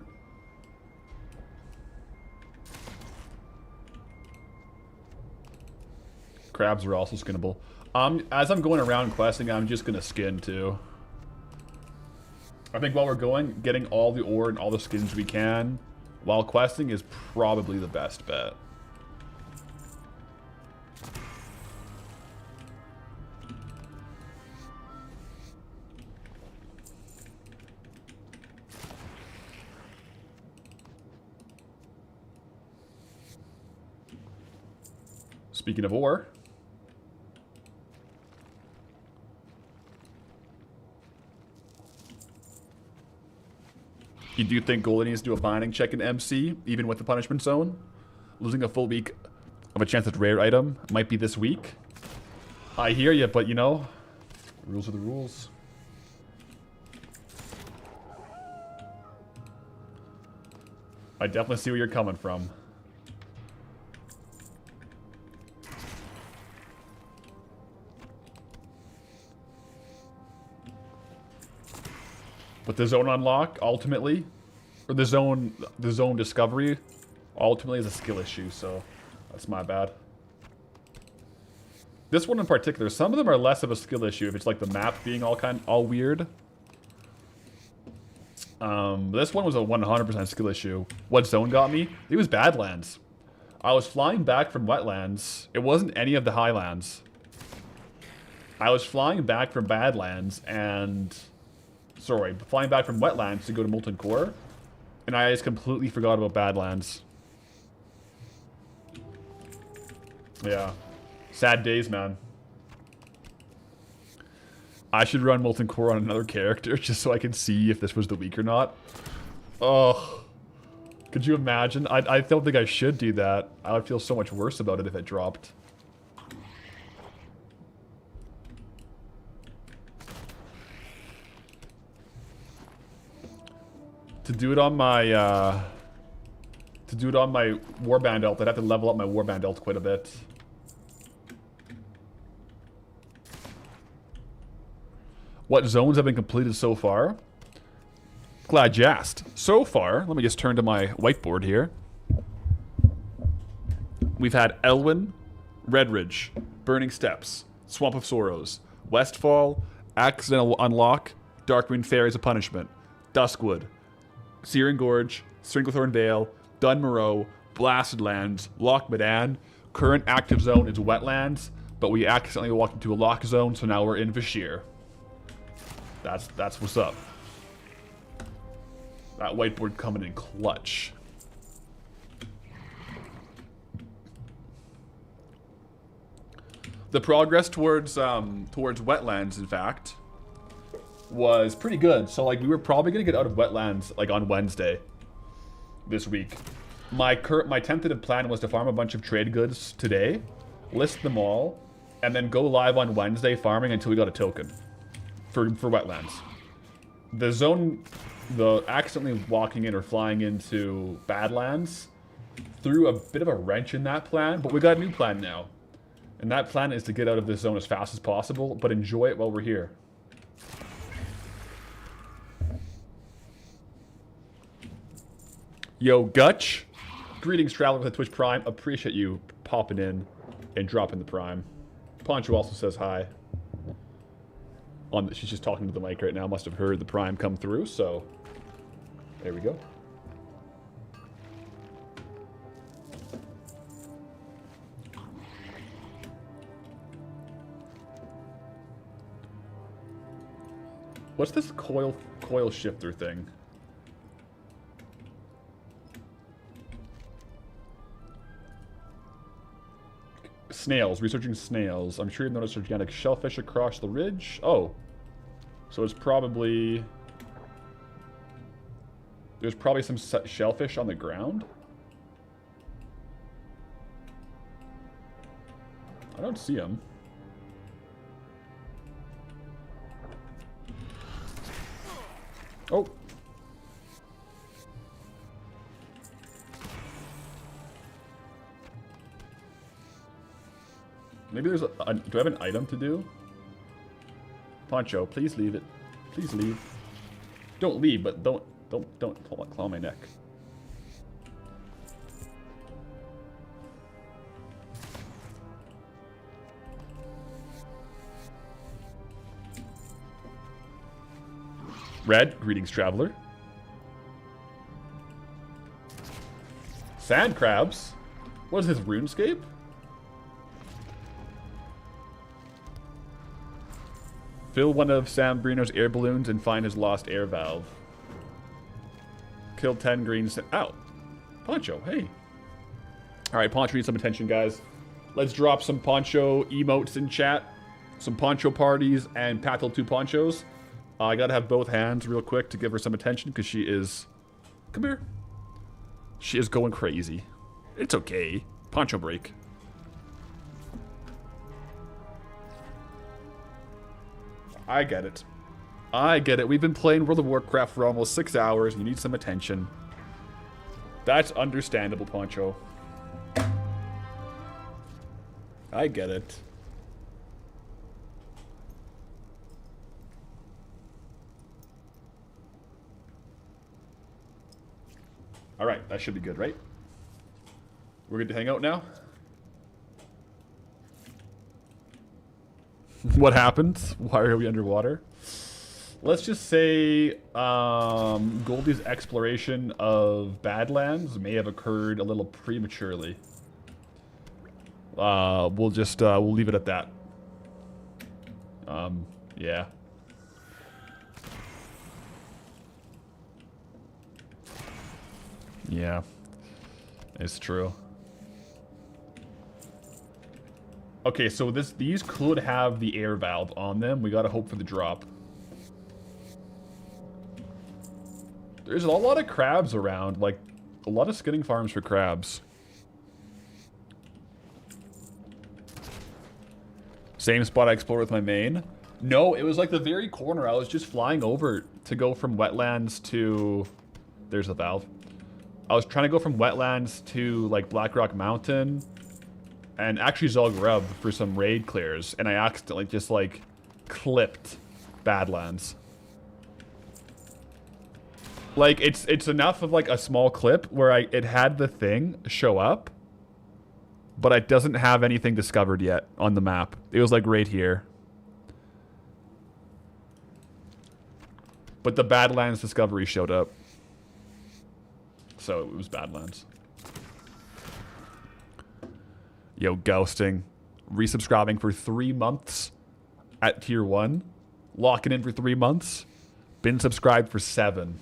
Crabs are also skinnable. As I'm going around questing, I'm just gonna skin too. I think while we're going, getting all the ore and all the skins we can while questing is probably the best bet. Speaking of ore. You do think Goldie needs to do a binding check in MC, even with the punishment zone? Losing a full week of a chance at rare item might be this week. I hear you, but you know, rules are the rules. I definitely see where you're coming from. But the zone unlock ultimately, or the zone discovery ultimately is a skill issue, so that's my bad. This one in particular, some of them are less of a skill issue if it's like the map being all weird. This one was a 100% skill issue. What zone got me? It was Badlands. I was flying back from Wetlands. It wasn't any of the Highlands. I was flying back from Badlands and... Sorry, flying back from Wetlands to go to Molten Core, and I just completely forgot about Badlands. Yeah. Sad days, man. I should run Molten Core on another character just so I can see if this was the week or not. Oh. Could you imagine? I don't think I should do that. I would feel so much worse about it if it dropped. To do it on my To do it on my Warband ult, I'd have to level up my Warband ult quite a bit. What zones have been completed so far? Glad you asked. So far, let me just turn to my whiteboard here. We've had Elwyn, Redridge, Burning Steppes, Swamp of Sorrows, Westfall, Accidental Unlock, Darkmoon Fairies of Punishment, Duskwood, Searing Gorge, Stranglethorn Vale, Dunmoreau, Blasted Lands, Loch Medan. Current active zone is Wetlands, but we accidentally walked into a lock zone, so now we're in Vashir. That's what's up. That whiteboard coming in clutch. The progress towards Wetlands, in fact, was pretty good. So like we were probably gonna get out of Wetlands like on Wednesday this week. My tentative plan was to farm a bunch of trade goods today, list them all, and then go live on Wednesday farming until we got a token for Wetlands. The accidentally walking in or flying into Badlands threw a bit of a wrench in that plan, but we got a new plan now. And that plan is to get out of this zone as fast as possible, but enjoy it while we're here. Yo, Gutch. Greetings, Traveler with a Twitch Prime. Appreciate you popping in and dropping the Prime. Poncho also says hi. She's just talking to the mic right now. Must have heard the Prime come through, so there we go. What's this coil shifter thing? Snails. Researching snails. I'm sure you've noticed gigantic shellfish across the ridge. Oh. So it's probably... There's probably some shellfish on the ground? I don't see them. Oh. Maybe there's a... Do I have an item to do? Poncho, please leave it. Please leave. Don't leave, but don't claw my neck. Red, greetings, traveler. Sand crabs? What is this, RuneScape? Fill one of Sam Brino's air balloons and find his lost air valve. Kill 10 green... Ow. Poncho, hey. Alright, Poncho needs some attention, guys. Let's drop some Poncho emotes in chat. Some Poncho parties and Pathel 2 Ponchos. I gotta have both hands real quick to give her some attention because she is... Come here. She is going crazy. It's okay. Poncho break. I get it. I get it. We've been playing World of Warcraft for almost 6 hours. You need some attention. That's understandable, Poncho. I get it. Alright, that should be good, right? We're good to hang out now? What happened? Why are we underwater? Let's just say Goldie's exploration of Badlands may have occurred a little prematurely. We'll leave it at that. Yeah. Yeah. It's true. Okay, so these could have the air valve on them. We gotta hope for the drop. There's a lot of crabs around, like a lot of skinning farms for crabs. Same spot I explored with my main. No, it was like the very corner. I was just flying over to go from wetlands to... There's the valve. I was trying to go from wetlands to like Blackrock Mountain and actually Zalgrub for some raid clears, and I accidentally just like clipped Badlands. Like it's enough of like a small clip where it had the thing show up, but it doesn't have anything discovered yet on the map. It was like right here. But the Badlands discovery showed up. So it was Badlands. Yo, ghosting. Resubscribing for 3 months at tier 1. Locking in for 3 months. Been subscribed for 7.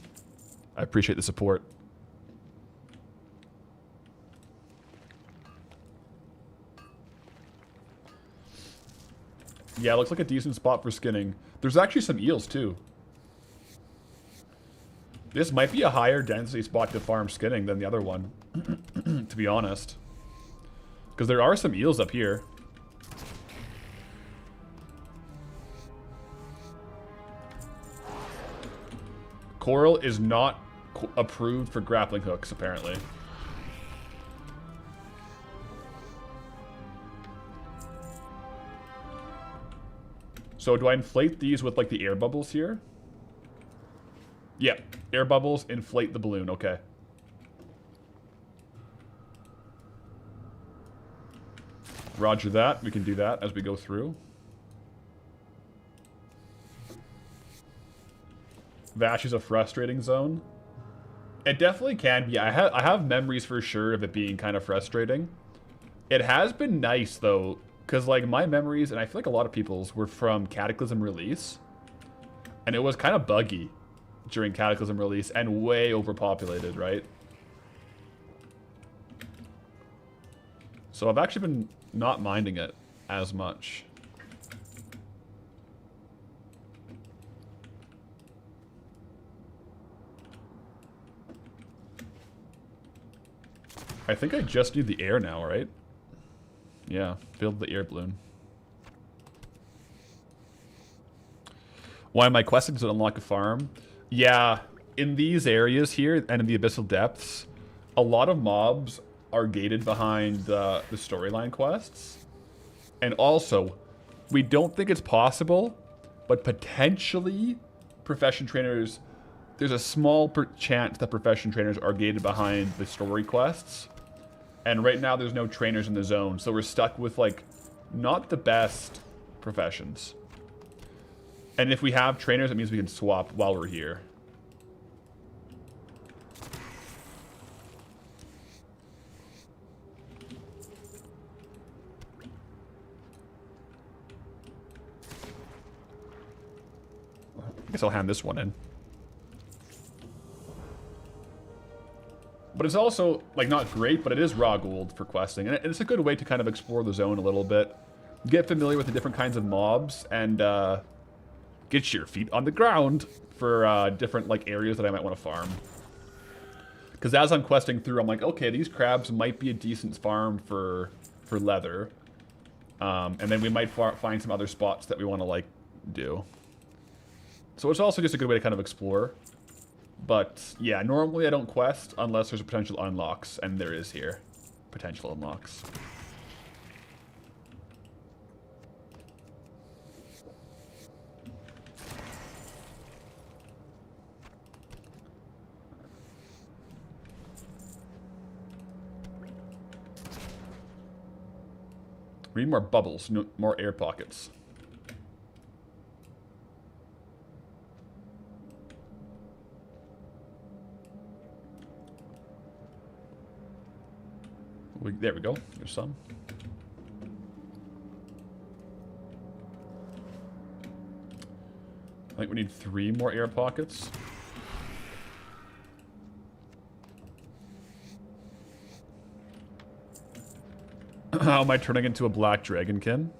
I appreciate the support. Yeah, it looks like a decent spot for skinning. There's actually some eels too. This might be a higher density spot to farm skinning than the other one, to be honest. Because there are some eels up here. Coral is not approved for grappling hooks, apparently. So do I inflate these with like the air bubbles here? Yeah, air bubbles, inflate the balloon, okay. Roger that, we can do that as we go through. Vash is a frustrating zone. It definitely can be. I have memories for sure of it being kind of frustrating. It has been nice though, because like my memories, and I feel like a lot of people's, were from Cataclysm release. And it was kind of buggy during Cataclysm release and way overpopulated, right? So I've actually been not minding it as much. I think I just need the air now, right? Yeah, build the air balloon. Why am I questing to unlock a farm? Yeah, in these areas here and in the abyssal depths, a lot of mobs are gated behind the storyline quests. And also, we don't think it's possible, but potentially profession trainers, there's a small chance that profession trainers are gated behind the story quests. And right now there's no trainers in the zone, so we're stuck with like not the best professions. And if we have trainers, it means we can swap while we're here. I guess I'll hand this one in. But it's also, like, not great, but it is raw gold for questing. And it's a good way to kind of explore the zone a little bit. Get familiar with the different kinds of mobs, and get your feet on the ground for different, like, areas that I might want to farm. Because as I'm questing through, I'm like, okay, these crabs might be a decent farm for leather. And then we might find some other spots that we want to, like, do. So it's also just a good way to kind of explore. But, yeah, normally I don't quest unless there's potential unlocks, and there is here. Potential unlocks. We need more bubbles, more air pockets. There we go. There's some. I think we need 3 more air pockets. How am I turning into a black dragonkin?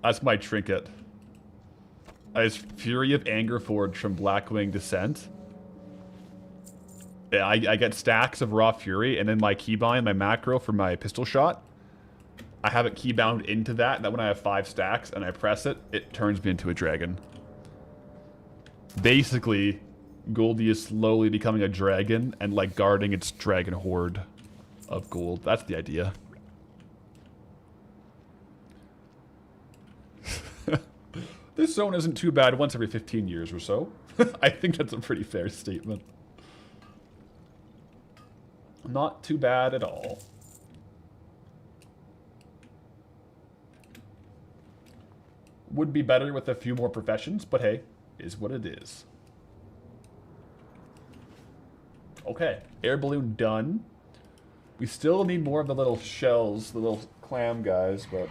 That's my trinket. As Fury of Anger forged from Blackwing Descent. Yeah, I get stacks of raw fury, and then my keybind, my macro for my pistol shot, I have it keybound into that, and then when I have 5 stacks and I press it, it turns me into a dragon. Basically, Goldie is slowly becoming a dragon and like guarding its dragon horde of gold. That's the idea. This zone isn't too bad once every 15 years or so. I think that's a pretty fair statement. Not too bad at all. Would be better with a few more professions, but hey, is what it is. Okay, air balloon done. We still need more of the little shells, the little clam guys, but...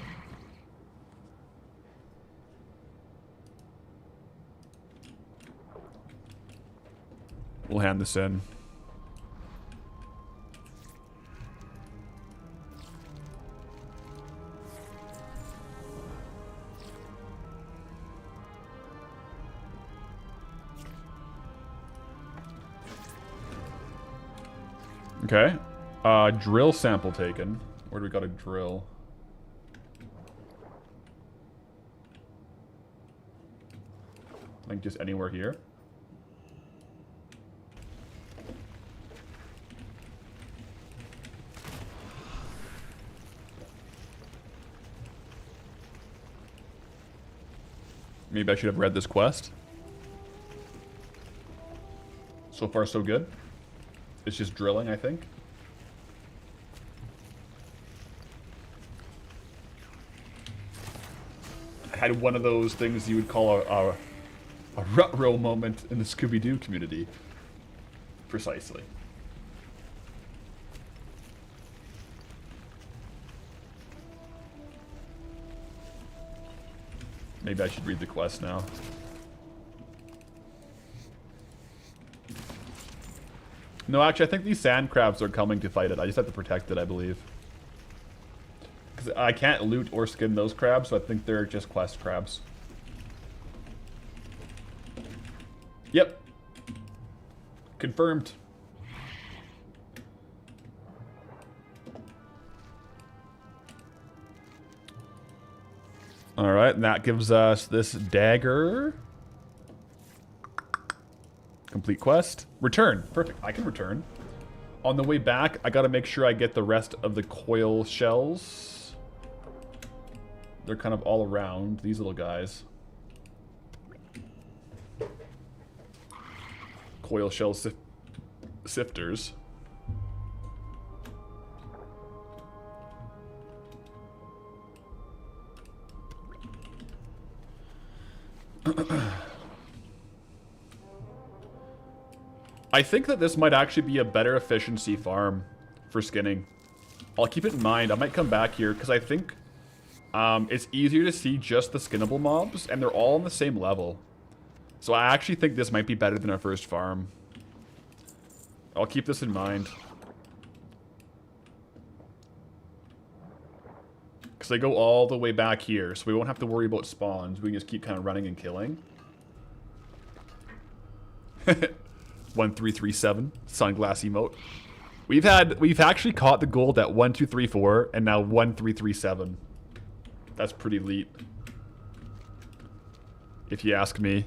we'll hand this in. Okay. Drill sample taken. Where do we got a drill? I think just anywhere here. Maybe I should have read this quest. So far, so good. It's just drilling, I think. I had one of those things you would call a rut-row moment in the Scooby-Doo community. Precisely. Maybe I should read the quest now. No, actually, I think these sand crabs are coming to fight it. I just have to protect it, I believe. Because I can't loot or skin those crabs, so I think they're just quest crabs. Yep. Confirmed. Alright, and that gives us this dagger. Complete quest. Return. Perfect. I can return. On the way back, I gotta make sure I get the rest of the coil shells. They're kind of all around, these little guys. Coil shell sifters. I think that this might actually be a better efficiency farm for skinning. I'll keep it in mind. I might come back here because I think it's easier to see just the skinnable mobs, and they're all on the same level. So I actually think this might be better than our first farm. I'll keep this in mind. Because they go all the way back here, so we won't have to worry about spawns. We can just keep kind of running and killing. 1337 sunglass emote. We've actually caught the gold at 1234 and now 1337. That's pretty elite, if you ask me.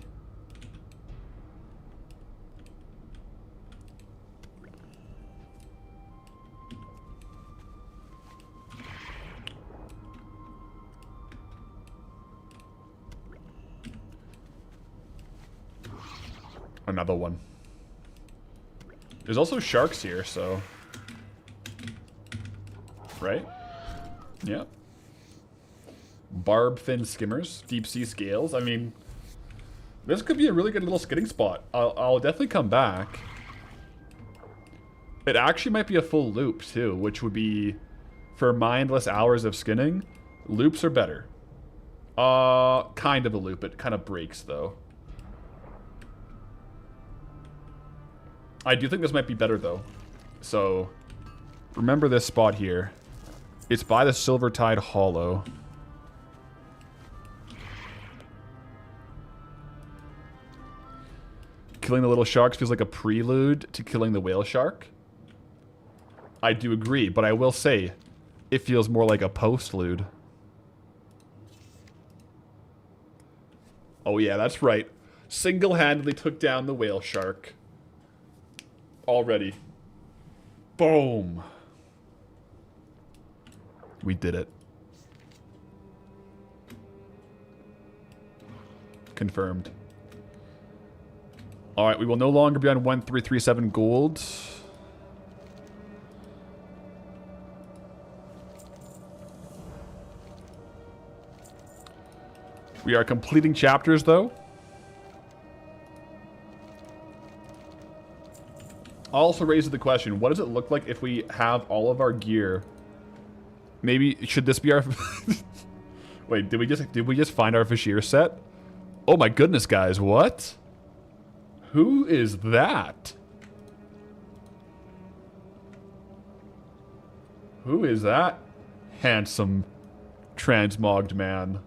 Another one. There's also sharks here, so... right? Yeah. Barb fin skimmers, deep sea scales. I mean, this could be a really good little skinning spot. I'll definitely come back. It actually might be a full loop too, which would be, for mindless hours of skinning, loops are better. Kind of a loop. It kind of breaks though. I do think this might be better, though. So, remember this spot here. It's by the Silvertide Hollow. Killing the little sharks feels like a prelude to killing the whale shark. I do agree, but I will say, it feels more like a postlude. Oh yeah, that's right. Single-handedly took down the whale shark. Already. Boom. We did it. Confirmed. Alright, we will no longer be on 1337 gold. We are completing chapters, though. Also raises the question, what does it look like if we have all of our gear? Maybe, should this be our... Wait, did we just find our Fashir set? Oh my goodness, guys, what? Who is that? Who is that handsome transmogged man?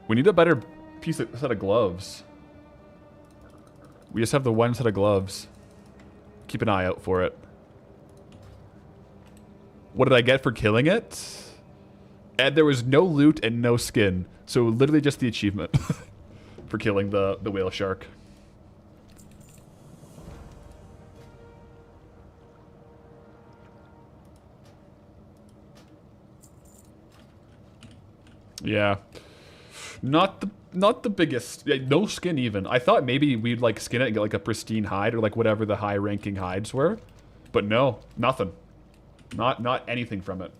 We need a better set of gloves. We just have the one set of gloves. Keep an eye out for it. What did I get for killing it? And there was no loot and no skin. So literally just the achievement for killing the whale shark. Yeah. Not the biggest. Yeah, no skin even. I thought maybe we'd like skin it and get like a pristine hide or like whatever the high ranking hides were. But no, nothing. Not anything from it.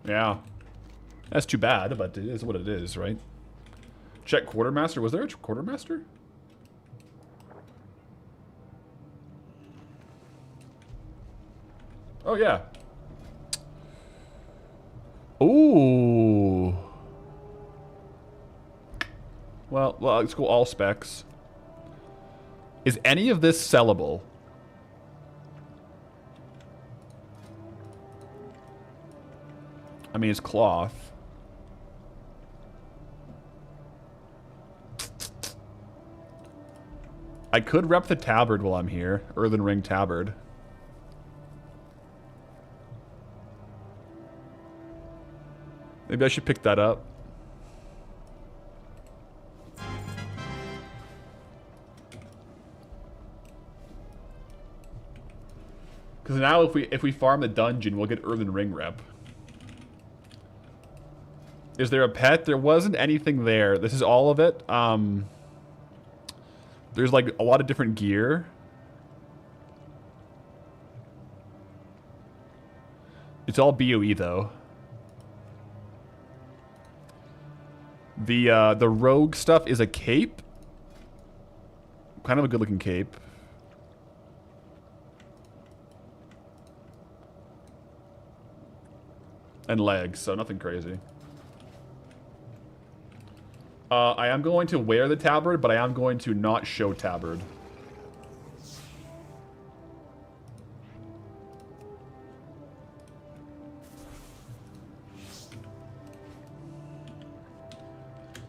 Yeah. That's too bad, but it is what it is, right? Check quartermaster. Was there a quartermaster? Oh yeah. Ooh. Well, let's go all specs. Is any of this sellable? I mean, it's cloth. I could rep the tabard while I'm here. Earthen ring tabard. Maybe I should pick that up. Because now if we farm the dungeon, we'll get earthen ring rep. Is there a pet? There wasn't anything there. This is all of it. There's like a lot of different gear. It's all BOE though. The rogue stuff is a cape. Kind of a good looking cape. And legs, so nothing crazy. I am going to wear the tabard, but I am going to not show tabard.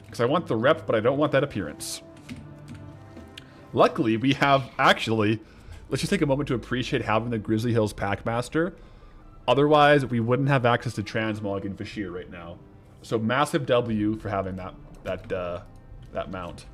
Because I want the rep, but I don't want that appearance. Luckily, we have actually... Let's just take a moment to appreciate having the Grizzly Hills Packmaster. Otherwise, we wouldn't have access to Transmog and Fashir right now. So massive W for having that mount.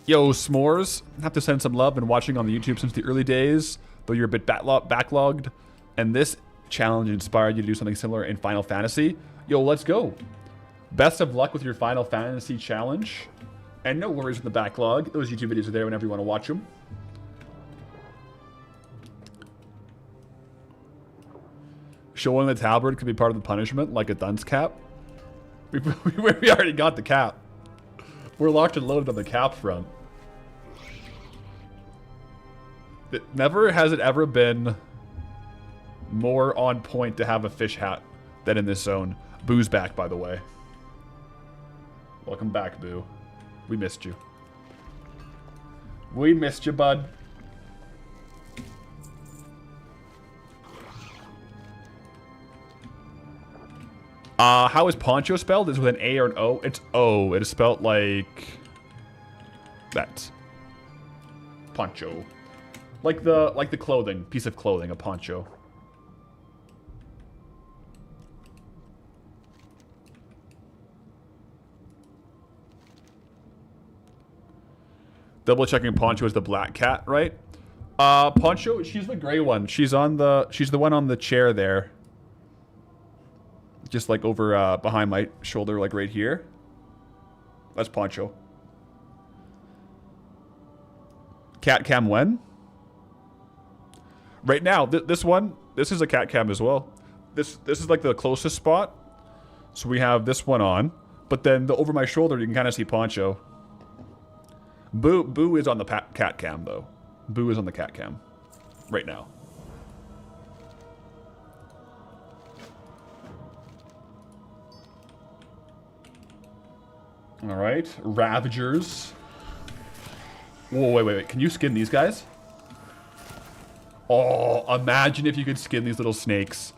Yo, S'mores. Have to send some love. Been watching on the YouTube since the early days, though you're a bit backlogged. And this challenge inspired you to do something similar in Final Fantasy. Yo, let's go. Best of luck with your Final Fantasy challenge. And no worries with the backlog. Those YouTube videos are there whenever you want to watch them. Showing the tabard could be part of the punishment, like a dunce cap. We already got the cap. We're locked and loaded on the cap front. Never has it ever been more on point to have a fish hat than in this zone. Boo's back, by the way. Welcome back, Boo. We missed you. We missed you, bud. How is Poncho spelled? Is it with an A or an O? It's O. It is spelled like that. Poncho. Like the clothing, piece of clothing, a poncho. Double checking Poncho is the black cat, right? Poncho, she's the gray one. She's the one on the chair there. Just like over behind my shoulder, like right here. That's Poncho. Cat cam when? Right now, this is a cat cam as well. This is like the closest spot. So we have this one on, but then over my shoulder you can kind of see Poncho. Boo is on the cat cam though. Boo is on the cat cam right now. All right, Ravagers. Whoa, wait. Can you skin these guys? Oh, imagine if you could skin these little snakes.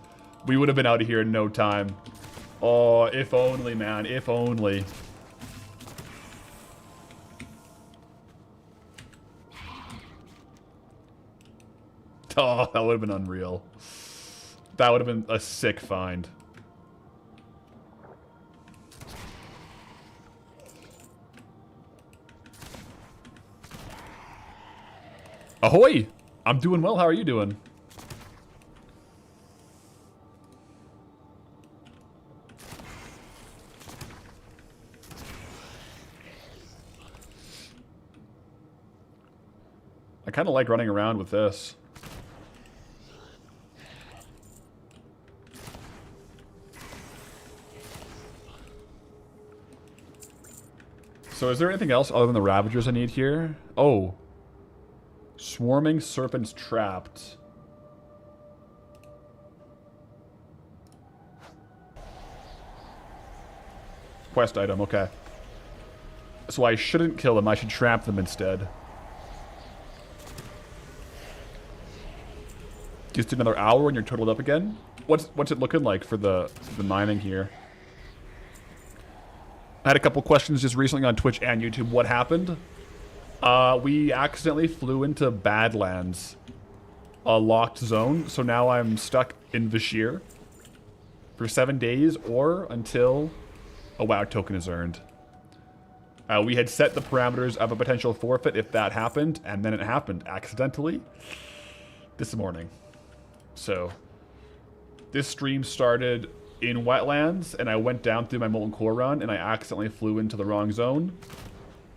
We would have been out of here in no time. Oh, if only, man. If only. Oh, that would have been unreal. That would have been a sick find. Ahoy! I'm doing well. How are you doing? I kind of like running around with this. So is there anything else other than the Ravagers I need here? Oh. Swarming serpents trapped. Quest item, okay. So I shouldn't kill them, I should trap them instead. Just another hour and you're totaled up again? What's it looking like for the mining here? I had a couple questions just recently on Twitch and YouTube. What happened? We accidentally flew into Badlands, a locked zone, so now I'm stuck in Vashir for 7 days or until a WoW token is earned. We had set the parameters of a potential forfeit if that happened, and then it happened accidentally this morning. So this stream started in Wetlands, and I went down through my Molten Core run, and I accidentally flew into the wrong zone,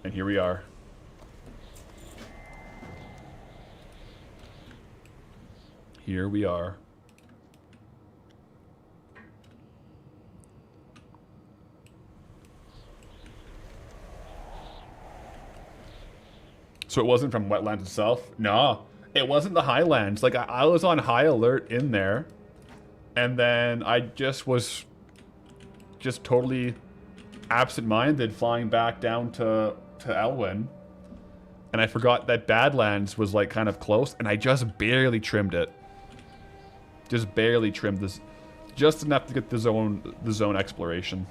and here we are. Here we are. So it wasn't from Wetlands itself? No, it wasn't the Highlands. Like, I was on high alert in there, and then I just was totally absent-minded flying back down to Elwyn, and I forgot that Badlands was, like, kind of close, and I just barely trimmed it. Just barely trimmed this, just enough to get the zone exploration.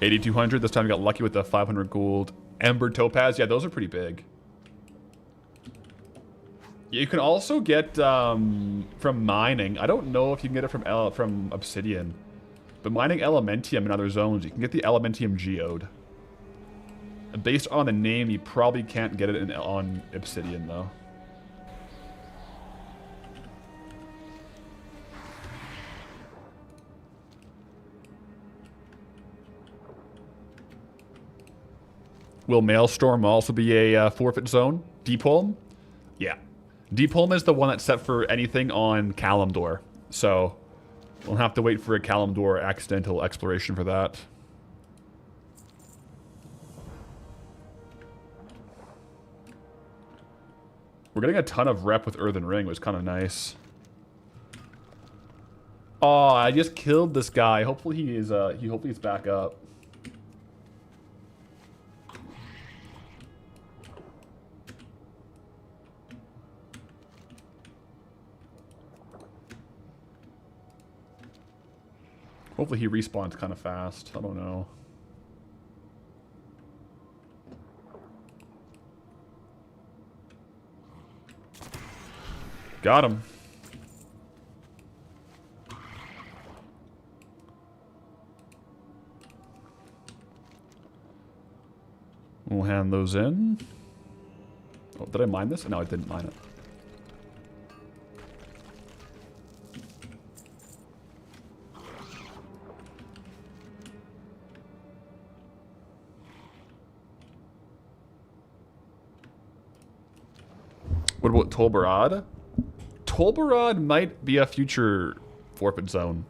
$8,200. This time I got lucky with the 500 gold Ember Topaz. Yeah, those are pretty big. You can also get from mining. I don't know if you can get it from Obsidian, but mining Elementium in other zones, you can get the Elementium Geode. Based on the name, you probably can't get it on Obsidian, though. Will Maelstrom also be a forfeit zone? Deepholm? Yeah. Deepholm is the one that's set for anything on Kalimdor. So, we'll have to wait for a Kalimdor accidental exploration for that. We're getting a ton of rep with Earthen Ring, which is kind of nice. Oh, I just killed this guy. Hopefully hopefully he's back up. Hopefully he respawns kind of fast. I don't know. Got him. We'll hand those in. Oh, did I mine this? No, I didn't mine it. What about Tolbarad? Tolbarad might be a future forfeit zone.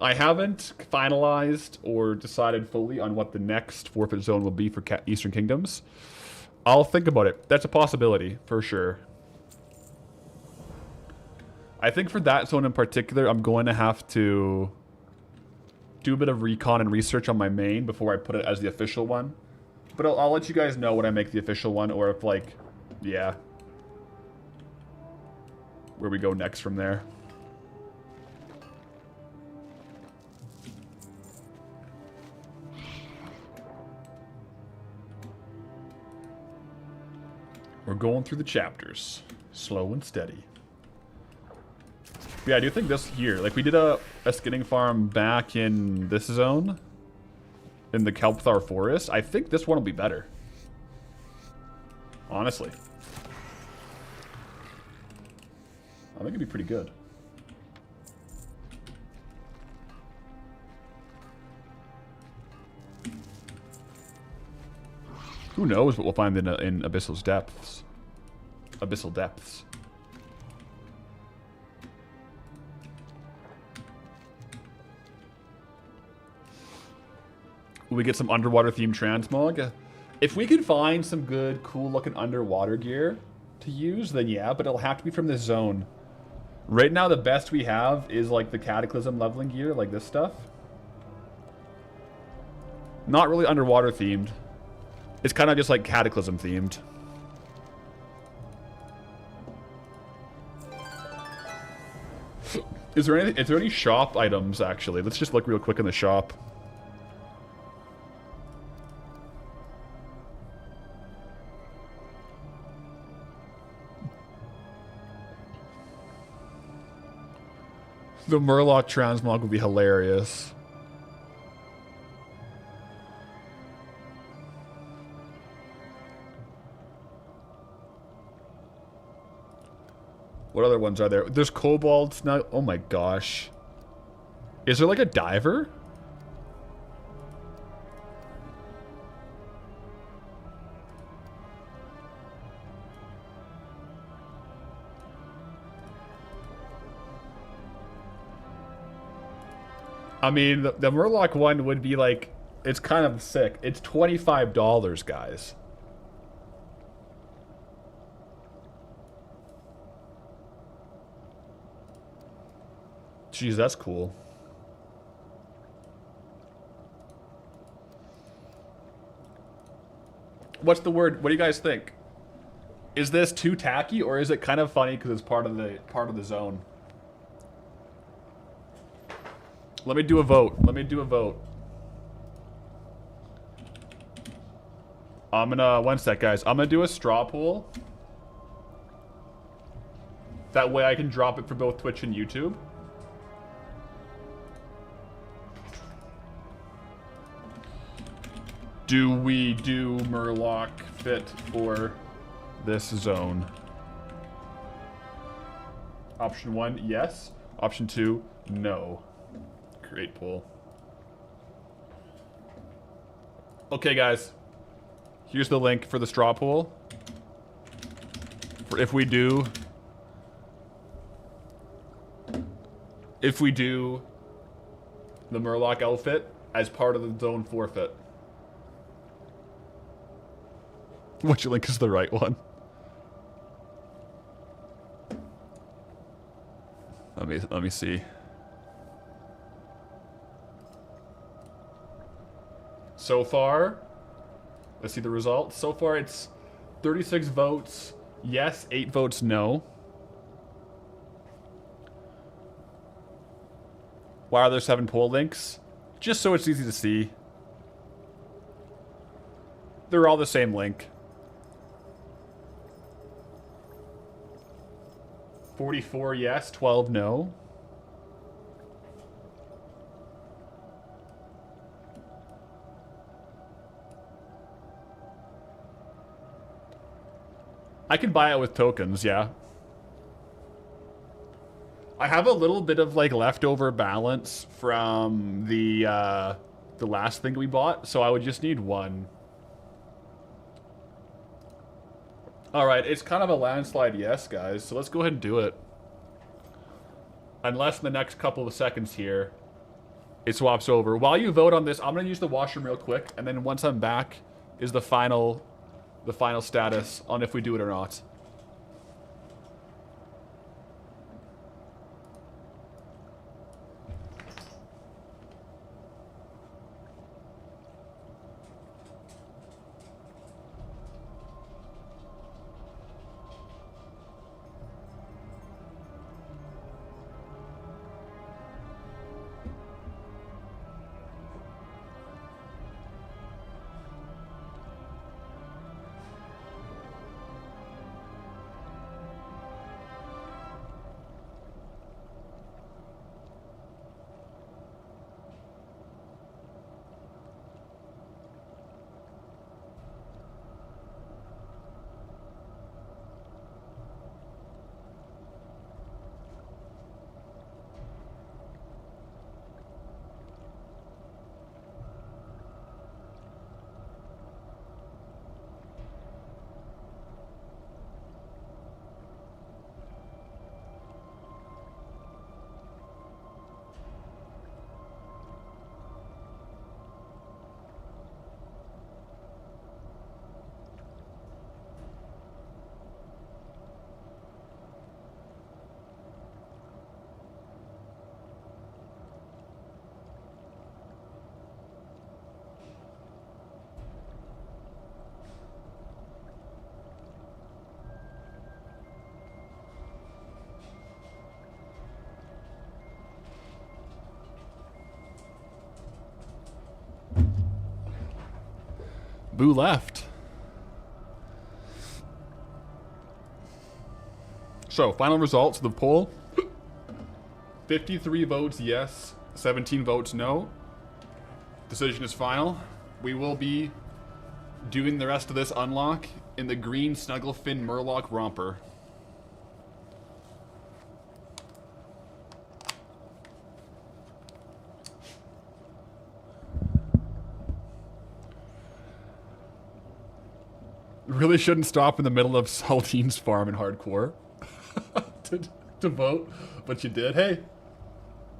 I haven't finalized or decided fully on what the next forfeit zone will be for Eastern Kingdoms. I'll think about it. That's a possibility, for sure. I think for that zone in particular, I'm going to have to do a bit of recon and research on my main before I put it as the official one. But I'll let you guys know when I make the official one, or if, like, yeah, where we go next from there. We're going through the chapters, slow and steady. But yeah, I do think this here, like we did a skinning farm back in this zone, in the Kelpthar Forest. I think this one will be better. Honestly. I think it'd be pretty good. Who knows what we'll find in Abyssal Depths. Abyssal Depths. Will we get some underwater themed transmog? If we can find some good, cool looking underwater gear to use, then yeah, but it'll have to be from this zone. Right now, the best we have is like the Cataclysm leveling gear, like this stuff. Not really underwater themed. It's kind of just like Cataclysm themed. Is there any shop items actually? Let's just look real quick in the shop. The Murloc transmog would be hilarious. What other ones are there? There's Cobalt Snug. Oh my gosh. Is there like a diver? I mean, the Murloc one would be like, it's kind of sick. It's $25, guys. Jeez, that's cool. What's the word? What do you guys think? Is this too tacky, or is it kind of funny because it's part of the zone? Let me do a vote. Let me do a vote. I'm gonna, one sec, guys. I'm gonna do a straw poll. That way I can drop it for both Twitch and YouTube. Do we do Murloc fit for this zone? Option 1, yes. Option 2, no. Great poll. Okay, guys. Here's the link for the straw poll. For if we do the Murloc outfit as part of the zone forfeit. Which link is the right one? Let me see. So far, let's see the results. So far it's 36 votes yes, 8 votes no. Why are there 7 poll links? Just so it's easy to see. They're all the same link. 44 yes, 12 no. I can buy it with tokens, yeah. I have a little bit of like leftover balance from the last thing we bought, so I would just need one. All right, it's kind of a landslide yes, guys, so let's go ahead and do it. Unless in the next couple of seconds here, it swaps over. While you vote on this, I'm gonna use the washroom real quick, and then once I'm back, is the final status on if we do it or not. Boo left. So, final results of the poll. 53 votes yes, 17 votes no. Decision is final. We will be doing the rest of this unlock in the green Snugglefin Murloc romper. Really shouldn't stop in the middle of Saltine's farm in hardcore to vote, but you did. Hey,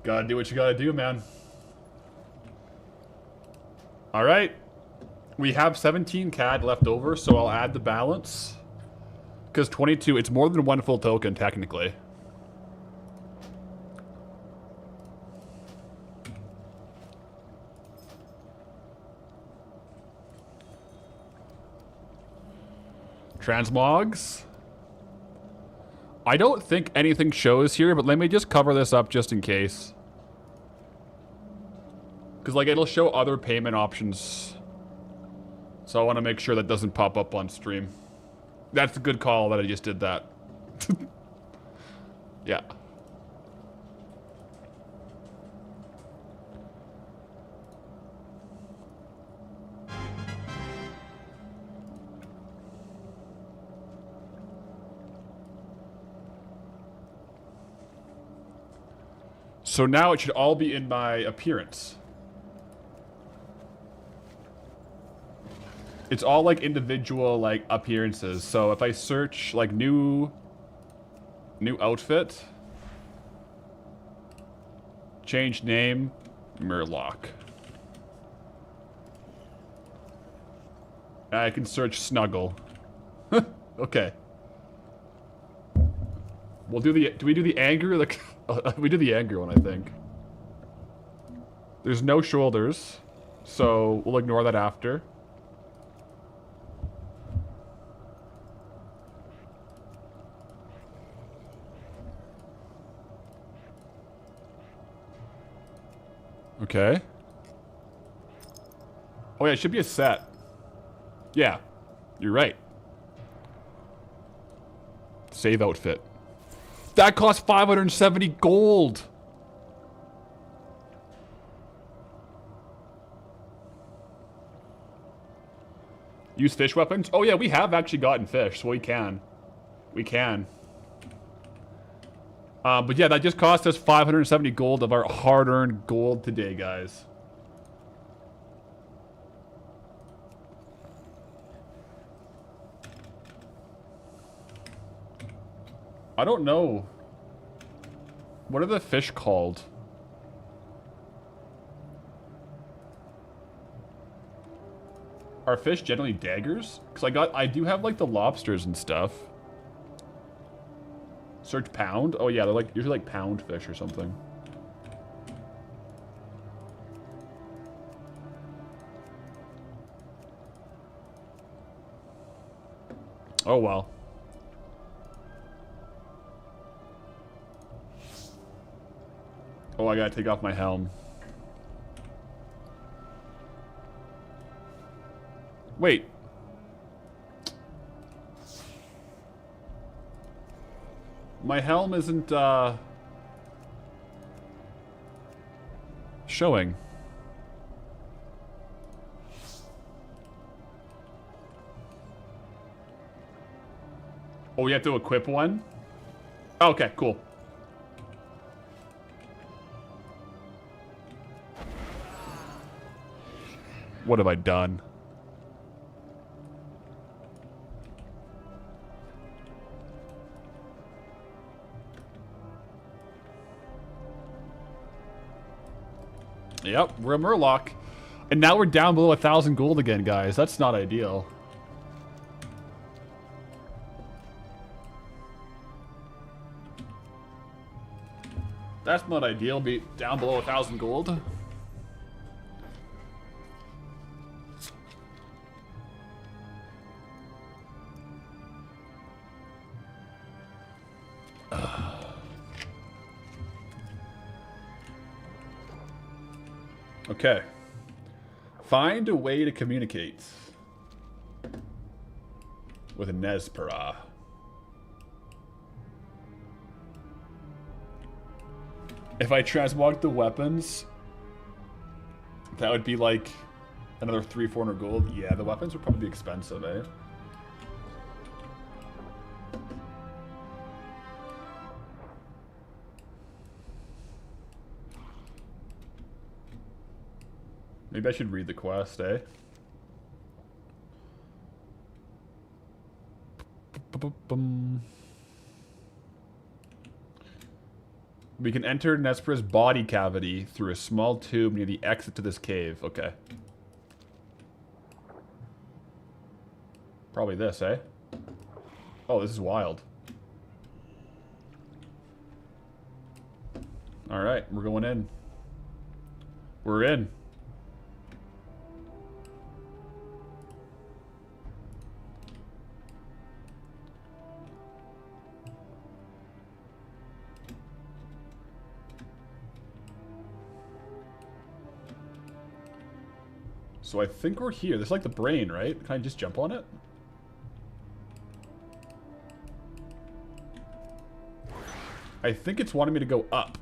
gotta do what you gotta do, man. All right, we have 17 CAD left over, so I'll add the balance. Because 22, it's more than one full token, technically. Transmogs. I don't think anything shows here, but let me just cover this up just in case. Because, like, it'll show other payment options. So I want to make sure that doesn't pop up on stream. That's a good call that I just did that. Yeah. So now it should all be in my appearance. It's all like individual like appearances. So if I search like new outfit, change name, Murloc. I can search Snuggle. Okay. We'll do the. Do we do the angry or the? We do the angry one, I think. There's no shoulders, so we'll ignore that after. Okay. Oh yeah, it should be a set. Yeah, you're right. Save outfit. That cost 570 gold. Use fish weapons? Oh yeah, we have actually gotten fish, so we can. We can. But yeah, that just cost us 570 gold of our hard-earned gold today, guys. I don't know. What are the fish called? Are fish generally daggers? Because I do have like the lobsters and stuff. Search pound? Oh yeah, they're like usually like pound fish or something. Oh well. Oh, I gotta take off my helm. Wait. My helm isn't, showing. Oh, we have to equip one? Okay, cool. What have I done? Yep, we're a Murloc. And now we're down below 1,000 gold again, guys. That's not ideal. That's not ideal, be down below 1,000 gold. Okay. Find a way to communicate with a Nespera. If I transmog the weapons, that would be like another 300-400 gold. Yeah, the weapons would probably be expensive, eh? Maybe I should read the quest, eh? We can enter Nespera's body cavity through a small tube near the exit to this cave. Okay. Probably this, eh? Oh, this is wild. Alright, we're going in. We're in. So I think we're here. This is like the brain, right? Can I just jump on it? I think it's wanting me to go up.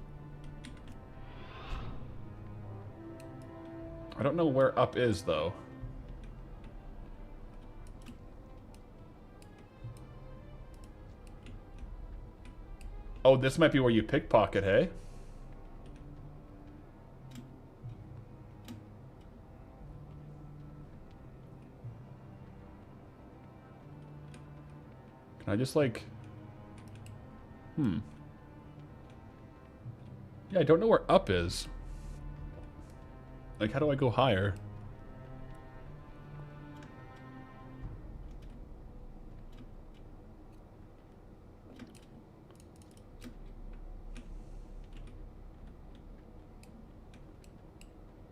I don't know where up is, though. Oh, this might be where you pickpocket, hey? Can I just, like... Yeah, I don't know where up is. Like, how do I go higher?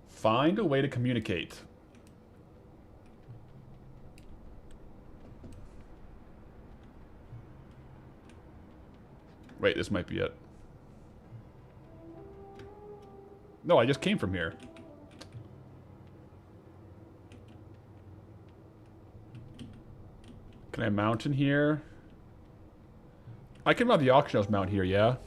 Find a way to communicate. Wait, this might be it. No, I just came from here. Can I mount in here? I can mount the auction house mount here, yeah?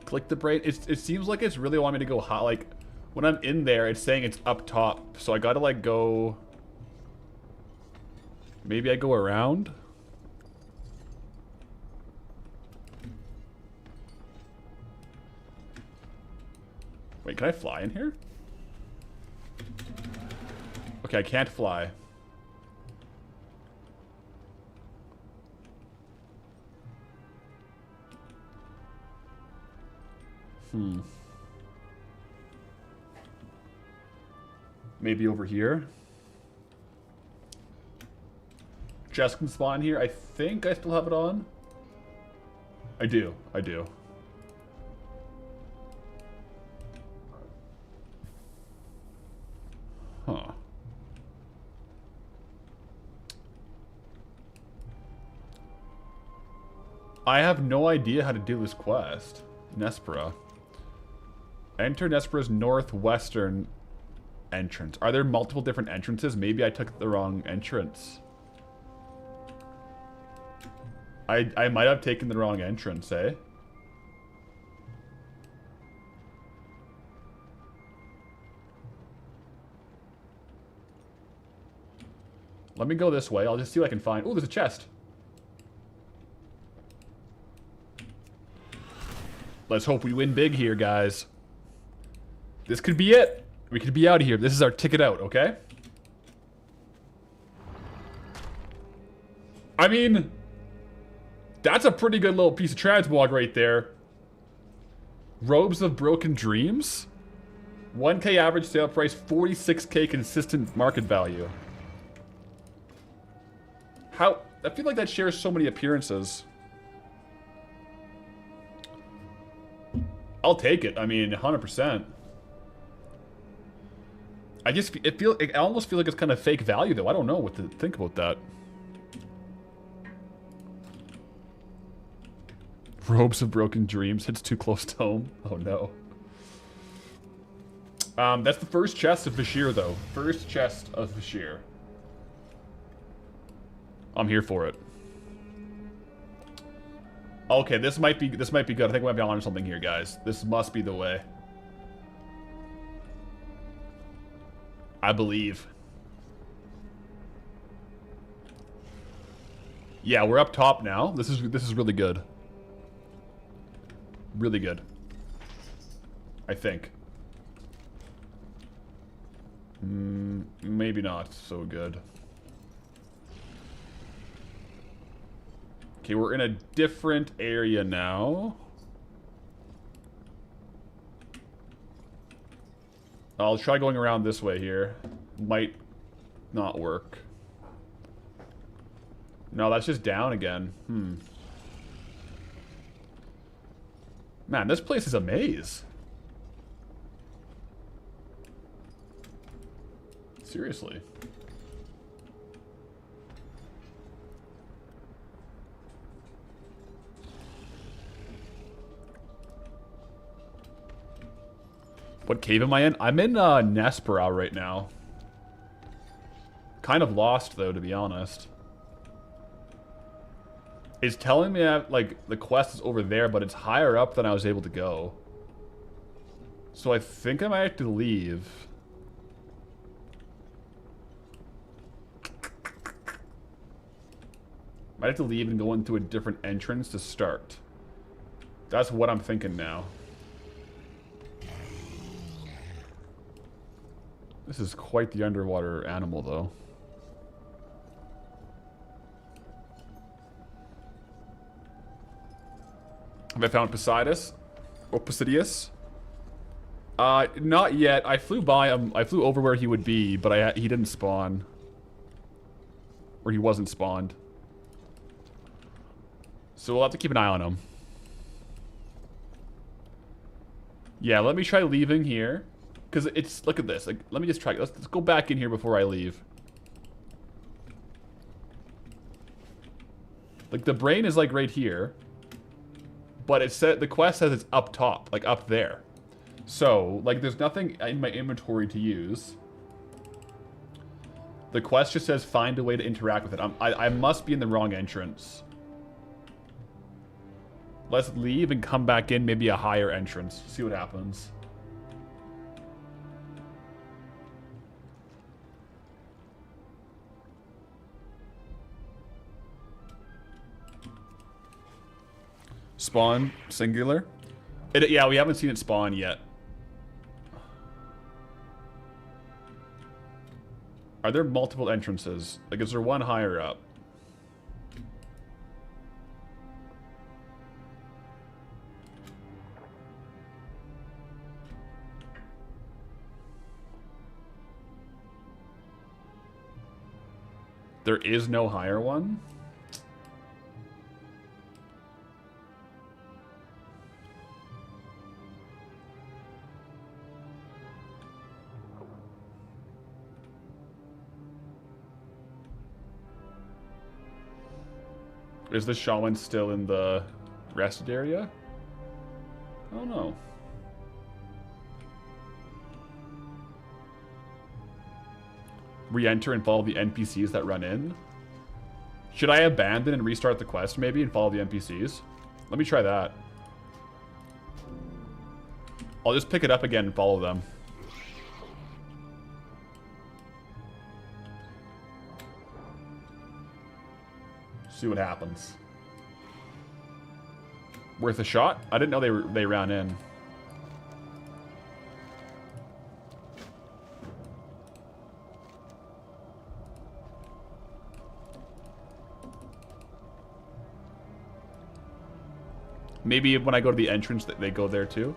Click the brain. It seems like it's really wanting me to go high. Like, when I'm in there, it's saying it's up top. So I gotta, like, go... Maybe I go around? Wait, can I fly in here? Okay, I can't fly. Maybe over here. Chest can spawn here. I think I still have it on. I do. I do. Huh. I have no idea how to do this quest. Nespera. Enter Nespera's northwestern entrance. Are there multiple different entrances? Maybe I took the wrong entrance. I might have taken the wrong entrance, eh? Let me go this way. I'll just see what I can find. Oh, there's a chest. Let's hope we win big here, guys. This could be it. We could be out of here. This is our ticket out, okay? I mean, that's a pretty good little piece of transmog right there. Robes of Broken Dreams? 1K average sale price, 46K consistent market value. How? I feel like that shares so many appearances. I'll take it. I mean, 100%. I almost feel like it's kind of fake value, though. I don't know what to think about that. Robes of Broken Dreams hits too close to home. Oh, no. That's the first chest of Vashir, though. First chest of Vashir. I'm here for it. Okay, this might be good. I think we might be on something here, guys. This must be the way. I believe. Yeah, we're up top now. This is really good. Really good. I think. Maybe not so good. Okay, we're in a different area now. I'll try going around this way here. Might not work. No, that's just down again. Man, this place is a maze. Seriously. What cave am I in? I'm in Nespera right now. Kind of lost, though, to be honest. It's telling me that, like, the quest is over there, but it's higher up than I was able to go. So I think I might have to leave. Might have to leave and go into a different entrance to start. That's what I'm thinking now. This is quite the underwater animal, though. Have I found Poseidus? Or Posidius? Not yet. I flew by him. I flew over where he would be, but he didn't spawn. Or he wasn't spawned. So we'll have to keep an eye on him. Yeah, let me try leaving here. Because it's, look at this. Like, let me just try. Let's go back in here before I leave. Like, the brain is, like, right here. but it said the quest says it's up top, like up there. So, like, there's nothing in my inventory to use. The quest just says find a way to interact with it. I must be in the wrong entrance. Let's leave and come back in maybe a higher entrance. See what happens. Spawn singular. Yeah, we haven't seen it spawn yet. Are there multiple entrances? Like, is there one higher up? There is no higher one? Is the shaman still in the rested area? I don't know. Re-enter and follow the NPCs that run in? Should I abandon and restart the quest maybe and follow the NPCs? Let me try that. I'll just pick it up again and follow them. See what happens. Worth a shot? I didn't know they ran in. Maybe when I go to the entrance, they go there too.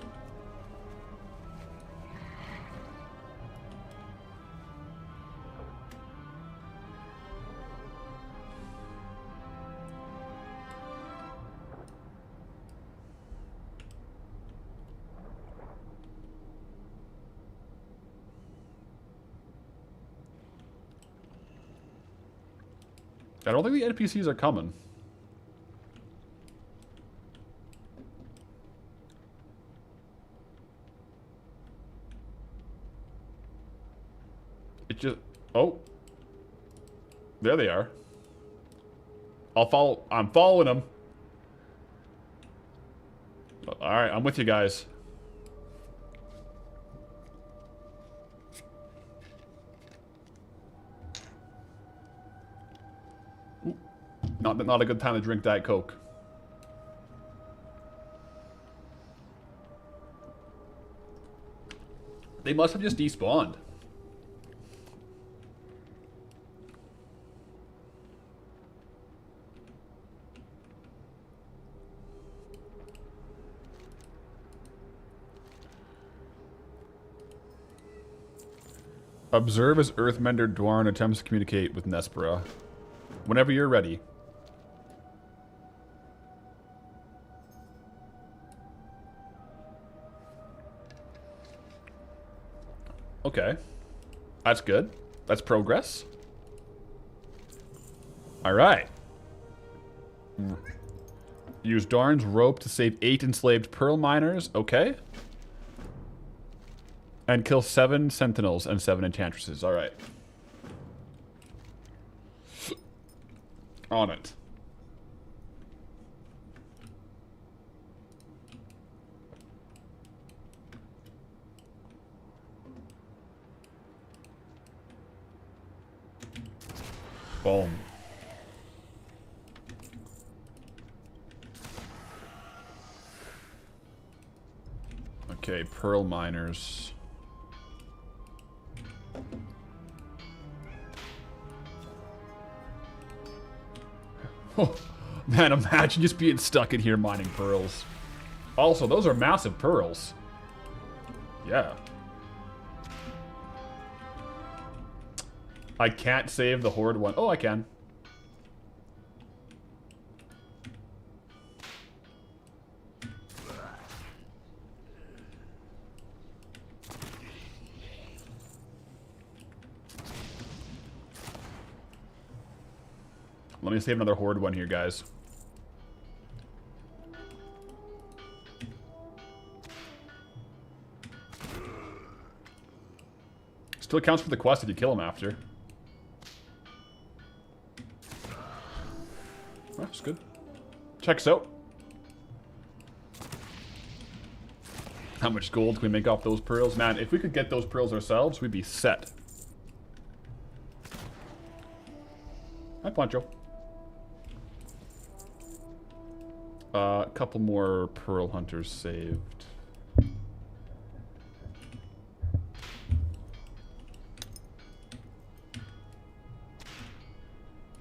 I don't think the NPCs are coming. It just... Oh. There they are. I'll follow... I'm following them. Alright, I'm with you guys. Ooh. Not a good time to drink Diet Coke. They must have just despawned. Observe as Earthmender Dwarn attempts to communicate with Nespera. Whenever you're ready. Okay. That's good. That's progress. Alright. Use Darn's rope to save 8 enslaved pearl miners. Okay. And kill 7 sentinels and 7 enchantresses. Alright. On it. Boom. Okay, pearl miners. Oh, man, imagine just being stuck in here mining pearls. Also, those are massive pearls. Yeah. I can't save the horde one. Oh, I can. Let me save another horde one here, guys. Still counts for the quest if you kill him after. That's good. Checks out. How much gold can we make off those pearls? Man, if we could get those pearls ourselves, we'd be set. Hi, Poncho. A couple more pearl hunters saved.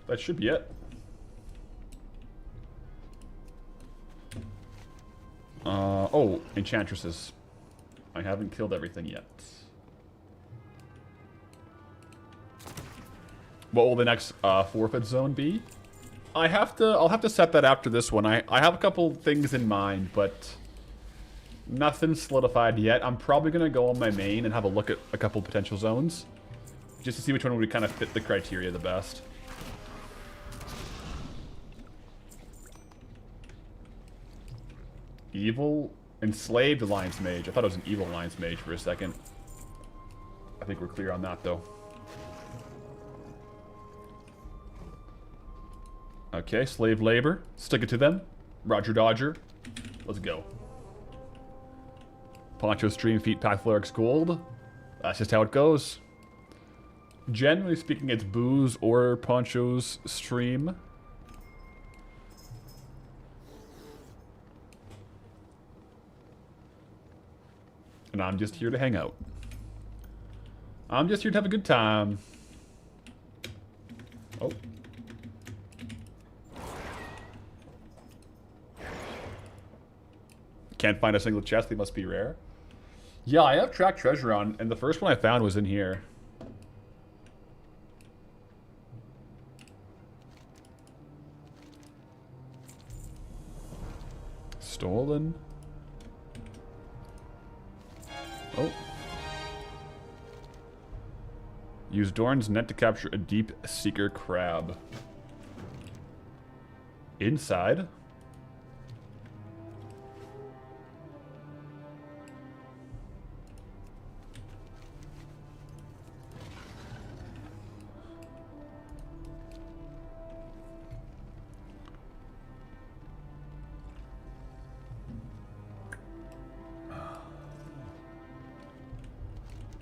That should be it. Oh, enchantresses. I haven't killed everything yet. What will the next forfeit zone be? I'll have to set that after this one. I have a couple things in mind, but nothing solidified yet. I'm probably gonna go on my main and have a look at a couple potential zones, just to see which one would kind of fit the criteria the best. Evil enslaved alliance mage. I thought it was an evil alliance mage for a second. I think we're clear on that though. Okay, slave labor. Stick it to them. Roger Dodger. Let's go. Poncho stream feet pack Florix gold. That's just how it goes. Generally speaking, it's Boo's or Poncho's stream. And I'm just here to hang out. I'm just here to have a good time. Oh. Can't find a single chest. They must be rare. Yeah, I have tracked treasure on, and the first one I found was in here. Stolen. Oh. Use Dorn's net to capture a deep seeker crab. Inside.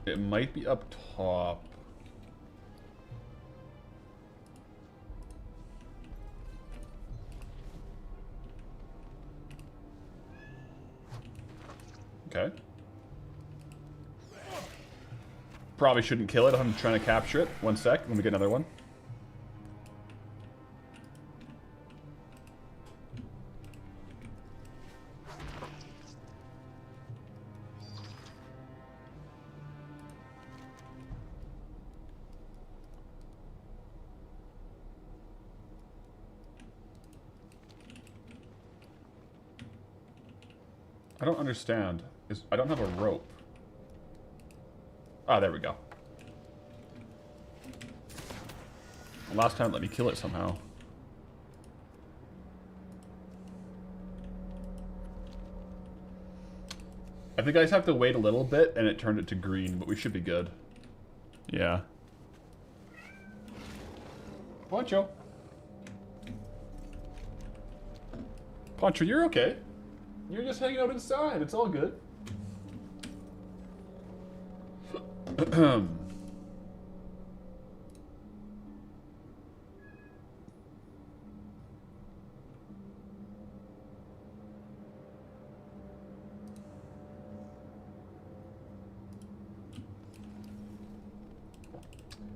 It might be up top. Okay. Probably shouldn't kill it. I'm trying to capture it. One sec. Let me get another one. I don't understand. I don't have a rope. Ah, there we go. Last time it let me kill it somehow. I think I just have to wait a little bit and it turned it to green, but we should be good. Yeah. Poncho. Poncho, you're okay. You're just hanging out inside. It's all good.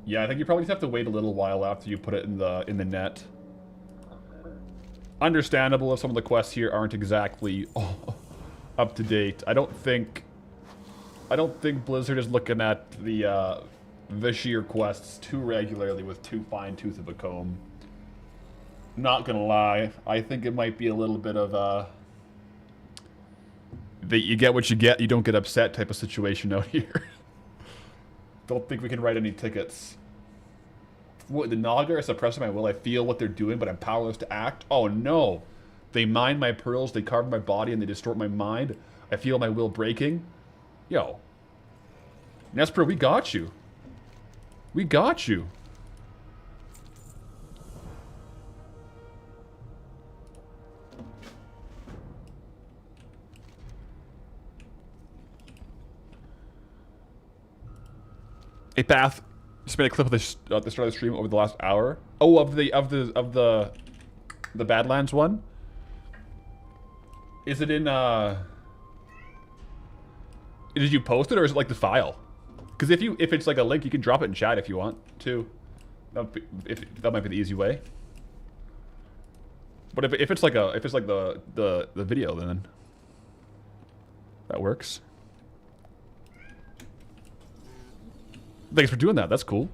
Yeah, I think you probably just have to wait a little while after you put it in the net. Understandable if some of the quests here aren't exactly up to date. I don't think Blizzard is looking at the Vashir quests too regularly with too fine tooth of a comb. Not gonna lie, I think it might be a little bit of that you get what you get, you don't get upset type of situation out here. Don't think we can write any tickets. What, the Naga are suppressing my will? I feel what they're doing, but I'm powerless to act? Oh no! They mine my pearls, they carve my body, and they distort my mind. I feel my will breaking. Yo. Nesper, we got you. We got you. Hey, Path. Just made a clip of this at the start of the stream over the last hour. Oh, of the Badlands one. Is it in Did you post it or is it like the file? Because if it's like a link, you can drop it in chat if you want to. That might be the easy way. But if it's like the video, then that works. Thanks for doing that. That's cool.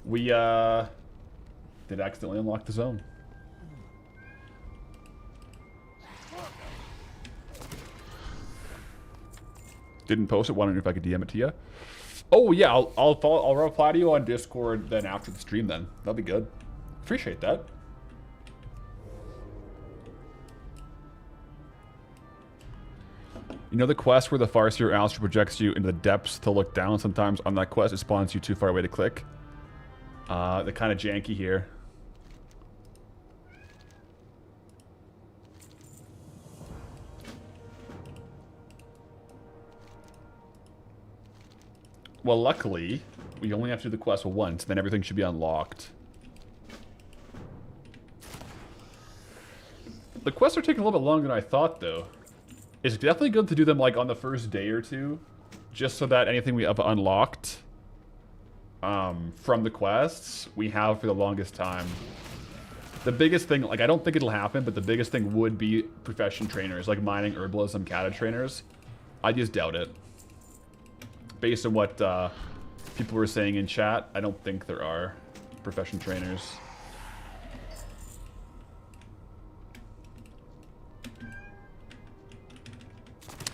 We did accidentally unlock the zone. Didn't post it. Wondering if I could DM it to you. Oh yeah, I'll reply to you on Discord then after the stream. Then that'll be good. Appreciate that. You know the quest where the Farseer Alistair projects you into the depths to look down? Sometimes on that quest it spawns you too far away to click. They're kind of janky here. Well, luckily, we only have to do the quest once, then everything should be unlocked. The quests are taking a little bit longer than I thought, though. It's definitely good to do them, like, on the first day or two, just so that anything we have unlocked from the quests, we have for the longest time. The biggest thing, like, I don't think it'll happen, but the biggest thing would be profession trainers, like mining, herbalism, kata trainers. I just doubt it. Based on what people were saying in chat, I don't think there are profession trainers.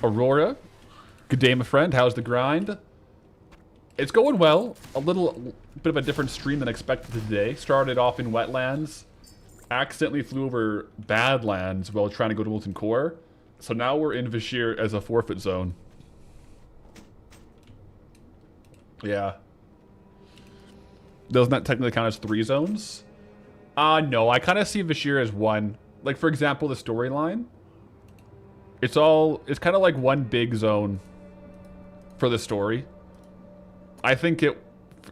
Aurora, good day, my friend. How's the grind? It's going well. A little bit of a different stream than expected today. Started off in wetlands, accidentally flew over Badlands while trying to go to Molten Core. So now we're in Vashir as a forfeit zone. Yeah. Doesn't that technically count as 3 zones? No, I kind of see Vashir as one. Like, for example, the storyline. It's kind of like one big zone for the story. I think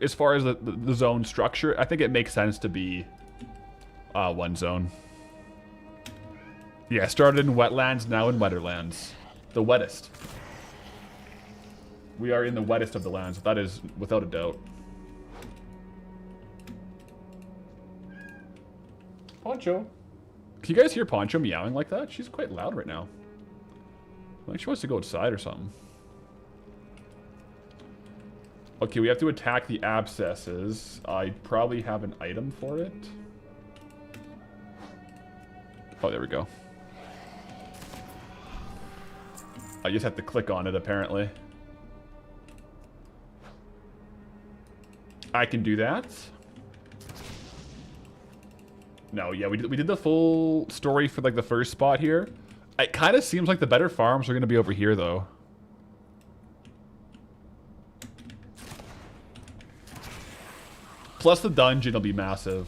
as far as the zone structure, I think it makes sense to be one zone. Yeah, started in wetlands, now in wetterlands. The wettest. We are in the wettest of the lands. That is without a doubt. Poncho. Can you guys hear Poncho meowing like that? She's quite loud right now. I think she wants to go outside or something. Okay, we have to attack the abscesses. I probably have an item for it. Oh, there we go. I just have to click on it, apparently. I can do that. No, yeah, we did the full story for like the first spot here. It kind of seems like the better farms are going to be over here, though. Plus the dungeon will be massive.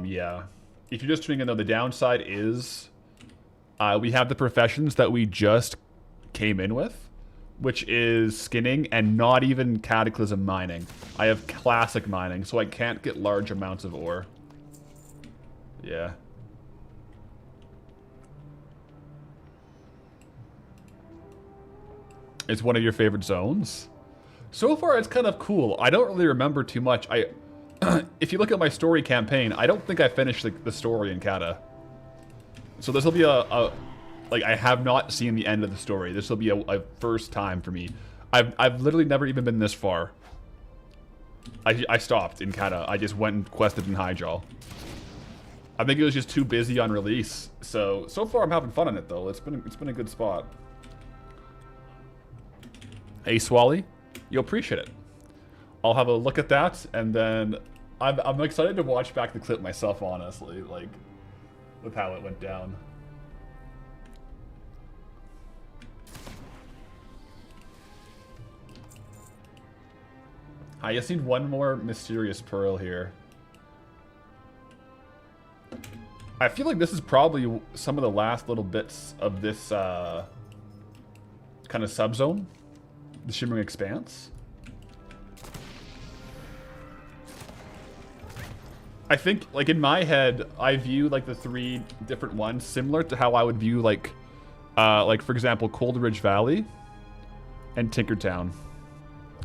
Yeah. If you're just tuning in, though, the downside is we have the professions that we just came in with, which is skinning and not even cataclysm mining. I have classic mining, so I can't get large amounts of ore. Yeah. It's one of your favorite zones? So far, it's kind of cool. I don't really remember too much. If you look at my story campaign, I don't think I finished the story in Kata. So this will be like, I have not seen the end of the story. This will be a first time for me. I've literally never even been this far. I stopped in Kata. I just went and quested in Hyjal. I think it was just too busy on release. So far I'm having fun on it though. It's been a good spot. Hey Swally, you'll appreciate it. I'll have a look at that, and then I'm excited to watch back the clip myself, honestly, like with how it went down. I just need one more mysterious pearl here. I feel like this is probably some of the last little bits of this kind of subzone. The Shimmering Expanse. I think, like, in my head, I view, like, the 3 different ones similar to how I would view, like, for example, Cold Ridge Valley and Tinkertown.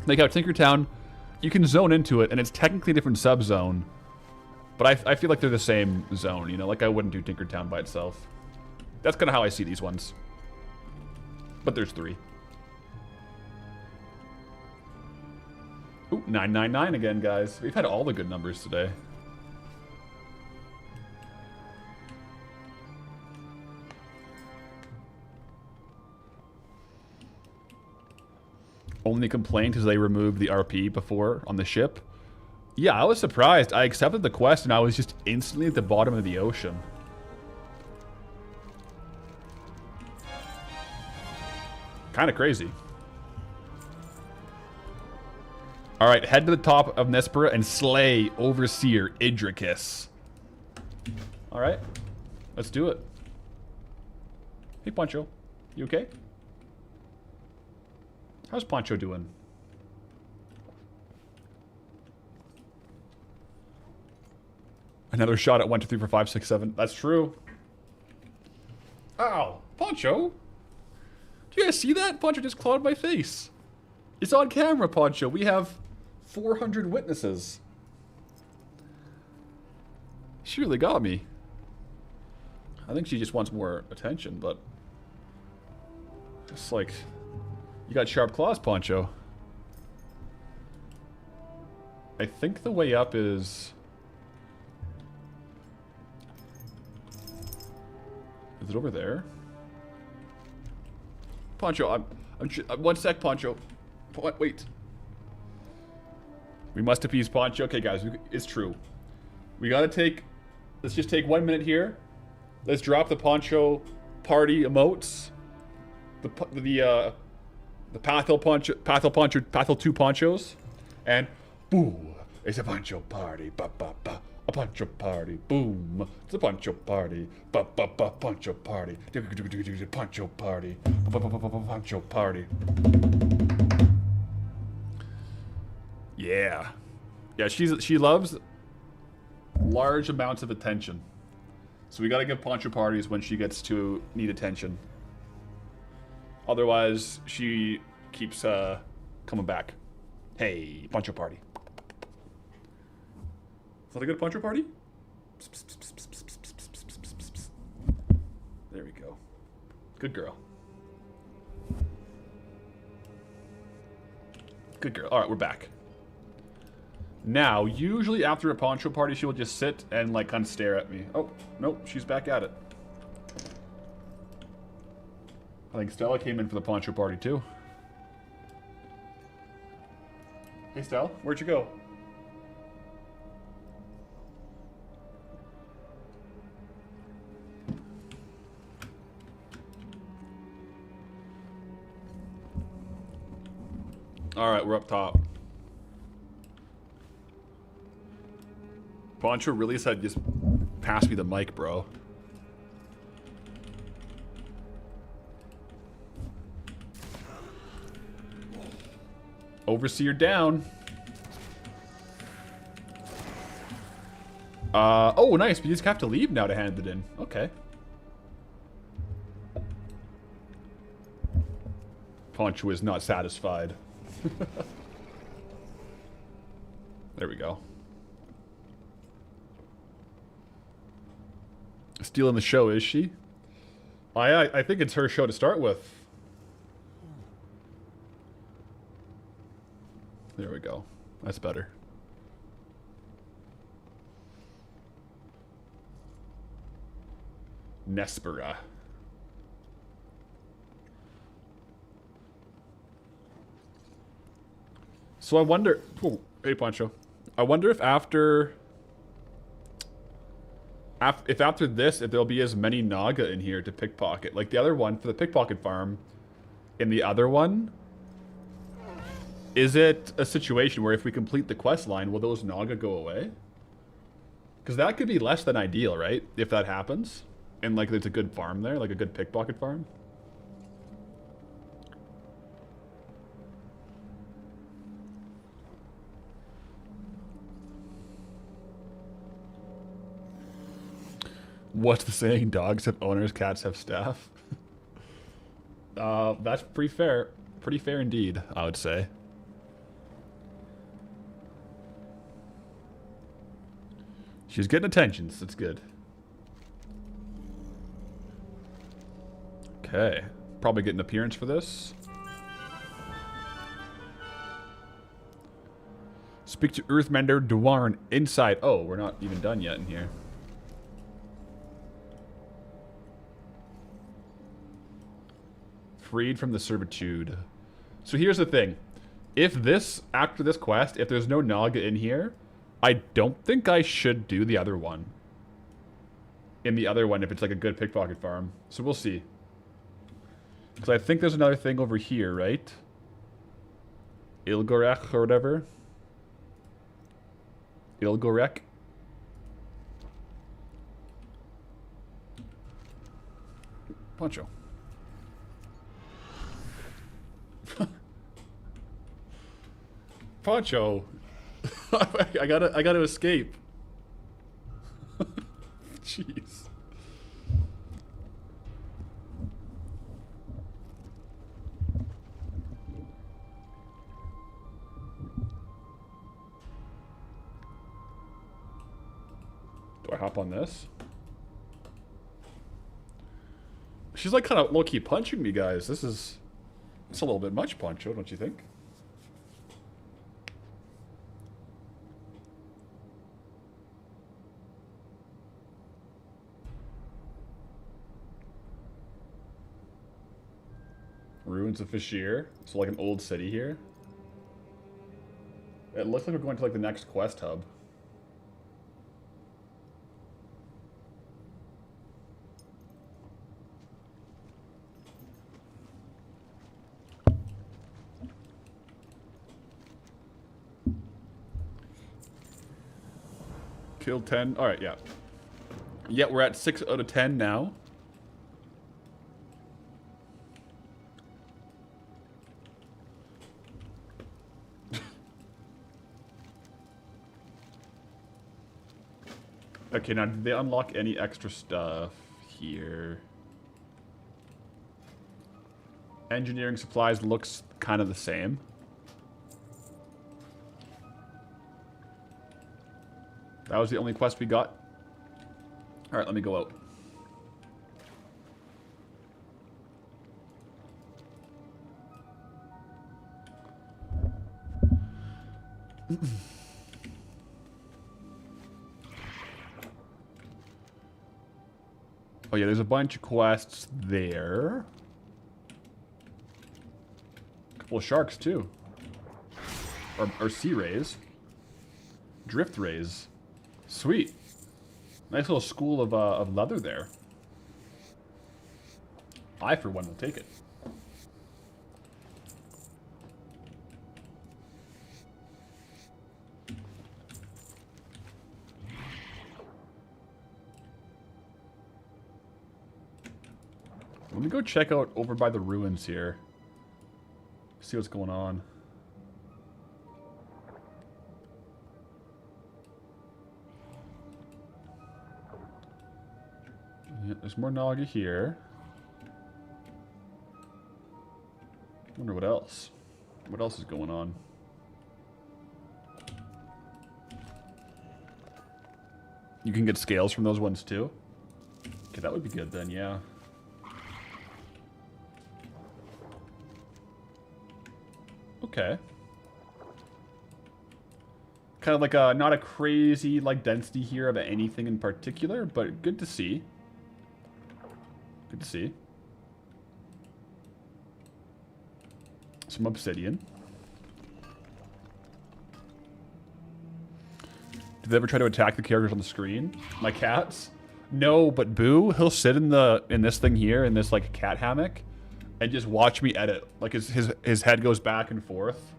Like how Tinkertown, you can zone into it, and it's technically a different subzone, but I feel like they're the same zone, you know? Like, I wouldn't do Tinkertown by itself. That's kind of how I see these ones. But there's 3. Ooh, 999 again, guys. We've had all the good numbers today. Only complaint is they removed the RP before on the ship. Yeah, I was surprised. I accepted the quest and I was just instantly at the bottom of the ocean. Kind of crazy. Alright, head to the top of Nespera and slay Overseer Idricus. Alright, let's do it. Hey, Poncho. You okay? How's Poncho doing? Another shot at 1, 2, 3, 4, 5, 6, 7. That's true. Ow! Poncho! Do you guys see that? Poncho just clawed my face. It's on camera, Poncho. We have 400 witnesses. She really got me. I think she just wants more attention, but... It's like... You got sharp claws, Poncho. I think the way up is... Is it over there? Poncho, I'm 1 sec, Poncho. Wait. We must appease Poncho. Okay, guys, it's true. We gotta take... Let's just take 1 minute here. Let's drop the Poncho party emotes. The Pathel 2 ponchos. And boo, it's a Poncho party. Ba ba ba. A Poncho party. Boom. It's a Poncho party. Ba ba ba Poncho party. Poncho party. Ba ba ba ba Poncho party. Yeah. Yeah, she loves large amounts of attention. So we gotta give Poncho parties when she gets to need attention. Otherwise, she keeps coming back. Hey, Poncho party. Is that a good Poncho party? There we go. Good girl. Good girl. Alright, we're back. Now, usually after a Poncho party, she will just sit and, like, kind of stare at me. Oh, nope, she's back at it. I think Stella came in for the Poncho party, too. Hey, Stella, where'd you go? Alright, we're up top. Poncho really said, just pass me the mic, bro. Overseer down. Oh, nice. We just have to leave now to hand it in. Okay. Poncho is not satisfied. There we go. Stealing the show, is she? I think it's her show to start with. There we go. That's better. Nespera. So I wonder... Oh, hey, Poncho. I wonder if after this, if there'll be as many Naga in here to pickpocket. Like the other one, for the pickpocket farm, in the other one... Is it a situation where if we complete the quest line, will those Naga go away? Because that could be less than ideal, right? If that happens. And like there's a good farm there, like a good pickpocket farm. What's the saying? Dogs have owners, cats have staff. That's pretty fair. Pretty fair indeed, I would say. She's getting attentions. That's good. Okay. Probably get an appearance for this. Speak to Earthmender Dwarn inside. Oh, we're not even done yet in here. Freed from the servitude. So here's the thing. If this, after this quest, if there's no Naga in here, I don't think I should do the other one. In the other one, if it's like a good pickpocket farm. So we'll see. Because I think there's another thing over here, right? Ilgorek or whatever. Ilgorek. Poncho. Poncho. I gotta escape. Jeez. Do I hop on this? She's like kind of low-key punching me, guys. It's a little bit much, Poncho, don't you think? Ruins of Fashir. So like an old city here. It looks like we're going to like the next quest hub. Killed 10. Alright, yeah. Yeah, we're at 6 out of 10 now. Okay, now did they unlock any extra stuff here? Engineering supplies looks kind of the same. That was the only quest we got. Alright, let me go out. Oh yeah, there's a bunch of quests there. A couple of sharks too. Or sea rays. Drift rays. Sweet. Nice little school of leather there. I, for one, will take it. Let me go check out over by the ruins here. See what's going on. Yeah, there's more Naga here. Wonder what else. What else is going on? You can get scales from those ones too? Okay, that would be good then, yeah. Okay. Kind of like a, not a crazy like density here of anything in particular, but good to see. Good to see. Some obsidian. Did they ever try to attack the characters on the screen? My cats? No, but Boo, he'll sit in this thing here, in this like cat hammock, and just watch me edit. Like his head goes back and forth.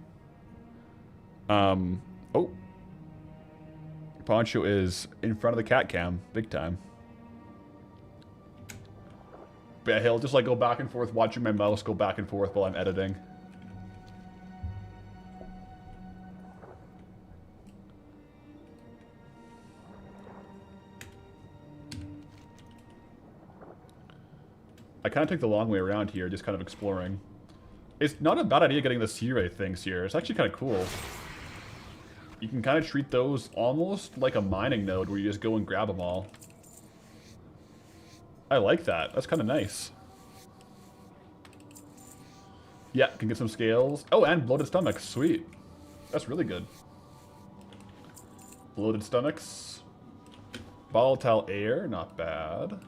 Oh. Poncho is in front of the cat cam, big time. But yeah, he'll just like go back and forth, watching my mouse go back and forth while I'm editing. I kind of take the long way around here, just kind of exploring. It's not a bad idea getting the sea ray things here. It's actually kind of cool. You can kind of treat those almost like a mining node where you just go and grab them all. I like that. That's kind of nice. Yeah, can get some scales. Oh, and bloated stomachs. Sweet. That's really good. Bloated stomachs. Volatile air. Not bad.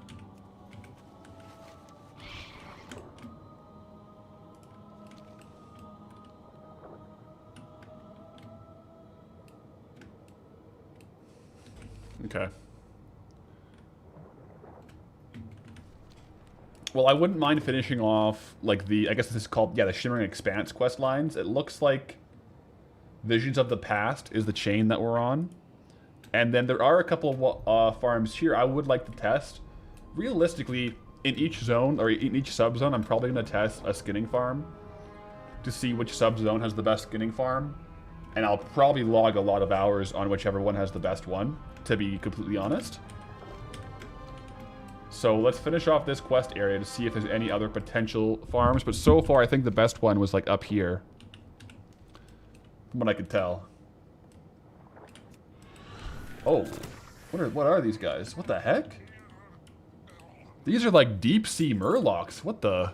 Okay. Well, I wouldn't mind finishing off, like, the, I guess this is called, yeah, the Shimmering Expanse quest lines. It looks like Visions of the Past is the chain that we're on. And then there are a couple of farms here I would like to test. Realistically, in each zone, or in each sub-zone, I'm probably going to test a skinning farm to see which sub-zone has the best skinning farm. And I'll probably log a lot of hours on whichever one has the best one, to be completely honest. So let's finish off this quest area to see if there's any other potential farms. But so far, I think the best one was like up here, from what I could tell. Oh, what are these guys? What the heck? These are like deep sea murlocs. What the?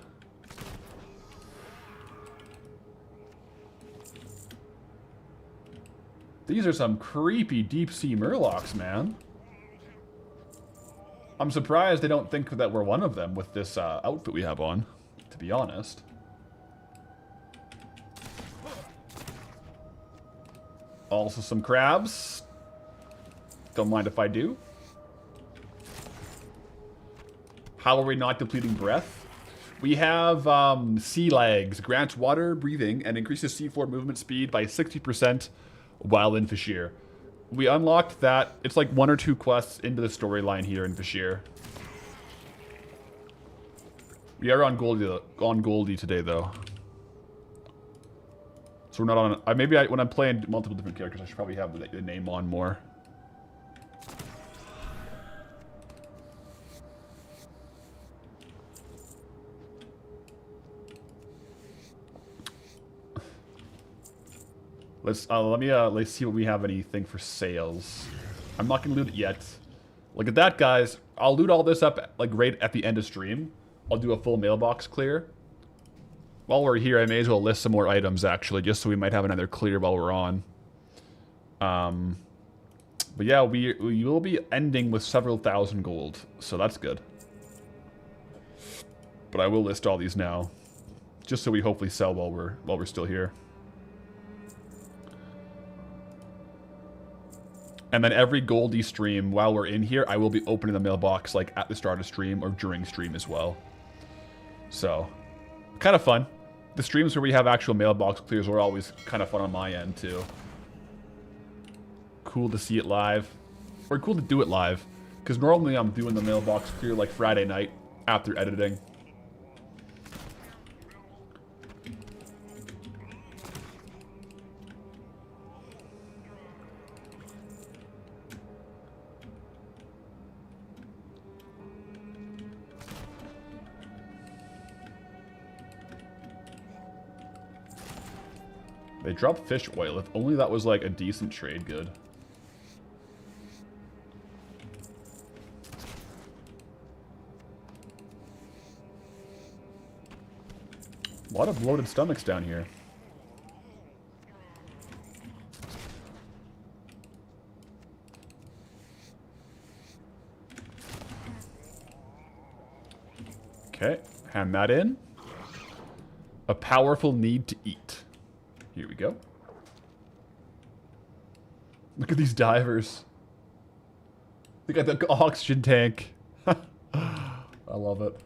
These are some creepy deep sea murlocs, man. I'm surprised they don't think that we're one of them with this outfit we have on, to be honest. Also some crabs. Don't mind if I do. How are we not depleting breath? We have sea legs. Grants water breathing and increases seafloor movement speed by 60% while in Fashir. We unlocked that. It's like 1 or 2 quests into the storyline here in Fashir. We are on Goldie today, though. So we're not on. Maybe when I'm playing multiple different characters, I should probably have the name on more. Let's see what we have anything for sales. I'm not gonna loot it yet. Look at that, guys. I'll loot all this up like right at the end of stream. I'll do a full mailbox clear. While we're here, I may as well list some more items actually, just so we might have another clear while we're on. But yeah, we will be ending with several thousand gold, so that's good. But I will list all these now, just so we hopefully sell while we're still here. And then every Goldie stream, while we're in here, I will be opening the mailbox like at the start of stream or during stream as well. So, kind of fun. The streams where we have actual mailbox clears are always kind of fun on my end too. Cool to see it live. Or cool to do it live. Because normally I'm doing the mailbox clear like Friday night after editing. They dropped fish oil. If only that was like a decent trade good. A lot of bloated stomachs down here. Okay, hand that in. A powerful need to eat. Here we go. Look at these divers. They got the oxygen tank. I love it.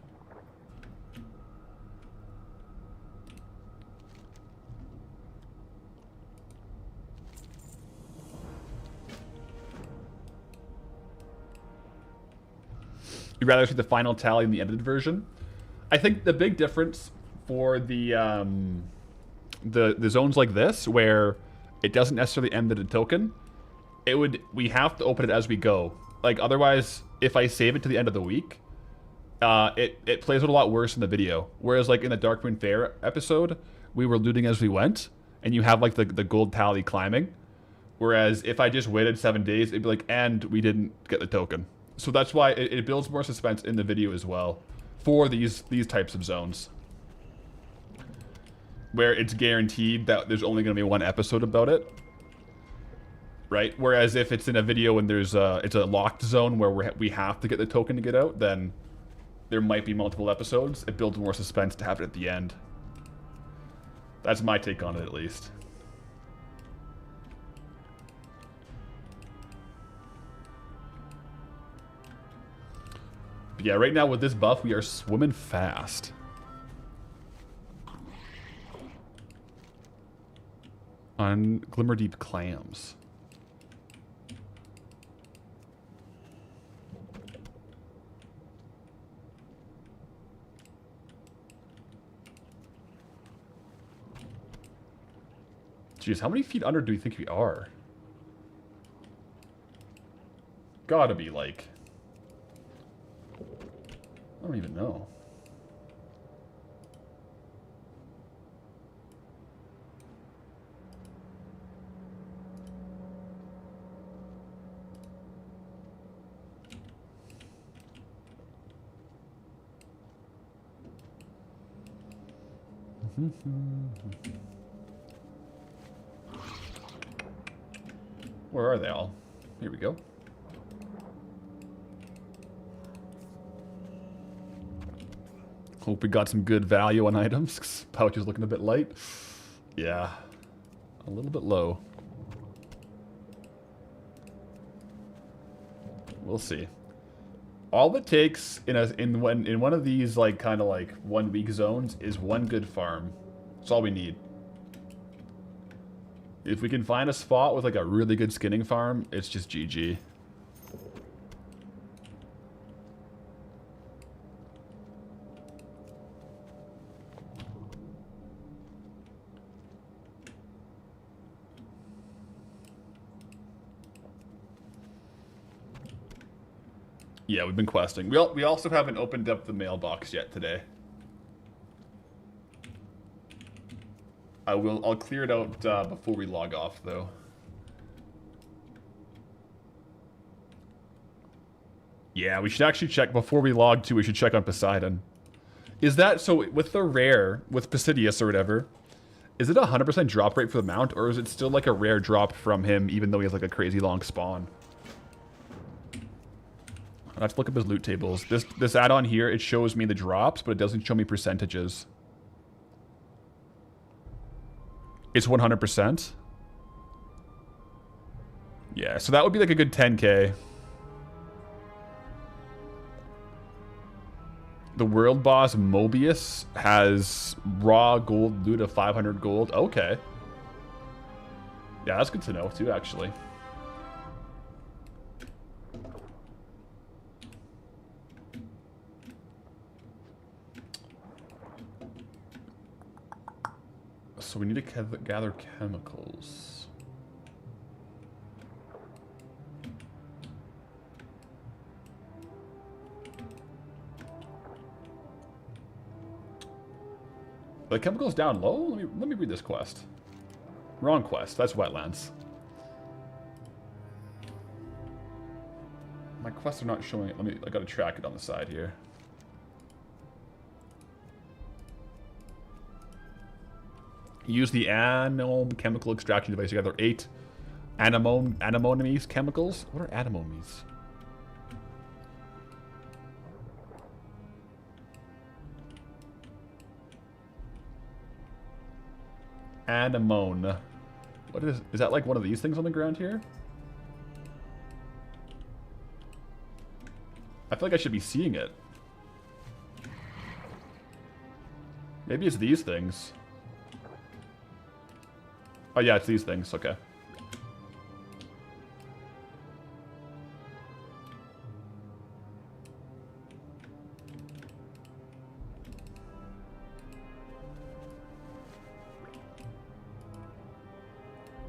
You'd rather see the final tally in the edited version. I think the big difference for the zones like this, where it doesn't necessarily end at a token, we have to open it as we go. Like otherwise, if I save it to the end of the week, it plays out a lot worse in the video. Whereas like in the Darkmoon Fair episode, we were looting as we went, and you have like the gold tally climbing. Whereas if I just waited 7 days, it'd be like, and we didn't get the token. So that's why it builds more suspense in the video as well for these types of zones, where it's guaranteed that there's only going to be one episode about it, right? Whereas if it's in a video and it's a locked zone where we have to get the token to get out, then there might be multiple episodes. It builds more suspense to have it at the end. That's my take on it, at least. But yeah, right now with this buff, we are swimming fast. On Glimmerdeep clams. Jeez, how many feet under do you think we are? Gotta be like... I don't even know. Where are they all? Here we go. Hope we got some good value on items, 'cause pouch is looking a bit light. Yeah, a little bit low. We'll see. All it takes in one of these like kind of like 1 week zones is one good farm. That's all we need. If we can find a spot with like a really good skinning farm, it's just GG. Yeah, we've been questing. We also haven't opened up the mailbox yet today. I'll clear it out before we log off though. Yeah, we should actually check before we log too. We should check on Poseidon. Is that so with the rare with Pisidius or whatever? Is it 100% drop rate for the mount, or is it still like a rare drop from him even though he has like a crazy long spawn? I have to look up his loot tables. This add-on here, it shows me the drops, but it doesn't show me percentages. It's 100%. Yeah, so that would be like a good 10k. The world boss Mobius has raw gold loot of 500 gold. Okay. Yeah, that's good to know too, actually. So we need to gather chemicals. The chemicals down low? Let me read this quest. Wrong quest. That's wetlands. My quests are not showing it. I gotta track it on the side here. Use the Anemone chemical extraction device to gather 8 anemones chemicals. What are anemones? Anemone. What is that like one of these things on the ground here? I feel like I should be seeing it. Maybe it's these things. Oh yeah, it's these things, okay.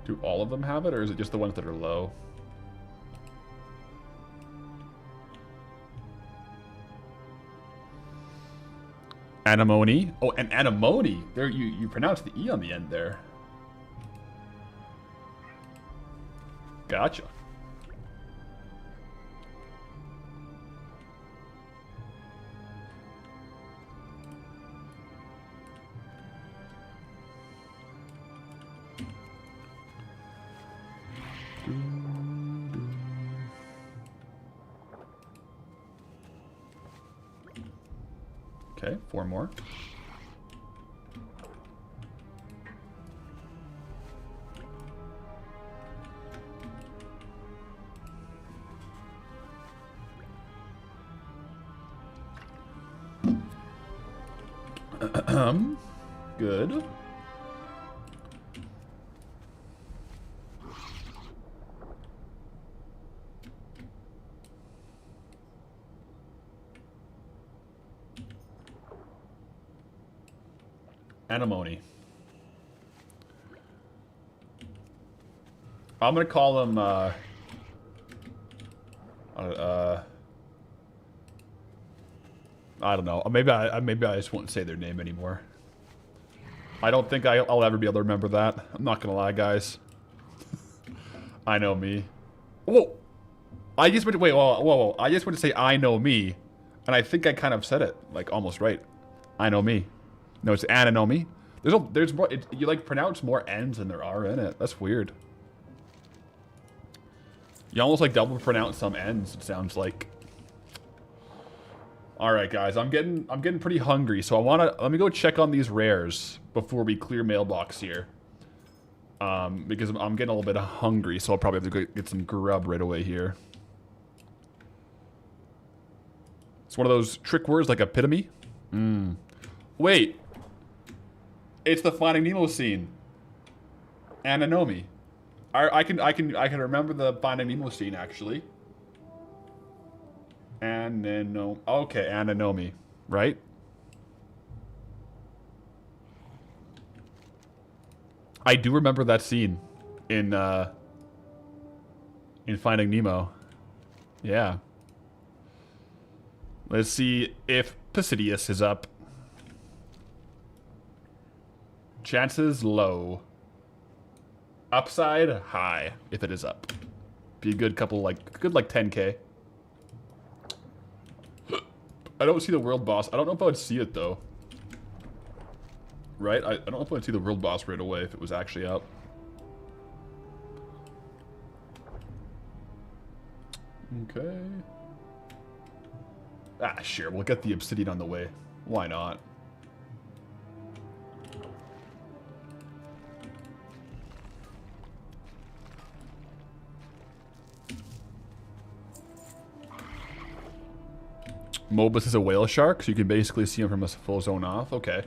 Do all of them have it, or is it just the ones that are low? Anemone. Oh, and anemone. There, you pronounce the E on the end there. Gotcha. Okay, 4 more. Good. Anemone. I'm gonna call them, I don't know. Maybe I just won't say their name anymore. I don't think I'll ever be able to remember that. I'm not gonna lie, guys. I know me. Whoa! I just went to, wait, whoa. I just went to say I know me, and I think I kind of said it, like, almost right. I know me. No, it's anemone. There's more, you, like, pronounce more N's than there are in it. That's weird. You almost, like, double pronounce some N's, it sounds like. Alright, guys, I'm getting pretty hungry, so let me go check on these rares before we clear mailbox here. Because I'm getting a little bit hungry, so I'll probably have to go get some grub right away here. It's one of those trick words like epitome. Wait. It's the Finding Nemo scene. Anemone. I can remember the Finding Nemo scene actually. Okay, anemone, right? I do remember that scene in Finding Nemo. Yeah. Let's see if Pisidius is up. Chances low. Upside high if it is up. Be a good couple, good 10k. I don't see the world boss. I don't know if I would see it though. Right? I don't know if I would see the world boss right away if it was actually up. Okay. Ah, sure. We'll get the obsidian on the way. Why not? Mobus is a whale shark, so you can basically see him from a full zone off. Okay.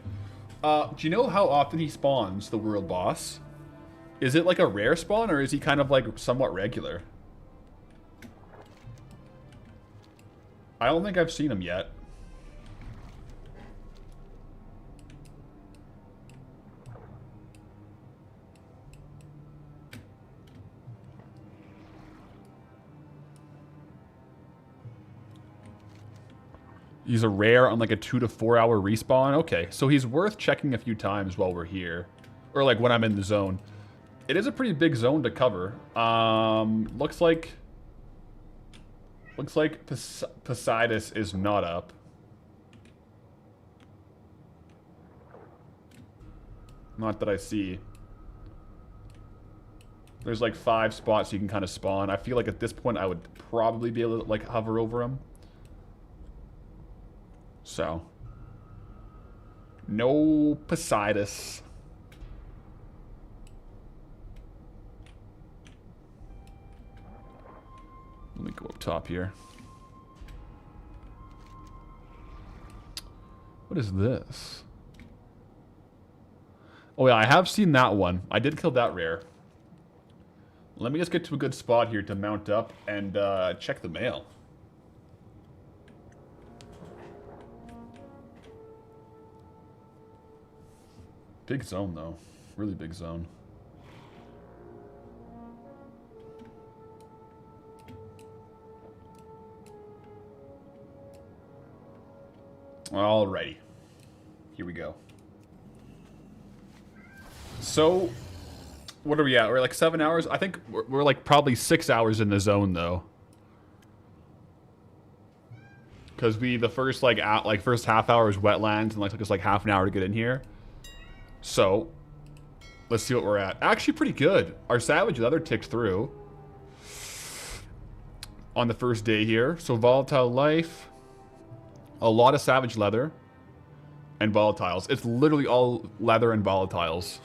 Do you know how often he spawns, the world boss? Is it like a rare spawn, or is he kind of like somewhat regular? I don't think I've seen him yet. He's a rare on like a 2 to 4 hour respawn. Okay, so he's worth checking a few times while we're here. Or like when I'm in the zone. It is a pretty big zone to cover. Looks like Poseidus is not up. Not that I see. There's like 5 spots you can kind of spawn. I feel like at this point I would probably be able to like hover over him. So, no Poseidus. Let me go up top here. What is this? Oh yeah, I have seen that one. I did kill that rare. Let me just get to a good spot here to mount up and check the mail. Big zone, though. Really big zone. Alrighty. Here we go. So, what are we at? We're like 7 hours? I think we're like probably 6 hours in the zone, though. Because the first first half hour is wetlands, and took us like half an hour to get in here. So, let's see what we're at. Actually, pretty good. Our savage leather ticked through on the first day here. So volatile life, a lot of savage leather, and volatiles. It's literally all leather and volatiles.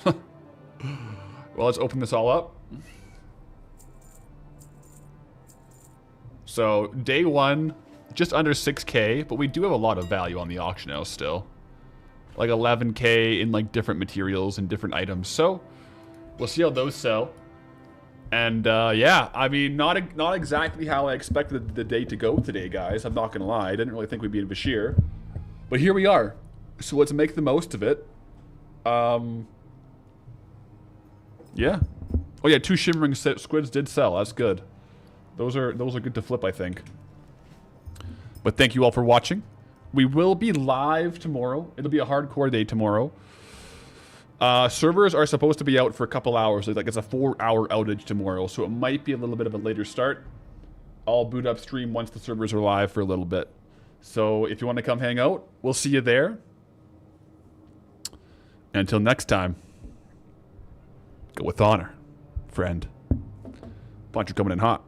Well, let's open this all up. So day 1, just under 6k, but we do have a lot of value on the auction house still. Like 11k in like different materials and different items. So we'll see how those sell. And yeah, I mean, not exactly how I expected the day to go today, guys. I'm not gonna lie. I didn't really think we'd be in Bashir, but here we are. So let's make the most of it. Yeah. Oh yeah, 2 shimmering squids did sell. That's good. Those are good to flip, I think. But thank you all for watching. We will be live tomorrow. It'll be a hardcore day tomorrow. Servers are supposed to be out for a couple hours. Like it's a 4-hour outage tomorrow, so it might be a little bit of a later start. I'll boot up stream once the servers are live for a little bit. So if you want to come hang out, we'll see you there. And until next time, go with honor, friend. Punch, you're coming in hot.